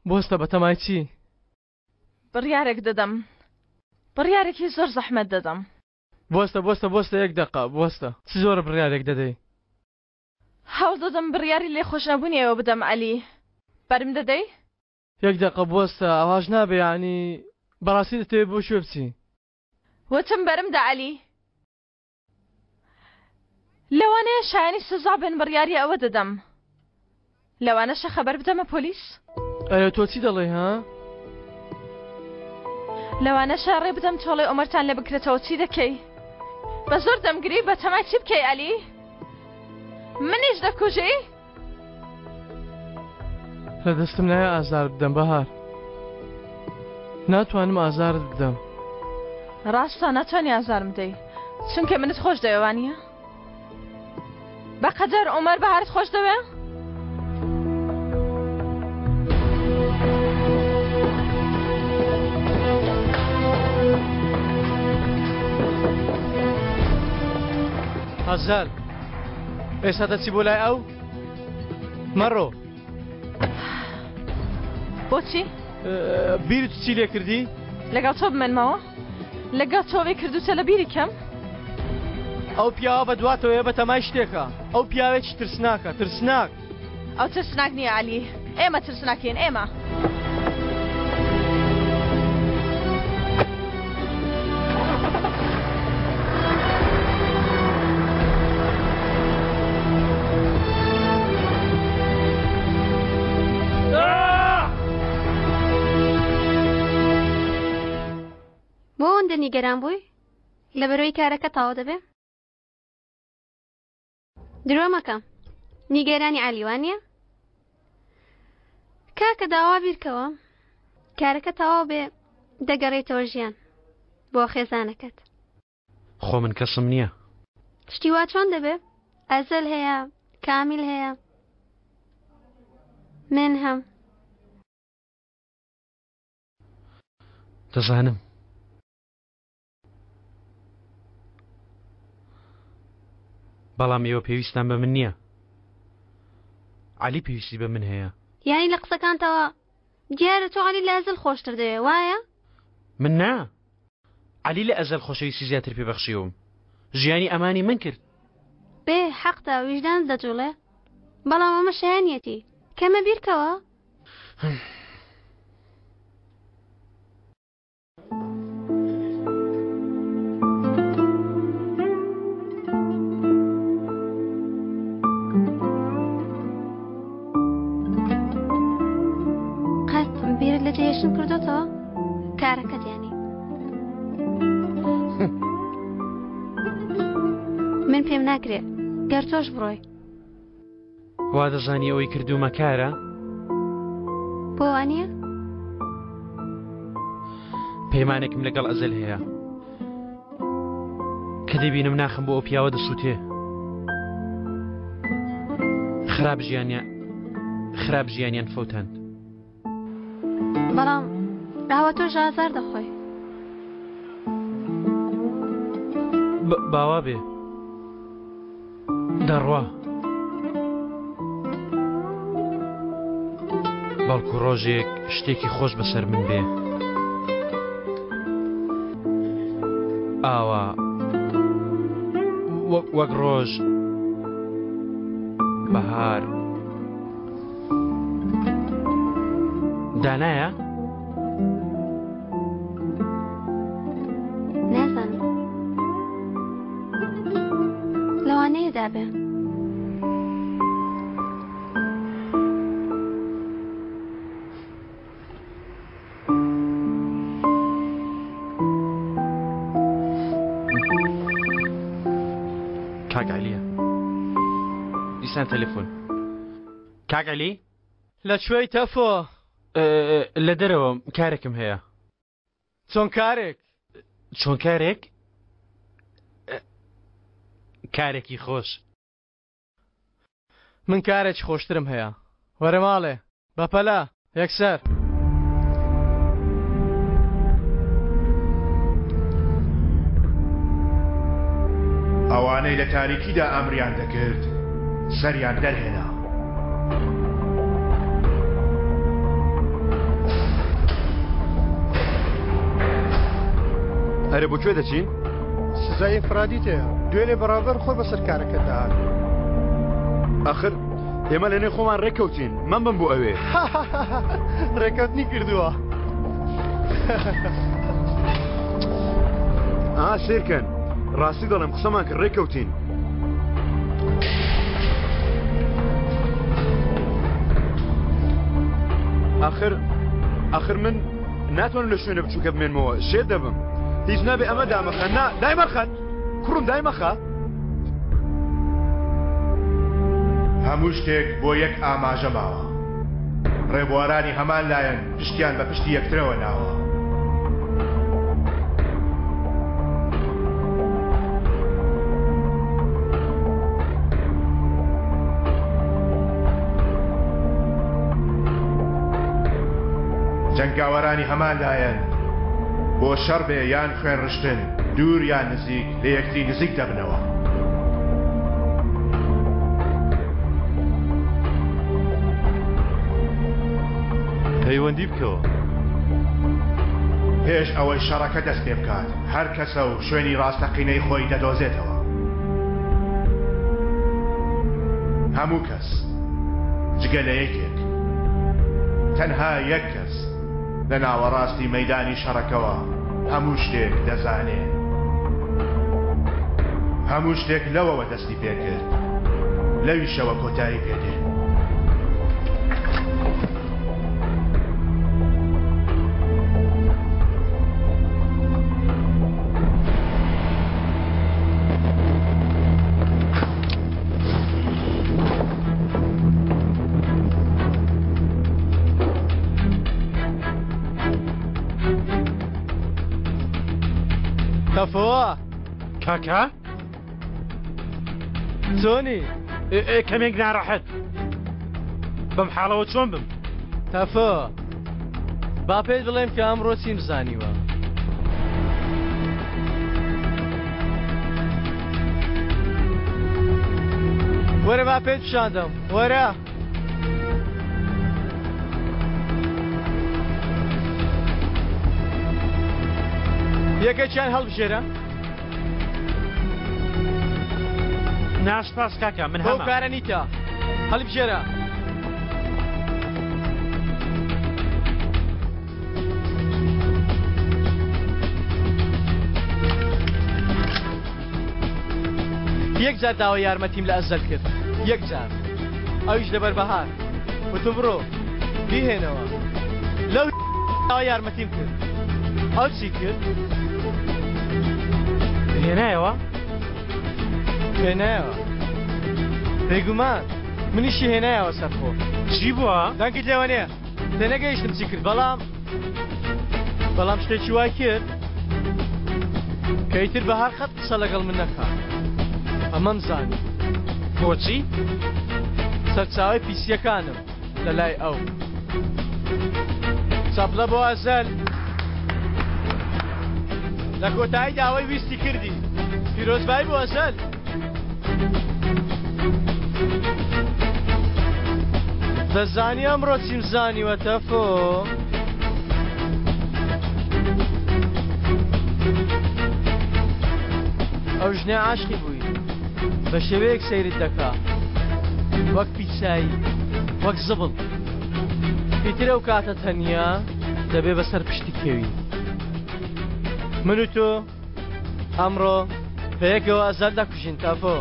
بۆستە بە تەمای چی بڕیارێک دەدەم بڕیارێکی زۆر زەحمەت دەدەم بۆستە یەک دقە بۆستە چ زۆر بڕیارێک دەدەی هەوڵ دەدەم بڕیاری لێ خۆش نەبوونیەوە بدەم عەلی. بەرم دەدەی؟ یەک دەقە بوەستە ئاواژ نابێ یعنی بەڕاستی دەتەوێت بۆ شوێ بچی. وتم بەرمدا عەلی. لەوانەیە شایانی سزا بێن بڕیاری ئەوە دەدەم. لەوانەشە خەبەر بدەمە پۆلیس؟ ئەوە تۆ چی دەڵێ ها؟ لەوانەشە ڕێ بدەم تۆڵی ئۆمەرتان لێ بکرێتەوە چی دەکەی؟ بە زۆر دەمگری بە تەمای چی بکەی عەلی؟ منیش دەکوژی؟ لە دەستم نایە ئازار بدەم بەهار. ناتوانم ئازارت بدەم. ڕاستە ناتوانی ئازارم بدەی چونکە منت خۆش دەوێوانیە؟ بەقەدەر عومەر بەهارت خۆش دەوێ؟ ئازار ئێستا دەچی بۆ لای ئەو؟ مەڕۆ بۆچی؟ بیرت چی لێ کردی؟ لەگەڵ تۆ بمێنمەوە؟ لەگەڵ تۆوێ کردوتە لە بیری کەم؟ ئەو پیاوە بە دواتەوەیە بە تەمای شتێکە. ئەو پیاوێکی ترسناکە ترسناک. ئەو ترسناک نییە عەلی. ئێمە ترسناکین ئێمە. بۆ ئەوەندە نیگەران بووی لە بەرەوەی کارەکە تاوا دەبێ؟ درۆ مەکەم نیگەرانی عەلیوانیە؟ کاکە داوا بیرکەوە کارەکە تەواو بێ دەگەڕێتەوە ژیان بۆ خێزانەکەت. خۆ من کەسم نییە. شتی وا چۆن دەبێ؟ ئەزەل هەیە کامیل هەیە من هەم. دەزانم بەڵام ئێوە پێویستان بە من نییە. عەلی پێویستی بە من هەیە. یانی لە قسەکانتەوە دیارە تۆ عەلی لە ئەزەل خۆشتر دەوێ وایە؟ من نا. عەلی لە ئەزەل خۆشەویستی زیاتر پێبەخشیوم. ژیانی ئەمانی من کرد. بێ حەقدا ویژدان دەجوڵێ بەڵام ئەمە شایانیەتی کەمە بیرکەوە. بیرت لە جێشن کردوتەوە کارەکەت یانی من پێم ناکرێت گەر تۆش بڕۆی. وا دەزانی ئەوەی کردومە کارە؟ بۆ وانییە؟ پەیمانێکم لەگەڵ ئەزەل هەیە کە دەبینم ناخم بۆ ئەو پیاوە دەسووتێ. خراپ ژیانیان فەوتاند. بەڵام ئاوا تۆش ئازار دەخۆی. باوا بێ دەڕوا بەڵکو ڕۆژێک شتێکی خۆش بەسەر من بێ ئاوا وەک ڕۆژ بەهار دانایە؟ نازانم لەوانەیە دابێ. کاک عەلیە دیسان تەلەفۆن. کاک عەلی لەکوێی تەفۆ؟ لە دەرەوە کارێکم هەیە. چۆن کارێک؟ چۆن کارێک؟ کارێکی خۆش. من کارێکی خۆشترم هەیە. وەرە ماڵێ بەپەلا یەکسەر. ئەوانەی لە تاریکیدا ئەمریان دەکرد سەریان دەرهێنا. هەرە بۆ کوێ دەچین؟ سزای فرادی تەیە دوێنێ بەڕابەر خۆ بەسەر کارەکەت داهات. آخر ئێمە لەنێ خۆمان ڕێکەوتین من بم بۆ ئەوێ ڕێکەوتنی کردووە سێرکەن ڕاستی دەڵێم قسەمان کرد ڕێکەوتین آخر من ناتوانم لە شوێنە بچووکە بمێنمەوە شێر دەبم هیچ نابێ ئەمە دامەخە دایمەخەت کوڕم دایمەخە هەموو شتێک بۆ یەک ئاماژە ماوە ڕێبوارانی هەمان لایەن پشتیان بە پشتی یەکترەوە ناوە جەنگاوەرانی هەمان لایەن بۆ شەڕ بێ یان خوێن ڕشتن دوور یان نزیک لە یەکتری نزیک دەبنەوە پەیوەندی بکەوە پێش ئەوەی شەڕەکە دەست پێ بکات هەر کەسە و شوێنی ڕاستەقینەی خۆی دەدۆزێتەوە هەموو کەس جگە لە یەکێک تەنها یەک کەس لە ناوەڕاستی مەیدانی شەڕەکەوە هەموو شتێک دەزانێت هەموو شتێک لەوەوە دەستی پێکرد لەویشەوە کۆتایی پێدێن تەفۆوە کاکا چۆنی کەمێک ناڕەحەت بەم حاڵەوە چۆن بم تەفۆ با پێت بڵێم کە ئەمڕۆ چیم زانیوە وەرە با پێت پیشاندەم وەرە یەکێکیان هەڵبژێرە ناسپاس کاکە من هەمە کارە نیتە هەڵبژێرە یەک جار داوای یارمەتیم لە ئەزەل کرد یەک جار ئەویش لەبەر بەهار وتم بڕۆ بیهێنەوە لەو داوای یارمەتیم کرد ئەو چی کرد هێنایەوە هێنایەوە بێگومان منیشی هێنایەوە سەرخۆ چی بووە؟ دەنگت لێوە نییە تێنەگەیشتم چی کرد بەڵام شتێکی وای کرد کەیتر بەهار خەت قسە لەگەڵ من نەکات ئەمەم زانی بۆچی؟ سەرچاوی پیسیەکانم لە لای ئەو چەپڵە بۆ ئەزەل لە کۆتایی داوای ویستی کردی پیرۆزبایی بۆ ئەزەل دەزانی ئەمڕۆ چیم زانیوە تەفۆ ئەو ژنە عاشقی بووی بە شێوەیەک سەیرت دەکا وەک پیسایی وەک زبڵ ئیتر ئەو کاتە تەنیا دەبێ بەسەر پشتی کێوی من و تۆ ئەمڕۆ پێیەکەوە ئەزەل دەکوژین تەفۆ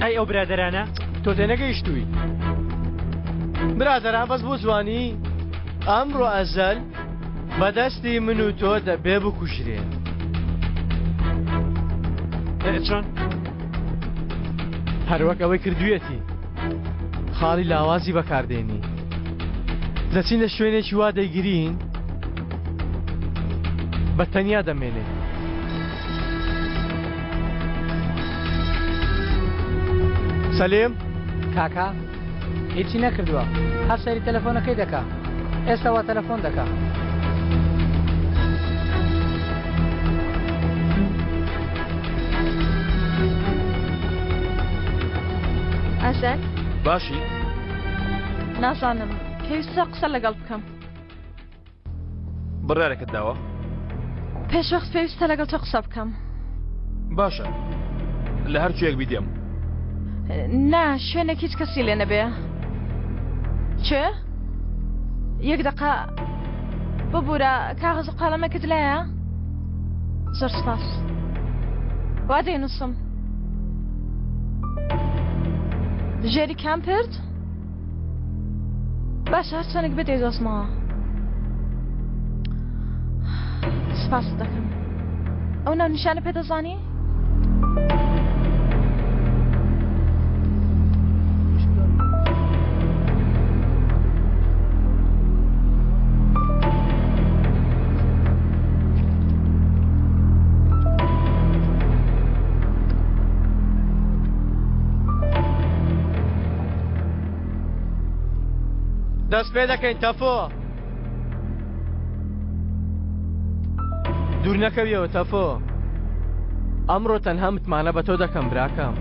ئەی ئەو برادەرانە تۆ تێنەگەیشتووی برادەران بەس بۆ جوانی ئەمڕۆ ئەزەل بەدەستی من و تۆ دەبێ بکوژرێ چۆن؟ هەروەک ئەوەی کردوویەتی خاڵی لاوازی بەکاردێنی دەچین لە شوێنێکی وا دەیگرین بە تەنیا دەمێنێ سەلیم کاکا هیچی نەکردووە هەر سەری تەلەفۆنەکەی دەکا ئێستا وا تەلەفۆن دەکا ئەزەل باشی نازانم پێویستە قسە لەگەڵ بکەم بڕیارێکت داوە پێشوەخت پێویستە لەگەڵ تۆ قسە بکەم باشە لە هەر کوێک بیدێم نا شوێنێک هیچ کەسی لێ نەبێ چێ؟ یەک دقا ببوورە کاغەز و قەڵەمێکت لایە؟ زۆر سپاس وا دەینووسم ژێری کامپرد؟ باشە هەر چەندێک بدەی دۆزمەوە سپاس دەکەم ئەو ناو نیشانە پێدەزانی؟ دەست پێ دەکەین تەفۆ دوور نەکەویەوە تەفۆ ئەمڕۆ تەنها متمانە بە تۆ دەکەم براکەم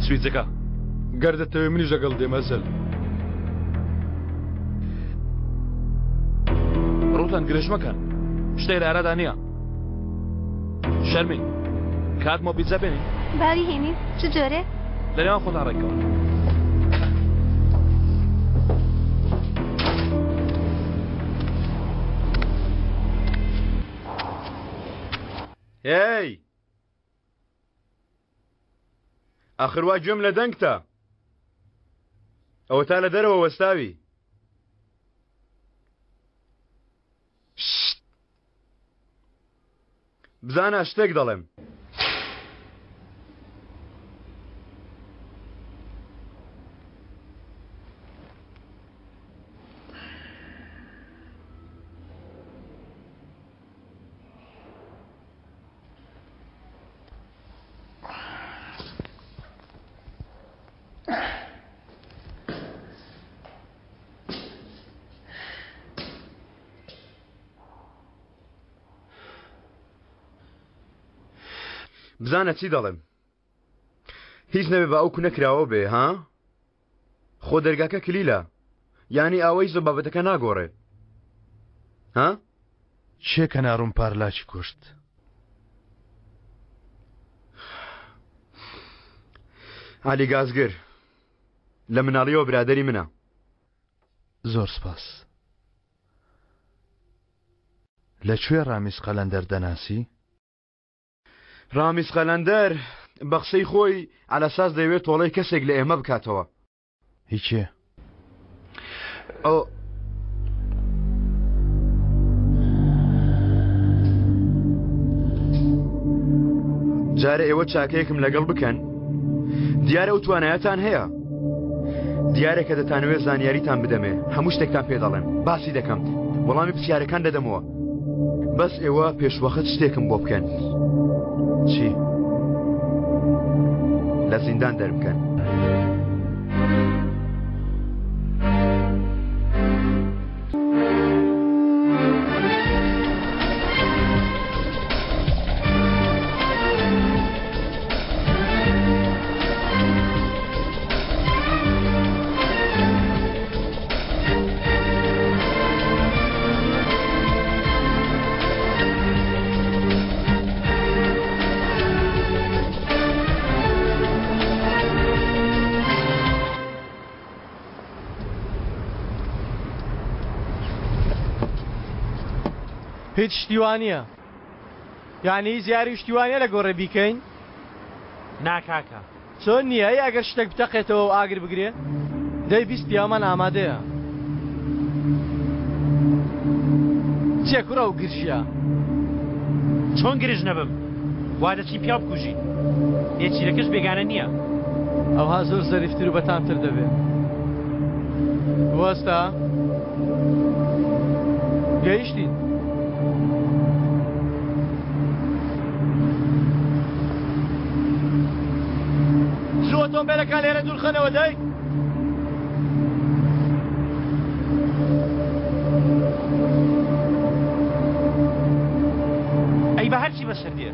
سویچەکە گەردەتەوێ منیش لەگەڵ دێمەزەل ڕوتان گرێژ مەکەن شتێک لە ئارادا نییە شەرمی کاتمۆ بیجە بێنی باوی هێنی چ جۆرێ؟ لە نێوان خۆتا ڕێکەوە هی ئاخر وا گوێم لە دەنگتە ئەوە تا لە دەرەوە وەستاوی بزانە شتێک دەڵێم بزانە چی دەڵێم هیچ نەبێ بە ئەو کو نەکراوە بێ ها خۆ دەرگاکە کلیلە یانی ئەوەی زۆر بابەتەکە ناگۆڕێ ها چێکە ناڕوون پارلاچی کوشت علی گازگر لە مناڵیەوە برادەری منە زۆر سپاس لەکوێ ڕامیز قەلەندەر دەناسی؟ ڕامیز قەلەندەر بە قسەی خۆی علەساس دەیەوێت تۆڵەی کەسێک لە ئێمە بکاتەوە هیچێ؟ ئەو جارە ئێوە چاکەیەکم لەگەڵ بکەن دیارە ئەو توانایەتان هەیە دیارە کە دەتانوێت زانیاریتان بدەمێ هەموو شتێکتان پێ دەڵێن باسی دەکەم وەڵامی پرسیارەکان دەدەمەوە بەس ئێوە پێشوەخت شتێکم بۆ بکەن چی؟ لە زیندان دەربکەن هیچ شتیوانیە یعنی زیاری شتیوانیە لە گۆڕێ بیکەین ناکاکە چۆن نییە ئەگەر شتێک بتەقێتەوە و ئاگر بگرێ دەی بیست پیامان ئامادەیە چێ کوڕە و گرژیە چۆن گرژ نەبم وا دەچی پیا بکوژین هێچیرەکەش بێگانە نییە ئەوها زۆر زەریفتر و بەتامتر دەبێت وەستا گەیشتین ئۆتۆمبیلەکان لێرە دوورخەنەوە دەی ئەی بە هەرچی بەسەر دێ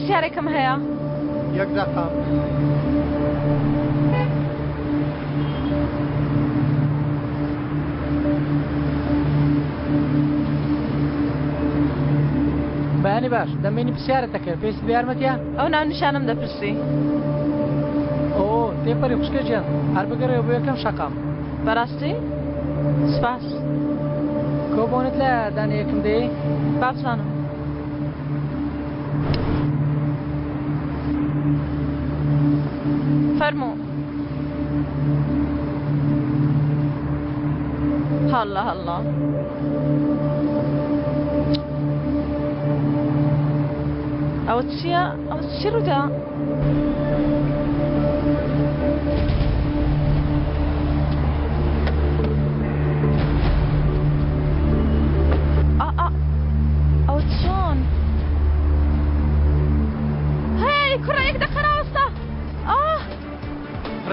پرسیارێکم هەیە. یەک دەقام. بەیانی باش دەمێنی پرسیارەتەکە پێویستی بە یارمەتیە؟ ئەو ناونیشانم دەپرسی. ئۆ تێپەری خوشکە گیان هەر بگەڕێەوە بۆ یەکەم شەقام. بەڕاستی؟ سپاس. کۆبوونت لە دانەیەکم دەی؟ با بزانم. فەرموو. هەڵا هەڵا. ئەوە چییە؟ ئەوە چی ڕوودا؟ ئەوە چۆن؟ هەی کوڕە یەک دەخەراوەستە!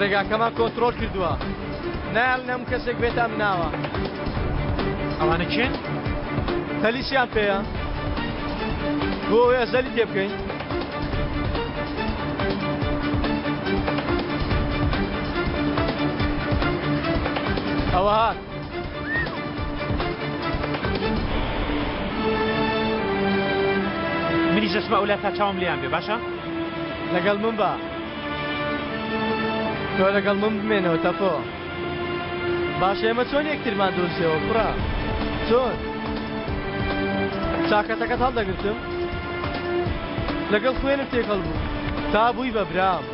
ڕێگاکەمان کۆنتڕۆل کردووە. نایڵ نەم کەسێک بێتە ئەم ناوە. ئەوانە چێن؟ پەلیسیان پێیە. بۆ ئەوەی ئەزەلی تێ بکەین. ئەوە هات. منیش دەچمە ئەو لای تا چاوم لێیان بێ باشە؟ لەگەڵ من بە. تۆ لەگەڵ من بمێنەوە تەپۆ. باشە ئێمە چۆن یەکترمان دۆزیەوە کوڕە؟ چۆن؟ چاکەتەکەت هەڵدەگرتم؟ لەگەڵ خوێنم تێکەڵ بوو. تا بووی بە برام.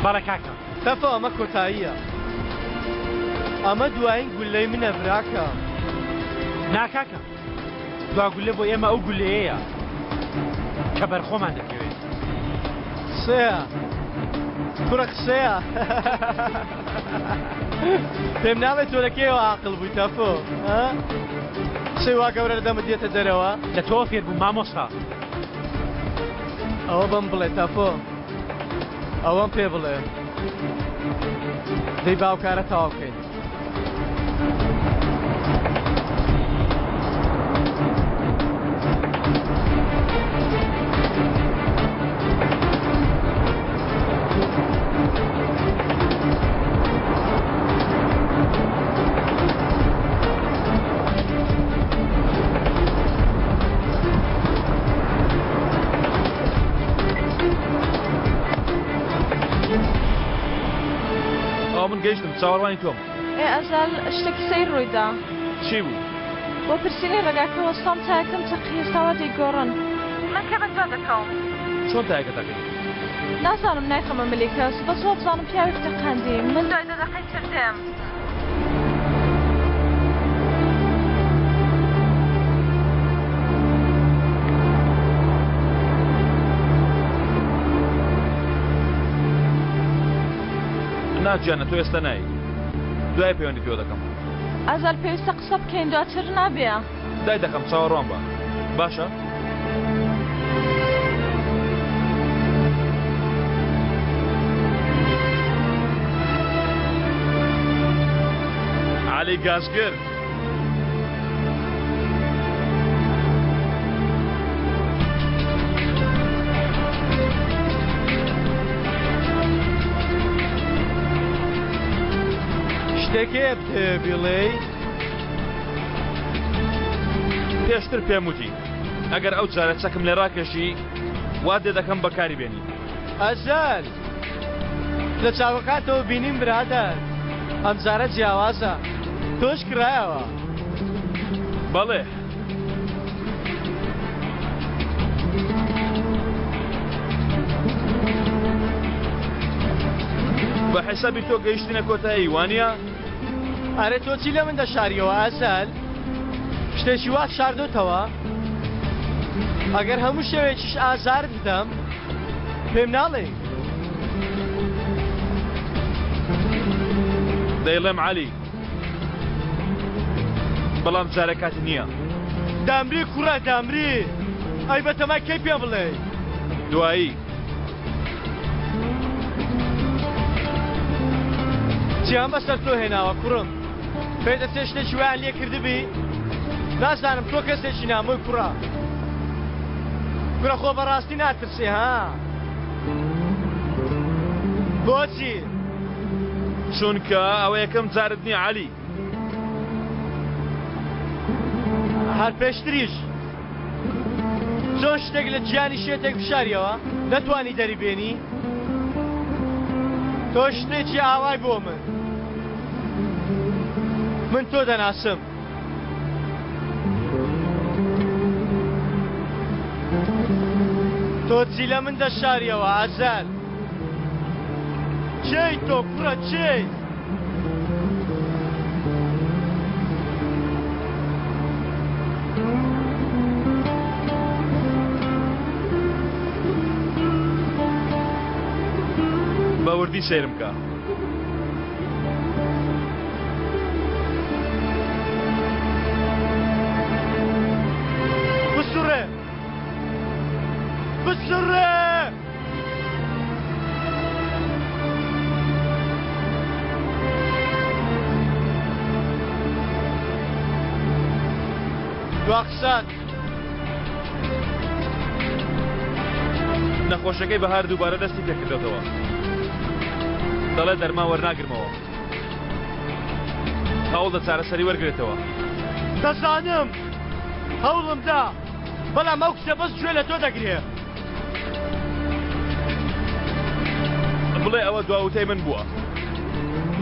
بەڵێ کاکە. تەپۆ ئەمە کۆتاییە. ئەمە دوایین گولەی منە براکە. ناکاکە. دوا گولە بۆ ئێمە ئەو گولەیەیە کە بەرخۆمان دەکەوێت. قسەیە. کوڕە قسەیە. پێم ناڵێت تۆ لەکەیەوە عاقڵ بووی تەپۆ. قسەی وا گەورە لە دەمت دێتە دەرەوە؟ لە تۆ فێر بوو مامۆستا. ئەوە بەم بڵێ تەپۆ. ئەوەم پێ بڵێ. دەی باوکارە تەواو بکەین. من گەیشتم چاوەڕوانی تۆم. ئەزال شتێکی سەیر ڕوویدا. چی بوو؟ بۆ پرسیلی ڕێگاکە وەستام چاکەم چەقی هێستاوە دەیگۆڕن. من کە بەجا دەکەم. چۆن تایەکە دەکەی؟ نازانم نایخەمە ملیکەس بەس وە بزانم پیاوی قەندی من دوای دەدەقەی کردم. ناجیانە تۆ ئێستا نایی. دوای پەیوەندی پێوە دەکەم. ئازار پێویستە قسە بکەین دواتر نابێ. دای دەکەم چاوەڕوان بە. باشە؟ عەلی گازگر. شتێکێ بڵێ؟ پێشتر پێم وتی ئەگەر ئەو جارە چەکم لێ ڕاکێشی وا دێ دەکەم بەکاری بێنی. ئەزال لە چاوەکاتەوە بینیم برادەر ئەم جارە جیاوازە تۆش کرایەوە. بەڵێ بە حیسابی تۆ گەیشتنە کۆتایی وانە؟ ئەرێ تۆ چی لە من دەشاریەوە ئازال؟ شتێکی وات شاردۆتەوە؟ ئەگەر هەموو شێوێکیش ئازار بدەم پێم ناڵێ. دەیڵێم عەلی بەڵام جارە کاتی نییە. دامری کوڕە دامری ئەی بەتەمای کەی پێ بڵێ؟ دوایی. جیان بەسەر تۆ هێناوە کوڕم. پێی دەچێت شتێکی وایان لێ کردبی؟ نازانم تۆ کەسێکی نامۆی کوڕە. گورە خۆ بەڕاستی ناترسێ ها بۆچی چونکە ئەوە یەکەم جارت نییە عەلی هەر پێشتریش چۆن شتێک لە گیانی شێتێک بشاریەوە نەتوانی دەریبێنی تۆ شتێکی ئاوای بۆ من تۆ دەناسم تۆ چی لە من دەشاریەوە ئازار چێی تۆ کوڕە چێی بەوردی سێرم کە بسوڕێ بسوڕێ دواقسات نەخۆشەکەی بەهار دووبارە دەستی پێکردێتەوە دەڵێ دەرما وەرناگرمەوە هەوڵ دە چارەسەری وەرگێتەوە دەزانم هەوڵمدا بەڵام ئەو کچە بەس گوێ لە تۆ دەگرێ بڵێ ئەوە دواوتەی من بووە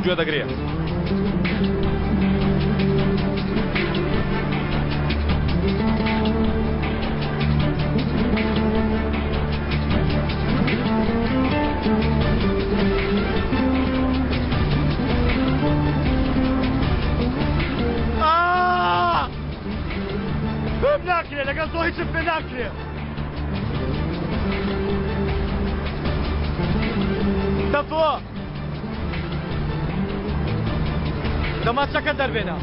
گوێ دەگرێ ناکرێ لەگەڵ تۆ هیچم پێ ناکرێ تەفۆ دەماچەکە دەربێنە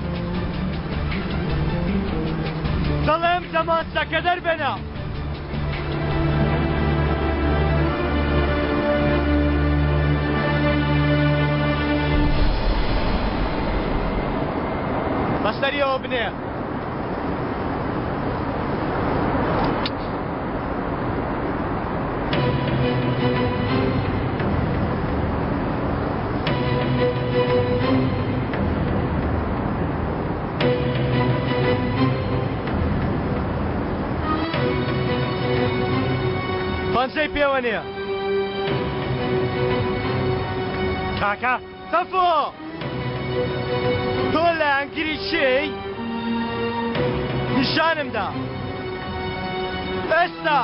دەڵێم دەماچەکە دەربێنە بەسەریەوە بنێ پەنجەی پێوە نییە کاکە تەفۆ تۆ لە ئەنگری شێی نیشانمدا ئێستا